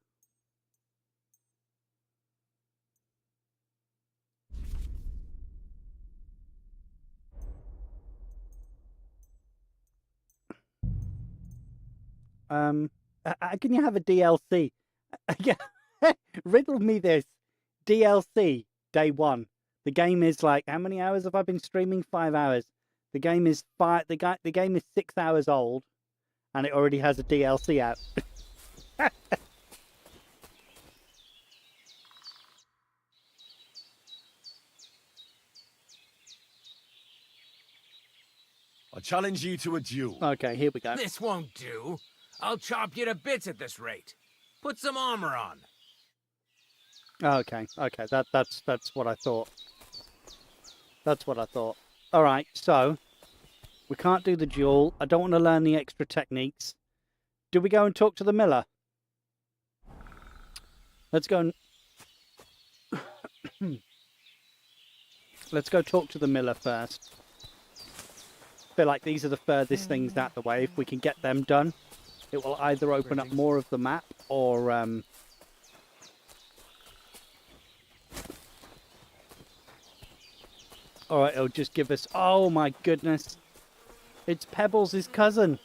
How can you have a DLC? Riddle me this. DLC, day one. The game is like, how many hours have I been streaming? 5 hours. The game is the game is 6 hours old, and it already has a DLC out. I challenge you to a duel. Okay, here we go. This won't do. I'll chop you to bits at this rate. Put some armor on. Okay, that's what I thought. That's what I thought. All right, so we can't do the duel. I don't want to learn the extra techniques. Do we go and talk to the miller? Let's go and let's go talk to the miller first. I feel like these are the furthest things out the way. If we can get them done, it will either open up more of the map or or it'll just give us... Oh my goodness. It's Pebbles' cousin.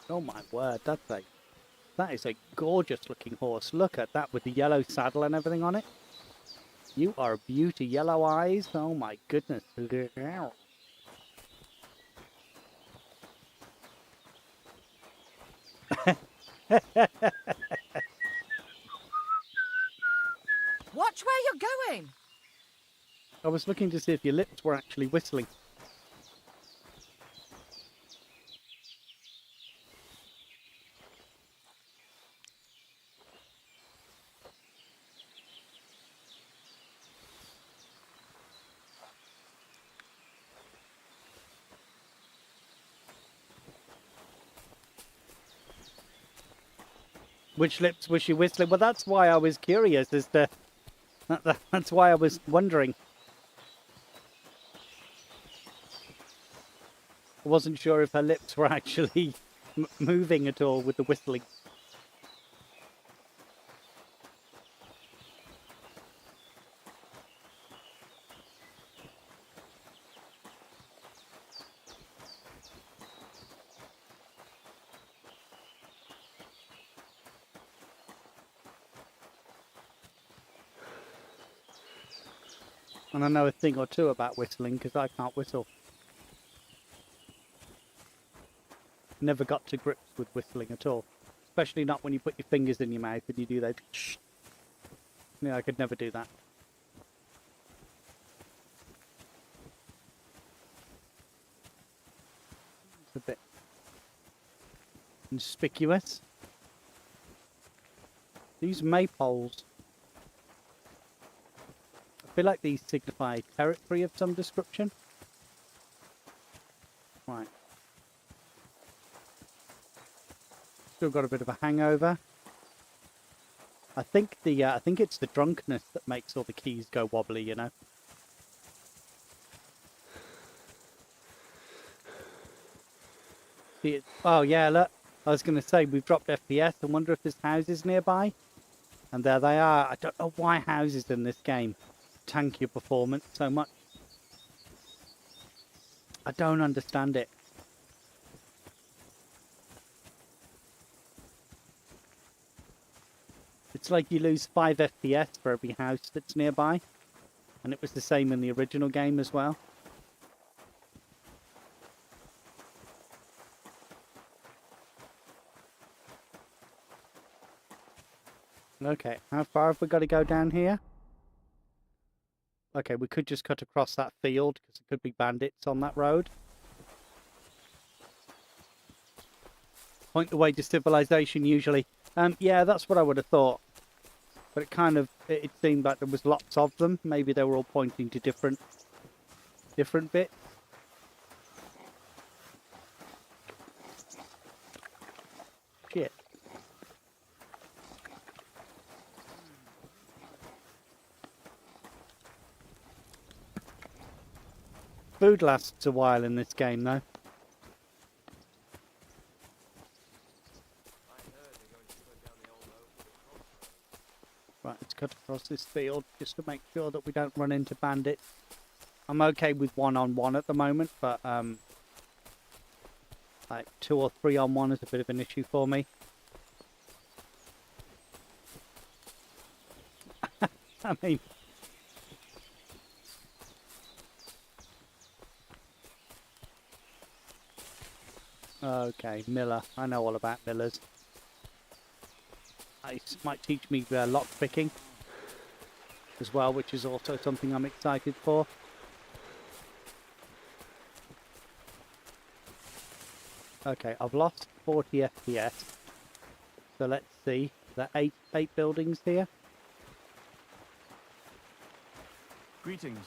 Oh my word, that is a gorgeous looking horse. Look at that with the yellow saddle and everything on it. You are a beauty. Yellow eyes. Oh my goodness. Watch where you're going. I was looking to see if your lips were actually whistling. Which lips was she whistling? Well, that's why I was curious as to... That's why I was wondering. I wasn't sure if her lips were actually moving at all with the whistling. And I know a thing or two about whistling because I can't whistle. Never got to grips with whistling at all. Especially not when you put your fingers in your mouth and you do that. Yeah, I could never do that. It's a bit conspicuous. These maypoles. I feel like these signify territory of some description. Right. Still got a bit of a hangover. I think it's the drunkenness that makes all the keys go wobbly, you know. Oh yeah, look. I was going to say we've dropped FPS. I wonder if there's houses nearby. And there they are. I don't know why houses in this game tank your performance so much. I don't understand it. It's like you lose 5 FPS for every house that's nearby. And it was the same in the original game as well. Okay, how far have we got to go down here? Okay, we could just cut across that field because there could be bandits on that road. Point the way to civilization usually. Yeah, that's what I would have thought. But it seemed like there was lots of them. Maybe they were all pointing to different bits. Shit. Food lasts a while in this game though. Right, let's cut across this field just to make sure that we don't run into bandits. I'm okay with 1-on-1 at the moment, but like 2 or 3-on-1 is a bit of an issue for me. I mean, okay, Miller. I know all about Millers. It might teach me lock picking as well, which is also something I'm excited for. Okay, I've lost 40 FPS. So let's see. There are 8 buildings here. Greetings.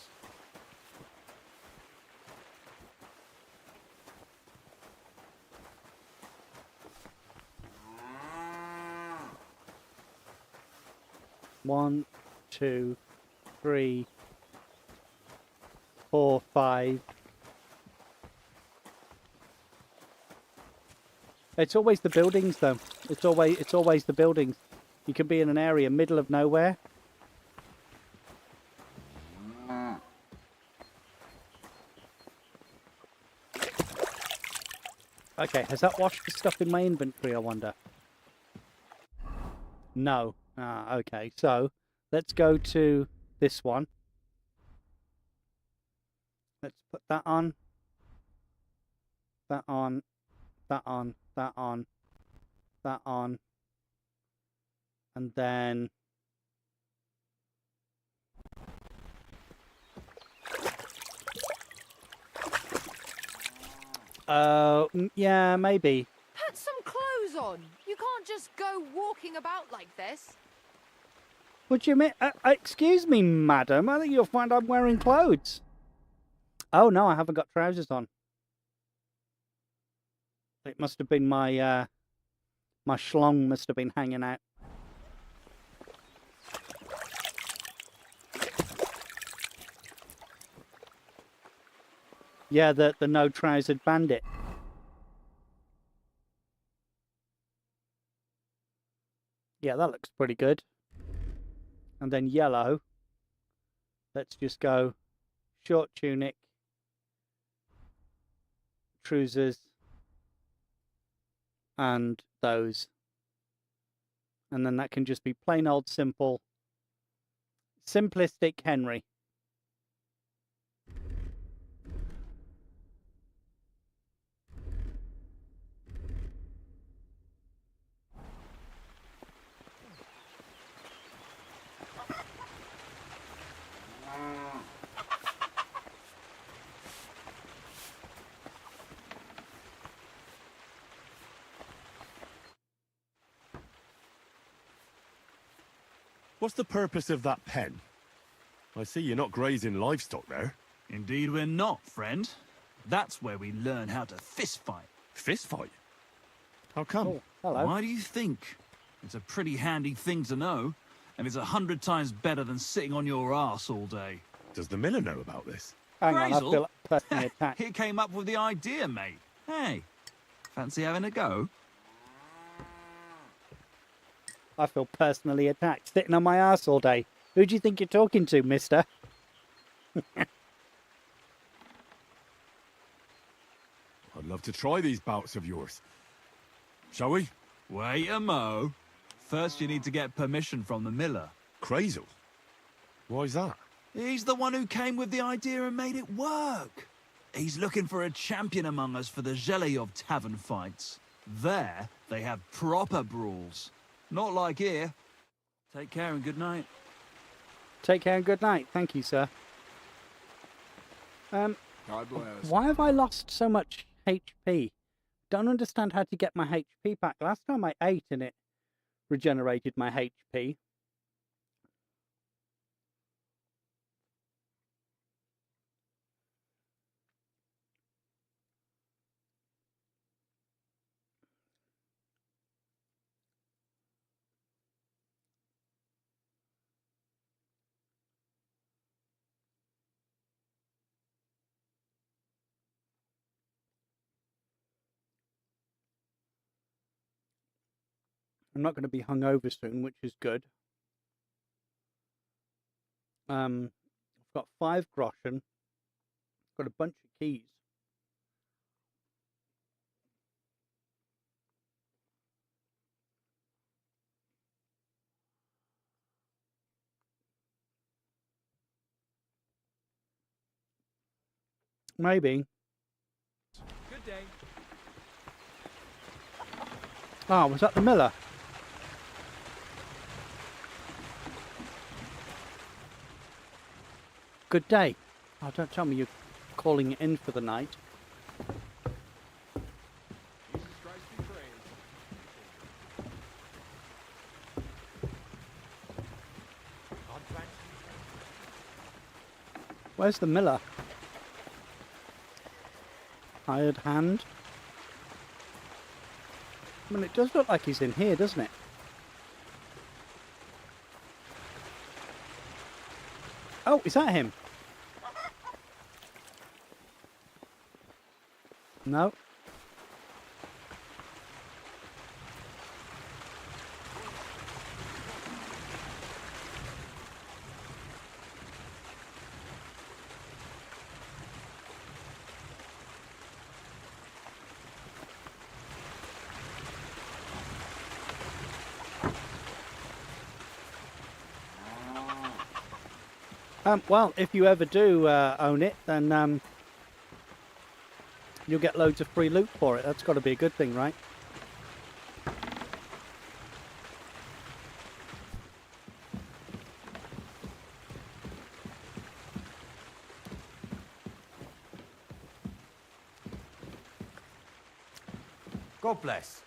One, 2, 3, 4, 5. It's always the buildings, though. It's always the buildings. You could be in an area middle of nowhere. Okay, has that washed the stuff in my inventory, I wonder? No. Ah, okay. So, let's go to this one. Let's put that on. That on. That on. That on. That on. And then... yeah, maybe. Put some clothes on. You can't just go walking about like this. What do you mean? Excuse me, madam. I think you'll find I'm wearing clothes. Oh, no, I haven't got trousers on. It must have been my schlong must have been hanging out. Yeah, the no-trousered bandit. Yeah, that looks pretty good. And then yellow. Let's just go short tunic, trousers, and those. And then that can just be plain old simple, simplistic Henry. What's the purpose of that pen? I see you're not grazing livestock there. Indeed we're not, friend. That's where we learn how to fist fight. Fist fight? How come? Oh, hello. Why do you think? It's a pretty handy thing to know, and it's 100 times better than sitting on your arse all day. Does the miller know about this? Hang on, I Grazel? feel personally attacked. He came up with the idea, mate. Hey, fancy having a go? I feel personally attacked, sitting on my ass all day. Who do you think you're talking to, mister? I'd love to try these bouts of yours. Shall we? Wait a mo. First you need to get permission from the miller. Grazel? Why's that? He's the one who came with the idea and made it work. He's looking for a champion among us for the Zheleyov tavern fights. There, they have proper brawls. Not like here. Take care and good night. Take care and good night. Thank you, sir. God bless. Why have I lost so much HP? Don't understand how to get my HP back. Last time I ate and it regenerated my HP. I'm not going to be hungover soon, which is good. I've got 5 groschen. Got a bunch of keys. Maybe. Good day. Oh, was that the miller? Good day. Oh, don't tell me you're calling it in for the night. Jesus Christ be praised. Where's the miller? Hired hand. I mean, it does look like he's in here, doesn't it? Oh, is that him? No. Well, if you ever do own it, then you'll get loads of free loot for it. That's got to be a good thing, right? God bless.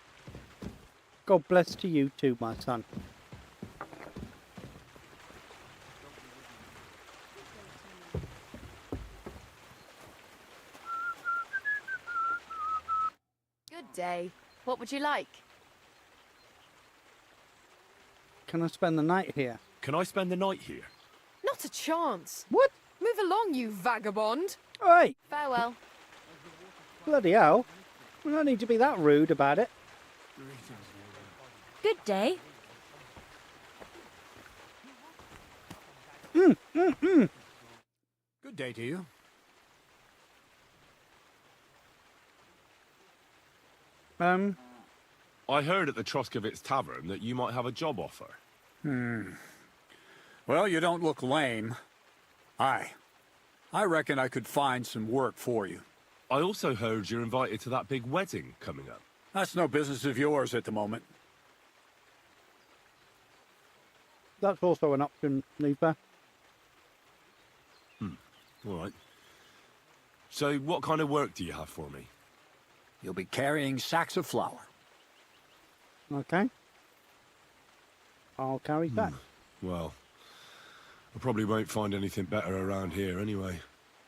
God bless to you too, my son. Good day. What would you like? Can I spend the night here? Can I spend the night here? Not a chance. What? Move along, you vagabond. Oi! Farewell. Bloody hell. We don't need to be that rude about it. Good day. Good day to you. I heard at the Troskovitz Tavern that you might have a job offer. Well, you don't look lame. I reckon I could find some work for you. I also heard you're invited to that big wedding coming up. That's no business of yours at the moment. That's also an option, Leaper. All right. So what kind of work do you have for me? You'll be carrying sacks of flour. Okay. I'll carry that. Well, I probably won't find anything better around here anyway.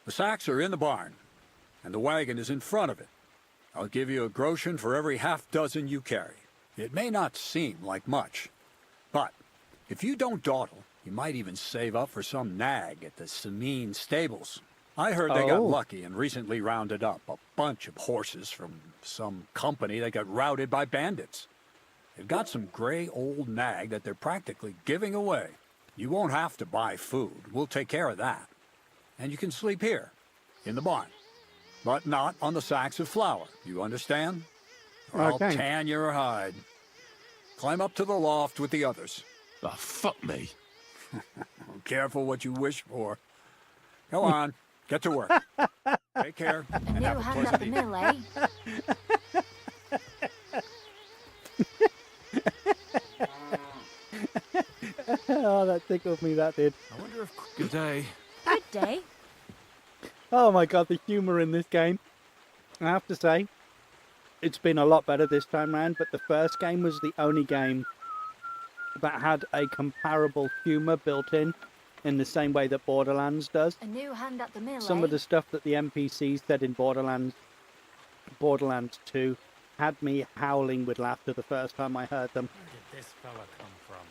The sacks are in the barn, and the wagon is in front of it. I'll give you a groschen for every half-dozen you carry. It may not seem like much, but if you don't dawdle, you might even save up for some nag at the Sameen stables. I heard they got lucky and recently rounded up a bunch of horses from some company that got routed by bandits. They've got some gray old nag that they're practically giving away. You won't have to buy food. We'll take care of that. And you can sleep here, in the barn. But not on the sacks of flour, you understand? Or I'll tan your hide. Climb up to the loft with the others. Oh, fuck me. Careful what you wish for. Go on, get to work. Take care. A new hand at the mill, eh? Oh, that tickled me, that did. I wonder if... Good day. Good day. Oh my god, the humour in this game. I have to say, it's been a lot better this time round, but the first game was the only game that had a comparable humour built in the same way that Borderlands does. A new hand at the mill, Some eh? of the stuff that the NPCs said in Borderlands 2 had me howling with laughter the first time I heard them. Where did this fella come from?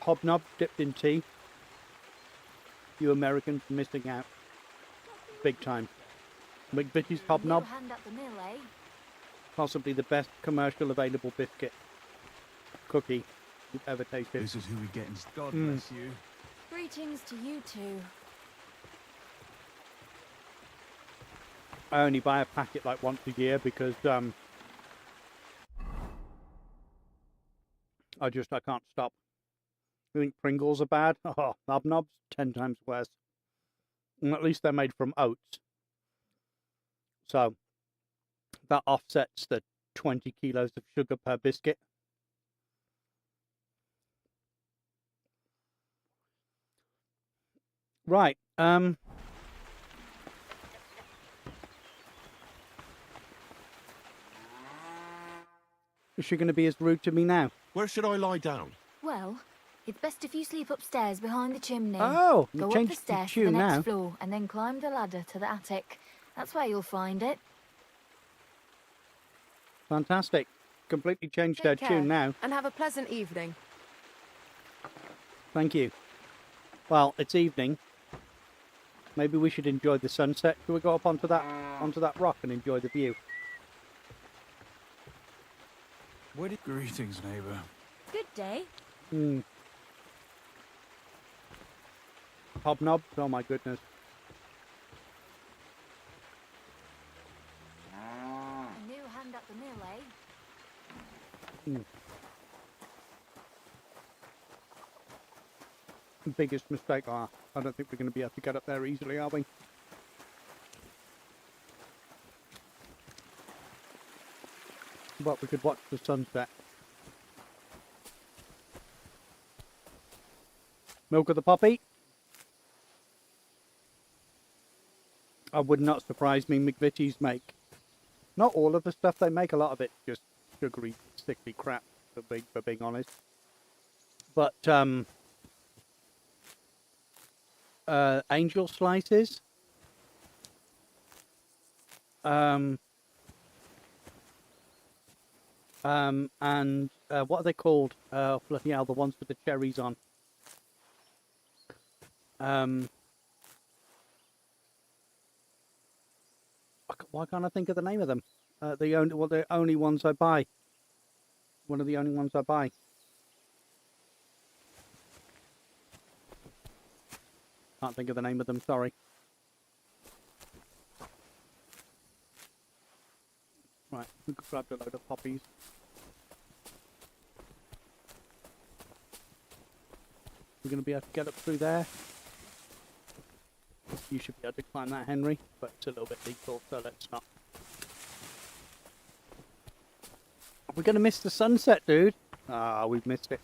Hobnob dipped in tea. You Americans are missing out. Big time. McVitie's Hobnob, New hand at the mill, eh? possibly the best commercial available biscuit cookie you've ever tasted. This is who we get in... God bless you. Greetings to you two. I only buy a packet like once a year because I can't stop. You think Pringles are bad? Oh, Hobnob's 10 times worse. And at least they're made from oats. So that offsets the 20 kilos of sugar per biscuit. Right. Is she going to be as rude to me now? Where should I lie down? Well, it's best if you sleep upstairs behind the chimney. Oh, you go up changed the the stairs to the tune next now. floor and then climb the ladder to the attic. That's where you'll find it. Fantastic. Completely changed her Take tune care, now. and have a pleasant evening. Thank you. Well, it's evening. Maybe we should enjoy the sunset. Shall we go up onto that rock and enjoy the view? Greetings, neighbour. Good day. Hobnob? Oh my goodness. A new hand at the mill, eh? Biggest mistake. I don't think we're going to be able to get up there easily, are we? But we could watch the sunset. Milk of the poppy. Would not surprise me. McVitie's make not all of the stuff they make. A lot of it just sugary, sticky crap. For being honest, but angel slices. And what are they called? Bloody hell, the ones with the cherries on. Why can't I think of the name of them? The only ones I buy. One of the only ones I buy. Can't think of the name of them, sorry. Right, we could grab a load of poppies. We're going to be able to get up through there. You should be able to climb that, Henry, but it's a little bit lethal, so let's not. We're going to miss the sunset, dude. Ah, we've missed it.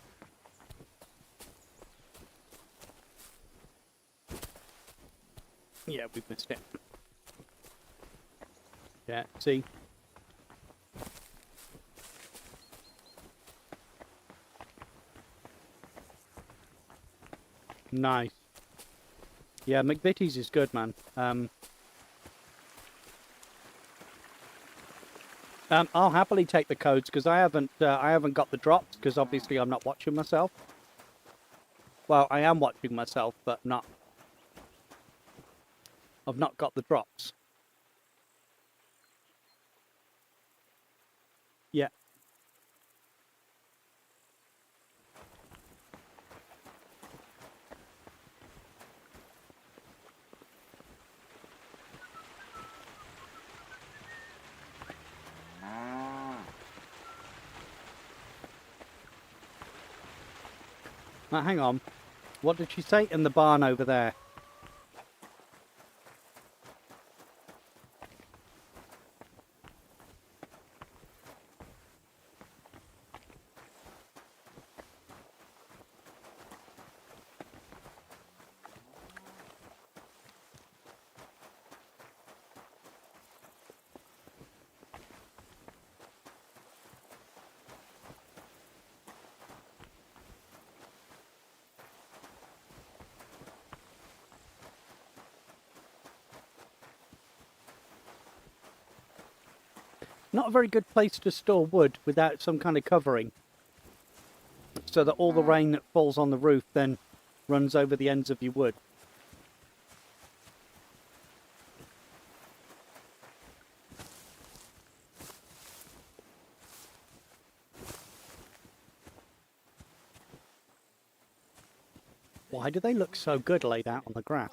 Yeah, we've missed it. Yeah, see? Nice. Yeah, McVitie's is good, man. I'll happily take the codes because I haven't got the drops because obviously I'm not watching myself. Well, I am watching myself, but not. I've not got the drops. Yeah. Now, hang on. What did she say? In the barn over there. Not a very good place to store wood without some kind of covering. So that all the rain that falls on the roof then runs over the ends of your wood. Why do they look so good laid out on the grass?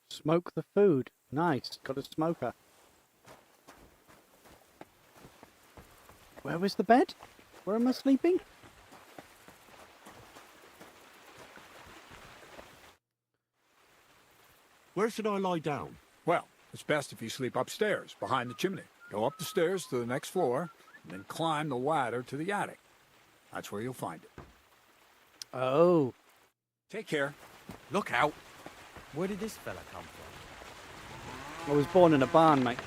Smoke the food. Nice. Got a smoker. Where was the bed? Where am I sleeping? Where should I lie down? Well, it's best if you sleep upstairs, behind the chimney. Go up the stairs to the next floor, and then climb the ladder to the attic. That's where you'll find it. Oh. Take care. Look out. Where did this fella come from? I was born in a barn, mate.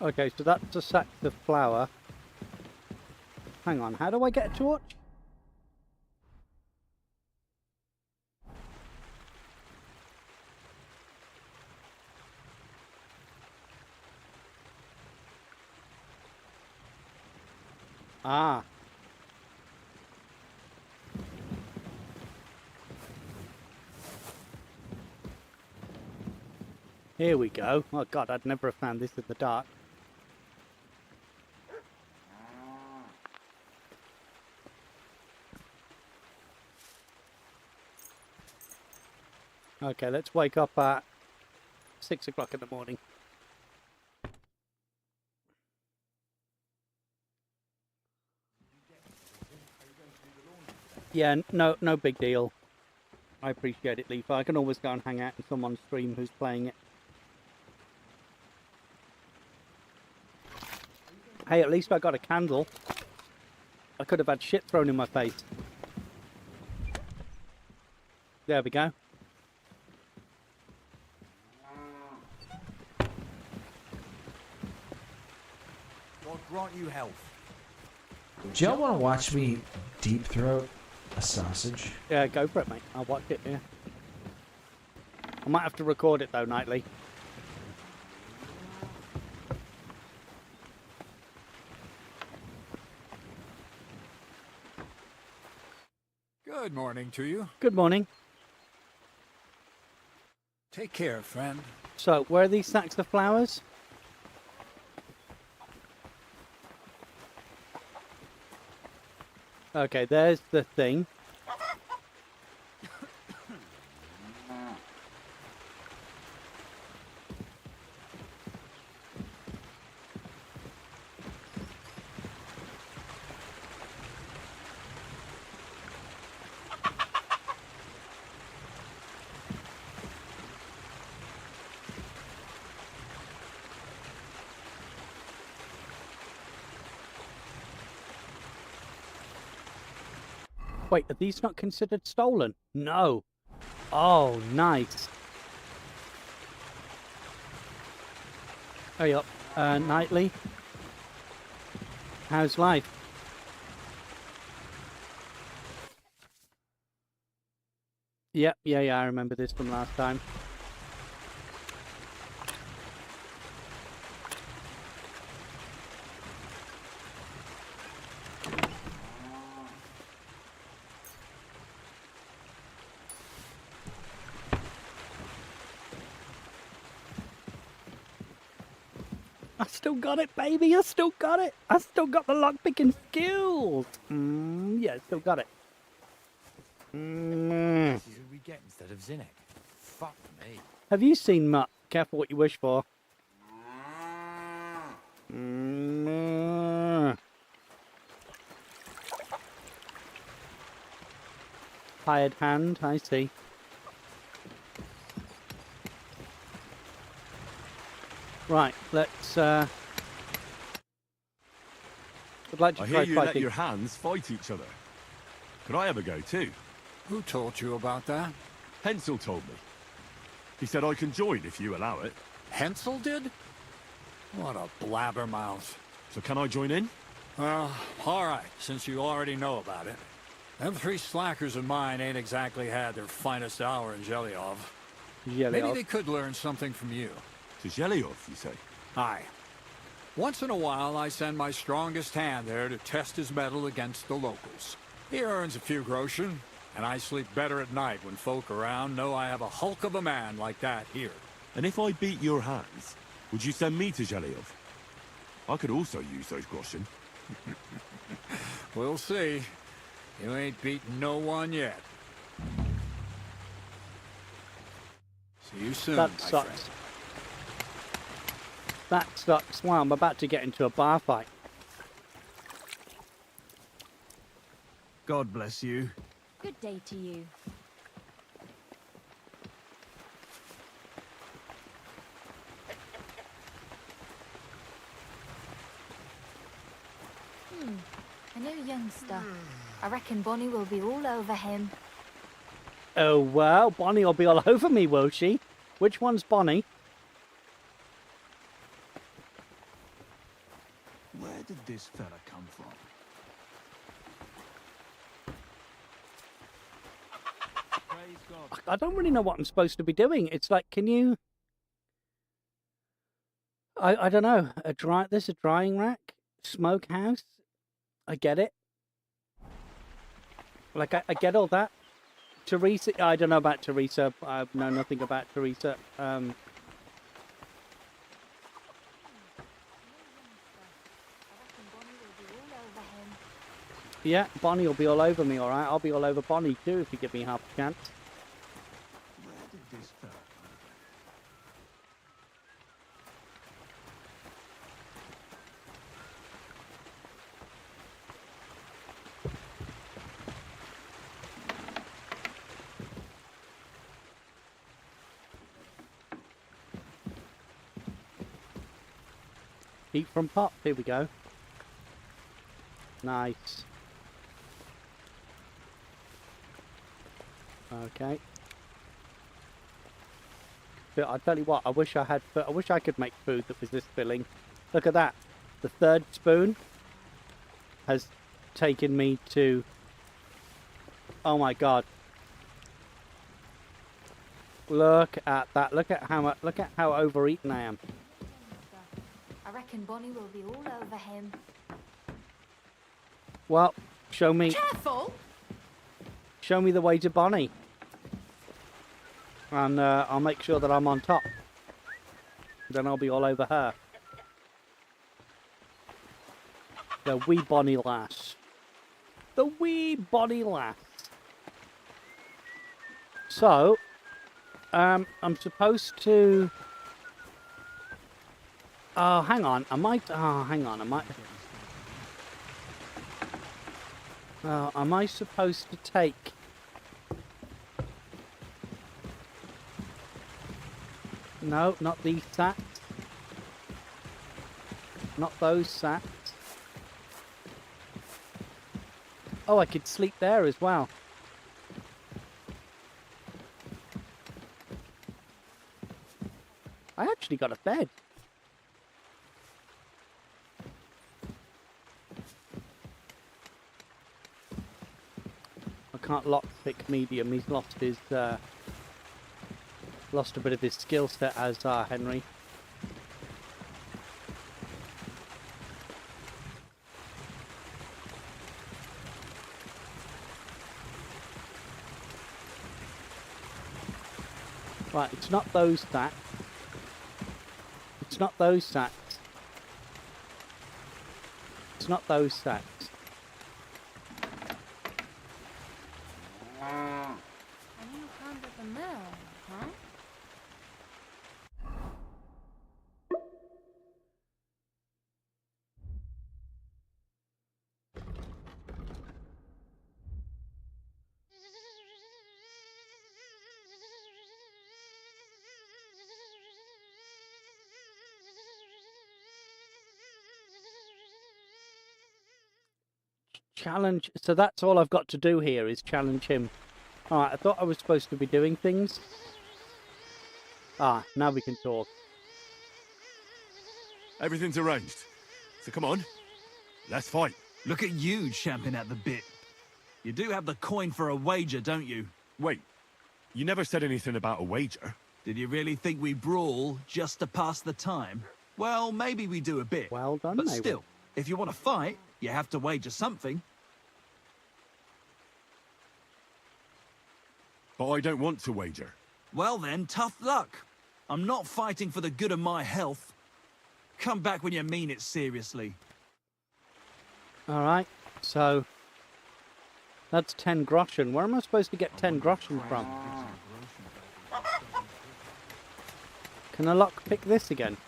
Okay, so that's a sack of flour. Hang on, how do I get a torch? Ah. Here we go. Oh god, I'd never have found this in the dark. Okay, let's wake up at 6 o'clock in the morning. Yeah, no big deal. I appreciate it, Leaf. I can always go and hang out in someone's stream who's playing it. Hey, at least I got a candle. I could have had shit thrown in my face. There we go. God grant you health. Do y'all want to watch me deep throat a sausage? Yeah, go for it, mate. I'll watch it, yeah. I might have to record it, though, nightly. Good morning to you. Good morning. Take care, friend. So, where are these sacks of flowers? Okay, there's the thing. Wait, are these not considered stolen? No. Oh, nice. Hurry up. Knightley. How's life? Yep, yeah, I remember this from last time. I still got it, baby. I still got it. I still got the lockpicking skills. Yeah, still got it. This is who we get instead of Zinnik. Fuck me. Have you seen Mutt? Careful what you wish for. Hired hand, I see. Right, let's I'd like to I try hear you let fighting. your hands fight each other. Could I have a go too? Who told you about that? Hensel told me. He said I can join if you allow it. Hensel did? What a blabbermouth. So can I join in? Well, alright, since you already know about it. Them three slackers of mine ain't exactly had their finest hour in Zhelyov. Maybe they could learn something from you. To Zhelyov, you say? Aye. Once in a while, I send my strongest hand there to test his mettle against the locals. He earns a few groschen, and I sleep better at night when folk around know I have a hulk of a man like that here. And if I beat your hands, would you send me to Zhelyov? I could also use those groschen. We'll see. You ain't beaten no one yet. See you soon, That my sucks. friend. That sucks. Wow, I'm about to get into a bar fight. God bless you. Good day to you. A new youngster. I reckon Bonnie will be all over him. Oh, well, Bonnie will be all over me, will she? Which one's Bonnie? Where did this fella come from? Praise God. I don't really know what I'm supposed to be doing. It's like, can you... I don't know. There's a drying rack? Smokehouse? I get it. Like, I get all that. Teresa, I don't know about Teresa. I know nothing about Teresa. Yeah, Bonnie will be all over me, alright? I'll be all over Bonnie too if you give me half a chance. Where did this fella come Eat from pot, here we go. Nice. Okay. But I tell you what, I wish I could make food that was this filling. Look at that. The third spoon has taken me to... Oh my god. Look at that. Look at how overeaten I am. I reckon Bonnie will be all over him. Well, show me Careful! show me the way to Bonnie. And I'll make sure that I'm on top. Then I'll be all over her. The wee Bonnie lass. The wee bonny lass. So, I'm supposed to... Oh, hang on. I might... Oh, hang on. I might... Oh, am I supposed to take... No, not these sacks. Not those sacks. Oh, I could sleep there as well. I actually got a bed. I can't lockpick medium. He's lost his, lost a bit of his skill set as Henry. Right, it's not those sacks. It's not those sacks. It's not those sacks. A new kind of a mill, huh? Challenge. So that's all I've got to do here is challenge him. Alright, I thought I was supposed to be doing things. Ah, now we can talk. Everything's arranged. So come on, let's fight. Look at you champing at the bit. You do have the coin for a wager, don't you? Wait, you never said anything about a wager. Did you really think we brawl just to pass the time? Well, maybe we do a bit. Well done, but maybe. Still, if you want to fight, you have to wager something. But I don't want to wager. Well then, tough luck. I'm not fighting for the good of my health. Come back when you mean it seriously. Alright, so... That's 10 groschen. Where am I supposed to get 10 groschen from? Can I lockpick this again?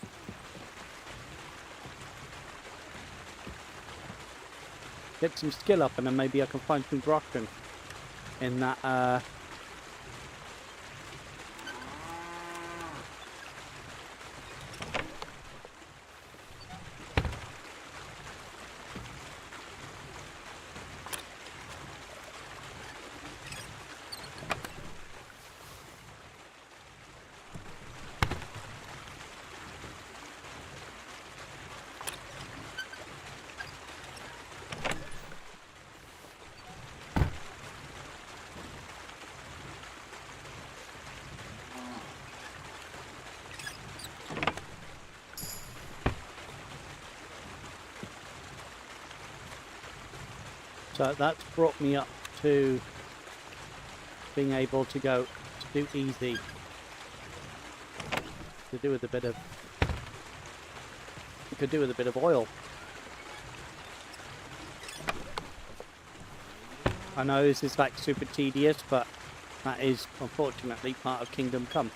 Get some skill up and then maybe I can find some groschen in that, so that's brought me up to being able to go to do easy. To do with a bit of... You could do with a bit of oil. I know this is like super tedious, but that is unfortunately part of Kingdom Come.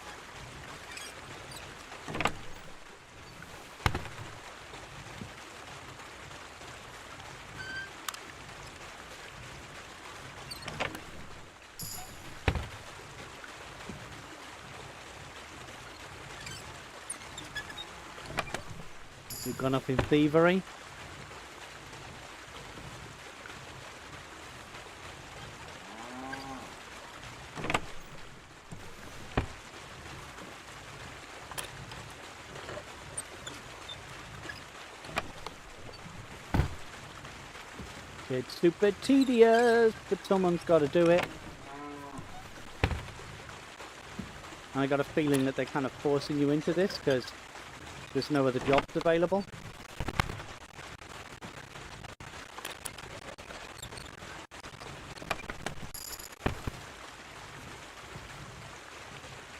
We've gone up in thievery. It's super tedious, but someone's got to do it. And I got a feeling that they're kind of forcing you into this because there's no other jobs available.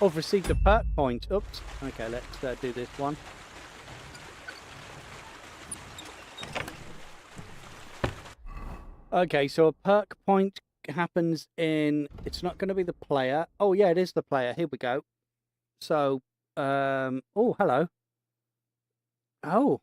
Oh, I've received a perk point. Oops. Okay, let's do this one. Okay, so a perk point happens in... It's not going to be the player. Oh, yeah, it is the player. Here we go. So, oh, hello. Oh.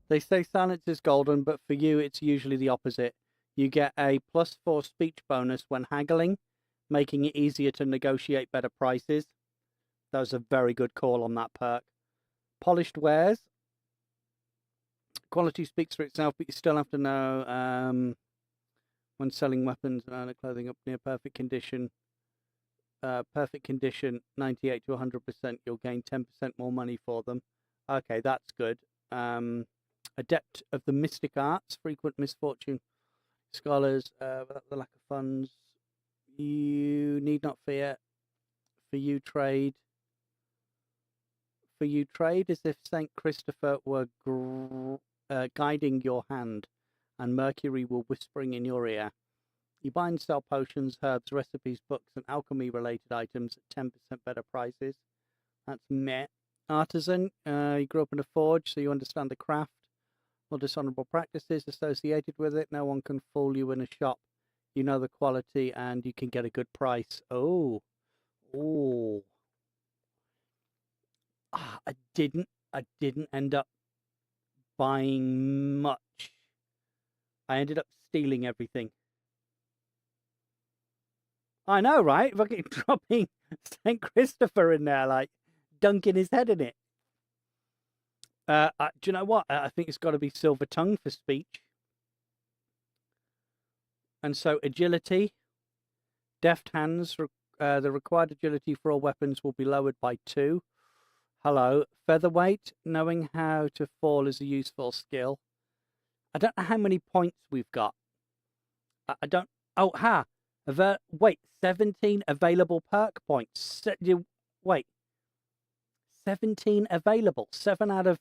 They say silence is golden, but for you, it's usually the opposite. You get a +4 speech bonus when haggling, making it easier to negotiate better prices. That was a very good call on that perk. Polished wares. Quality speaks for itself, but you still have to know when selling weapons and clothing up near perfect condition. Perfect condition, 98 to 100%. You'll gain 10% more money for them. Okay, that's good. Adept of the mystic arts, frequent misfortune. Scholars, without the lack of funds, you need not fear. For you trade as if Saint Christopher were guiding your hand, and Mercury were whispering in your ear. You buy and sell potions, herbs, recipes, books, and alchemy-related items at 10% better prices. That's meh. Artisan, you grew up in a forge, so you understand the craft. Or dishonorable practices associated with it. No one can fool you in a shop. You know the quality, and you can get a good price. Oh. I didn't end up buying much. I ended up stealing everything. I know, right? Fucking dropping St. Christopher in there, like dunking his head in it. Do you know what? I think it's got to be silver tongue for speech. And so agility, deft hands, the required agility for all weapons will be lowered by 2. Hello. Featherweight, knowing how to fall is a useful skill. I don't know how many points we've got. I don't... Oh, wait, 17 available perk points. Wait. 17 available. 7 out of...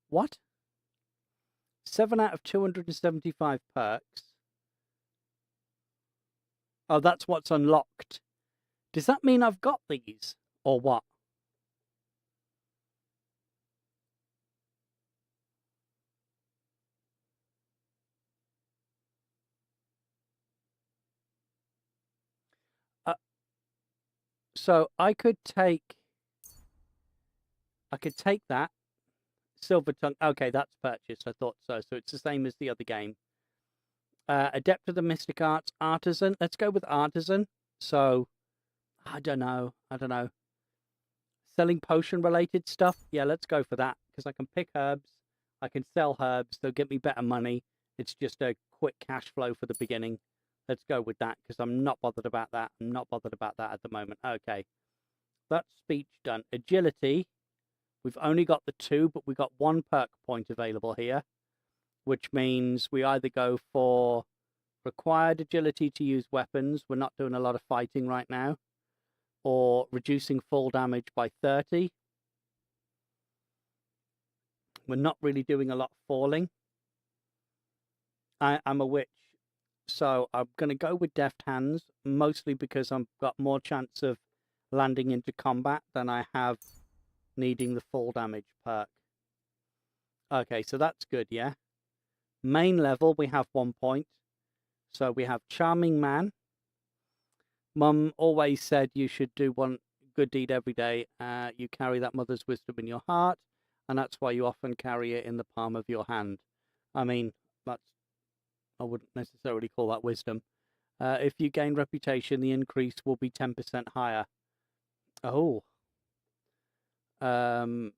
What? 7 out of 275 perks. Oh, that's what's unlocked. Does that mean I've got these? Or what? So I could take that. Silver tongue. Okay, that's purchased. I thought so. So it's the same as the other game. Adept of the Mystic Arts, Artisan. Let's go with Artisan. So, I don't know. Selling potion-related stuff? Yeah, let's go for that. Because I can pick herbs. I can sell herbs. They'll get me better money. It's just a quick cash flow for the beginning. Let's go with that. Because I'm not bothered about that. I'm not bothered about that at the moment. Okay. That's speech done. Agility. We've only got the 2, but we've got 1 perk point available here, which means we either go for required agility to use weapons. We're not doing a lot of fighting right now. Or reducing fall damage by 30. We're not really doing a lot of falling. I'm a witch, so I'm going to go with deft hands, mostly because I've got more chance of landing into combat than I have needing the fall damage perk. Okay, so that's good, yeah? Main level, we have 1 point. So we have Charming Man. Mum always said you should do one good deed every day. You carry that mother's wisdom in your heart, and that's why you often carry it in the palm of your hand. I mean, I wouldn't necessarily call that wisdom. If you gain reputation, the increase will be 10% higher. Oh. I'm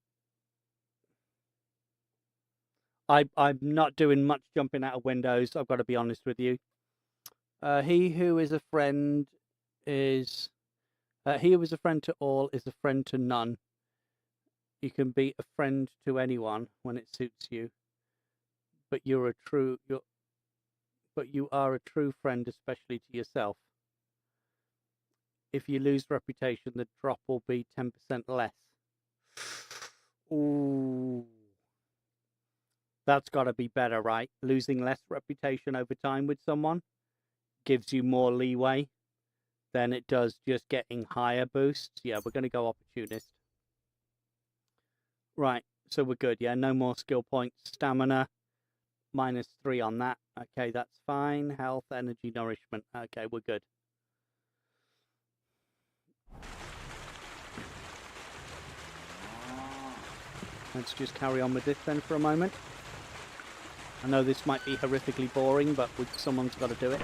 not doing much jumping out of windows, I've got to be honest with you. He who is a friend is... he who is a friend to all is a friend to none. You can be a friend to anyone when it suits you, but you are a true friend, especially to yourself. If you lose reputation, the drop will be 10% less. Ooh. That's got to be better, right? Losing less reputation over time with someone gives you more leeway. than it does just getting higher boosts. Yeah, we're going to go opportunist. Right, so we're good. Yeah, no more skill points. Stamina, -3 on that. Okay, that's fine. Health, energy, nourishment. Okay, we're good. Let's just carry on with this then for a moment. I know this might be horrifically boring, but someone's got to do it.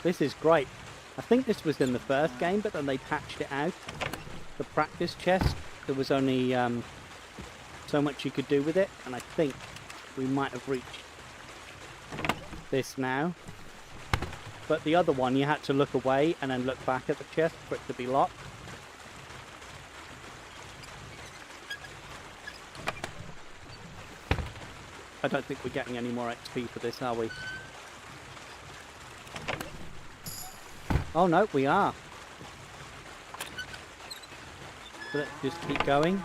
This is great. I think this was in the first game, but then they patched it out. The practice chest, there was only so much you could do with it, and I think we might have reached this now. But the other one, you had to look away and then look back at the chest for it to be locked. I don't think we're getting any more XP for this, are we? Oh no, we are. So let's just keep going.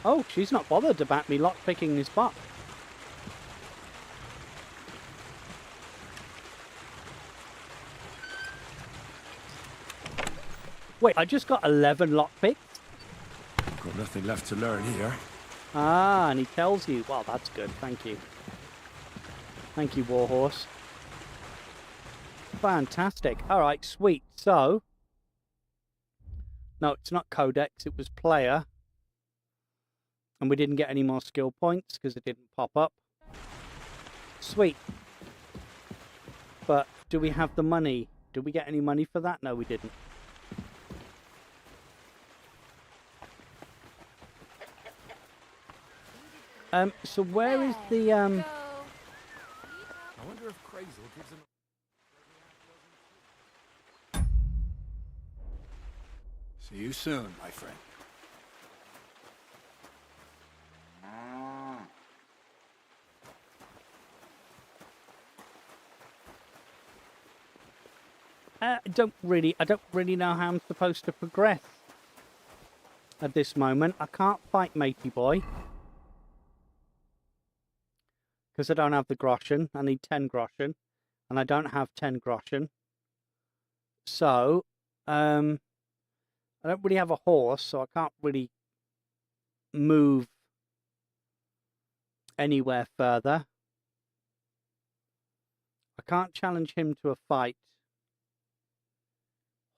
Oh, she's not bothered about me lockpicking this box. Wait, I just got 11 lockpicks? Got nothing left to learn here. Ah, and he tells you. Well, that's good. Thank you. Thank you, Warhorse. Fantastic. Alright, sweet. So... No, it's not Codex. It was Player. And we didn't get any more skill points because it didn't pop up. Sweet. But do we have the money? Did we get any money for that? No, we didn't. So where is the I wonder if Crazel gives him. See you soon, my friend. I don't really know how I'm supposed to progress at this moment. I can't fight Matey Boy because I don't have the groschen. I need 10 groschen, and I don't have 10 groschen. So, I don't really have a horse, so I can't really move anywhere further. I can't challenge him to a fight.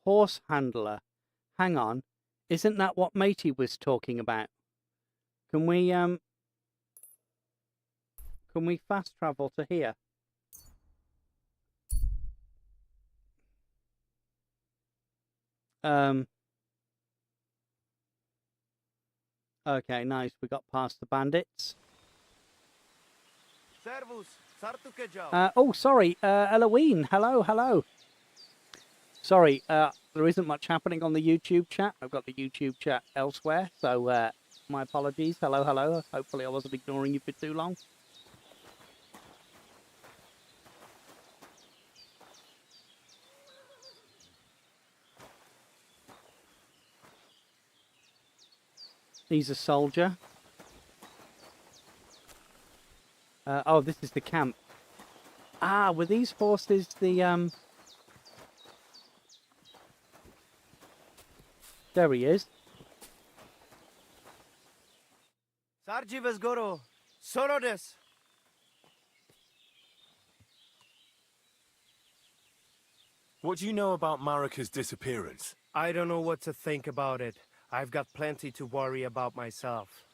Horse handler. Hang on. Isn't that what Matey was talking about? Can we fast travel to here? Okay, nice. We got past the bandits. Servus, Oh, sorry, Eloine. Hello, hello. Sorry, there isn't much happening on the YouTube chat. I've got the YouTube chat elsewhere, so my apologies. Hello, hello. Hopefully I wasn't ignoring you for too long. He's a soldier. Oh, this is the camp. Ah, were these horses the There he is. Sarjivas Goro, Sorodes. What do you know about Marika's disappearance? I don't know what to think about it. I've got plenty to worry about myself.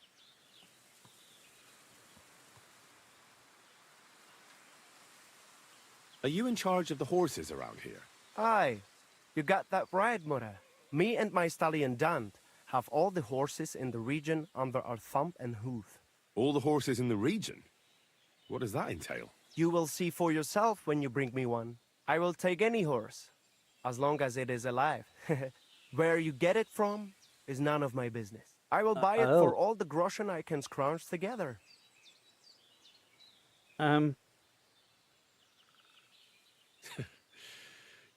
Are you in charge of the horses around here? Aye, you got that right, Mura. Me and my stallion Dant have all the horses in the region under our thumb and hoof. All the horses in the region? What does that entail? You will see for yourself when you bring me one. I will take any horse, as long as it is alive. Where you get it from is none of my business. I will buy it for all the groschen I can scrounge together.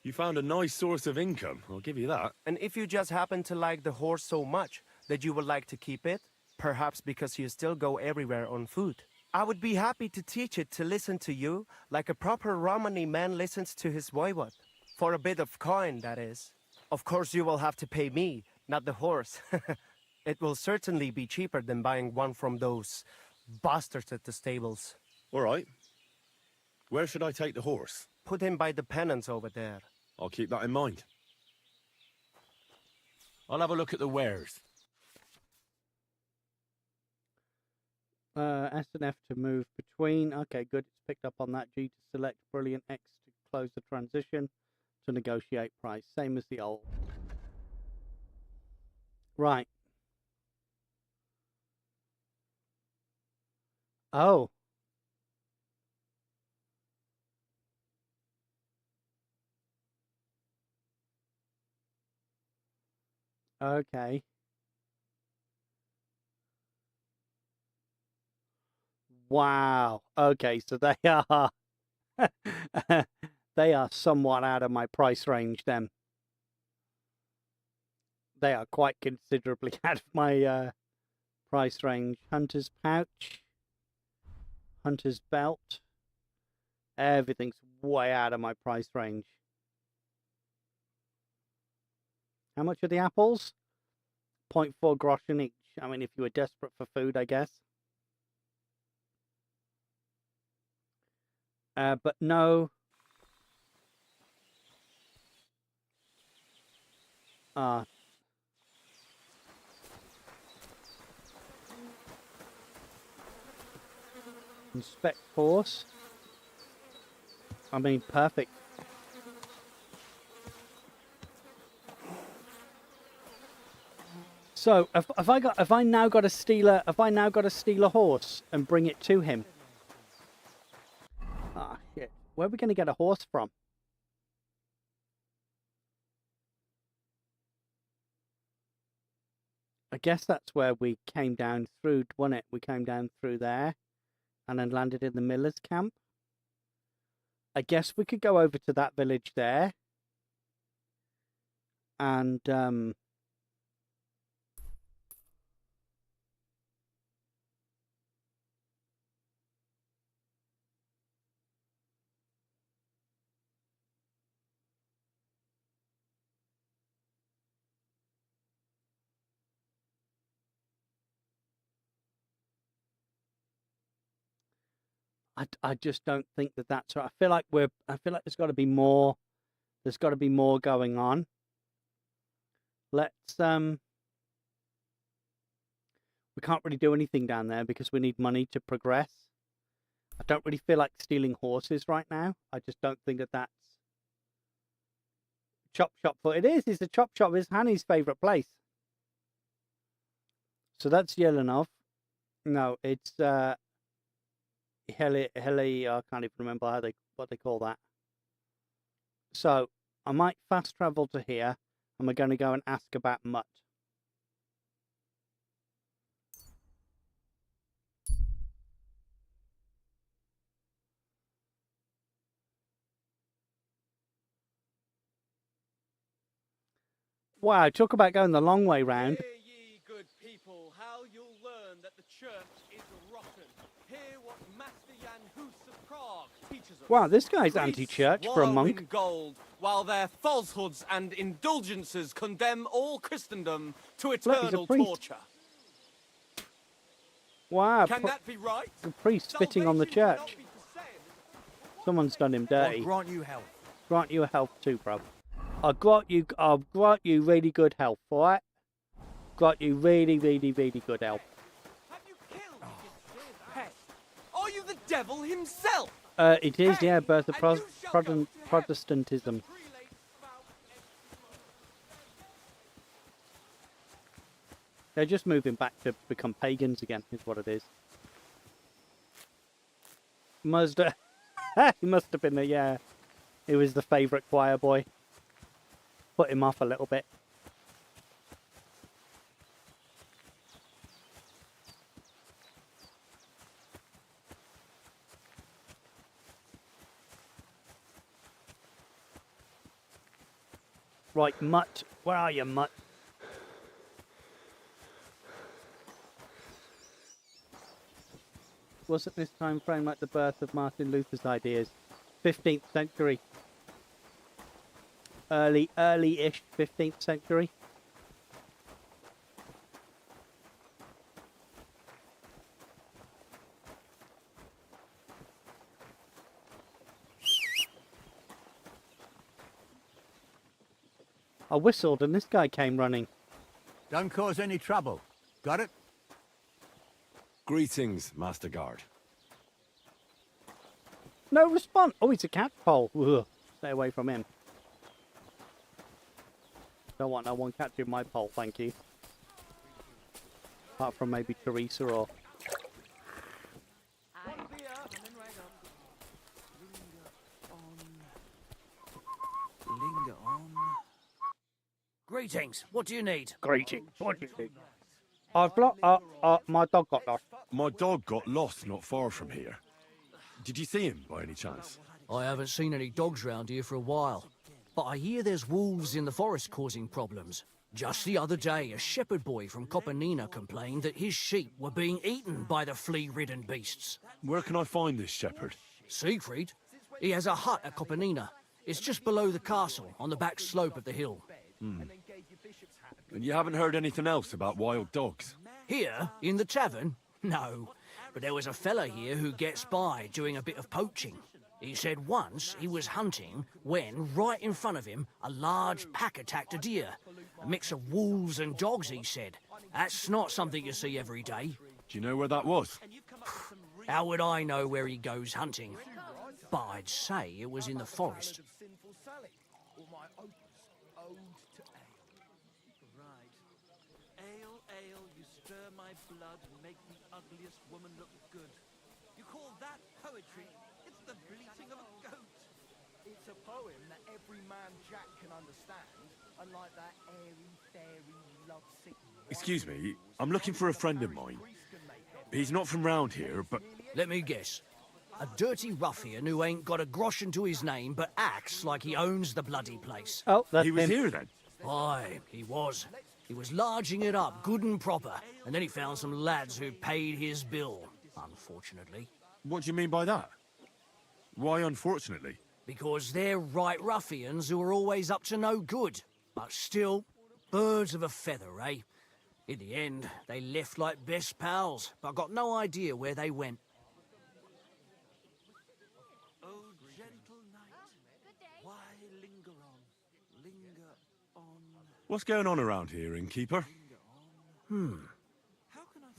You found a nice source of income, I'll give you that. And if you just happen to like the horse so much that you would like to keep it, perhaps because you still go everywhere on foot, I would be happy to teach it to listen to you like a proper Romani man listens to his voivod. For a bit of coin, that is. Of course you will have to pay me, not the horse. It will certainly be cheaper than buying one from those bastards at the stables. All right. Where should I take the horse? Put him by the pennants over there. I'll keep that in mind. I'll have a look at the wares. S and F to move between. Okay, good. It's picked up on that. G to select. Brilliant. X to close the transition. To negotiate price. Same as the old. Right. Oh. Okay. Wow. Okay, so they are they are somewhat out of my price range then. They are quite considerably out of my price range. Hunter's pouch. Hunter's belt. Everything's way out of my price range. How much are the apples? 0.4 groschen each. I mean, if you were desperate for food, I guess. But no. Inspect horse. I mean, perfect. So, have I now got to steal a horse and bring it to him? Ah, shit. Where are we going to get a horse from? I guess that's where we came down through, wasn't it? We came down through there and then landed in the miller's camp. I guess we could go over to that village there and I just don't think that that's right. I feel like there's got to be more. There's got to be more going on. Let's we can't really do anything down there because we need money to progress. I don't really feel like stealing horses right now. I just don't think that that's Chop Shop. For it is. It's the Chop Shop. Is Hanny's favourite place. So that's Yelenov. No, it's Heli. I can't even remember what they call that. So I might fast travel to here, and we're going to go and ask about Mutt. Wow, talk about going the long way round. Hear ye, good people, how you'll learn that the church is rotten. Hear what Master Jan Hus of Prague teaches us. Wow, this guy's Priests anti-church for a wallow monk. in gold, while their falsehoods and indulgences condemn all Christendom to Look, he's a eternal priest. torture. Wow, Can that be right? the priest spitting on the church. Someone's done him dirty. I'll grant you health. Grant you health too, bro. I'll grant you really good health, alright? Grant you really, really, really good health. Hey, are you the devil himself? It is, yeah, birth of Protestantism. They're just moving back to become pagans again, is what it is. He must have been yeah. He was the favourite choir boy. Put him off a little bit. Right, Mutt. Where are you, Mutt? Wasn't this time frame like the birth of Martin Luther's ideas? 15th century. Early-ish 15th century. I whistled and this guy came running. Don't cause any trouble. Got it? Greetings, Master Guard. No response. Oh, he's a catpole. Ugh. Stay away from him. Don't want no one catching my pole, thank you. Apart from maybe Teresa or... Linger on. Greetings. What do you need? Greetings. What do you need? My dog got lost. My dog got lost not far from here. Did you see him by any chance? I haven't seen any dogs round here for a while, but I hear there's wolves in the forest causing problems. Just the other day, a shepherd boy from Copenina complained that his sheep were being eaten by the flea-ridden beasts. Where can I find this shepherd? Siegfried? He has a hut at Copenina. It's just below the castle, on the back slope of the hill. Hmm. And you haven't heard anything else about wild dogs? Here, in the tavern? No. But there was a fella here who gets by doing a bit of poaching. He said once he was hunting when, right in front of him, a large pack attacked a deer. A mix of wolves and dogs, he said. That's not something you see every day. Do you know where that was? How would I know where he goes hunting? But I'd say it was in the forest. Ale, you stir my blood and make the ugliest woman look good. You call that poetry? It's the bleating of a goat. It's a poem that every man Jack can understand, unlike that airy, fairy, lovesick... Excuse me, I'm looking for a friend of mine. He's not from round here, but... Let me guess. A dirty ruffian who ain't got a groschen to his name, but acts like he owns the bloody place. Oh, that's He was him. here then? Aye, he was. He was larging it up, good and proper, and then he found some lads who paid his bill, unfortunately. What do you mean by that? Why unfortunately? Because they're right ruffians who are always up to no good. But still, birds of a feather, eh? In the end, they left like best pals, but got no idea where they went. Oh, gentle night, why linger on? Linger on. What's going on around here, innkeeper?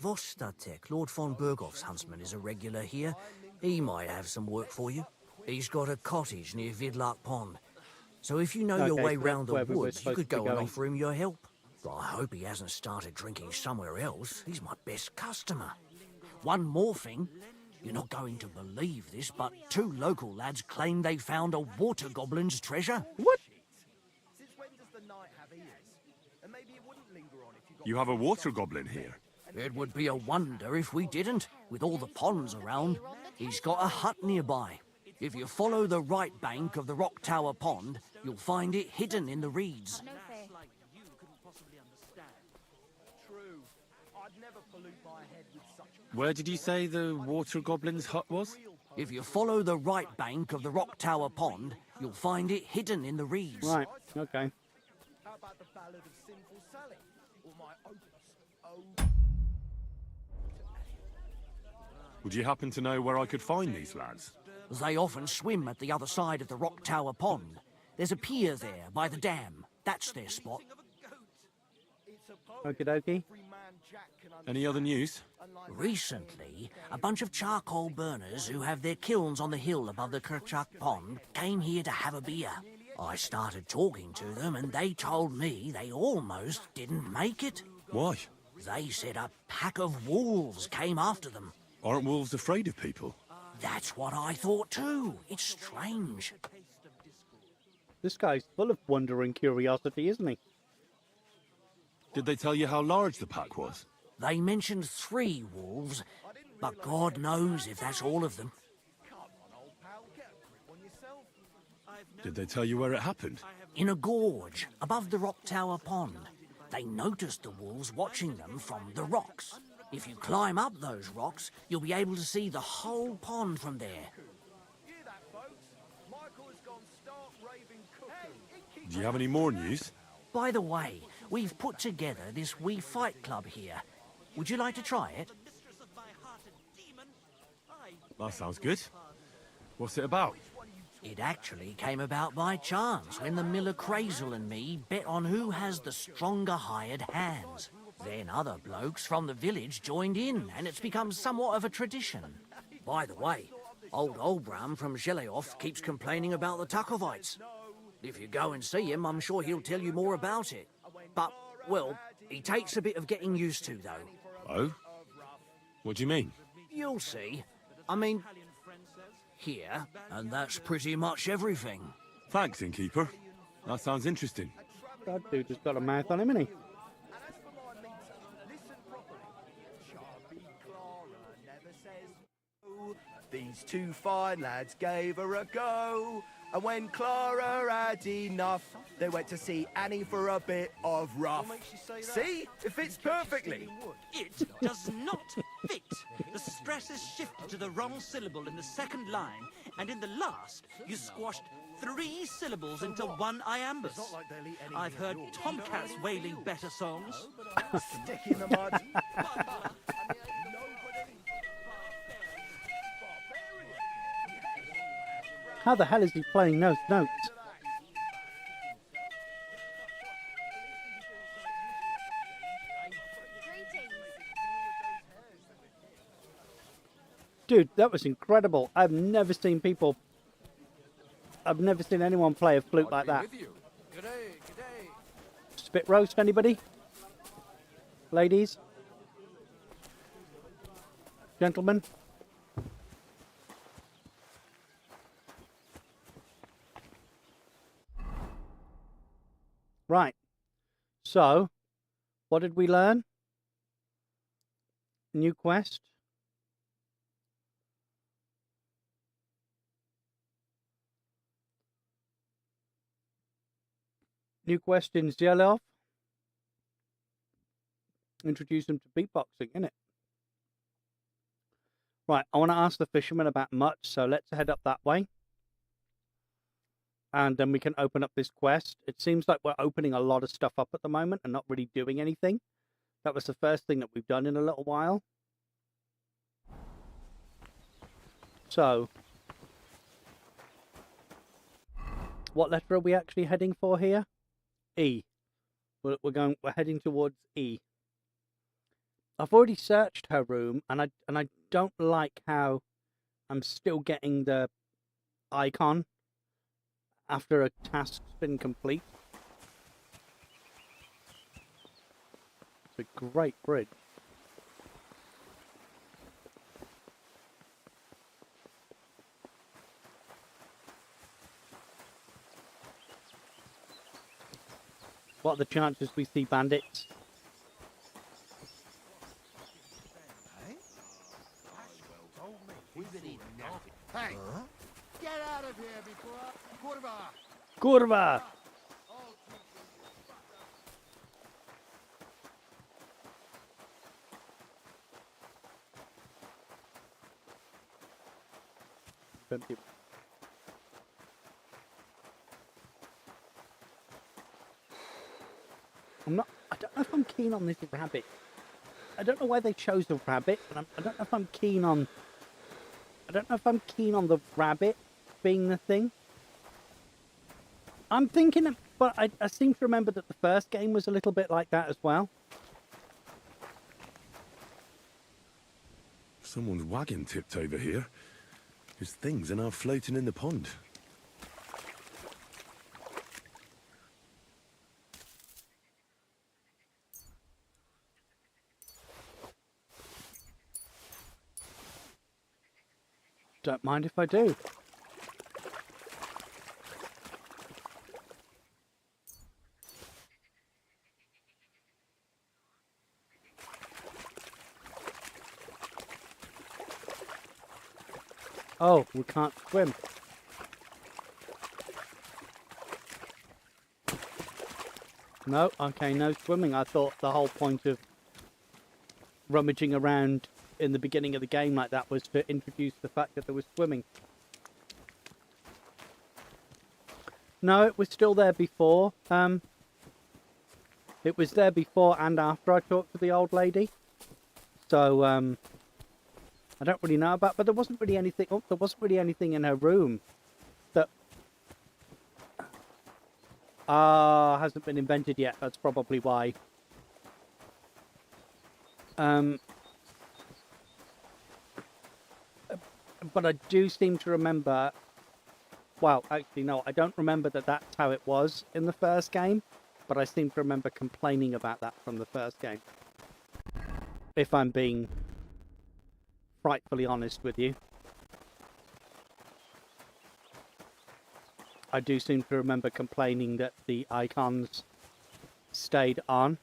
Vostatek, Lord von Berghoff's huntsman, is a regular here. He might have some work for you. He's got a cottage near Vidlark Pond. So if you know your Okay, way so round the where we were woods, you supposed could to be go and going. offer him your help. I hope he hasn't started drinking somewhere else. He's my best customer. One more thing. You're not going to believe this, but 2 local lads claim they found a water goblin's treasure. What? Since when does the night have ears? And maybe it wouldn't linger on if you got... You have a water goblin here? It would be a wonder if we didn't, with all the ponds around. He's got a hut nearby. If you follow the right bank of the Rock Tower Pond, you'll find it hidden in the reeds. True. I'd never pollute my head with such... Where did you say the water goblin's hut was? If you follow the right bank of the Rock Tower Pond, you'll find it hidden in the reeds. Right, okay. How about the Ballad of Sinful Sally? Or my opus, Would you happen to know where I could find these lads? They often swim at the other side of the Rock Tower Pond. There's a pier there by the dam. That's their spot. Okie dokie. Any other news? Recently, a bunch of charcoal burners who have their kilns on the hill above the Kerchak Pond came here to have a beer. I started talking to them and they told me they almost didn't make it. Why? They said a pack of wolves came after them. Aren't wolves afraid of people? That's what I thought too. It's strange. This guy's full of wonder and curiosity, isn't he? Did they tell you how large the pack was? They mentioned 3 wolves, but God knows if that's all of them. I've Did they tell you where it happened? In a gorge above the Rock Tower Pond. They noticed the wolves watching them from the rocks. If you climb up those rocks, you'll be able to see the whole pond from there. Do you have any more news? By the way, we've put together this wee fight club here. Would you like to try it? That sounds good. What's it about? It actually came about by chance when the Miller Crazel and me bet on who has the stronger hired hands. Then other blokes from the village joined in, and it's become somewhat of a tradition. By the way, old Olbram from Zheleov keeps complaining about the Takovites. If you go and see him, I'm sure he'll tell you more about it. But, well, he takes a bit of getting used to, though. Oh? What do you mean? You'll see. I mean, here, and that's pretty much everything. Thanks, innkeeper. That sounds interesting. That dude just got a mouth on him, innit? These two fine lads gave her a go, and when Clara had enough, they went to see Annie for a bit of rough. See? It fits perfectly. It does not fit. The stress is shifted to the wrong syllable in the second line, and in the last, you squashed 3 syllables into one iambus. I've heard tomcats wailing better songs. Stick in the mud. How the hell is he playing those notes? Dude, that was incredible. I've never seen anyone play a flute like that. Spit roast, anybody? Ladies? Gentlemen? Right. So, what did we learn? New quest. New quest in Zhelov. Introduce them to beatboxing, innit? Right, I want to ask the fisherman about much, so let's head up that way. And then we can open up this quest. It seems like we're opening a lot of stuff up at the moment and not really doing anything. That was the first thing that we've done in a little while. So, what letter are we actually heading for here? E. We're heading towards E. I've already searched her room, and I don't like how I'm still getting the icon after a task's been complete. It's a great bridge. What are the chances we see bandits? Hey, get out of here before Kurva! Kurva! I don't know if I'm keen on this rabbit. I don't know why they chose the rabbit, and I don't know if I'm keen on... I don't know if I'm keen on the rabbit being the thing. I'm thinking, but I seem to remember that the first game was a little bit like that as well. Someone's wagon tipped over here. His things are now floating in the pond. Don't mind if I do. Oh, we can't swim. No, okay, no swimming. I thought the whole point of rummaging around in the beginning of the game like that was to introduce the fact that there was swimming. No, it was still there before. It was there before and after I talked to the old lady. So, I don't really know about, but there wasn't really anything, there wasn't really anything in her room that hasn't been invented yet. That's probably why. But I do seem to remember, well, actually no, I don't remember that that's how it was in the first game, but I seem to remember complaining about that from the first game. If I'm being frightfully honest with you. I do seem to remember complaining that the icons stayed on.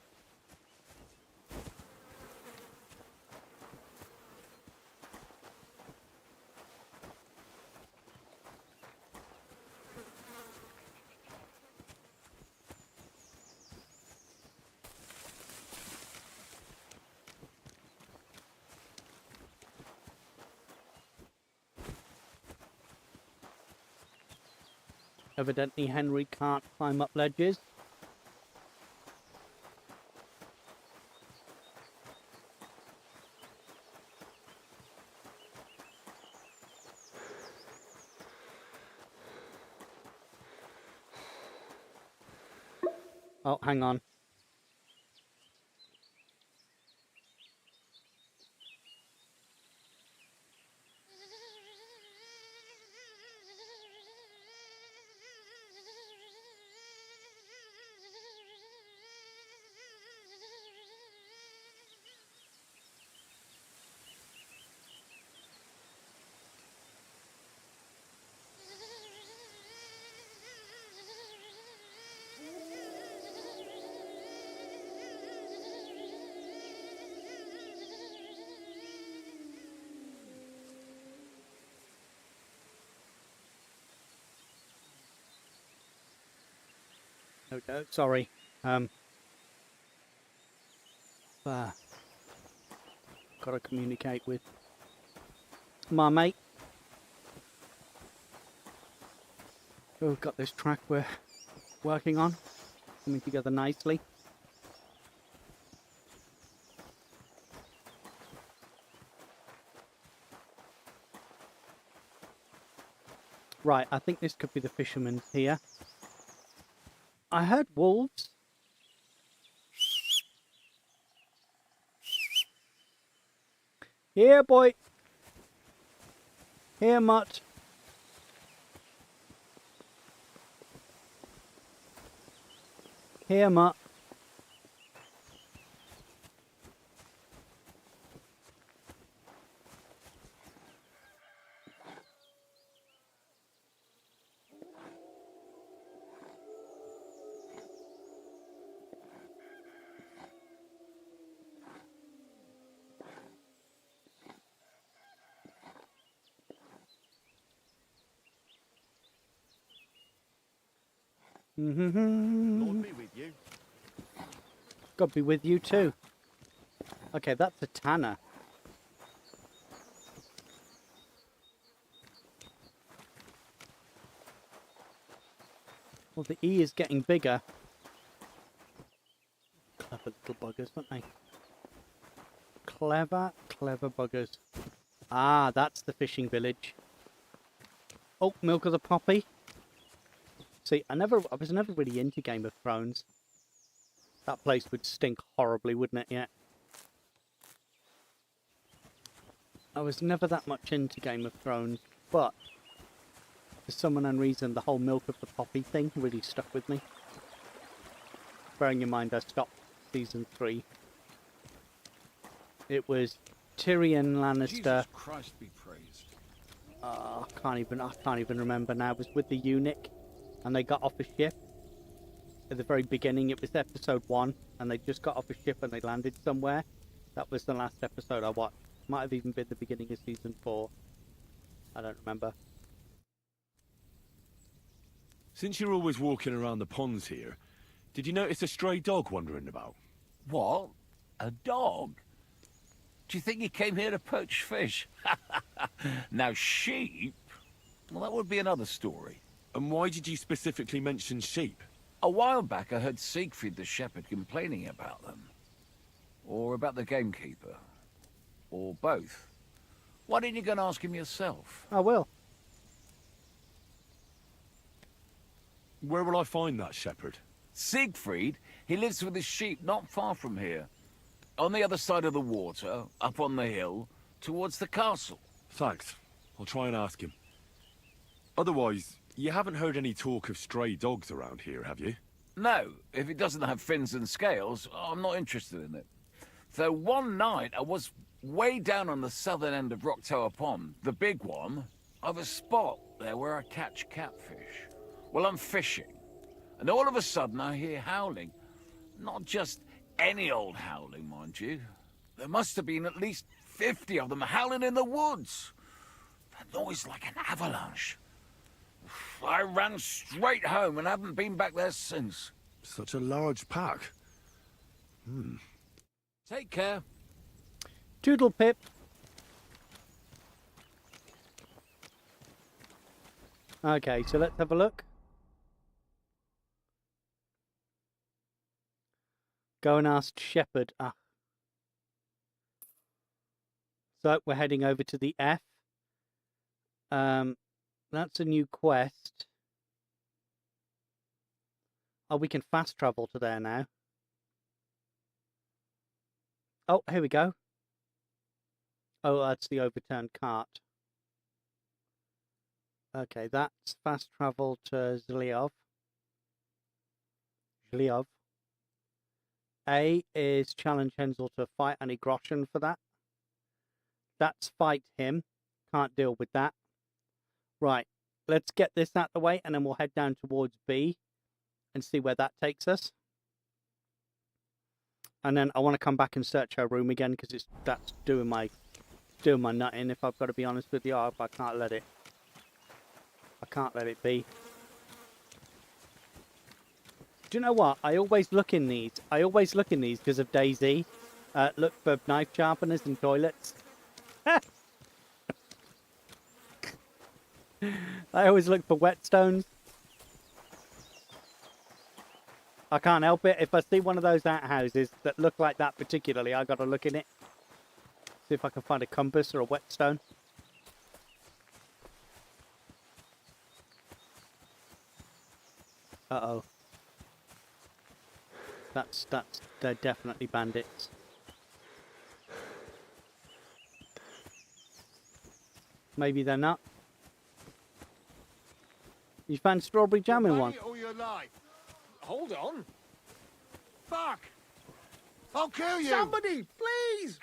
Evidently Henry can't climb up ledges. Oh, hang on. Okay, sorry. Gotta communicate with my mate. Oh, we've got this track we're working on, coming together nicely. Right, I think this could be the fisherman's here. I heard wolves. Here, boy. Here, mutt. Here, mutt. Lord be with you. God be with you too. Okay, that's a tanner. Well, the E is getting bigger. Clever little buggers, aren't they? Clever, clever buggers. Ah, that's the fishing village. Oh, milk of the poppy. See, I was never really into Game of Thrones. That place would stink horribly, wouldn't it? Yeah. I was never that much into Game of Thrones, but for some unknown reason, the whole milk of the poppy thing really stuck with me. Bearing in mind, I stopped season 3. It was Tyrion Lannister. Jesus Christ be praised. I can't even remember now. It was with the eunuch, and they got off a ship. At the very beginning, it was episode 1, and they just got off a ship and they landed somewhere. That was the last episode I watched. Might have even been the beginning of season 4. I don't remember. Since you're always walking around the ponds here, Did you notice a stray dog wandering about? What? A dog? Do you think he came here to poach fish? Now, sheep? Well, that would be another story. And why did you specifically mention sheep? A while back, I heard Siegfried the shepherd complaining about them. Or about the gamekeeper. Or both. Why didn't you go and ask him yourself? I will. Where will I find that shepherd? Siegfried? He lives with his sheep not far from here. On the other side of the water, up on the hill, towards the castle. Thanks. I'll try and ask him. Otherwise, you haven't heard any talk of stray dogs around here, have you? No, if it doesn't have fins and scales, I'm not interested in it. Though one night I was way down on the southern end of Rock Tower Pond, the big one. I've a spot there where I catch catfish. Well, I'm fishing, and all of a sudden I hear howling. Not just any old howling, mind you. There must have been at least 50 of them howling in the woods. A noise like an avalanche. I ran straight home and haven't been back there since. Such a large pack. Take care. Toodle pip. Okay, so let's have a look. Go and ask Shepherd. Ah. So we're heading over to the F. That's a new quest. Oh, we can fast travel to there now. Oh, here we go. Oh, that's the overturned cart. Okay, that's fast travel to Zliov. Zliov. A is challenge Hensel to fight. I need Groschen for that. That's fight him. Can't deal with that. Right, let's get this out the way and then we'll head down towards B and see where that takes us. And then I want to come back and search her room again because that's doing my nutting, if I've got to be honest with you. I can't let it. I can't let it be. Do you know what? I always look in these. Because of Daisy. Look for knife sharpeners and toilets. I always look for whetstones. I can't help it. If I see one of those outhouses that look like that particularly, I got to look in it. See if I can find a compass or a whetstone. Uh-oh. They're definitely bandits. Maybe they're not. You found strawberry jam in one. All your life. Hold on. Fuck! I'll kill you! Somebody, please!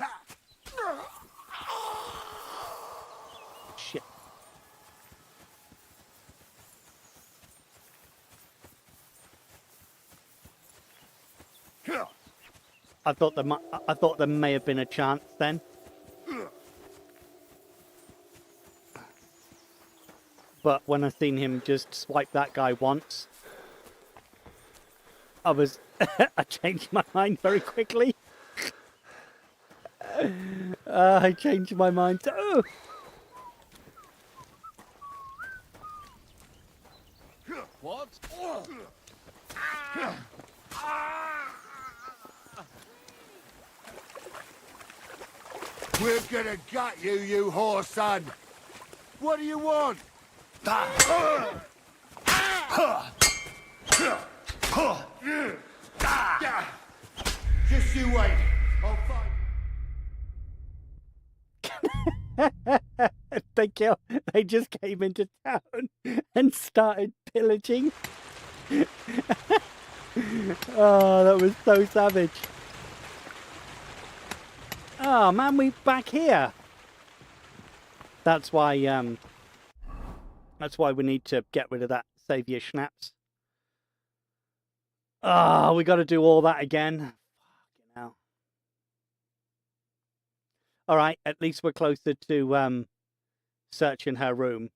Shit. I thought there may have been a chance then. But when I seen him just swipe that guy once, I changed my mind very quickly. I changed my mind. Oh. What? We're gonna gut you, you whore son! What do you want? Just you wait. I'll find. They just came into town and started pillaging. Oh, that was so savage. Oh man, we're back here. That's why we need to get rid of that Saviour Schnapps. Oh, we got to do all that again. Fucking hell. All right, at least we're closer to searching her room.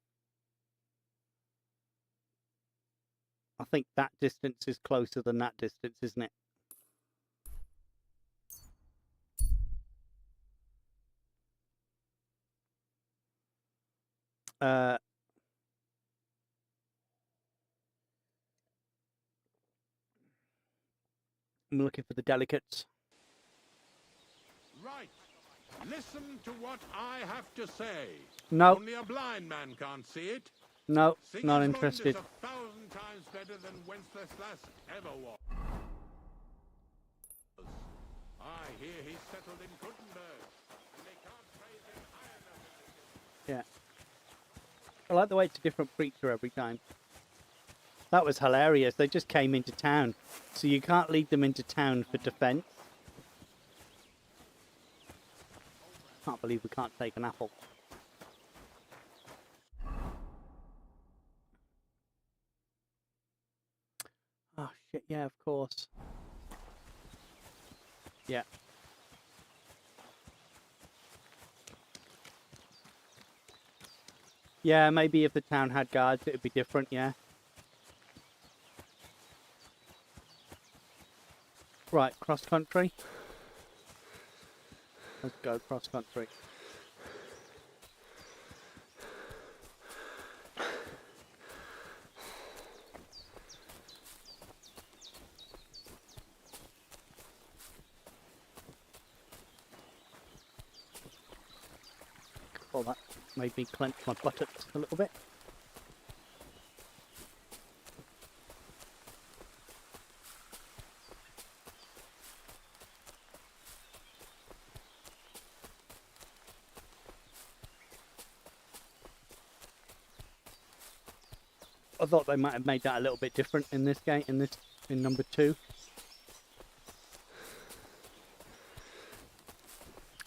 I think that distance is closer than that distance, isn't it? I'm looking for the delegates. Right. Listen to what I have to say. No. Only a blind man can't see it. No, not Sigismund interested. is 1,000 times better than Wenceslas ever was. I hear he's settled in Gutenberg, and they can't praise him high enough. Yeah. I like the way it's a different creature every time. That was hilarious. They just came into town. So you can't lead them into town for defense. Can't believe we can't take an apple. Oh shit, yeah, of course. Yeah. Yeah, maybe if the town had guards it would be different, yeah. Right, cross country. Let's go cross country. Well, that made me clench my buttocks a little bit. I thought they might have made that a little bit different in this game, in number 2.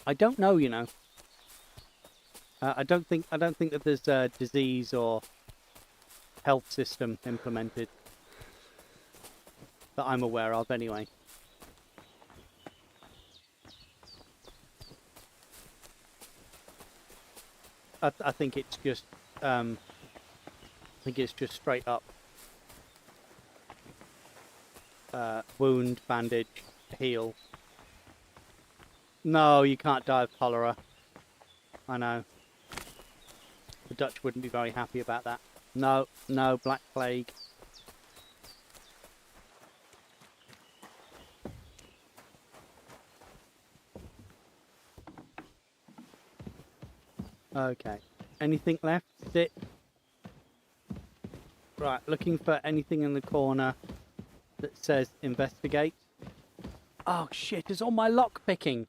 I don't know, you know. I don't think that there's a disease or health system implemented that I'm aware of, anyway. I think it's just straight up wound, bandage, heal. No, you can't die of cholera. I know. The Dutch wouldn't be very happy about that. No, no, Black Plague. Okay. Anything left? Sit. Right, looking for anything in the corner that says investigate. Oh shit, it's all my lock picking.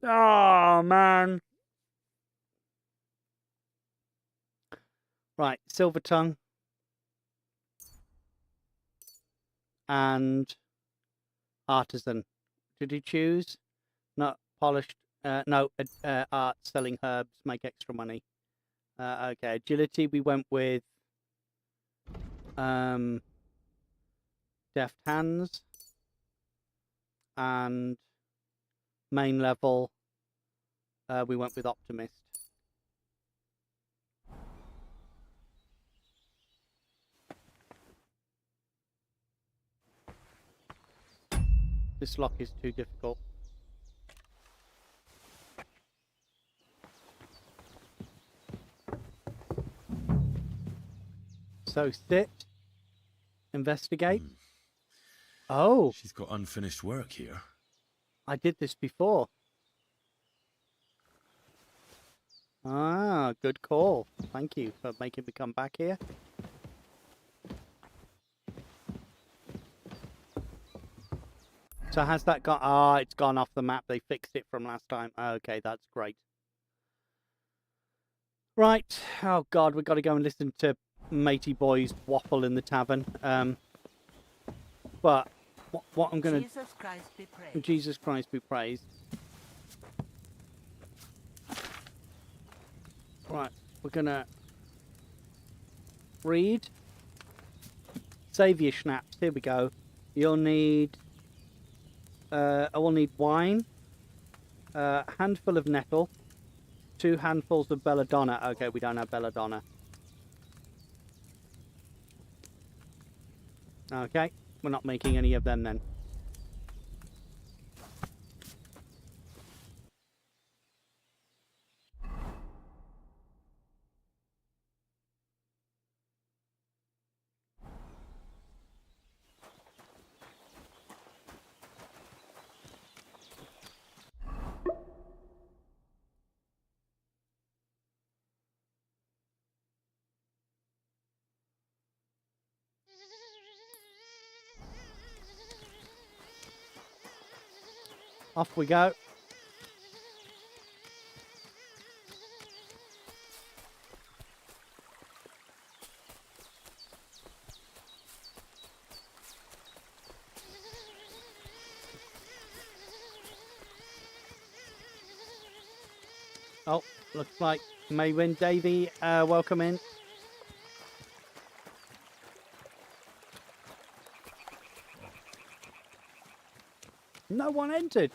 Oh man. Right, silver tongue. And artisan. Did you choose? Not polished. No, art, selling herbs, make extra money. Okay, agility we went with deft hands, and main level we went with optimist. This lock is too difficult. So sit, investigate. Oh, she's got unfinished work here. I did this before. Ah, good call. Thank you for making me come back here. So has that gone? Ah, it's gone off the map. They fixed it from last time. Okay, that's great. Right. Oh God, we've got to go and listen to matey boys waffle in the tavern. But what I'm gonna... Jesus Christ be praised. Jesus Christ be praised. Right, we're gonna read. Save your schnapps. Here we go. You'll need... I will need wine, a handful of nettle, 2 handfuls of belladonna. Okay, we don't have belladonna. Okay, we're not making any of them then. Off we go. Oh, looks like Maywin Davy, welcome in. No one entered.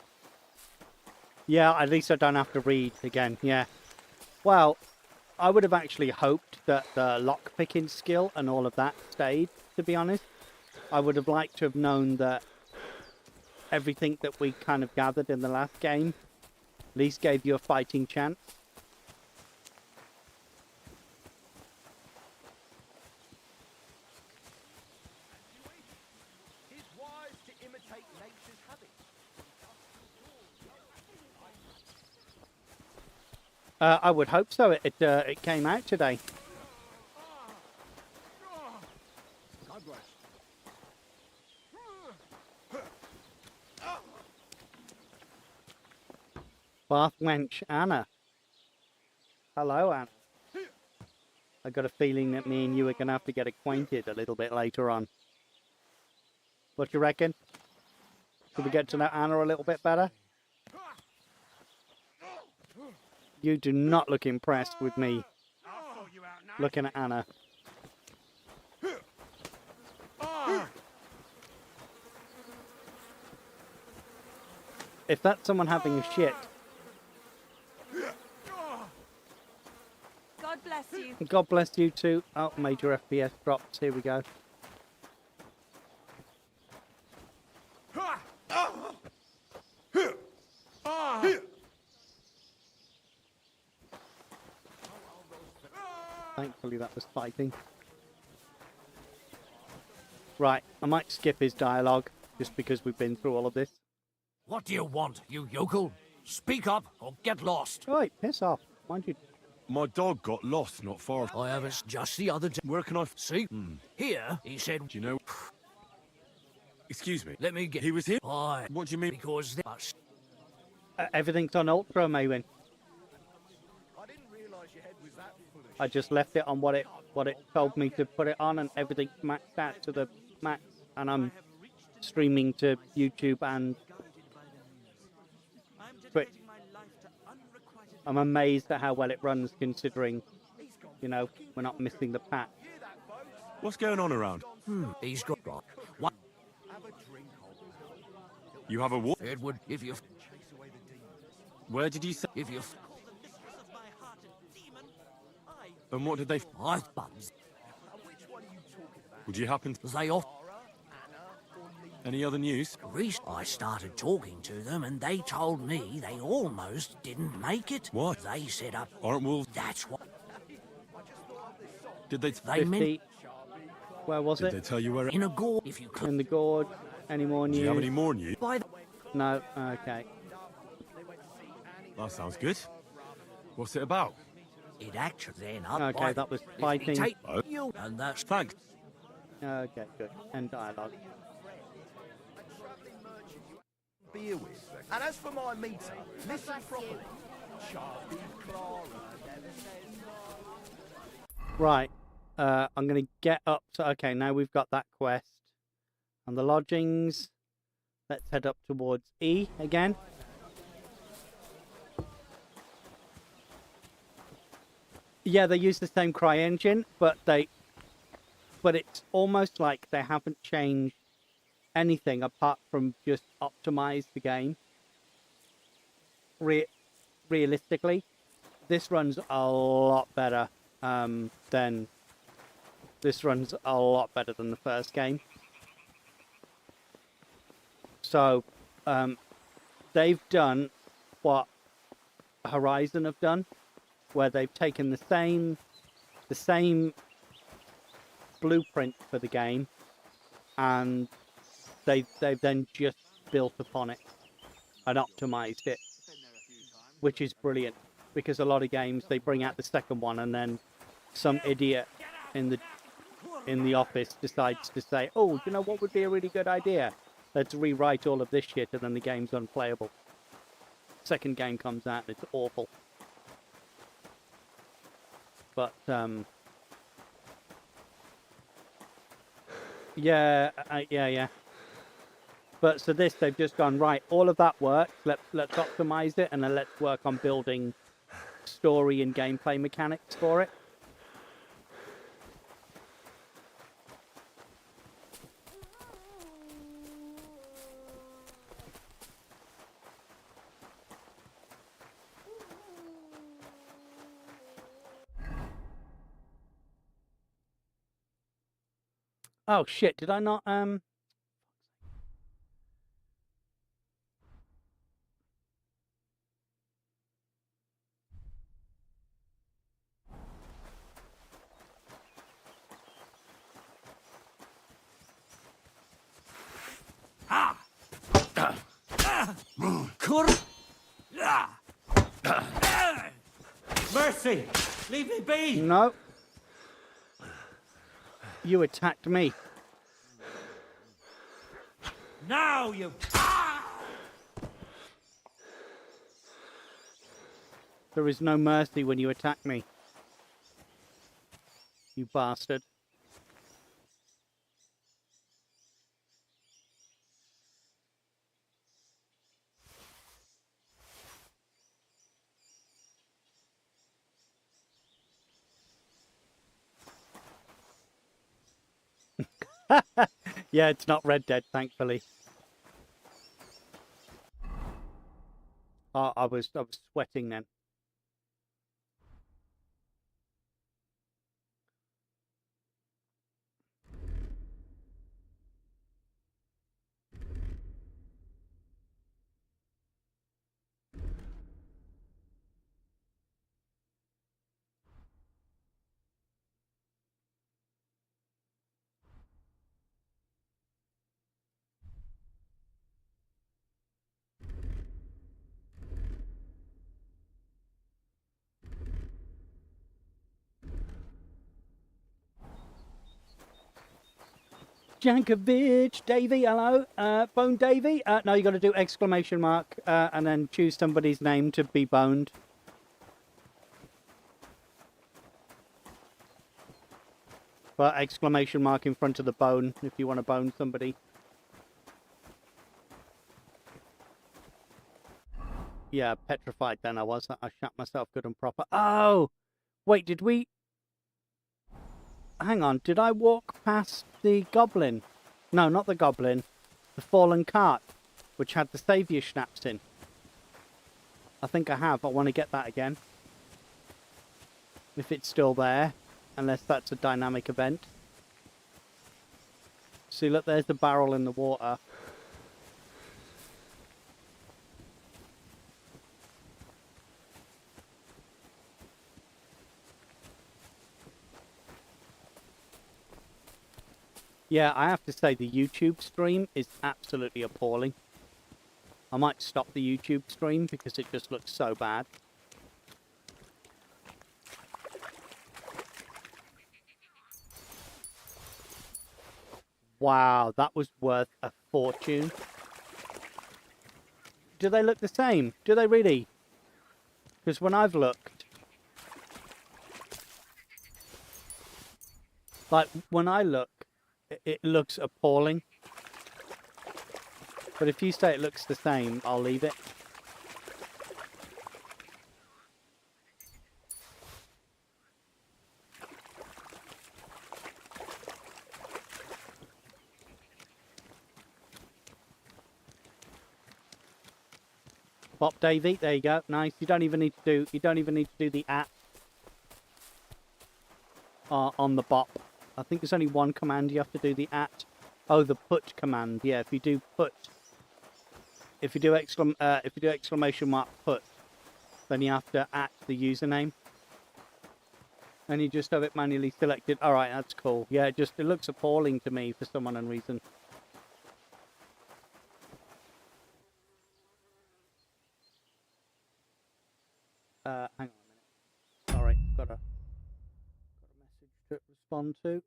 Yeah, at least I don't have to read again, yeah. Well, I would have actually hoped that the lock-picking skill and all of that stayed, to be honest. I would have liked to have known that everything that we kind of gathered in the last game at least gave you a fighting chance. It's wise to imitate nature's habits. I would hope so. It came out today. Bath wench Anna. Hello, Anna. I got a feeling that me and you are going to have to get acquainted a little bit later on. What do you reckon? Should we get to know Anna a little bit better? You do not look impressed with me looking at Anna. If that's someone having a shit. God bless you. God bless you too. Oh, major FPS drops. Here we go. Thankfully that was fighting. Right, I might skip his dialogue just because we've been through all of this. What do you want, you yokel? Speak up or get lost. Right, piss off. Mind you. My dog got lost not far. I haven't just the other day. Where can I see? Here, he said. Do you know? Excuse me. Let me get. He was here. Why? What do you mean? Because everything's on ultra, Maywin. I didn't realise your head was that full of I just left it on what it told me to put it on, and everything maxed out to the max. And I'm streaming to YouTube and Twitch. I'm amazed at how well it runs, considering, you know, we're not missing the patch. What's going on around? He's got what? You have a what? Edward, if you. Where did you say? If you. And what did they? I buns. Would you happen to? They off. Any other news? I started talking to them and they told me they almost didn't make it. What? They set up. Aren't wolves? That's what. Did they? They meant. Where was it? Did they tell you where? In a gorge. If you. In the gorge. Any more news? Do you have any more news? By the... No. Okay. That sounds good. What's it about? It actually then up. Okay, that was fighting. And that's thanks. Okay, good. End dialogue. beer with. And as for my meter, listen properly. Charlie Clara never says no. Right. I'm going to get up to... Okay, now we've got that quest. And the lodgings. Let's head up towards E again. Yeah, they use the same cry engine, but it's almost like they haven't changed anything apart from just optimize the game. Realistically, this runs a lot better than the first game. So they've done what Horizon have done, where they've taken the same blueprint for the game, and they've then just built upon it and optimized it, which is brilliant. Because a lot of games they bring out the second one and then some idiot in the office decides to say, "Oh, you know what would be a really good idea? Let's rewrite all of this shit," and then the game's unplayable. Second game comes out and it's awful. But yeah. But so they've just gone, right, all of that work, let's optimize it, and then let's work on building story and gameplay mechanics for it. Oh shit, did I not Mercy! Leave me be! No. You attacked me. Now you... There is no mercy when you attack me. You bastard. Yeah, it's not Red Dead, thankfully. Oh, I was sweating then. Jankovic, Davey, hello. Bone Davey? No, you got to do exclamation mark and then choose somebody's name to be boned. But exclamation mark in front of the bone if you want to bone somebody. Yeah, petrified then I was. I shot myself good and proper. Oh! Wait, did we... Hang on, did I walk past the goblin? No, not the goblin. The fallen cart, which had the saviour schnapps in. I think I have. I want to get that again. If it's still there. Unless that's a dynamic event. See, look, there's the barrel in the water. Yeah, I have to say the YouTube stream is absolutely appalling. I might stop the YouTube stream because it just looks so bad. Wow, that was worth a fortune. Do they look the same? Do they really? Because when I've looked... Like, when I look, it looks appalling. But if you say it looks the same, I'll leave it. Bop Davy, there you go. Nice. You don't even need to do the at on the bop. I think there's only one command you have to do the at. Oh, the put command. Yeah, if you do put, if you do exclamation mark put, then you have to at the username. And you just have it manually selected. All right, that's cool. Yeah, it looks appalling to me for some unknown reason. Hang on a minute. Sorry, got a message to respond to.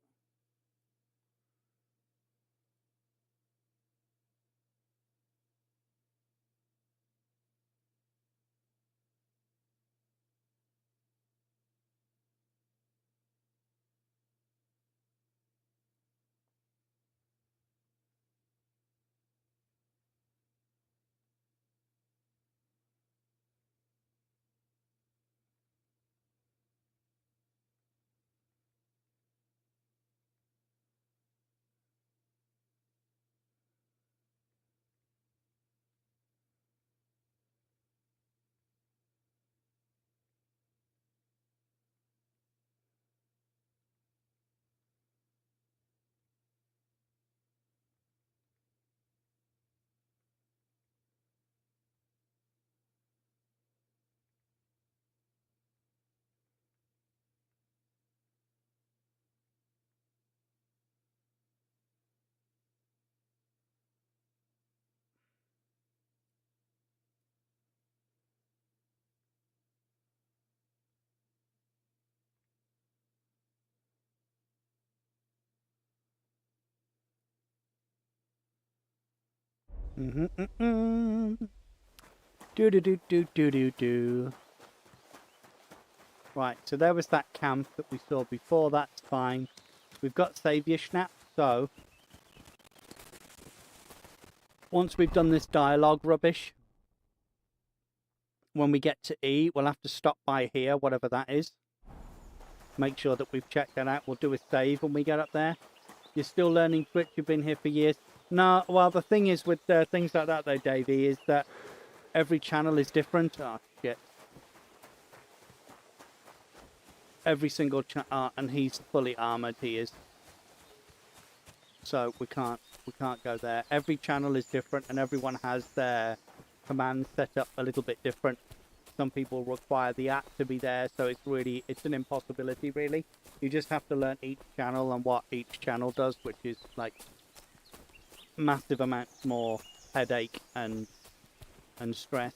Do do do do do do do. Right, so there was that camp that we saw before. That's fine. We've got Saviour Schnapp, so once we've done this dialogue rubbish, when we get to E, we'll have to stop by here, whatever that is. Make sure that we've checked that out. We'll do a save when we get up there. You're still learning Twitch. You've been here for years. No, well, the thing is with things like that, though, Davey, is that every channel is different. Oh, shit. Every single channel, and he's fully armored, he is. So we can't go there. Every channel is different, and everyone has their commands set up a little bit different. Some people require the app to be there, so it's an impossibility, really. You just have to learn each channel and what each channel does, which is like massive amounts more headache and stress.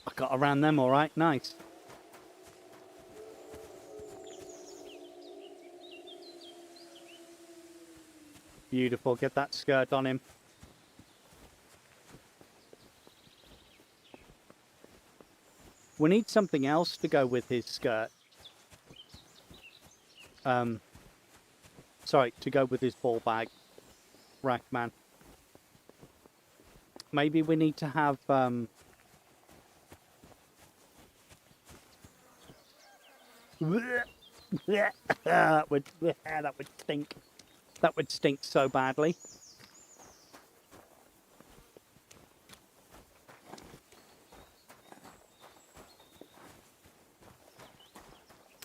I got around them all right. Nice. Beautiful. Get that skirt on him. We need something else to go with his skirt. Sorry, to go with his ball bag. Rackman. Maybe we need to have that would stink. That would stink so badly.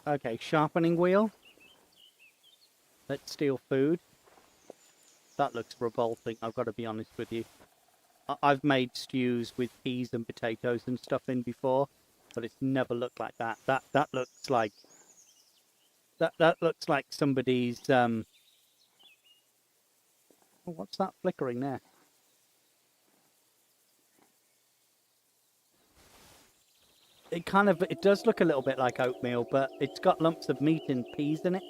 Okay, sharpening wheel. Let's steal food. That looks revolting, I've got to be honest with you. I've made stews with peas and potatoes and stuff in before, but it's never looked like that. That looks like looks like somebody's oh, what's that flickering there? It does look a little bit like oatmeal, but it's got lumps of meat and peas in it.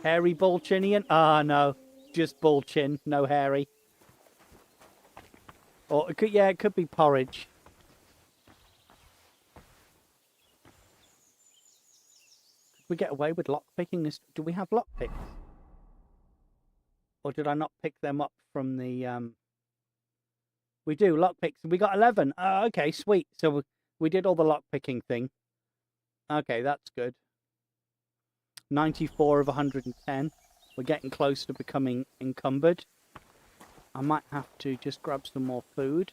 Hairy Bullchinian? Ah, no. Just Bullchin, no hairy. Or it could, yeah, it could be porridge. Could we get away with lockpicking this? Do we have lockpicks? Or did I not pick them up from the... We do, lockpicks. We got 11. Okay, sweet. So we did all the lockpicking thing. Okay, that's good. 94 of 110. We're getting close to becoming encumbered. I might have to just grab some more food.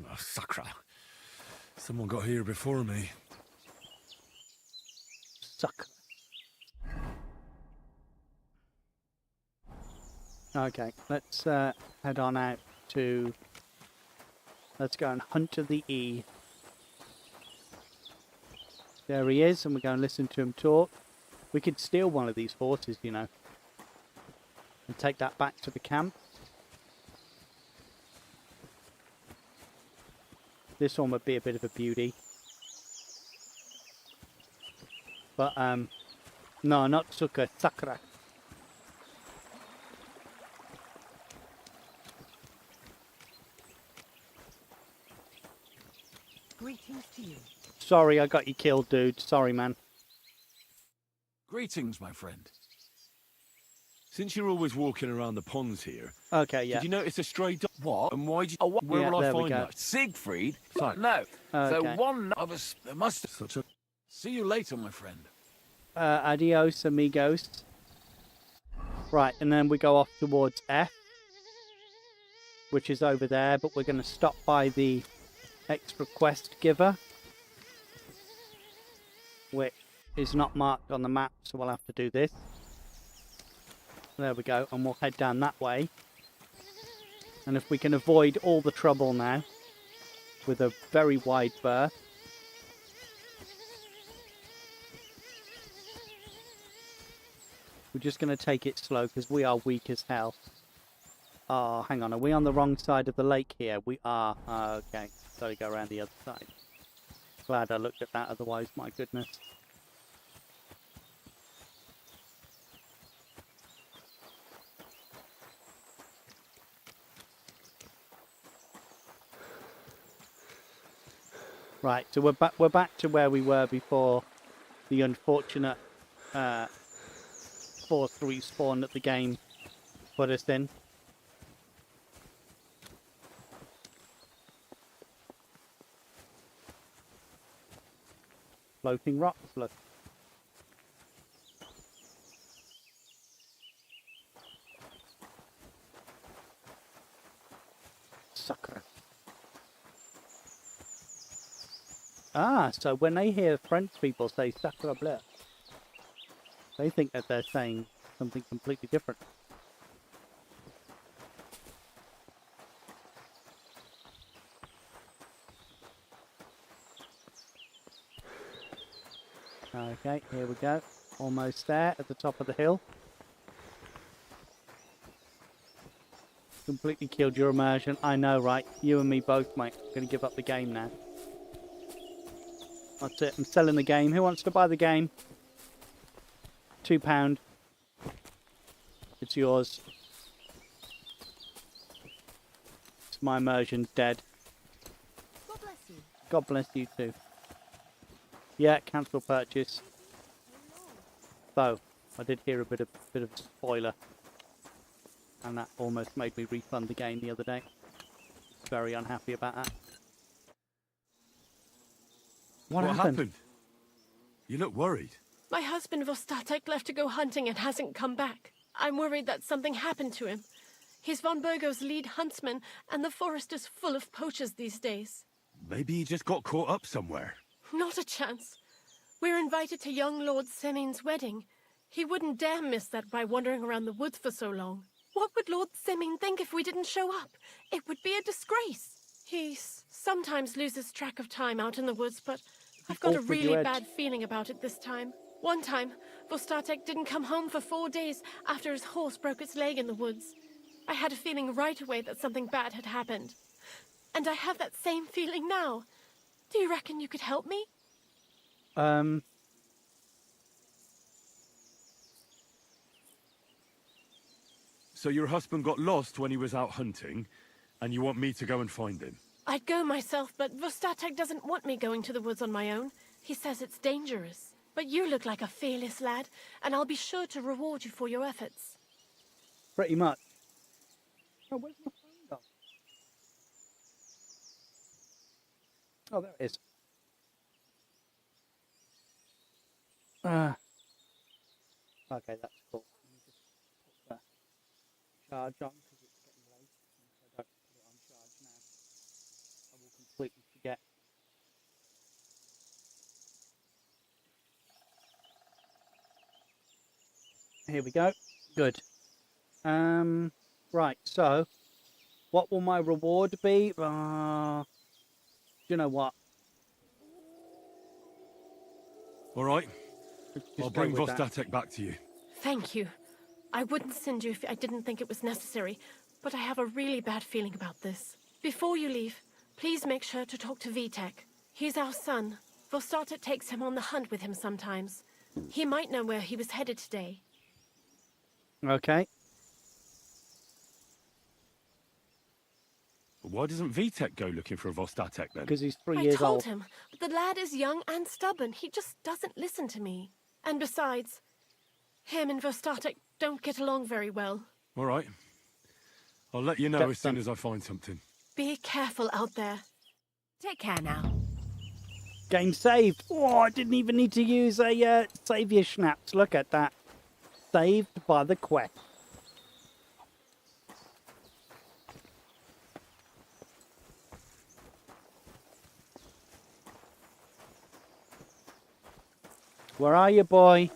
Oh, Sakra. Someone got here before me. Suck. Okay, let's head on out to... Let's go and hunt to the E. There he is, and we're going to listen to him talk. We could steal one of these horses, you know, and take that back to the camp. This one would be a bit of a beauty. But, no, not Suka, Sakura. Greetings to you. Sorry, I got you killed, dude. Sorry, man. Greetings, my friend. Since you're always walking around the ponds here, okay, yeah. Did you notice a stray dog? What? And why did you... Oh, what? Where Yeah, will I there we find go. that? Siegfried? Sorry. No. Okay. So one of us must... Such a... See you later, my friend. Adios, amigos. Right, and then we go off towards F, which is over there, but we're going to stop by the extra quest giver, which is not marked on the map, so we'll have to do this. There we go, and we'll head down that way. And if we can avoid all the trouble now, with a very wide berth. We're just going to take it slow, because we are weak as hell. Oh, hang on, are we on the wrong side of the lake here? We are. Okay, got to go around the other side. Glad I looked at that, otherwise, my goodness. Right, so we're back to where we were before the unfortunate forced respawn that the game put us in. Floating rocks, look. Sucker. Ah, so when they hear French people say sacre bleu, they think that they're saying something completely different. Okay, here we go. Almost there at the top of the hill. Completely killed your immersion. I know, right? You and me both, mate. I'm going to give up the game now. That's it. I'm selling the game. Who wants to buy the game? £2. It's yours. It's my immersion's dead. God bless you. God bless you too. Yeah, cancel purchase. So, I did hear a bit of spoiler, and that almost made me refund the game the other day. Very unhappy about that. What happened? You look worried. My husband Vostatek left to go hunting and hasn't come back. I'm worried that something happened to him. He's von Burgo's lead huntsman, and the forest is full of poachers these days. Maybe he just got caught up somewhere. Not a chance. We're invited to young Lord Semin's wedding. He wouldn't dare miss that by wandering around the woods for so long. What would Lord Semin think if we didn't show up? It would be a disgrace. He sometimes loses track of time out in the woods, but I've got a really bad feeling about it this time. One time, Vostatek didn't come home for 4 days after his horse broke its leg in the woods. I had a feeling right away that something bad had happened. And I have that same feeling now. Do you reckon you could help me? So your husband got lost when he was out hunting, and you want me to go and find him? I'd go myself, but Vostatek doesn't want me going to the woods on my own. He says it's dangerous. But you look like a fearless lad, and I'll be sure to reward you for your efforts. Pretty much. Oh, where's my phone gone? Oh, there it is. Okay, that's cool. Let me just put the charge on because it's getting late. And if I don't put it on charge now, I will completely forget. Here we go. Good. Right, so what will my reward be? You know what? All right. Just I'll go bring with that. Vostatek back to you. Thank you. I wouldn't send you if I didn't think it was necessary, but I have a really bad feeling about this. Before you leave, please make sure to talk to Vitek. He's our son. Vostatek takes him on the hunt with him sometimes. He might know where he was headed today. Okay. Why doesn't Vitek go looking for a Vostatek then? Because he's 3 I years told old. him, but the lad is young and stubborn. He just doesn't listen to me. And besides, him and Vostatek don't get along very well. All right. I'll let you know as soon as I find something. Be careful out there. Take care now. Game saved. Oh, I didn't even need to use a savior schnapps. Look at that. Saved by the quest. Where are you, boy?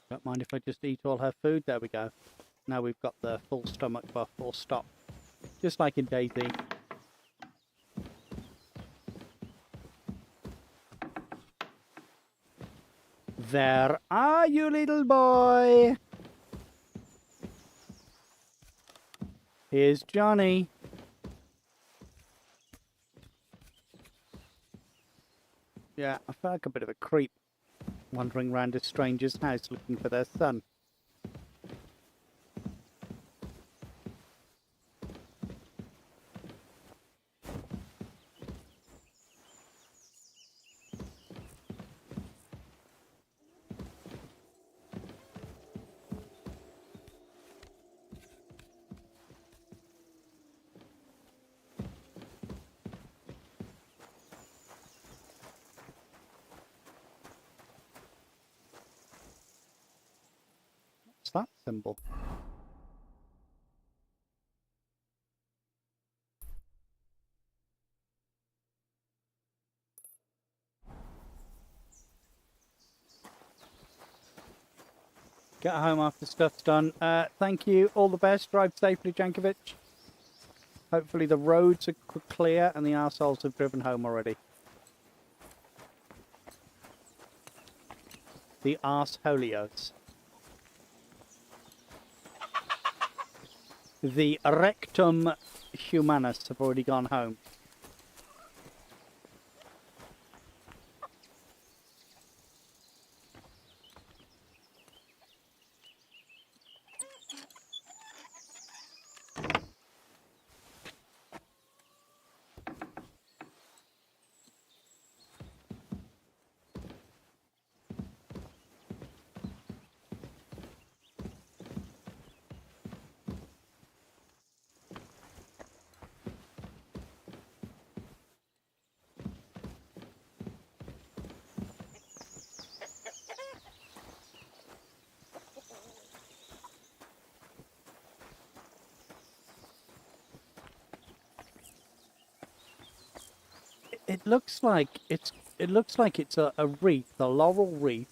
Don't mind if I just eat all her food. There we go. Now we've got the full stomach buff or stop. Just like in Daisy. Where are you, little boy? Here's Johnny. Yeah, I feel like a bit of a creep wandering around a stranger's house looking for their son. What's that symbol? Get home after stuff's done. Thank you. All the best. Drive safely, Jankovic. Hopefully the roads are clear and the arseholes have driven home already. The arseholios. The rectum humanus have already gone home. It looks like it's a wreath, a laurel wreath.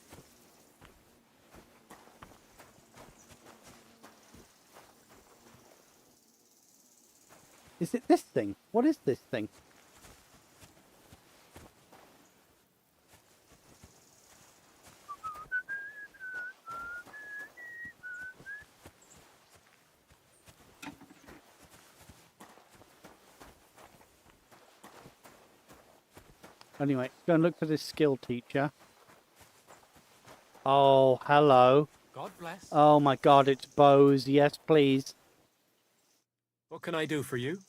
Is it this thing? What is this thing? Anyway, let's go and look for this skill teacher. Oh, hello. God bless. Oh my god, it's bows. Yes, please. What can I do for you?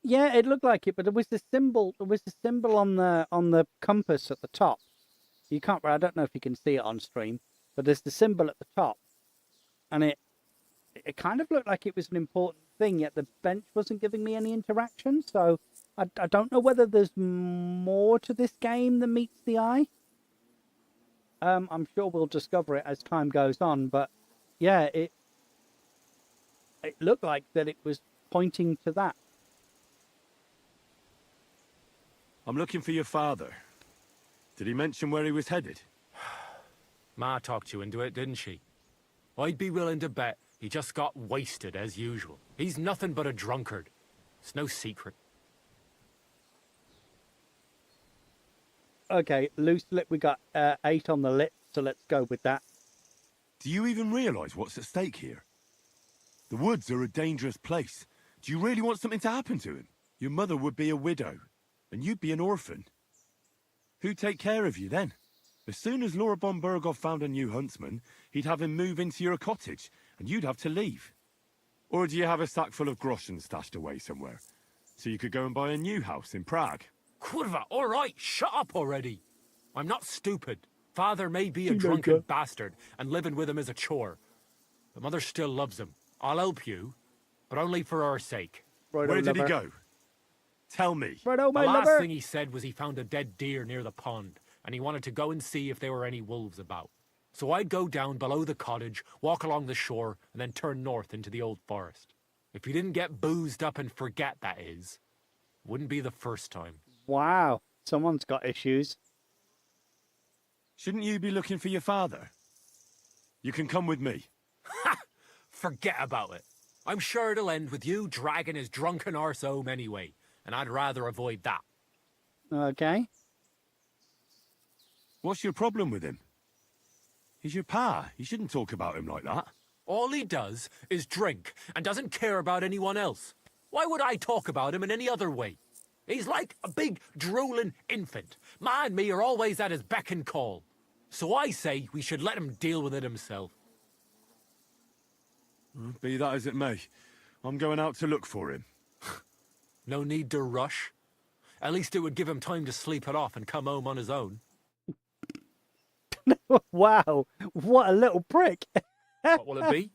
Yeah, it looked like it, but there was the symbol. There was the symbol on the compass at the top. You can't. I don't know if you can see it on stream, but there's the symbol at the top, and it kind of looked like it was an important thing. Yet the bench wasn't giving me any interaction, so I don't know whether there's more to this game than meets the eye. I'm sure we'll discover it as time goes on, but yeah, it looked like that it was pointing to that. I'm looking for your father. Did he mention where he was headed? Ma talked you into it, didn't she? I'd be willing to bet he just got wasted as usual. He's nothing but a drunkard. It's no secret. Okay, loose lip, we got 8 on the lip, so let's go with that. Do you even realise what's at stake here? The woods are a dangerous place. Do you really want something to happen to him? Your mother would be a widow, and you'd be an orphan. Who'd take care of you then? As soon as Laura von Burgov found a new huntsman, he'd have him move into your cottage, and you'd have to leave. Or do you have a sack full of groschen stashed away somewhere, so you could go and buy a new house in Prague? Kurva, all right, shut up already. I'm not stupid. Father may be a drunken bastard, and living with him is a chore. But Mother still loves him. I'll help you, but only for our sake. Where did he go? Tell me. Righto, The last thing he said was he found a dead deer near the pond, and he wanted to go and see if there were any wolves about. So I'd go down below the cottage, walk along the shore, and then turn north into the old forest. If you didn't get boozed up and forget, that is. Wouldn't be the first time. Wow, someone's got issues. Shouldn't you be looking for your father? You can come with me. Ha! Forget about it. I'm sure it'll end with you dragging his drunken arse home anyway, and I'd rather avoid that. Okay. What's your problem with him? He's your pa. You shouldn't talk about him like that. All he does is drink and doesn't care about anyone else. Why would I talk about him in any other way? He's like a big, drooling infant. Ma and me are always at his beck and call. So I say we should let him deal with it himself. Be that as it may, I'm going out to look for him. No need to rush. At least it would give him time to sleep it off and come home on his own. Wow, what a little prick. What will it be?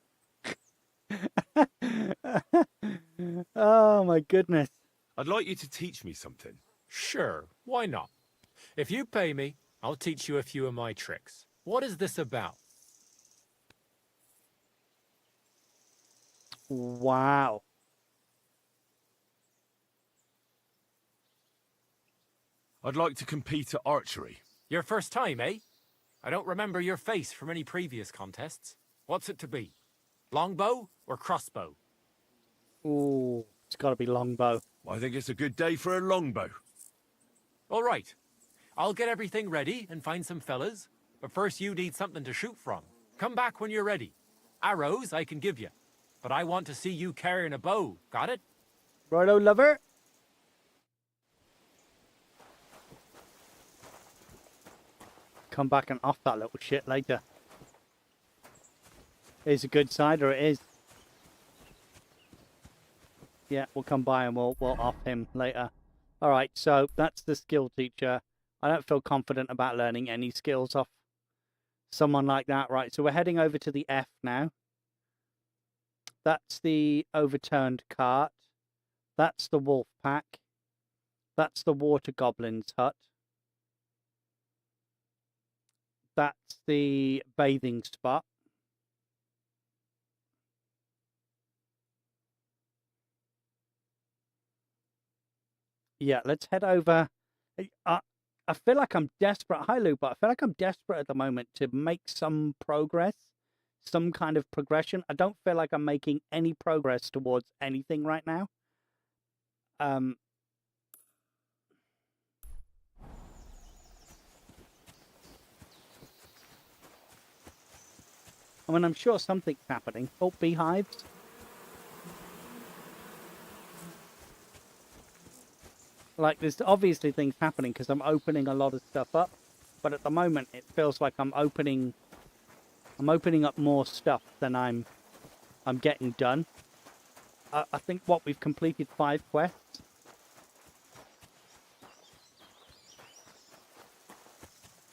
Oh my goodness. I'd like you to teach me something. Sure, why not? If you pay me, I'll teach you a few of my tricks. What is this about? Wow. I'd like to compete at archery. Your first time, eh? I don't remember your face from any previous contests. What's it to be? Longbow or crossbow? Ooh, it's got to be longbow. I think it's a good day for a longbow. All right. I'll get everything ready and find some fellas. But first you need something to shoot from. Come back when you're ready. Arrows I can give you. But I want to see you carrying a bow. Got it? Righto, lover. Come back and off that little shit later. It's a good cider, it is. Yeah, we'll come by and we'll off him later. Alright, so that's the skill teacher. I don't feel confident about learning any skills off someone like that. Right, so we're heading over to the F now. That's the overturned cart. That's the wolf pack. That's the water goblin's hut. That's the bathing spot. Yeah, let's head over. I feel like I'm desperate. Hi, Lou, but I feel like I'm desperate at the moment to make some progress, some kind of progression. I don't feel like I'm making any progress towards anything right now. I mean, I'm sure something's happening. Oh, beehives. Like, there's obviously things happening because I'm opening a lot of stuff up, but at the moment it feels like I'm opening up more stuff than I'm getting done. I think what we've completed 5 quests.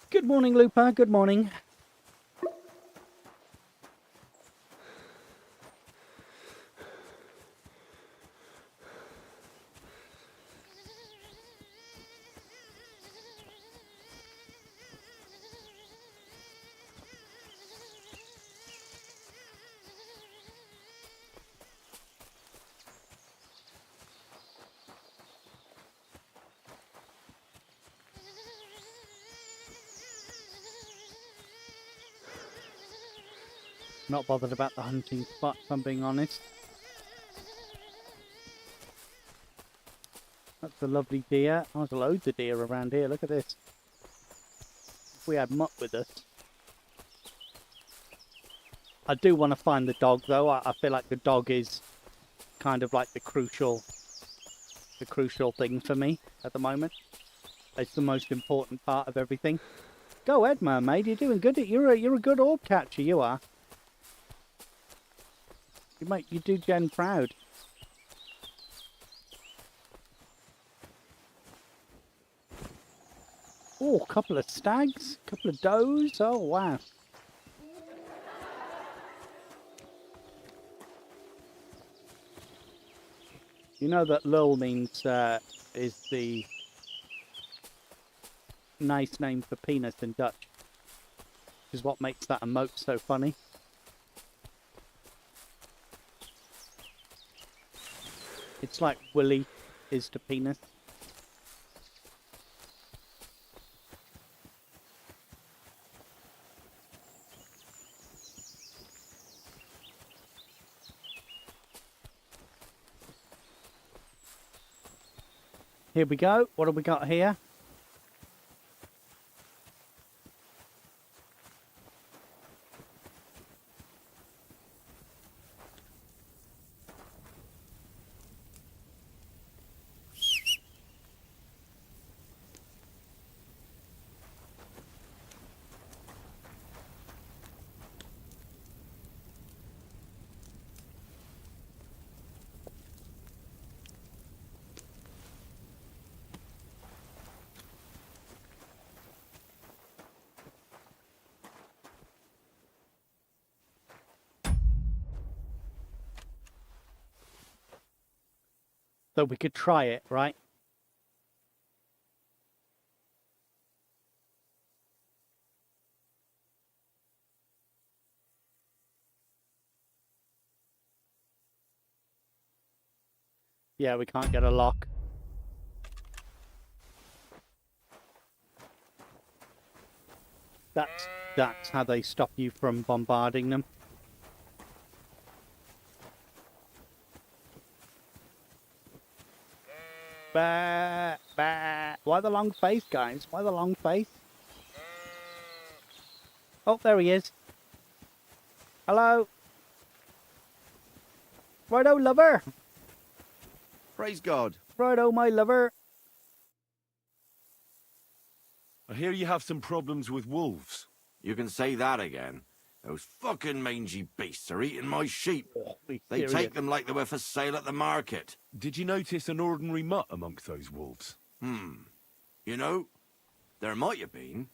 Good morning, Lupa. Good morning. Not bothered about the hunting spot, if I'm being honest. That's a lovely deer. Oh, there's loads of deer around here. Look at this. If we had Mutt with us. I do want to find the dog, though. I feel like the dog is kind of like the crucial thing for me at the moment. It's the most important part of everything. Go ahead, mermaid. You're doing good. You're a good orb catcher. You are. You do Jen proud. Oh, a couple of stags, a couple of does. Oh, wow. You know that Lul means, is the nice name for penis in Dutch. Which is what makes that emote so funny. It's like Willy is to penis. Here we go. What have we got here? So we could try it, right? Yeah, we can't get a lock. That's how they stop you from bombarding them. Bah, bah. Why the long face, guys? Why the long face? Oh, there he is. Hello. Righto, lover. Praise God. Righto, my lover. I hear you have some problems with wolves. You can say that again. Those fucking mangy beasts are eating my sheep. They take them like they were for sale at the market. Did you notice an ordinary mutt amongst those wolves? You know, there might have been.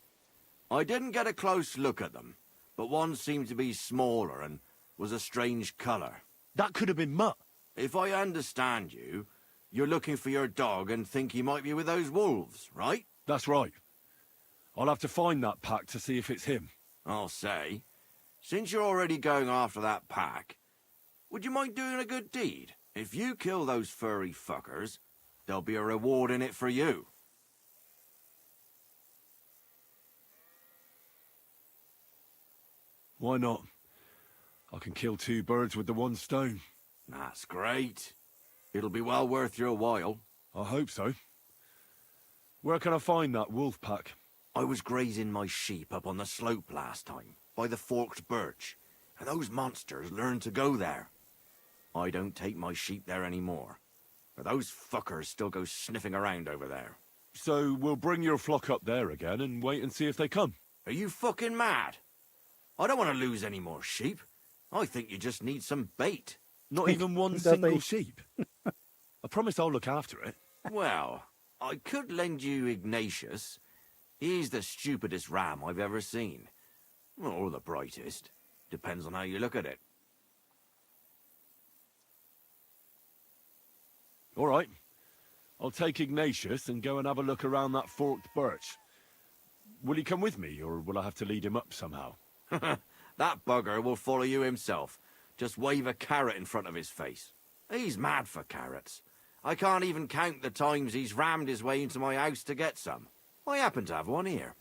I didn't get a close look at them, but one seemed to be smaller and was a strange colour. That could have been Mutt. If I understand you, you're looking for your dog and think he might be with those wolves, right? That's right. I'll have to find that pack to see if it's him. I'll say, since you're already going after that pack, would you mind doing a good deed? If you kill those furry fuckers, there'll be a reward in it for you. Why not? I can kill 2 birds with the 1 stone. That's great. It'll be well worth your while. I hope so. Where can I find that wolf pack? I was grazing my sheep up on the slope last time, by the forked birch, and those monsters learned to go there. I don't take my sheep there anymore. But those fuckers still go sniffing around over there. So we'll bring your flock up there again and wait and see if they come. Are you fucking mad? I don't want to lose any more sheep. I think you just need some bait. Not even one single sheep? I promise I'll look after it. Well, I could lend you Ignatius. He's the stupidest ram I've ever seen. Or the brightest. Depends on how you look at it. All right. I'll take Ignatius and go and have a look around that forked birch. Will he come with me, or will I have to lead him up somehow? That bugger will follow you himself. Just wave a carrot in front of his face. He's mad for carrots. I can't even count the times he's rammed his way into my house to get some. I happen to have one here.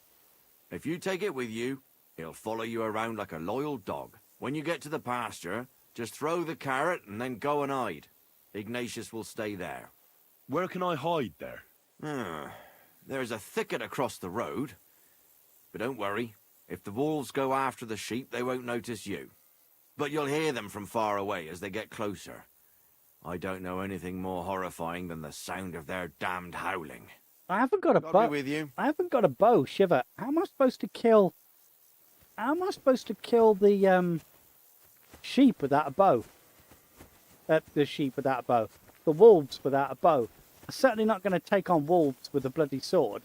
If you take it with you, he'll follow you around like a loyal dog. When you get to the pasture, just throw the carrot and then go and hide. Ignatius will stay there. Where can I hide there? There's a thicket across the road. But don't worry. If the wolves go after the sheep, they won't notice you. But you'll hear them from far away as they get closer. I don't know anything more horrifying than the sound of their damned howling. I haven't got a I'll bow. be with you. I haven't got a bow, Shiver. How am I supposed to kill? How am I supposed to kill the sheep without a bow? The sheep without a bow. The wolves without a bow. I'm certainly not going to take on wolves with a bloody sword.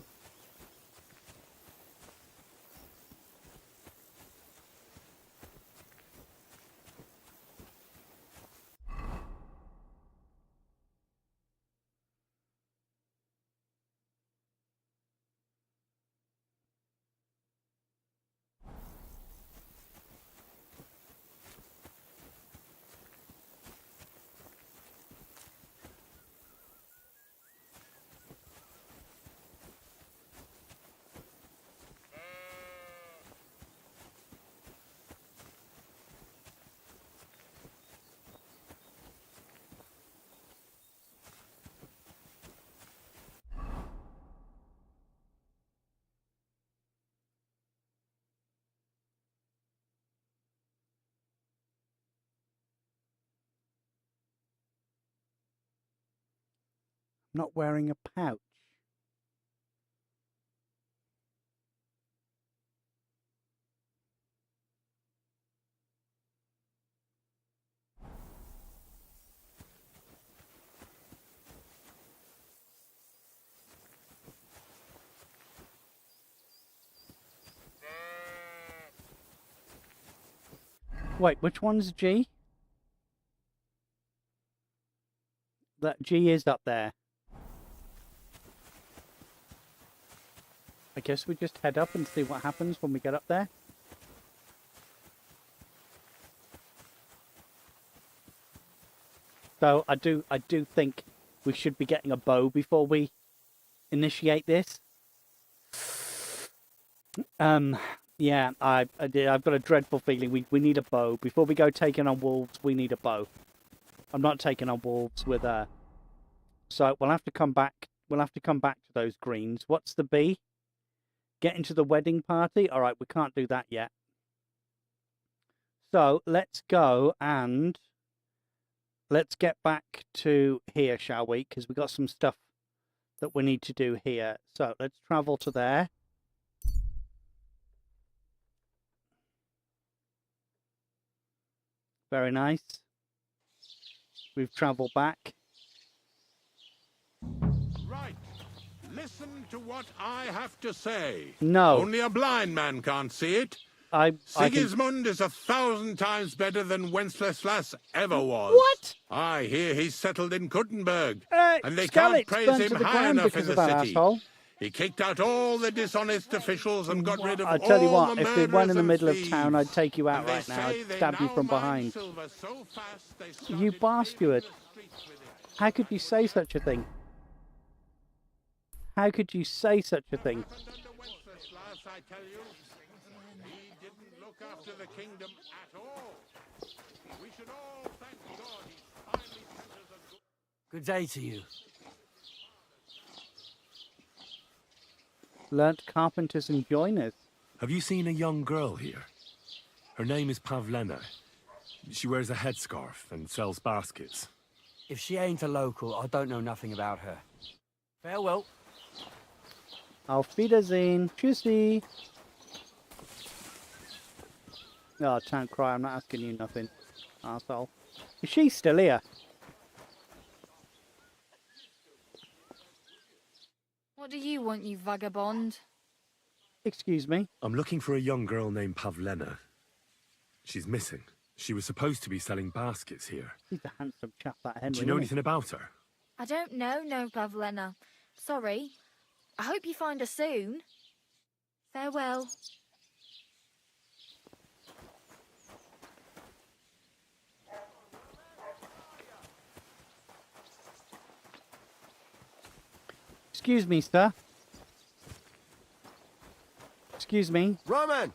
I'm not wearing a pouch. Wait, which one's G? That G is up there. I guess we just head up and see what happens when we get up there. So I do think we should be getting a bow before we initiate this. Yeah, I've got a dreadful feeling we need a bow before we go taking on wolves. We need a bow. I'm not taking on wolves with a. So we'll have to come back. We'll have to come back to those greens. What's the B? Get into the wedding party. All right, we can't do that yet. So let's go and let's get back to here, shall we? Because we've got some stuff that we need to do here. So let's travel to there. Very nice. We've travelled back. Right. Listen to what I have to say. No. Only a blind man can't see it. Sigismund Sigismund is 1,000 times better than Wenceslas ever was. What? I hear he's settled in Kuttenberg, and they Skalitz can't praise burnt him to the high ground enough because in of the that city. asshole. He kicked out all the dishonest officials and got rid of I tell you all what, the if we went in the murderers middle and of town, I'd thieves. take you out And they right now. say I'd they stab you now from mine behind. silver so fast they You started bastard. How could you say such a thing? How could you say such a thing? Wenceslas, I tell you. He didn't look after the kingdom at all. We should all thank God he's finally sent us a good... Good day to you. Learnt carpenters and joiners. Have you seen a young girl here? Her name is Pavlena. She wears a headscarf and sells baskets. If she ain't a local, I don't know nothing about her. Farewell. Auf Wiedersehen. Tschüssi. Oh, don't cry. I'm not asking you nothing, arsehole. Is she still here? What do you want, you vagabond? Excuse me? I'm looking for a young girl named Pavlena. She's missing. She was supposed to be selling baskets here. He's a handsome chap, that Henry. Do you know isn't he? anything about her? I don't know, no, Pavlena. Sorry. I hope you find her soon. Farewell. Excuse me, sir. Excuse me. Roman!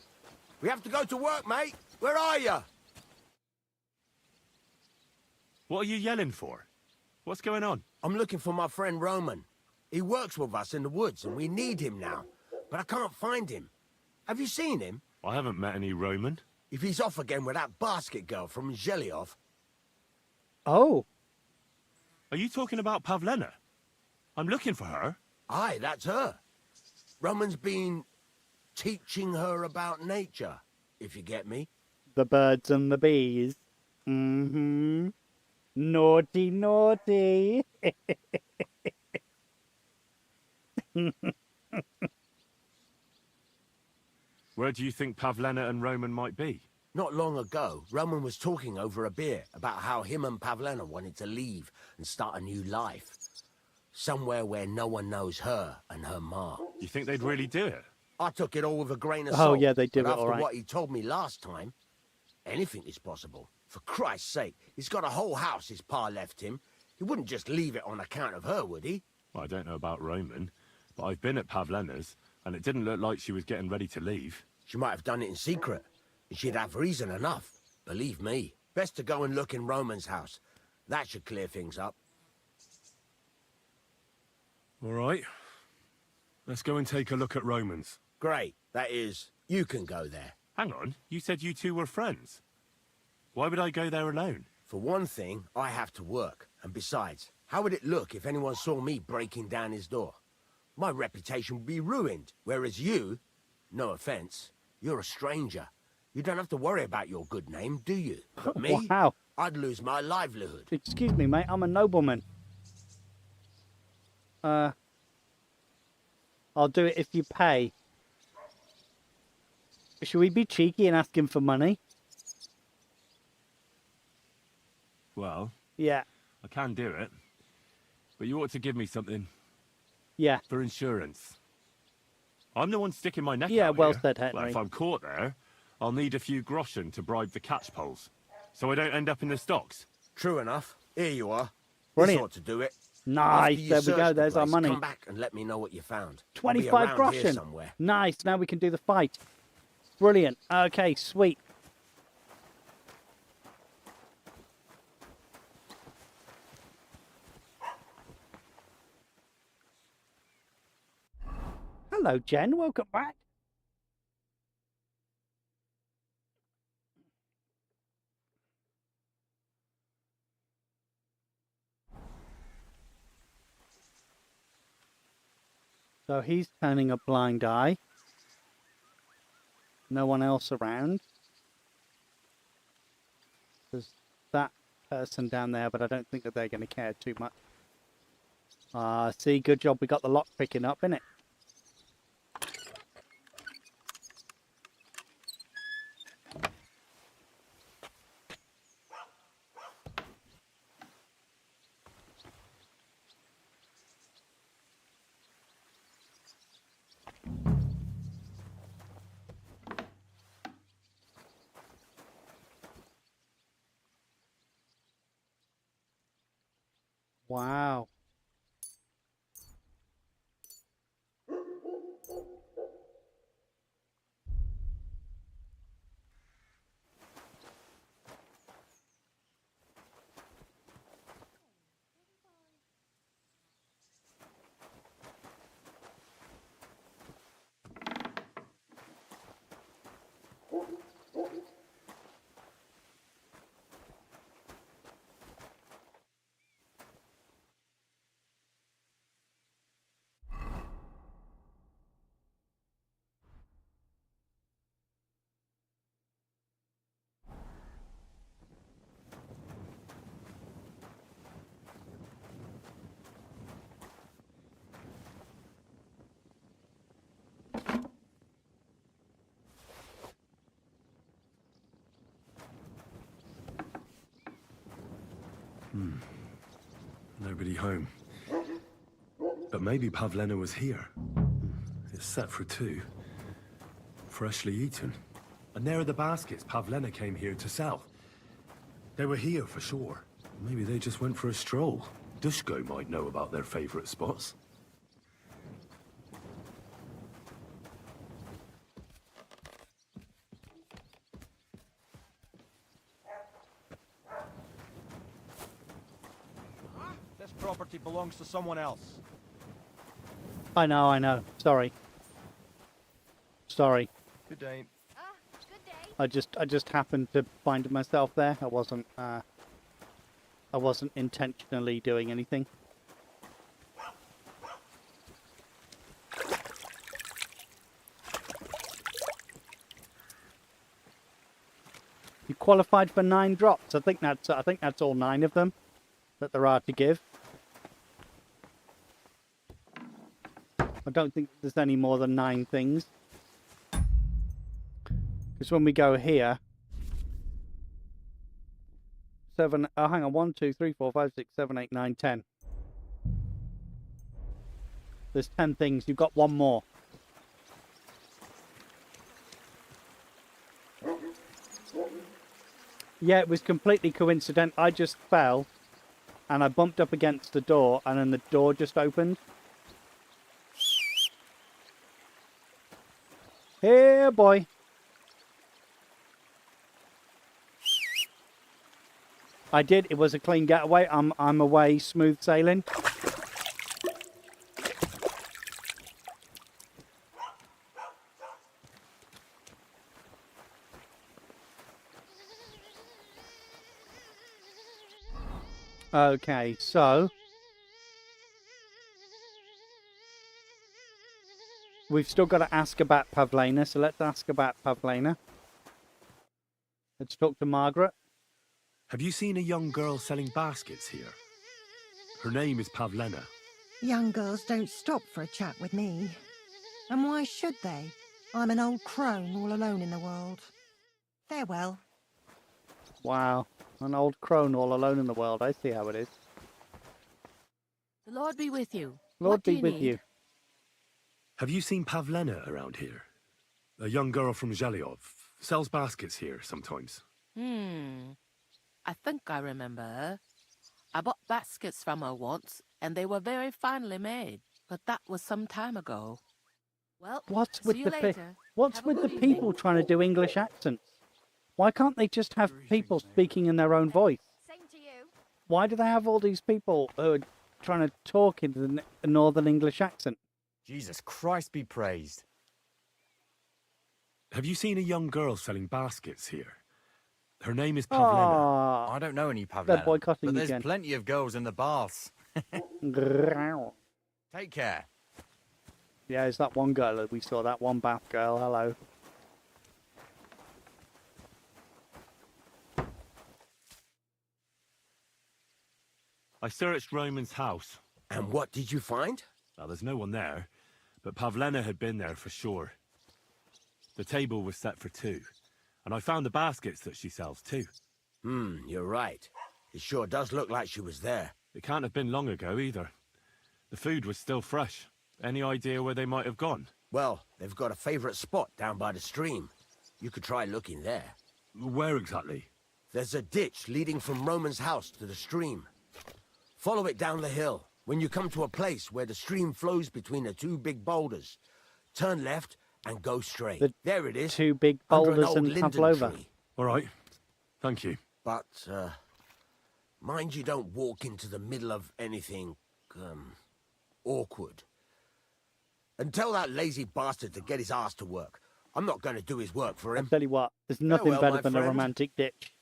We have to go to work, mate. Where are you? What are you yelling for? What's going on? I'm looking for my friend Roman. He works with us in the woods, and we need him now. But I can't find him. Have you seen him? I haven't met any Roman. If he's off again with that basket girl from Zhelyov. Oh. Are you talking about Pavlena? I'm looking for her. Aye, that's her. Roman's been teaching her about nature, if you get me. The birds and the bees. Mm-hmm. Naughty, naughty. Where do you think Pavlena and Roman might be? Not long ago, Roman was talking over a beer about how him and Pavlena wanted to leave and start a new life. Somewhere where no one knows her and her ma. You think they'd really do it? I took it all with a grain of Oh, salt. yeah, they do but it after all right. what he told me last time, anything is possible. For Christ's sake, he's got a whole house his pa left him. He wouldn't just leave it on account of her, would he? Well, I don't know about Roman, but I've been at Pavlena's, and it didn't look like she was getting ready to leave. She might have done it in secret, and she'd have reason enough. Believe me. Best to go and look in Roman's house. That should clear things up. All right. Let's go and take a look at Roman's. Great. That is, you can go there. Hang on, you said you two were friends. Why would I go there alone? For one thing, I have to work. And besides, how would it look if anyone saw me breaking down his door? My reputation would be ruined, whereas you, no offense, you're a stranger. You don't have to worry about your good name, do you? But me, Wow. I'd lose my livelihood. Excuse me, mate. I'm a nobleman. I'll do it if you pay. Should we be cheeky and ask him for money? Well, Yeah. I can do it. But you ought to give me something. Yeah. For insurance. I'm the one sticking my neck Yeah, out well here. said, Well, Henry. if I'm caught there, I'll need a few groschen to bribe the catchpoles, so I don't end up in the stocks. True enough. Here you are. Brilliant. This ought to do it. Nice. After you There we search go. the There's our place, money. Come back and let me know what you found. I'll be 25 around here groschen. somewhere. Nice. Now we can do the fight. Brilliant. Okay, sweet. Hello, Jen. Welcome back. So he's turning a blind eye. No one else around. There's that person down there, but I don't think that they're going to care too much. See, good job we got the lock picking up, innit? Wow. Nobody home. But maybe Pavlena was here. It's set for 2. Freshly eaten. And there are the baskets Pavlena came here to sell. They were here for sure. Maybe they just went for a stroll. Dushko might know about their favorite spots. This property belongs to someone else. I know. Sorry. Sorry. Good day. I just happened to find myself there. I wasn't intentionally doing anything. You qualified for 9 drops. I think that's all 9 of them that there are to give. I don't think there's any more than 9 things. Because when we go here, 7, oh hang on, 1, 2, 3, 4, 5, 6, 7, 8, 9, 10. There's 10 things, you've got 1 more. Yeah, it was completely coincidental. I just fell and I bumped up against the door and then the door just opened. Here, boy. I did. It was a clean getaway. I'm away, smooth sailing. Okay, so we've still got to ask about Pavlena, so let's ask about Pavlena. Let's talk to Margaret. Have you seen a young girl selling baskets here? Her name is Pavlena. Young girls don't stop for a chat with me. And why should they? I'm an old crone all alone in the world. Farewell. Wow, an old crone all alone in the world. I see how it is. The Lord be with you. Lord What do be you with need? you. Have you seen Pavlena around here? A young girl from Zhelyov. Sells baskets here sometimes. I think I remember her. I bought baskets from her once, and they were very finely made, but that was some time ago. Well, What's see with you the later. What's Have a with the good people evening. trying to do English accents? Why can't they just have people speaking in their own voice? Same to you. Why do they have all these people who are trying to talk in the Northern English accent? Jesus Christ be praised. Have you seen a young girl selling baskets here? Her name is Pavlena. Ah, I don't know any Pavlena, they're boycotting but there's again. plenty of girls in the baths. Take care. Yeah, it's that one girl that we saw, that one bath girl. Hello. I searched Roman's house. And what did you find? Well, there's no one there, but Pavlena had been there for sure. The table was set for 2, and I found the baskets that she sells too. You're right. It sure does look like she was there. It can't have been long ago either. The food was still fresh. Any idea where they might have gone? Well, they've got a favorite spot down by the stream. You could try looking there. Where exactly? There's a ditch leading from Roman's house to the stream. Follow it down the hill. When you come to a place where the stream flows between the 2 big boulders, turn left and go straight. There it is. 2 big under an boulders old and linden Pavlova. tree. All right. Thank you. But, mind you don't walk into the middle of anything, awkward. And tell that lazy bastard to get his ass to work. I'm not going to do his work for him. I'll tell you what, there's nothing Farewell, better my than a friend. romantic ditch.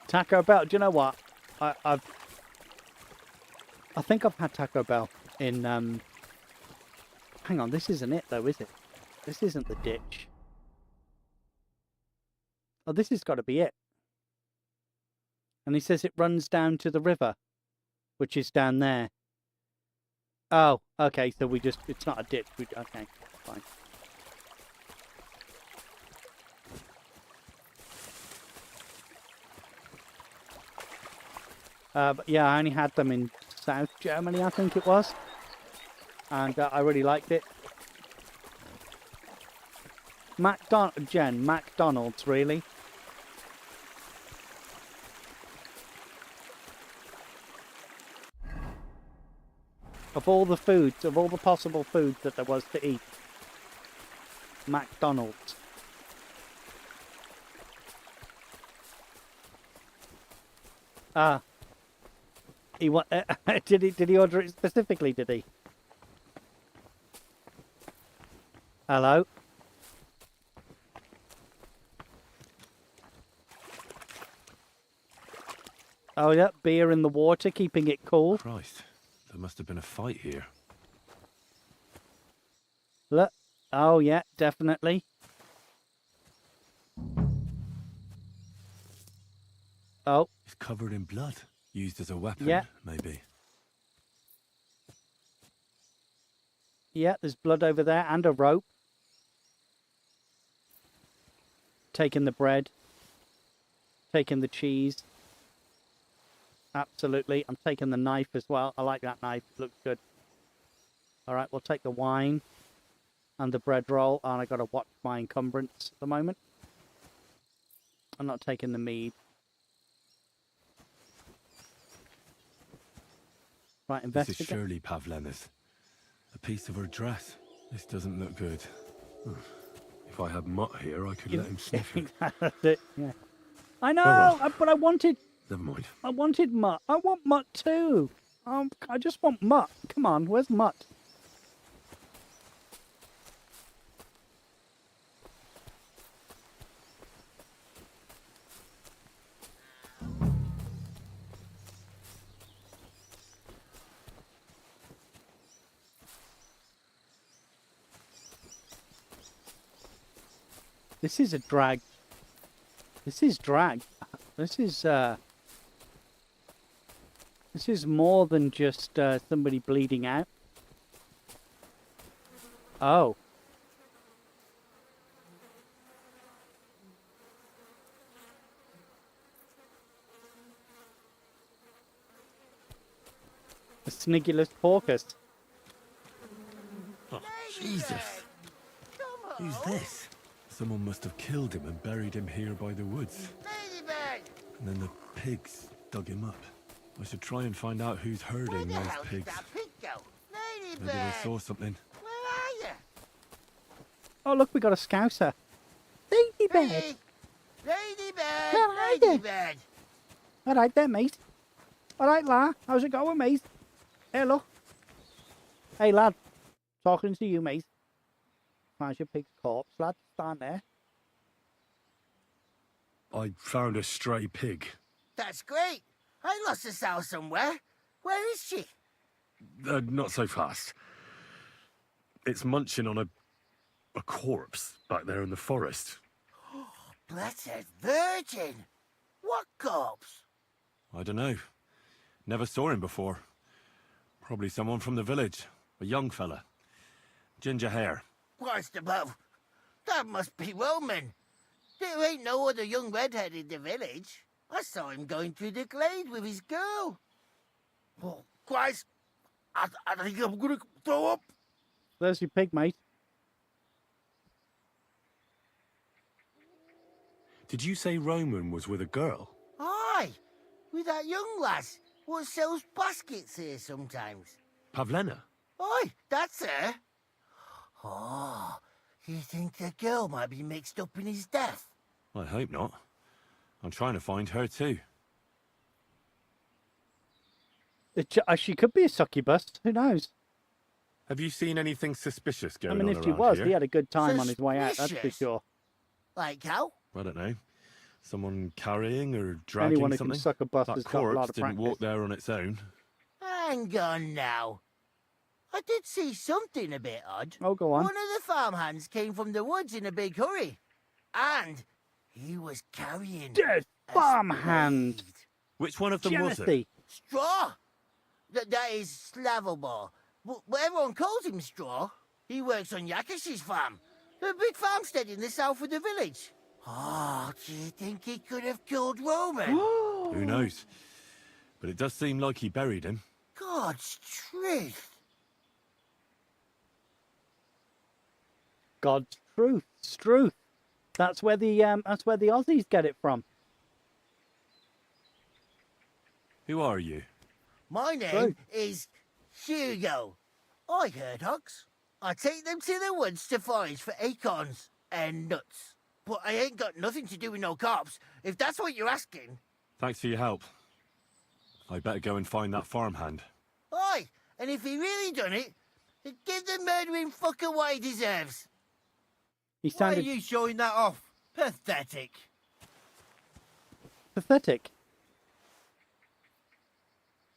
Taco Bell. Do you know what? I think I've had Taco Bell in. Hang on, this isn't it though, is it? This isn't the ditch. Oh, this has got to be it. And he says it runs down to the river, which is down there. Oh, okay, so it's not a ditch. Okay, fine. But yeah, I only had them in South Germany, I think it was. And I really liked it. McDonald's, really. Of all the foods, of all the possible foods that there was to eat, McDonald's. Did he order it specifically, did he? Hello? Oh yeah, beer in the water, keeping it cool. Christ, there must have been a fight here. Look. Oh yeah, definitely. Oh. It's covered in blood. Used as a weapon, yeah. Maybe. Yeah, there's blood over there and a rope. Taking the bread. Taking the cheese. Absolutely. I'm taking the knife as well. I like that knife. It looks good. Alright, we'll take the wine and the bread roll. And I got to watch my encumbrance at the moment. I'm not taking the mead. Right, investigate. This is surely Pavlena's. A piece of her dress. This doesn't look good. If I had Mutt here, I could let him sniff it. That's it, yeah. I know, but I wanted... Never mind. I wanted Mutt. I want Mutt too. I just want Mutt. Come on, where's Mutt? This is a drag. This is drag. This is more than just somebody bleeding out. Oh. A Snigulus porcus. Oh, Jesus. Who's this? Someone must have killed him and buried him here by the woods. And then the pigs dug him up. I should try and find out who's herding those pigs. Maybe they saw something. Oh, look, we got a scouser. Ladybird. Ladybird. Ladybird. All right there, mate. All right, lad. How's it going, mate? Hey, look. Hey, lad. Talking to you, mate. Find your pig's corpse, lad. Stand there. I found a stray pig. That's great. I lost a sow somewhere. Where is she? Not so fast. It's munching on a corpse back there in the forest. Blessed Virgin! What corpse? I don't know. Never saw him before. Probably someone from the village. A young fella. Ginger hair. Christ above. That must be Roman. There ain't no other young redhead in the village. I saw him going through the glade with his girl. Oh, Christ. I think I'm gonna throw up. There's your pig, mate. Did you say Roman was with a girl? Aye, with that young lass what sells baskets here sometimes. Pavlena? Aye, that's her. Oh, you think the girl might be mixed up in his death? I hope not. I'm trying to find her too. She could be a succubus. Who knows? Have you seen anything suspicious going on? I mean, if he around was, here? he had a good time on his way out, that's for Suspicious? sure. Like how? I don't know. Someone carrying or dragging Anyone who something? can suck a bus That has got a lot corpse of didn't practice. walk there on its own. Hang on now. I did see something a bit odd. Oh, go on. One of the farmhands came from the woods in a big hurry. And he was carrying Dead farmhand. Which one of them was it? Jealousy. Straw? That is Slavomir. But everyone calls him Straw. He works on Yakish's farm. A big farmstead in the south of the village. Oh, do you think he could have killed Roman? Who knows? But it does seem like he buried him. God's truth. God's truth. Struth. That's where the Aussies get it from. Who are you? My name is Hugo. I herd hogs. I take them to the woods to forage for acorns and nuts. But I ain't got nothing to do with no cops, if that's what you're asking. Thanks for your help. I better go and find that farmhand. Aye, and if he really done it, give the murdering fucker what he deserves. He sounded Why are you showing that off? Pathetic. pathetic.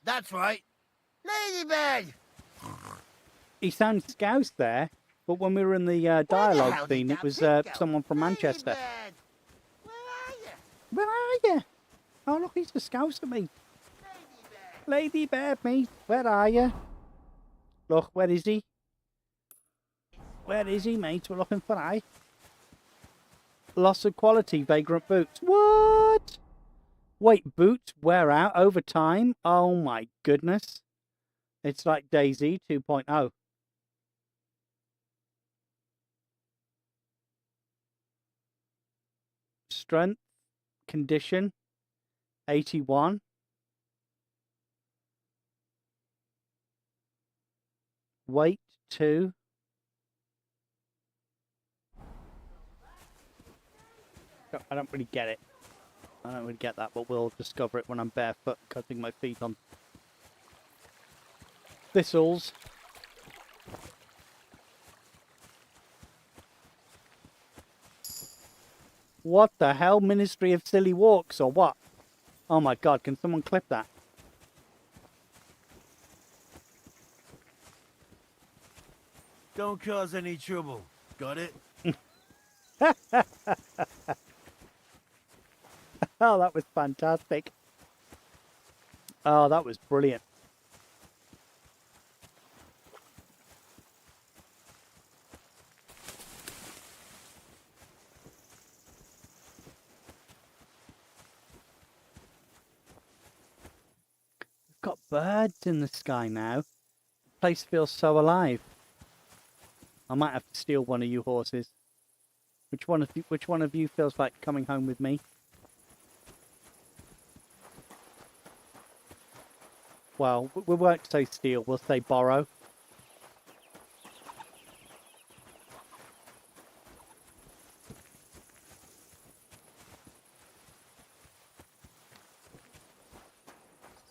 That's right. Ladybird! He sounded scouse there, but when we were in the dialogue scene, it was someone from Manchester. Where are you? Oh, look, he's a scouse at me. Lady Bear, mate, where are you? Look, where is he? Where is he, mate? We're looking for I. Loss of quality, vagrant boots. What? Wait, boots wear out over time? Oh my goodness. It's like Daisy 2.0. Strength, condition, 81. Weight, 2. I don't really get it. I don't really get that, but we'll discover it when I'm barefoot, cutting my feet on thistles. What the hell? Ministry of Silly Walks or what? Oh my god, can someone clip that? Don't cause any trouble. Got it? Oh, that was fantastic. Oh, that was brilliant. We've got birds in the sky now. The place feels so alive. I might have to steal one of you horses. Which one of you feels like coming home with me? Well, we won't say steal, we'll say borrow.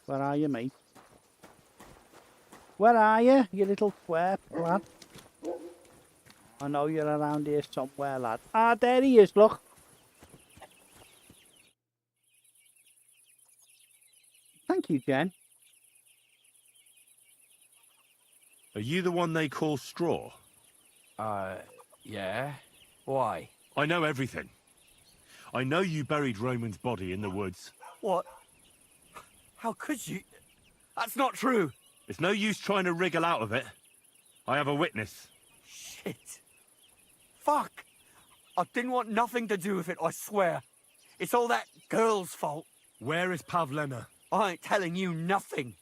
Where are you, mate? Where are you, you little twerp, lad? I know you're around here somewhere, lad. Ah, there he is, look. Thank you, Jen. Are you the one they call Straw? Yeah? Why? I know everything. I know you buried Roman's body in the woods. What? How could you? That's not true. It's no use trying to wriggle out of it. I have a witness. Shit. Fuck. I didn't want nothing to do with it, I swear. It's all that girl's fault. Where is Pavlena? I ain't telling you nothing.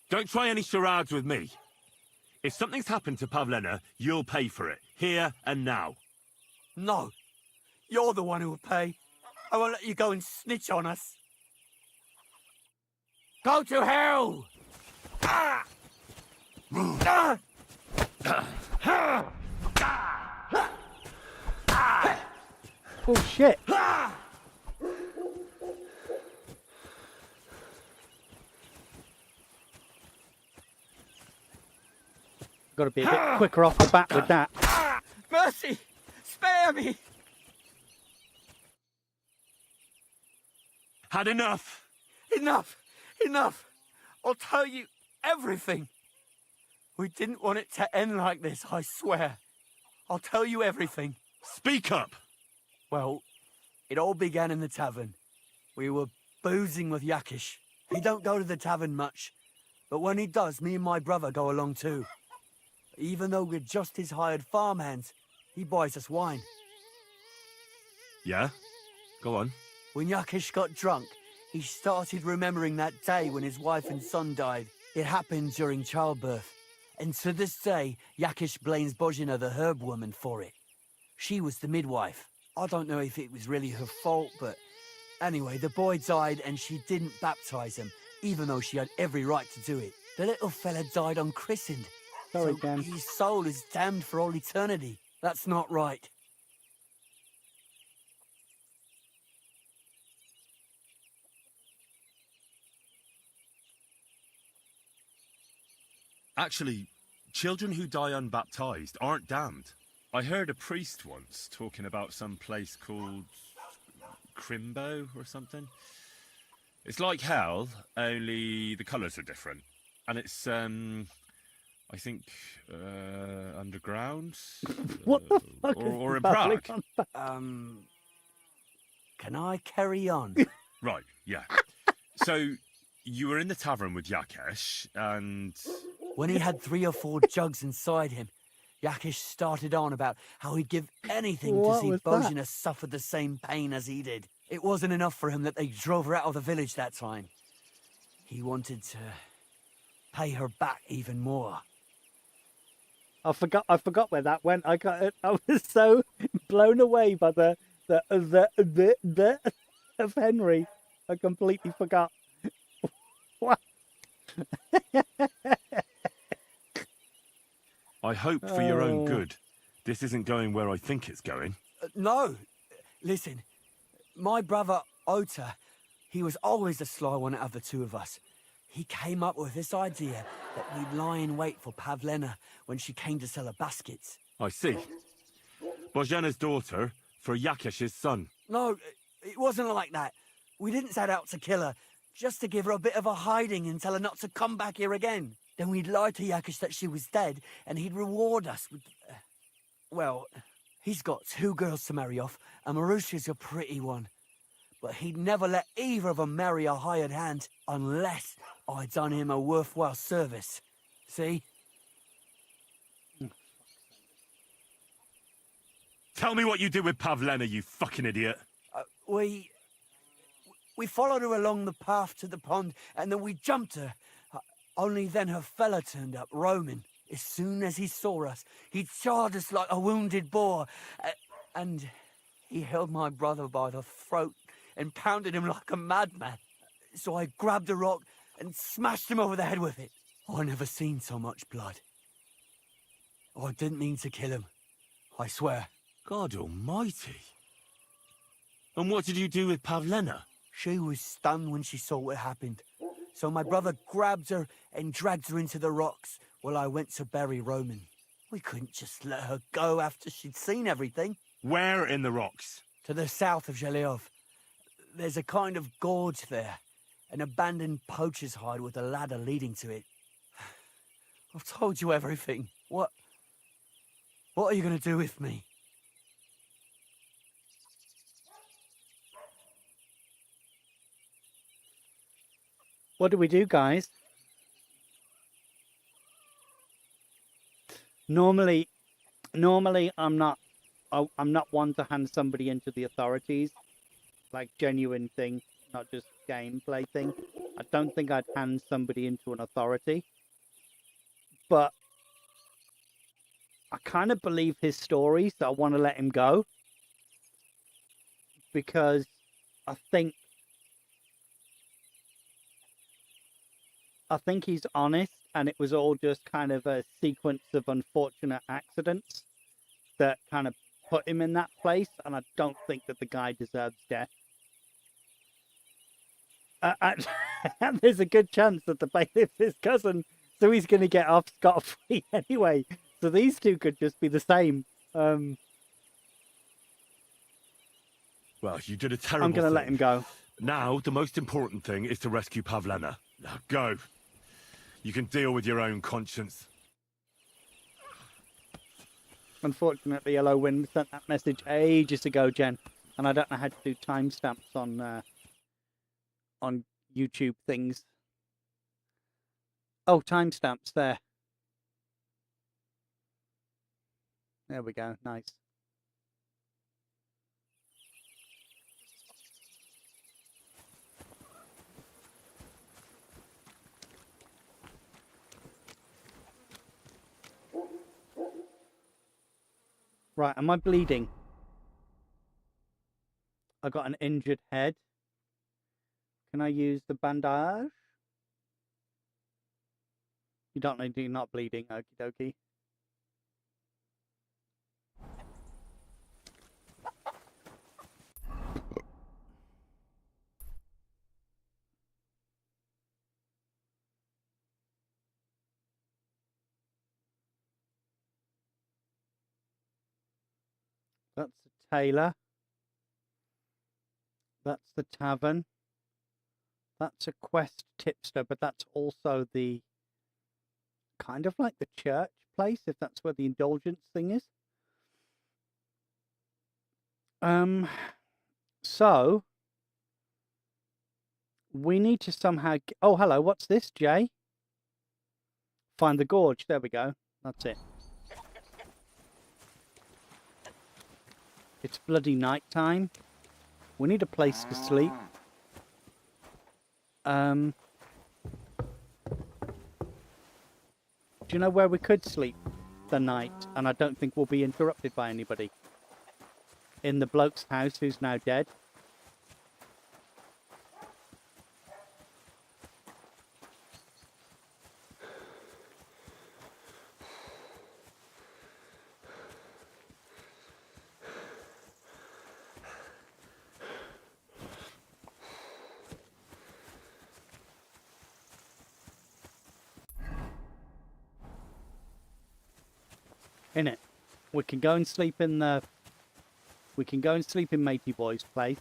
Don't try any charades with me. If something's happened to Pavlena, you'll pay for it, here and now. No. You're the one who will pay. I won't let you go and snitch on us. Go to hell! Ah! Ah! Oh shit! Got to be a bit quicker off the bat with that. Mercy! Spare me! Had enough! Enough! Enough! I'll tell you everything. We didn't want it to end like this, I swear. I'll tell you everything. Speak up! Well, it all began in the tavern. We were boozing with Yakish. He don't go to the tavern much, but when he does, me and my brother go along too. Even though we're just his hired farmhands, he buys us wine. Yeah? Go on. When Yakish got drunk, he started remembering that day when his wife and son died. It happened during childbirth. And to this day, Yakish blames Bozhina, the herb woman, for it. She was the midwife. I don't know if it was really her fault, but anyway, the boy died and she didn't baptize him, even though she had every right to do it. The little fella died unchristened. Sorry, So Ken. his soul is damned for all eternity. That's not right. Actually, children who die unbaptized aren't damned. I heard a priest once talking about some place called Crimbo or something. It's like hell, only the colours are different. And it's, I think, underground? What the fuck or is in babbling Prague. on about? Can I carry on? Right, yeah. So, you were in the tavern with Yakesh, and... When he had 3 or 4 jugs inside him, Yakish started on about how he'd give anything to What see was that? Bozhina suffer the same pain as he did. It wasn't enough for him that they drove her out of the village that time. He wanted to pay her back even more. I forgot where that went. I was so blown away by the of Henry. I completely forgot. What? I hope for your own Oh. good, this isn't going where I think it's going. No! Listen, my brother Ota, he was always the sly one out of the two of us. He came up with this idea that we'd lie in wait for Pavlena when she came to sell her baskets. I see. Bozhana's daughter for Yakesh's son. No, it wasn't like that. We didn't set out to kill her, just to give her a bit of a hiding and tell her not to come back here again. Then we'd lie to Yakish that she was dead, and he'd reward us with... well, he's got 2 girls to marry off, and Marusha's a pretty one. But he'd never let either of them marry a hired hand, unless I'd done him a worthwhile service. See? Tell me what you did with Pavlena, you fucking idiot. We followed her along the path to the pond, and then we jumped her. Only then her fella turned up, Roman. As soon as he saw us, he charged us like a wounded boar. And he held my brother by the throat and pounded him like a madman. So I grabbed a rock and smashed him over the head with it. I never seen so much blood. I didn't mean to kill him, I swear. God almighty. And what did you do with Pavlena? She was stunned when she saw what happened. So my brother grabbed her and dragged her into the rocks while I went to bury Roman. We couldn't just let her go after she'd seen everything. Where in the rocks? To the south of Zhelyov. There's a kind of gorge there. An abandoned poacher's hide with a ladder leading to it. I've told you everything. What are you going to do with me? What do we do, guys? Normally I'm not one to hand somebody into the authorities, like genuine thing, not just gameplay thing. I don't think I'd hand somebody into an authority, but I kind of believe his story, so I want to let him go because I think he's honest, and it was all just kind of a sequence of unfortunate accidents that kind of put him in that place, and I don't think that the guy deserves death. There's a good chance that the bailiff's his cousin, so he's going to get off scot-free anyway. So these two could just be the same. Well, you did a terrible I'm going to thing. let him go. Now, the most important thing is to rescue Pavlena. Now, go. You can deal with your own conscience. Unfortunately, Hello Wind sent that message ages ago, Jen. And I don't know how to do timestamps on YouTube things. Oh, timestamps there. There we go. Nice. Right, am I bleeding? I got an injured head. Can I use the bandage? You don't need to, you're not bleeding, okie dokie. That's the tailor. That's the tavern. That's a quest tipster, but that's also the kind of like the church place, if that's where the indulgence thing is. So we need to somehow. Oh, hello. What's this, Jay? Find the gorge. There we go. That's it. It's bloody night time. We need a place to sleep. Do you know where we could sleep the night? And I don't think we'll be interrupted by anybody. In the bloke's house who's now dead. In it. We can go and sleep in the... We can go and sleep in Matey Boy's place.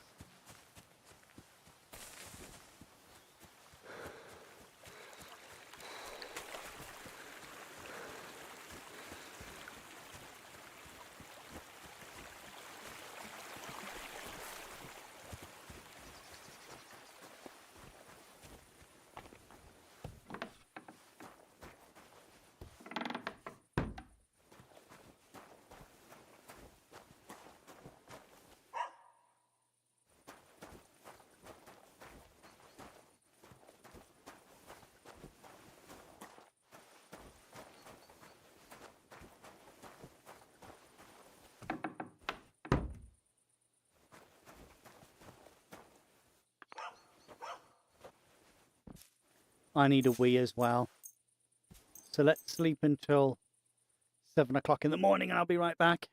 I need a wee as well. So let's sleep until 7 o'clock in the morning and I'll be right back.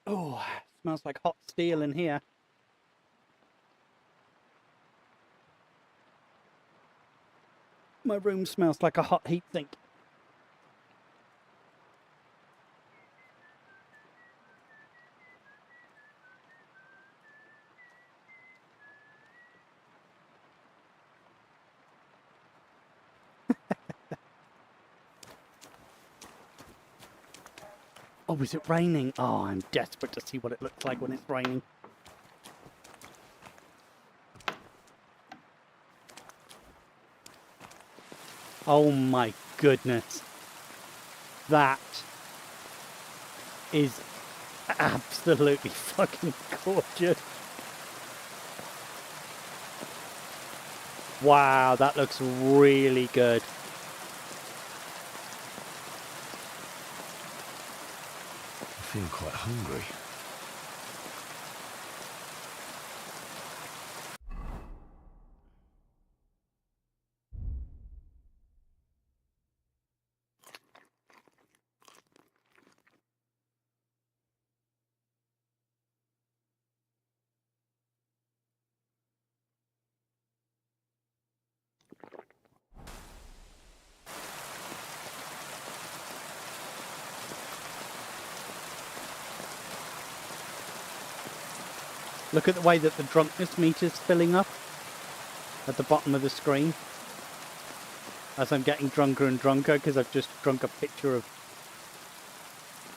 Oh, smells like hot steel in here. My room smells like a hot heat sink. Oh, is it raining? Oh, I'm desperate to see what it looks like when it's raining. Oh my goodness. That is absolutely fucking gorgeous. Wow, that looks really good. I feel quite hungry. Look at the way that the drunkenness meter's filling up at the bottom of the screen as I'm getting drunker and drunker because I've just drunk a picture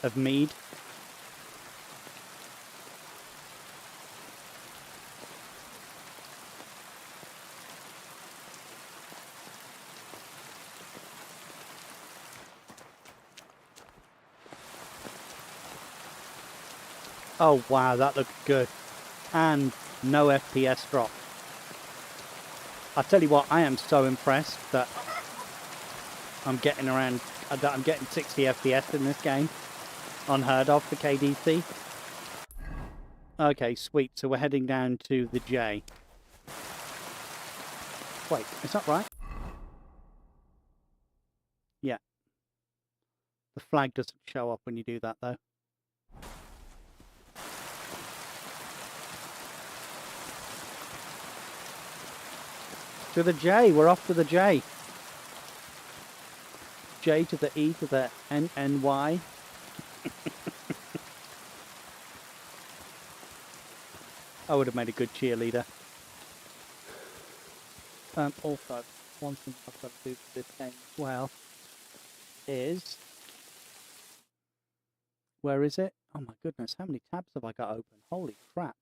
of mead. Oh wow, that looks good. And no FPS drop. I tell you what, I am so impressed that I'm getting 60 FPS in this game. Unheard of for KDC. Okay, sweet. So we're heading down to the J. Wait, is that right? Yeah. The flag doesn't show up when you do that though. To the J, we're off to the J. J to the E to the NNY. I would have made a good cheerleader. Also, one thing I've got to do for this game as well is... Where is it? Oh my goodness, how many tabs have I got open? Holy crap.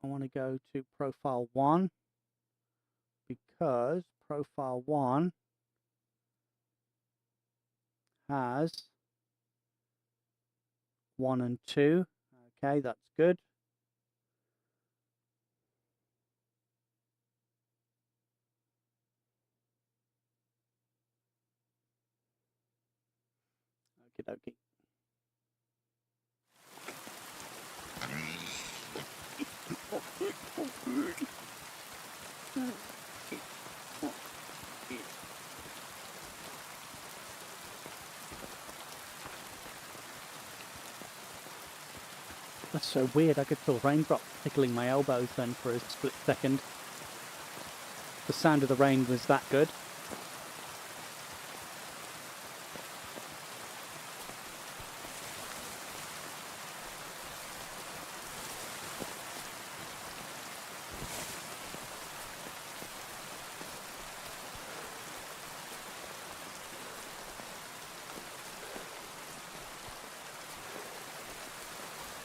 I want to go to Profile 1 because Profile 1 has 1 and 2. Okay, that's good. Okie dokie. That's so weird. I could feel raindrops tickling my elbows then for a split second. The sound of the rain was that good.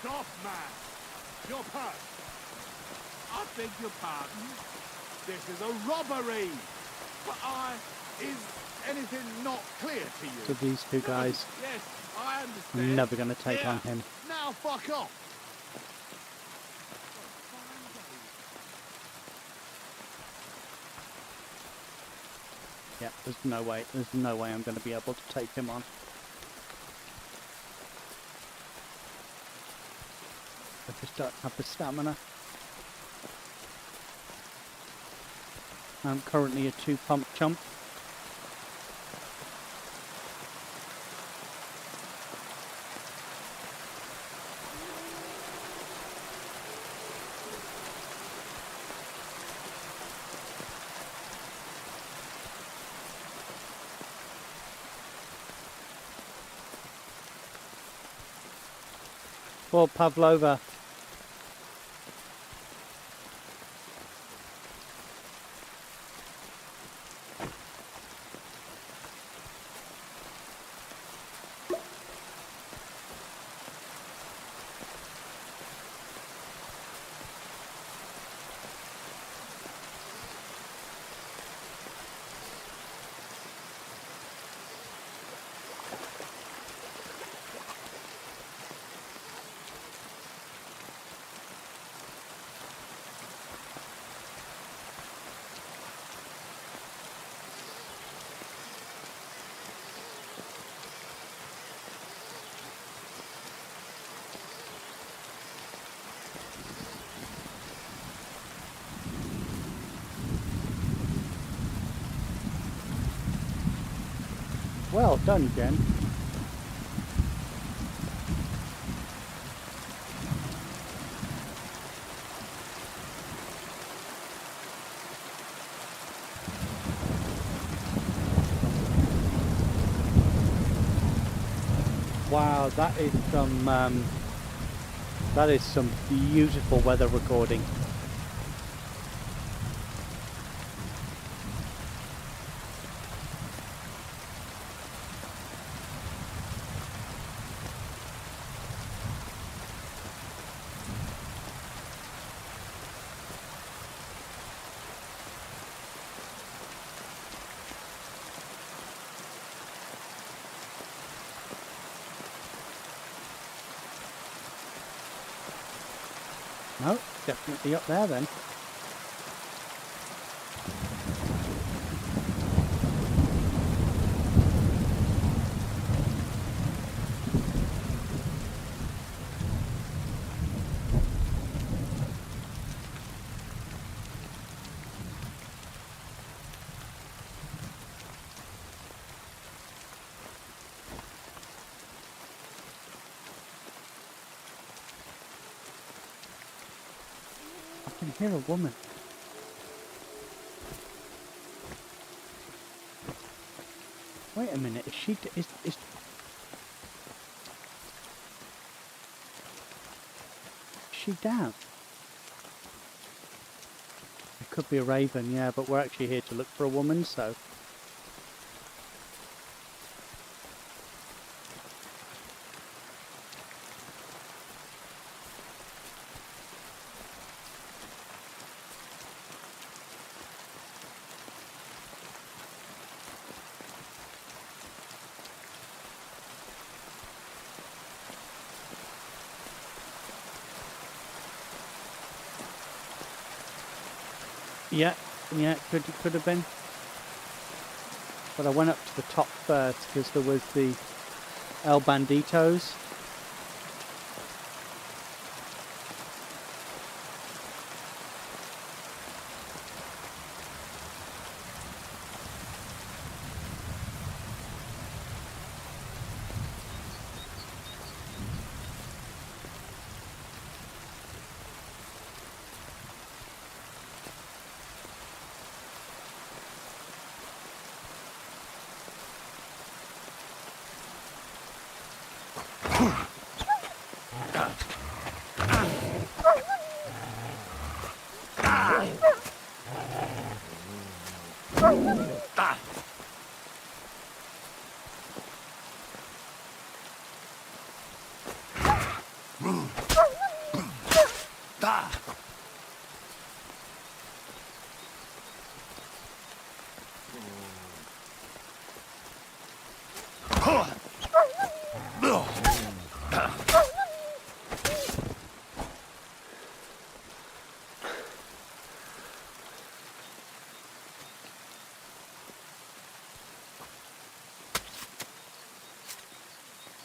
Stop, man! Your purse! I beg your pardon? This is a robbery! But is anything not clear to you? So these two guys, Yes, I understand. I'm never going to take on him. Now fuck off! Yeah, there's no way I'm going to be able to take him on. I just don't have the stamina. I'm currently a 2-pump chump. Poor Pavlova. Well done, Jen. Wow, that is some beautiful weather recording. No, definitely up there then. I can hear a woman. Wait a minute, is she she down? It could be a raven, yeah, but we're actually here to look for a woman, so. Yeah, could have been. But I went up to the top first because there was the El Banditos.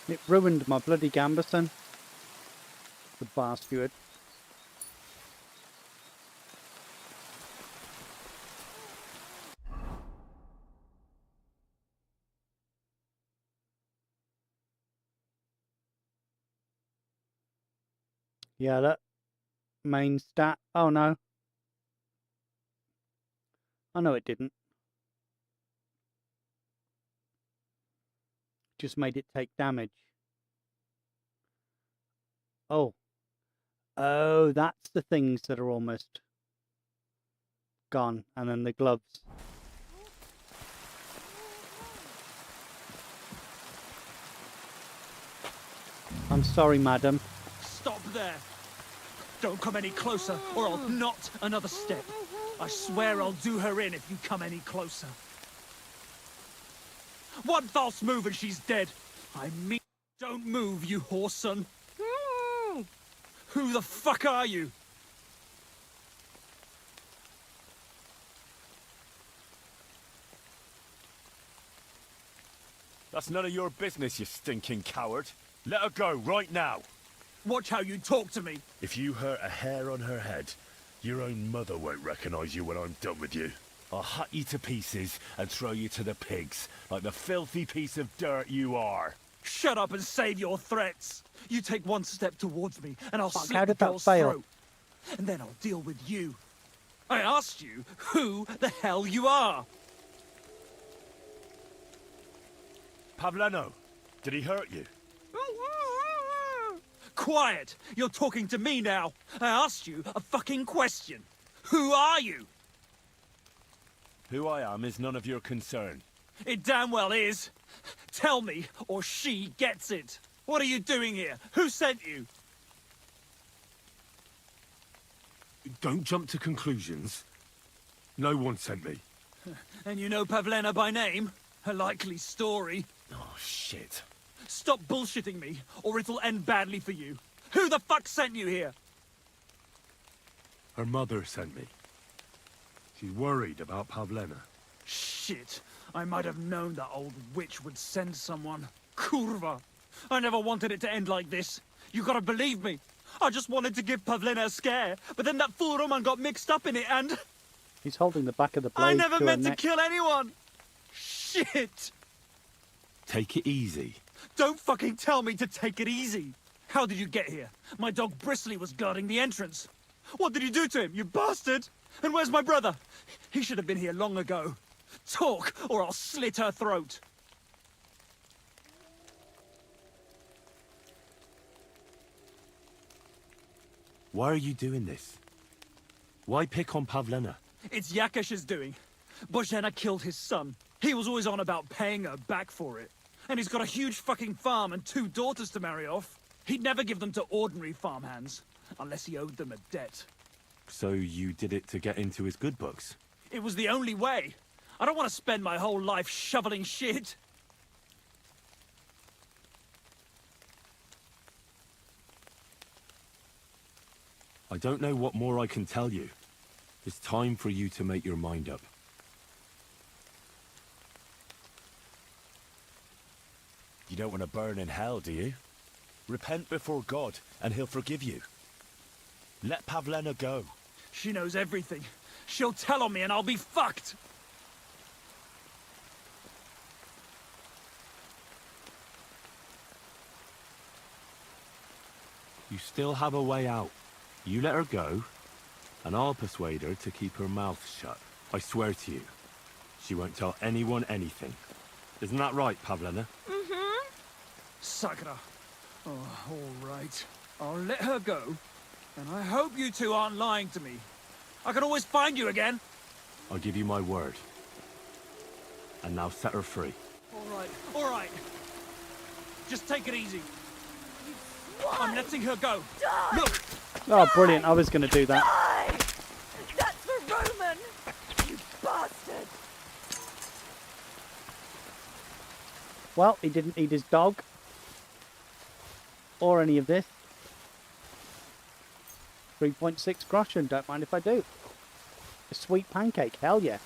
It ruined my bloody Gamberson. The bastard. Yeah, that main stat. Oh no. Oh no, it didn't. Just made it take damage. Oh. Oh, that's the things that are almost gone. And then the gloves. I'm sorry, madam. Stop there! Don't come any closer, or I'll not another step. I swear I'll do her in if you come any closer. One false move and she's dead. I mean, don't move, you whoreson. Who the fuck are you? That's none of your business, you stinking coward. Let her go, right now. Watch how you talk to me. If you hurt a hair on her head, your own mother won't recognize you when I'm done with you. I'll hut you to pieces and throw you to the pigs, like the filthy piece of dirt you are. Shut up and save your threats. You take one step towards me, and I'll Fuck, slit how the did that girl's fail? throat. And then I'll deal with you. I asked you who the hell you are. Pavleno, did he hurt you? Quiet! You're talking to me now. I asked you a fucking question. Who are you? Who I am is none of your concern. It damn well is. Tell me, or she gets it. What are you doing here? Who sent you? Don't jump to conclusions. No one sent me. And you know Pavlena by name? A likely story. Oh, shit. Stop bullshitting me, or it'll end badly for you. Who the fuck sent you here? Her mother sent me. She's worried about Pavlena. Shit. I might have known that old witch would send someone. Kurva. I never wanted it to end like this. You gotta believe me. I just wanted to give Pavlena a scare, but then that fool Roman got mixed up in it and... He's holding the back of the blade. I never to meant her to neck. kill anyone! Shit! Take it easy. Don't fucking tell me to take it easy! How did you get here? My dog Bristly was guarding the entrance. What did you do to him, you bastard? And where's my brother? He should have been here long ago. Talk, or I'll slit her throat. Why are you doing this? Why pick on Pavlena? It's Yakash's doing. Bozhena killed his son. He was always on about paying her back for it. And he's got a huge fucking farm and 2 daughters to marry off. He'd never give them to ordinary farmhands, unless he owed them a debt. So you did it to get into his good books? It was the only way. I don't want to spend my whole life shoveling shit. I don't know what more I can tell you. It's time for you to make your mind up. You don't want to burn in hell, do you? Repent before God, and he'll forgive you. Let Pavlena go. She knows everything. She'll tell on me and I'll be fucked. You still have a way out. You let her go, and I'll persuade her to keep her mouth shut. I swear to you, she won't tell anyone anything. Isn't that right, Pavlena? Mm-hmm. Sakura. Oh, all right. I'll let her go. And I hope you two aren't lying to me. I can always find you again. I'll give you my word. And now set her free. All right. Just take it easy. I'm letting her go. Look! Oh, brilliant. I was going to do that. Die! That's for Roman! You bastard! Well, he didn't eat his dog. Or any of this. 3.6 groschen. Don't mind if I do. A sweet pancake. Hell yeah.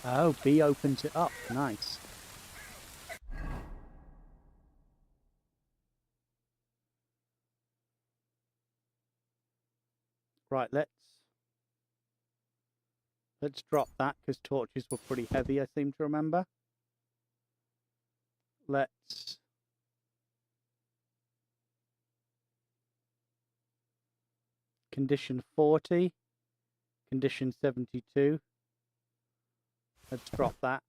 Oh, B opens it up. Nice. Right, let's drop that because torches were pretty heavy, I seem to remember. Let's condition 40. Condition 72. Let's drop that.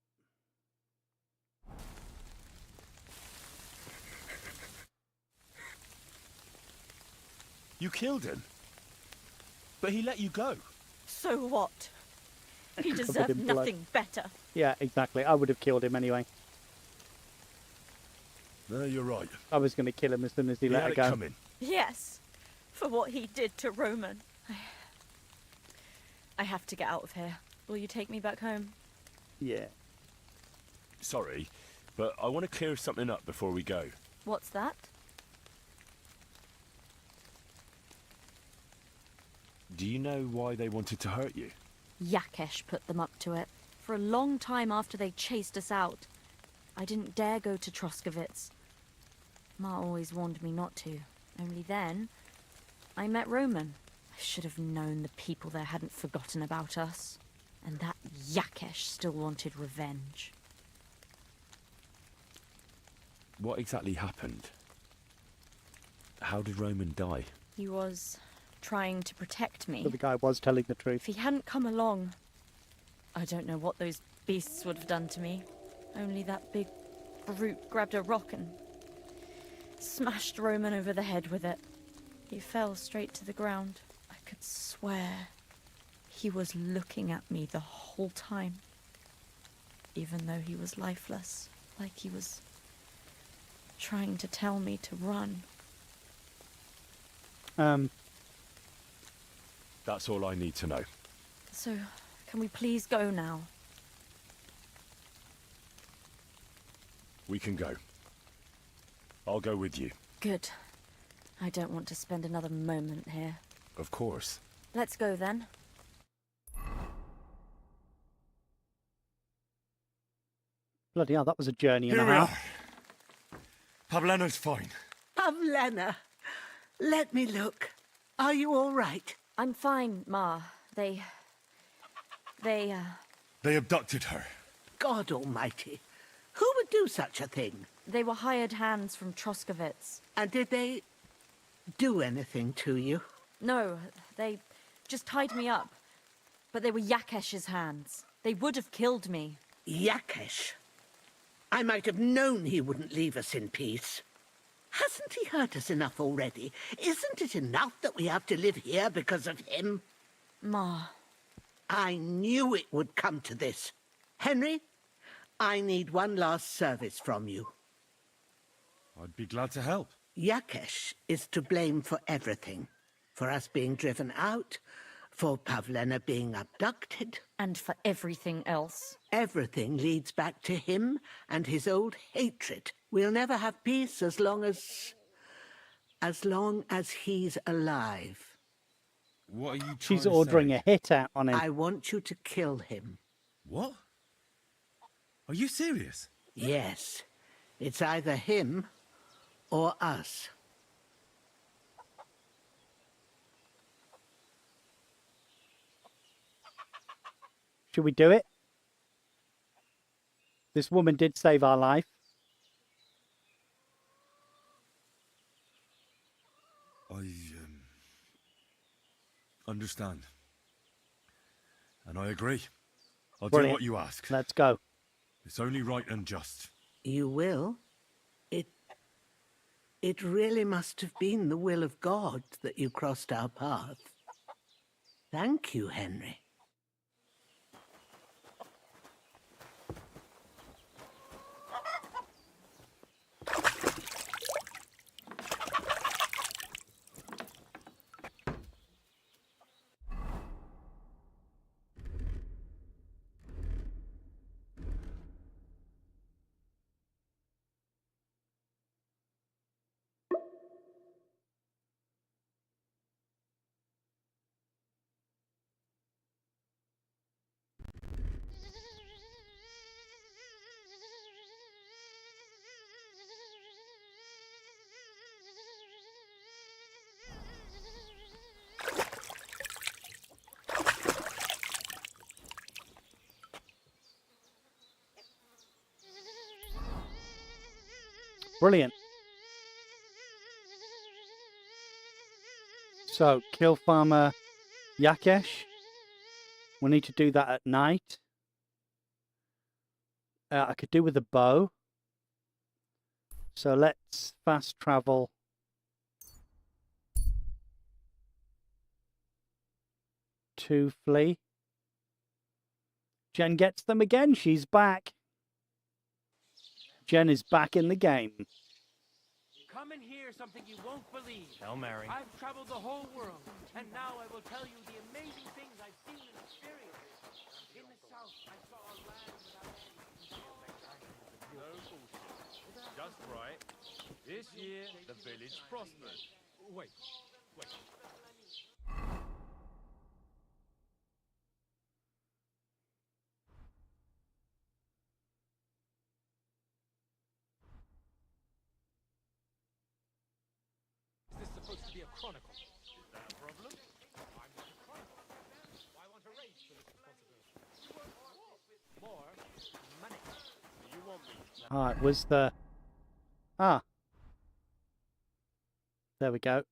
You killed him? But he let you go. So what? He Covered deserved in blood. nothing better. Yeah, exactly. I would have killed him anyway. No, you're right. I was going to kill him as soon as he let had her it go. coming. Yes, for what he did to Roman. I have to get out of here. Will you take me back home? Yeah. Sorry, but I want to clear something up before we go. What's that? Do you know why they wanted to hurt you? Yakesh put them up to it. For a long time after they chased us out, I didn't dare go to Troskovitz. Ma always warned me not to. Only then, I met Roman. I should have known the people there hadn't forgotten about us. And that Yakesh still wanted revenge. What exactly happened? How did Roman die? He was trying to protect me. But the guy was telling the truth. If he hadn't come along, I don't know what those beasts would have done to me. Only that big brute grabbed a rock and smashed Roman over the head with it. He fell straight to the ground. I could swear he was looking at me the whole time, even though he was lifeless, like he was trying to tell me to run. That's all I need to know. So, can we please go now? We can go. I'll go with you. Good. I don't want to spend another moment here. Of course. Let's go then. Bloody hell, that was a journey and Here a we half. are. Pavlena's fine. Pavlena, let me look. Are you all right? I'm fine, Ma. They They abducted her. God almighty. Who would do such a thing? They were hired hands from Troskovitz. And did they do anything to you? No, they just tied me up. But they were Yakesh's hands. They would have killed me. Yakesh? I might have known he wouldn't leave us in peace. Hasn't he hurt us enough already? Isn't it enough that we have to live here because of him? Ma. I knew it would come to this. Henry, I need one last service from you. I'd be glad to help. Yakesh is to blame for everything. For us being driven out, for Pavlena being abducted. And for everything else. Everything leads back to him and his old hatred. We'll never have peace as long as he's alive. What are you trying She's to ordering say? a hit out on him. I want you to kill him. What? Are you serious? Yes. It's either him or us. Should we do it? This woman did save our life. I understand. And I agree. I'll do Brilliant. what you ask. Let's go. It's only right and just. You will? It really must have been the will of God that you crossed our path. Thank you, Henry. Brilliant. So, kill Farmer Yakesh. We need to do that at night. I could do with a bow. So let's fast travel. To Flea. Jen gets them again. She's back. Jen is back in the game. Come and hear something you won't believe. Hail Mary. I've traveled the whole world, and now I will tell you the amazing things I've seen and experienced. In the south, I saw a land without end. No bullshit. Just right. This year, the village prospered. Wait. Is this supposed to be a chronicle? Is that a problem? I'm not a chronicle. I want a raise for this responsibility. More money. You want me? Ah, it was the... Ah. There we go.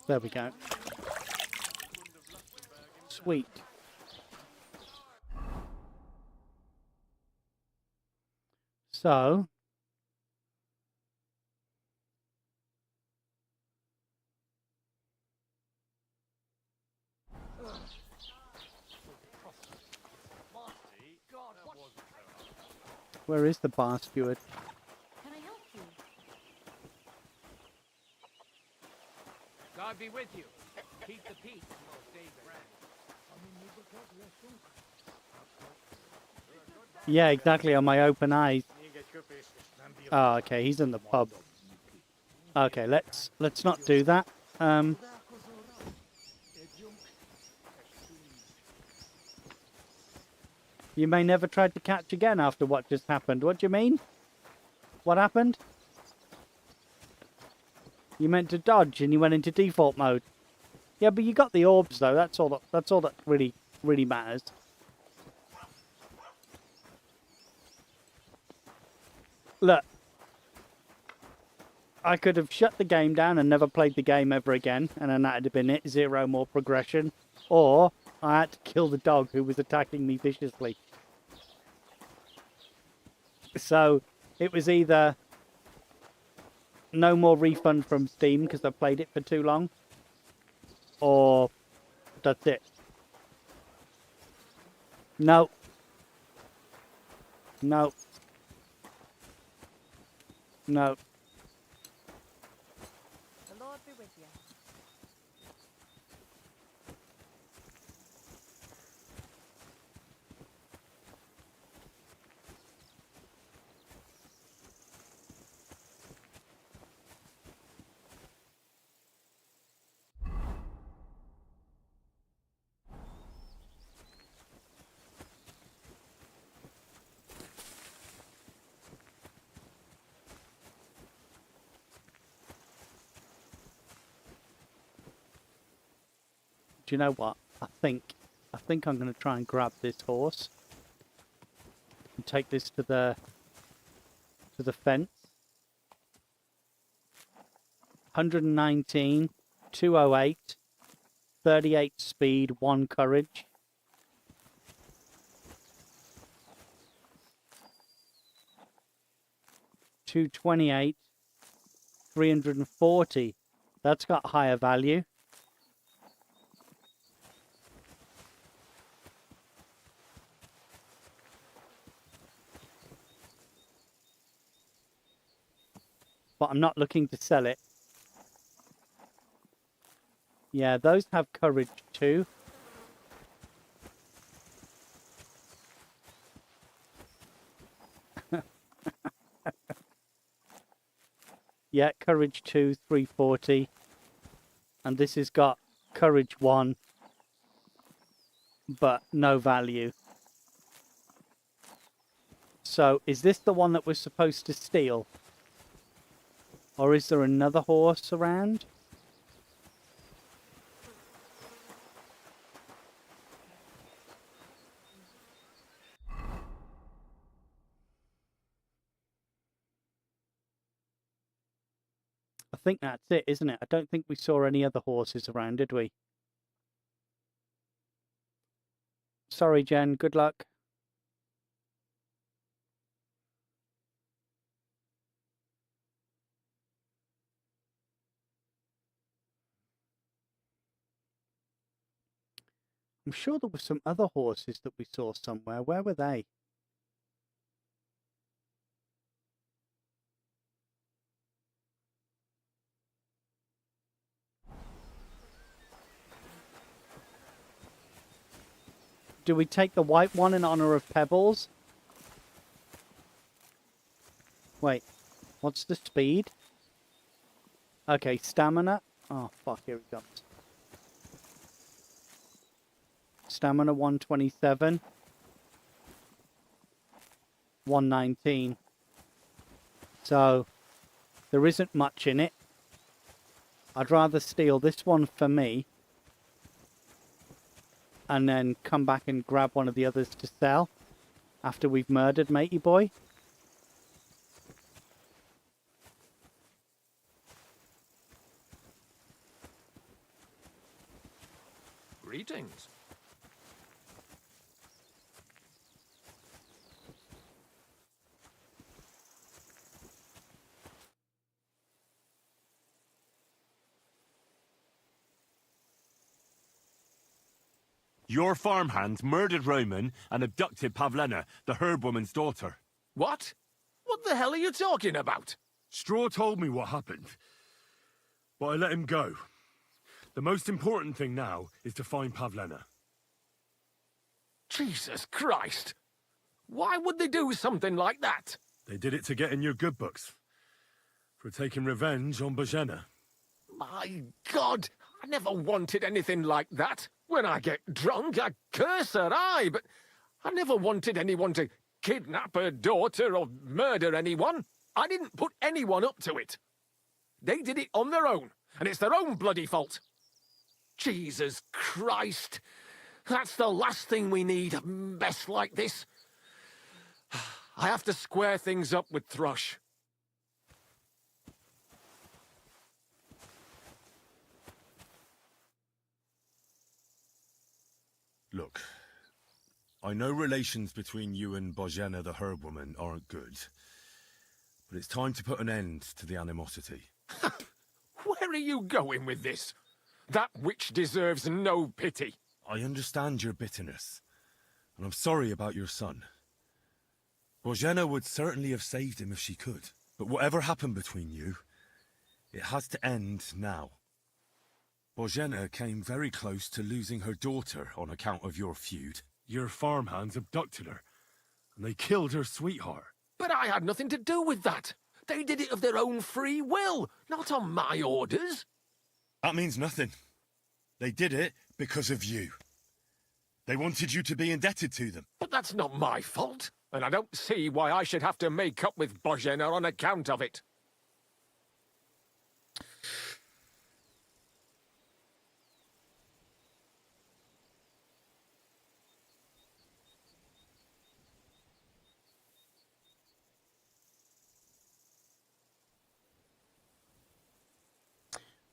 There we go. Sweet. So... Where is the bar steward? Can I help you? God be with you. Keep the peace. David. Yeah, exactly, on my open eyes. Oh, okay, he's in the pub. Okay, let's not do that. You may never try to catch again after what just happened. What do you mean? What happened? You meant to dodge and you went into default mode. Yeah, but you got the orbs though. That's all that really matters. Look. I could have shut the game down and never played the game ever again, and then that'd have been it. 0 more progression. Or I had to kill the dog who was attacking me viciously. So it was either no more refund from Steam because I played it for too long, or that's it. No. No. No. The Lord be with you. Do you know what? I think I'm going to try and grab this horse and take this to the fence. 119, 208, 38 speed, 1 courage. $228, 340. That's got higher value. But I'm not looking to sell it. Yeah, those have courage too. Yeah, courage 2, 340. And this has got courage 1, but no value. So, is this the one that we're supposed to steal? Or is there another horse around? I think that's it, isn't it? I don't think we saw any other horses around, did we? Sorry, Jen. Good luck. I'm sure there were some other horses that we saw somewhere. Where were they? Do we take the white one in honor of Pebbles? Wait, what's the speed? Okay, stamina. Oh, fuck, here it comes. Stamina 127. 119. So, there isn't much in it. I'd rather steal this one for me. And then come back and grab one of the others to sell. After we've murdered Matey Boy. Greetings. Your farmhands murdered Roman and abducted Pavlena, the herb woman's daughter. What? What the hell are you talking about? Straw told me what happened, but I let him go. The most important thing now is to find Pavlena. Jesus Christ! Why would they do something like that? They did it to get in your good books. For taking revenge on Bojena. My God! I never wanted anything like that. When I get drunk, I curse her, aye, but I never wanted anyone to kidnap her daughter or murder anyone. I didn't put anyone up to it. They did it on their own, and it's their own bloody fault. Jesus Christ! That's the last thing we need, a mess like this. I have to square things up with Thrush. Look, I know relations between you and Bojena the herb woman aren't good, but it's time to put an end to the animosity. Where are you going with this? That witch deserves no pity. I understand your bitterness, and I'm sorry about your son. Bojena would certainly have saved him if she could, but whatever happened between you, it has to end now. Bojena came very close to losing her daughter on account of your feud. Your farmhands abducted her, and they killed her sweetheart. But I had nothing to do with that. They did it of their own free will, not on my orders. That means nothing. They did it because of you. They wanted you to be indebted to them. But that's not my fault, and I don't see why I should have to make up with Bojena on account of it.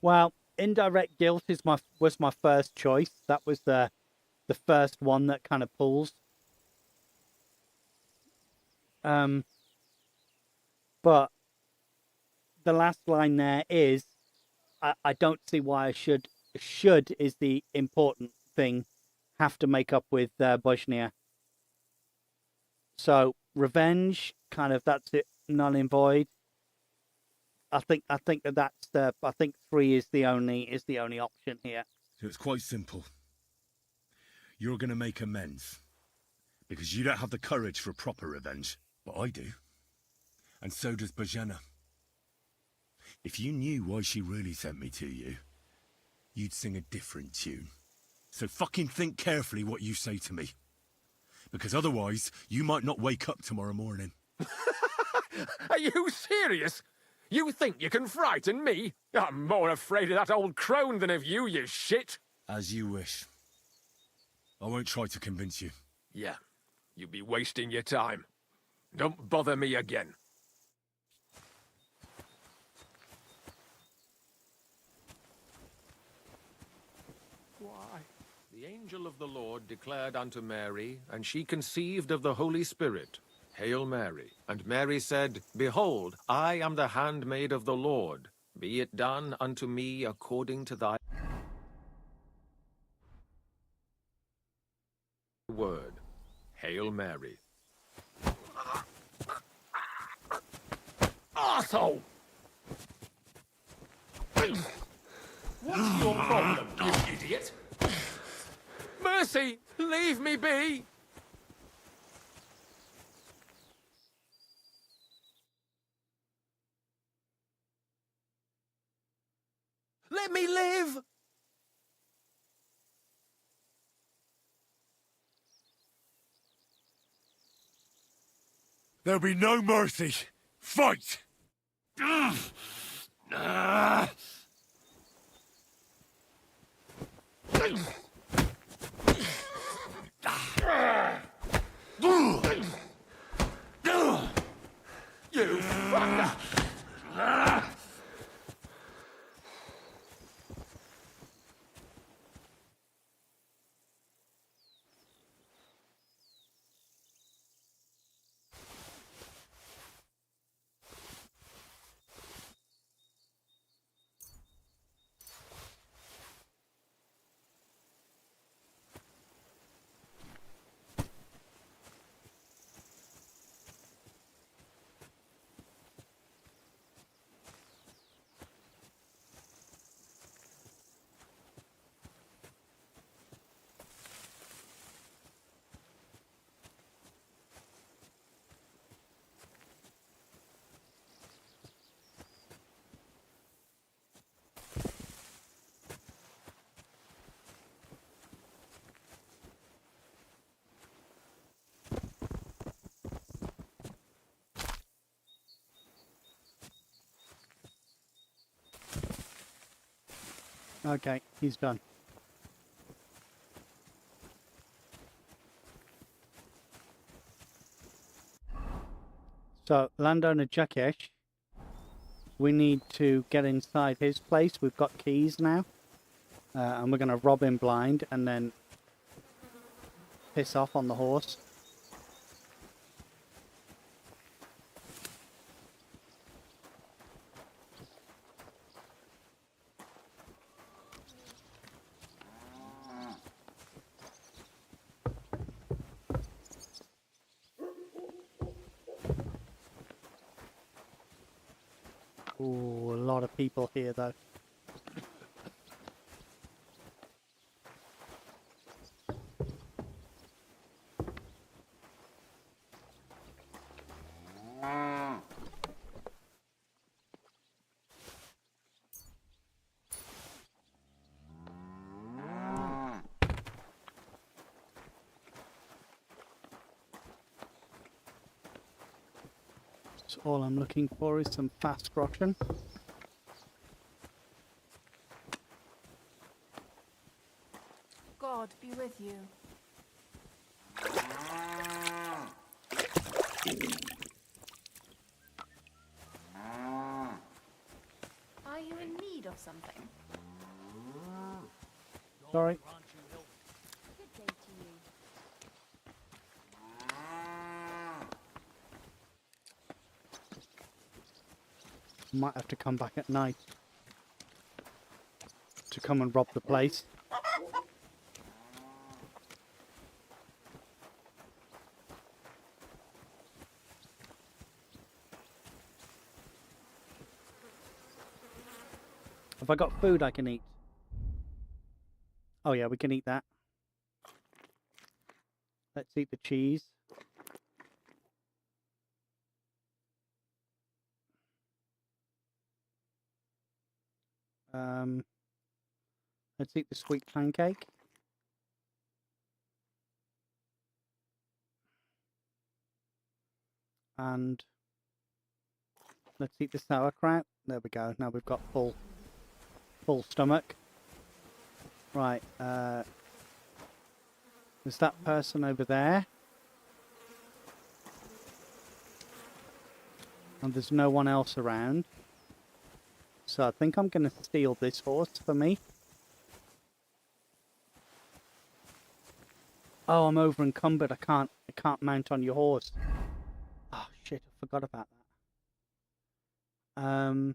Well, indirect guilt was my first choice. That was the first one that kind of pulls. But the last line there is, I don't see why I should is the important thing, have to make up with Bosnia. So revenge, kind of, that's it, null and void. I think that's the. I think 3 is the only option here. So it's quite simple. You're going to make amends. Because you don't have the courage for proper revenge. But I do. And so does Bojena. If you knew why she really sent me to you, you'd sing a different tune. So fucking think carefully what you say to me. Because otherwise, you might not wake up tomorrow morning. Are you serious? You think you can frighten me? I'm more afraid of that old crone than of you, you shit. As you wish. I won't try to convince you. Yeah, you'd be wasting your time. Don't bother me again. The angel of the Lord declared unto Mary, and she conceived of the Holy Spirit. Hail Mary. And Mary said, Behold, I am the handmaid of the Lord. Be it done unto me according to thy word. Hail Mary. Arsehole! What's your problem, you idiot? Mercy! Leave me be! Let me live! There'll be no mercy. Fight! You fucker! Okay, he's done. So, landowner Jakesh, we need to get inside his place. We've got keys now. And we're going to rob him blind and then piss off on the horse. Ooh, a lot of people here though. So all I'm looking for is some fast groschen. God be with you. Are you in need of something? Sorry. Good day to you. Might have to come back at night to come and rob the place. Have I got food I can eat? Oh yeah, we can eat that. Let's eat the cheese. Let's eat the sweet pancake. And let's eat the sauerkraut. There we go. Now we've got full stomach. Right, there's that person over there. And there's no one else around. So I think I'm going to steal this horse for me. Oh, I'm over encumbered. I can't mount on your horse. Oh shit, I forgot about that.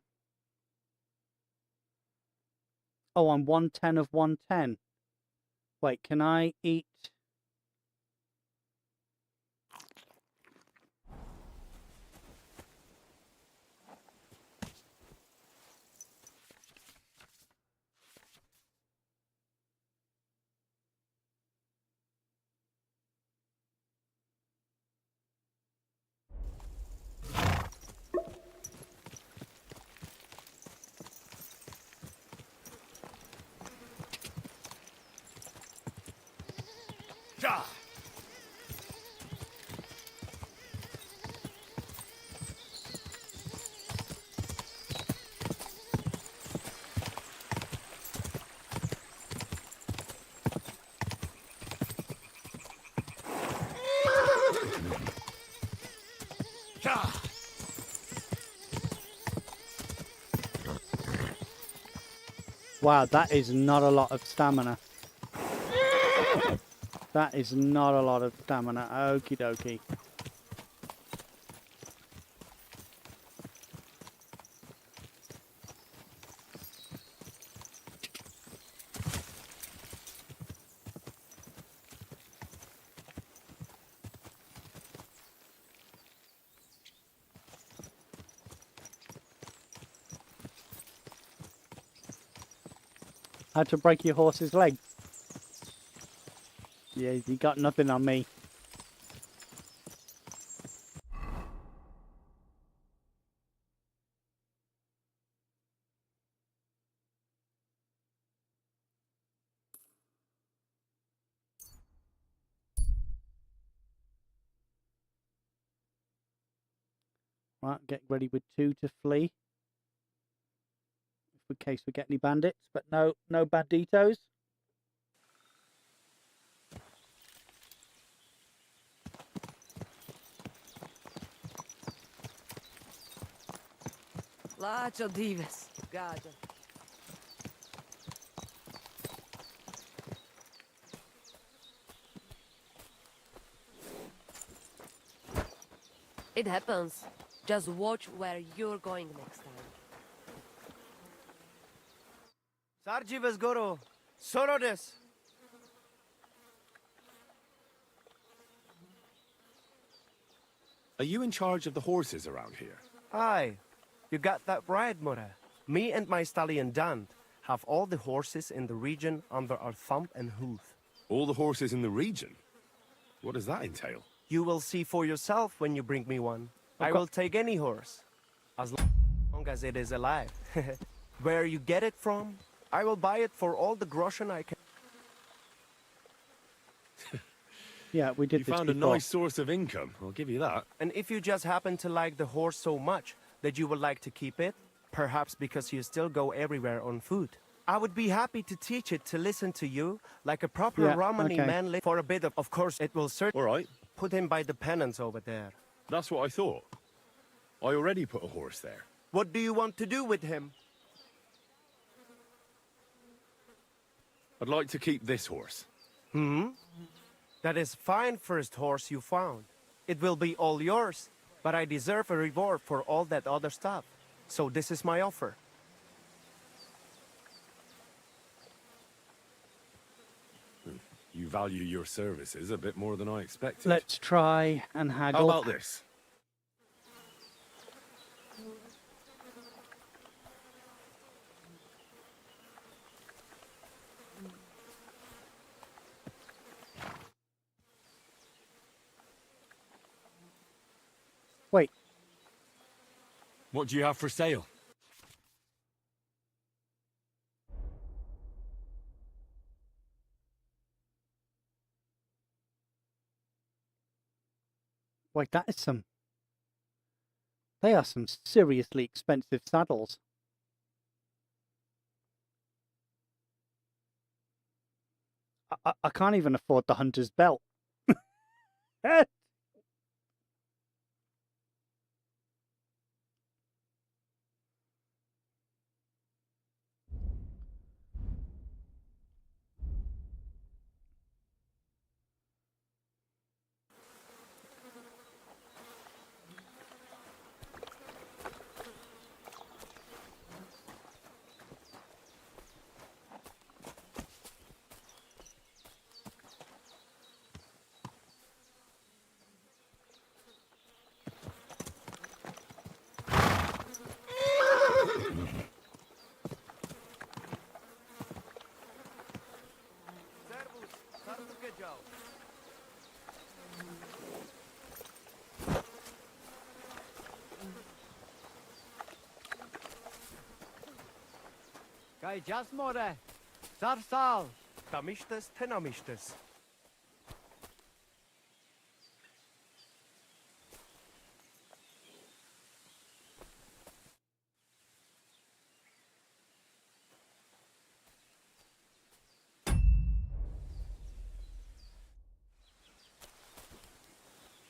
Oh, I'm 110 of 110. Wait, can I eat? Wow, that is not a lot of stamina. That is not a lot of stamina. Okie dokie. Had to break your horse's leg. Yeah, you got nothing on me. Right, get ready with 2 to flee. In case we get any bandits, but no banditos. Lacho dives, gaja. It happens. Just watch where you're going next time. Sarjivas Goro, Sorodes. Are you in charge of the horses around here? Aye, you got that right, Mura. Me and my stallion Dan have all the horses in the region under our thumb and hoof. All the horses in the region? What does that entail? You will see for yourself when you bring me one. I Okay. will take any horse, as long as it is alive. Where you get it from, I will buy it for all the groschen I can. Yeah, we did You this found before. a nice source of income, I'll give you that. And if you just happen to like the horse so much that you would like to keep it, perhaps because you still go everywhere on foot, I would be happy to teach it to listen to you like a proper Yeah, Romani okay. man for a bit of course it will certainly All right. put him by the penance over there. That's what I thought. I already put a horse there. What do you want to do with him? I'd like to keep this horse. That is fine first horse you found. It will be all yours, but I deserve a reward for all that other stuff. So this is my offer. You value your services a bit more than I expected. Let's try and haggle. How about this? Wait. What do you have for sale? Wait, that is some... They are some seriously expensive saddles. I can't even afford the hunter's belt. Kai Jasmore, Sarsal, Tamishtas Tenamishtas.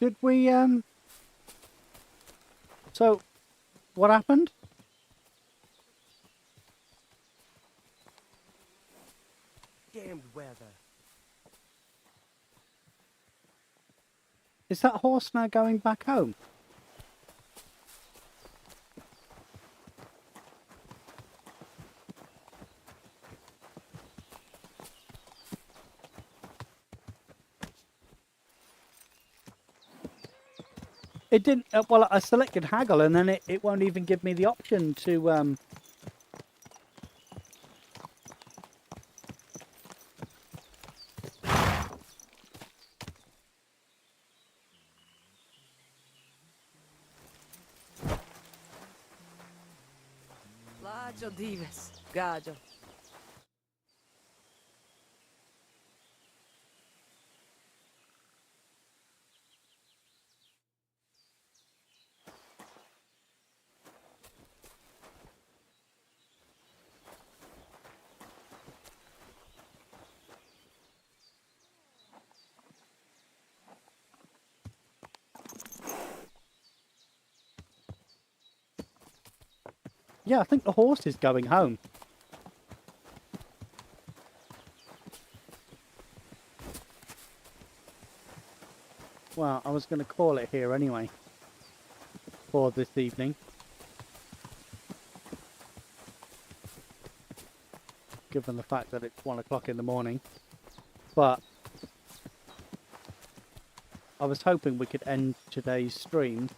Did we, So, what happened? Damned weather. Is that horse now going back home? It didn't, well, I selected haggle and then it won't even give me the option to, Lađo dives, gađo. yeah, I think the horse is going home. Well, I was going to call it here anyway for this evening. Given the fact that it's 1 o'clock in the morning. But I was hoping we could end today's stream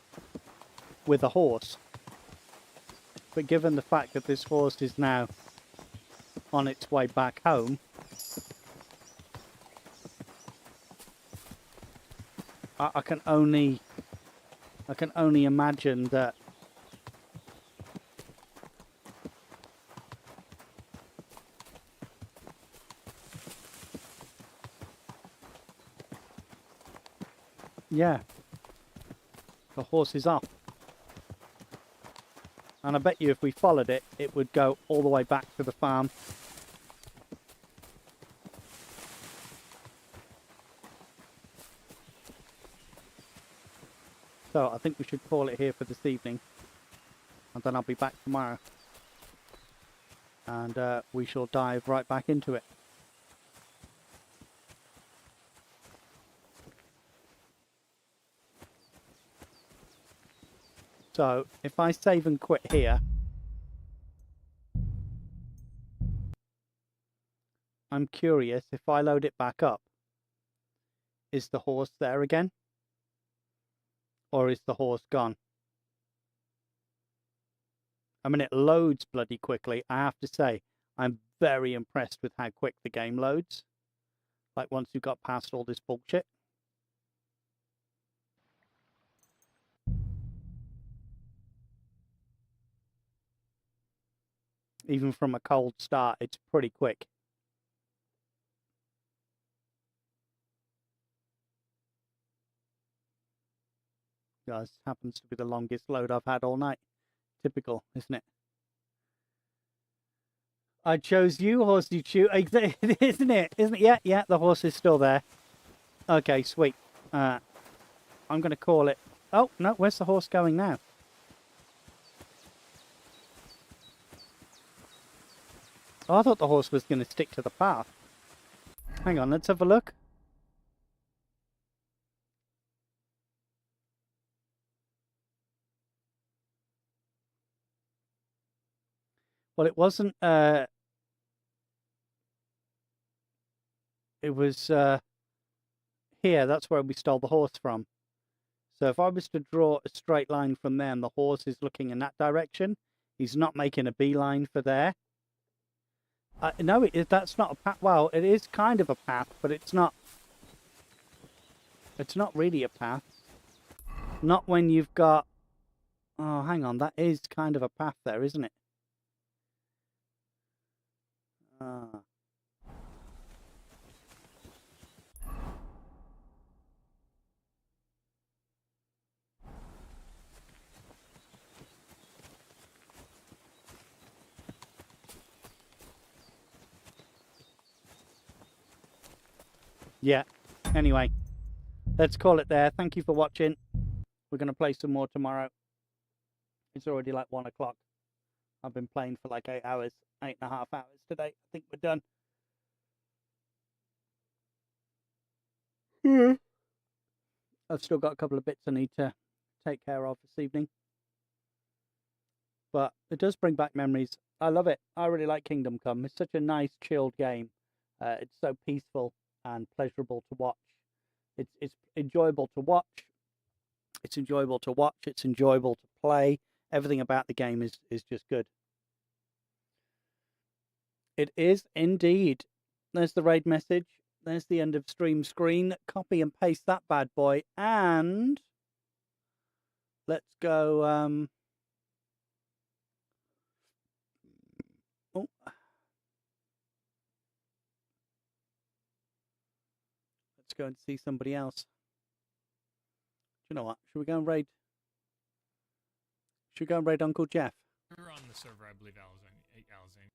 with a horse. But given the fact that this horse is now on its way back home, I can only imagine that yeah, the horse is off. And I bet you if we followed it, it would go all the way back to the farm. So I think we should call it here for this evening. And then I'll be back tomorrow. And we shall dive right back into it. So, if I save and quit here, I'm curious, if I load it back up, is the horse there again? Or is the horse gone? I mean, it loads bloody quickly. I have to say, I'm very impressed with how quick the game loads. Like, once you've got past all this bullshit. Even from a cold start, it's pretty quick. This happens to be the longest load I've had all night. Typical, isn't it? I chose you, horse you chew. Isn't it? Isn't it? Yeah, yeah, the horse is still there. Okay, sweet. I'm going to call it... Oh, no, where's the horse going now? Oh, I thought the horse was going to stick to the path. Hang on, let's have a look. Well, it wasn't... It was here, that's where we stole the horse from. So if I was to draw a straight line from there and the horse is looking in that direction, he's not making a beeline for there. No, that's not a path. Well, it is kind of a path, but it's not really a path. Not when you've got... Oh, hang on, that is kind of a path there, isn't it? Ah. Yeah. Anyway, let's call it there. Thank you for watching. We're going to play some more tomorrow. It's already like 1 o'clock. I've been playing for like 8 hours, 8.5 hours today. I think we're done. I've still got a couple of bits I need to take care of this evening. But it does bring back memories. I love it. I really like Kingdom Come. It's such a nice, chilled game. It's so peaceful and pleasurable to watch. It's enjoyable to watch. It's enjoyable to watch. It's enjoyable to play. Everything about the game is just good. It is indeed. There's the raid message. There's the end of stream screen. Copy and paste that bad boy. And let's go. Oh. Let's go and see somebody else. Do you know what? Should we go and raid? Should we go and raid Uncle Jeff? We're on the server, I believe, Alzane.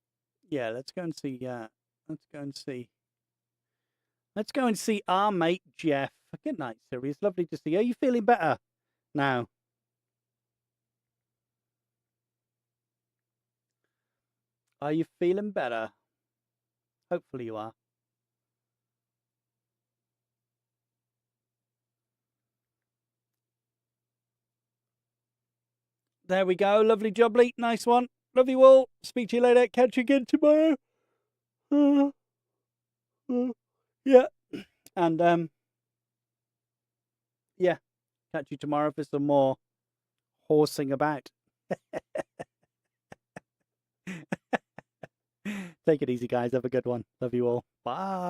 Yeah, let's go and see. Let's go and see. Let's go and see our mate Jeff. Good night, Siri. It's lovely to see you. Are you feeling better now? Are you feeling better? Hopefully you are. There we go. Lovely jubbly. Nice one. Love you all. Speak to you later. Catch you again tomorrow. Yeah. And yeah. Catch you tomorrow for some more horsing about. Take it easy, guys. Have a good one. Love you all. Bye.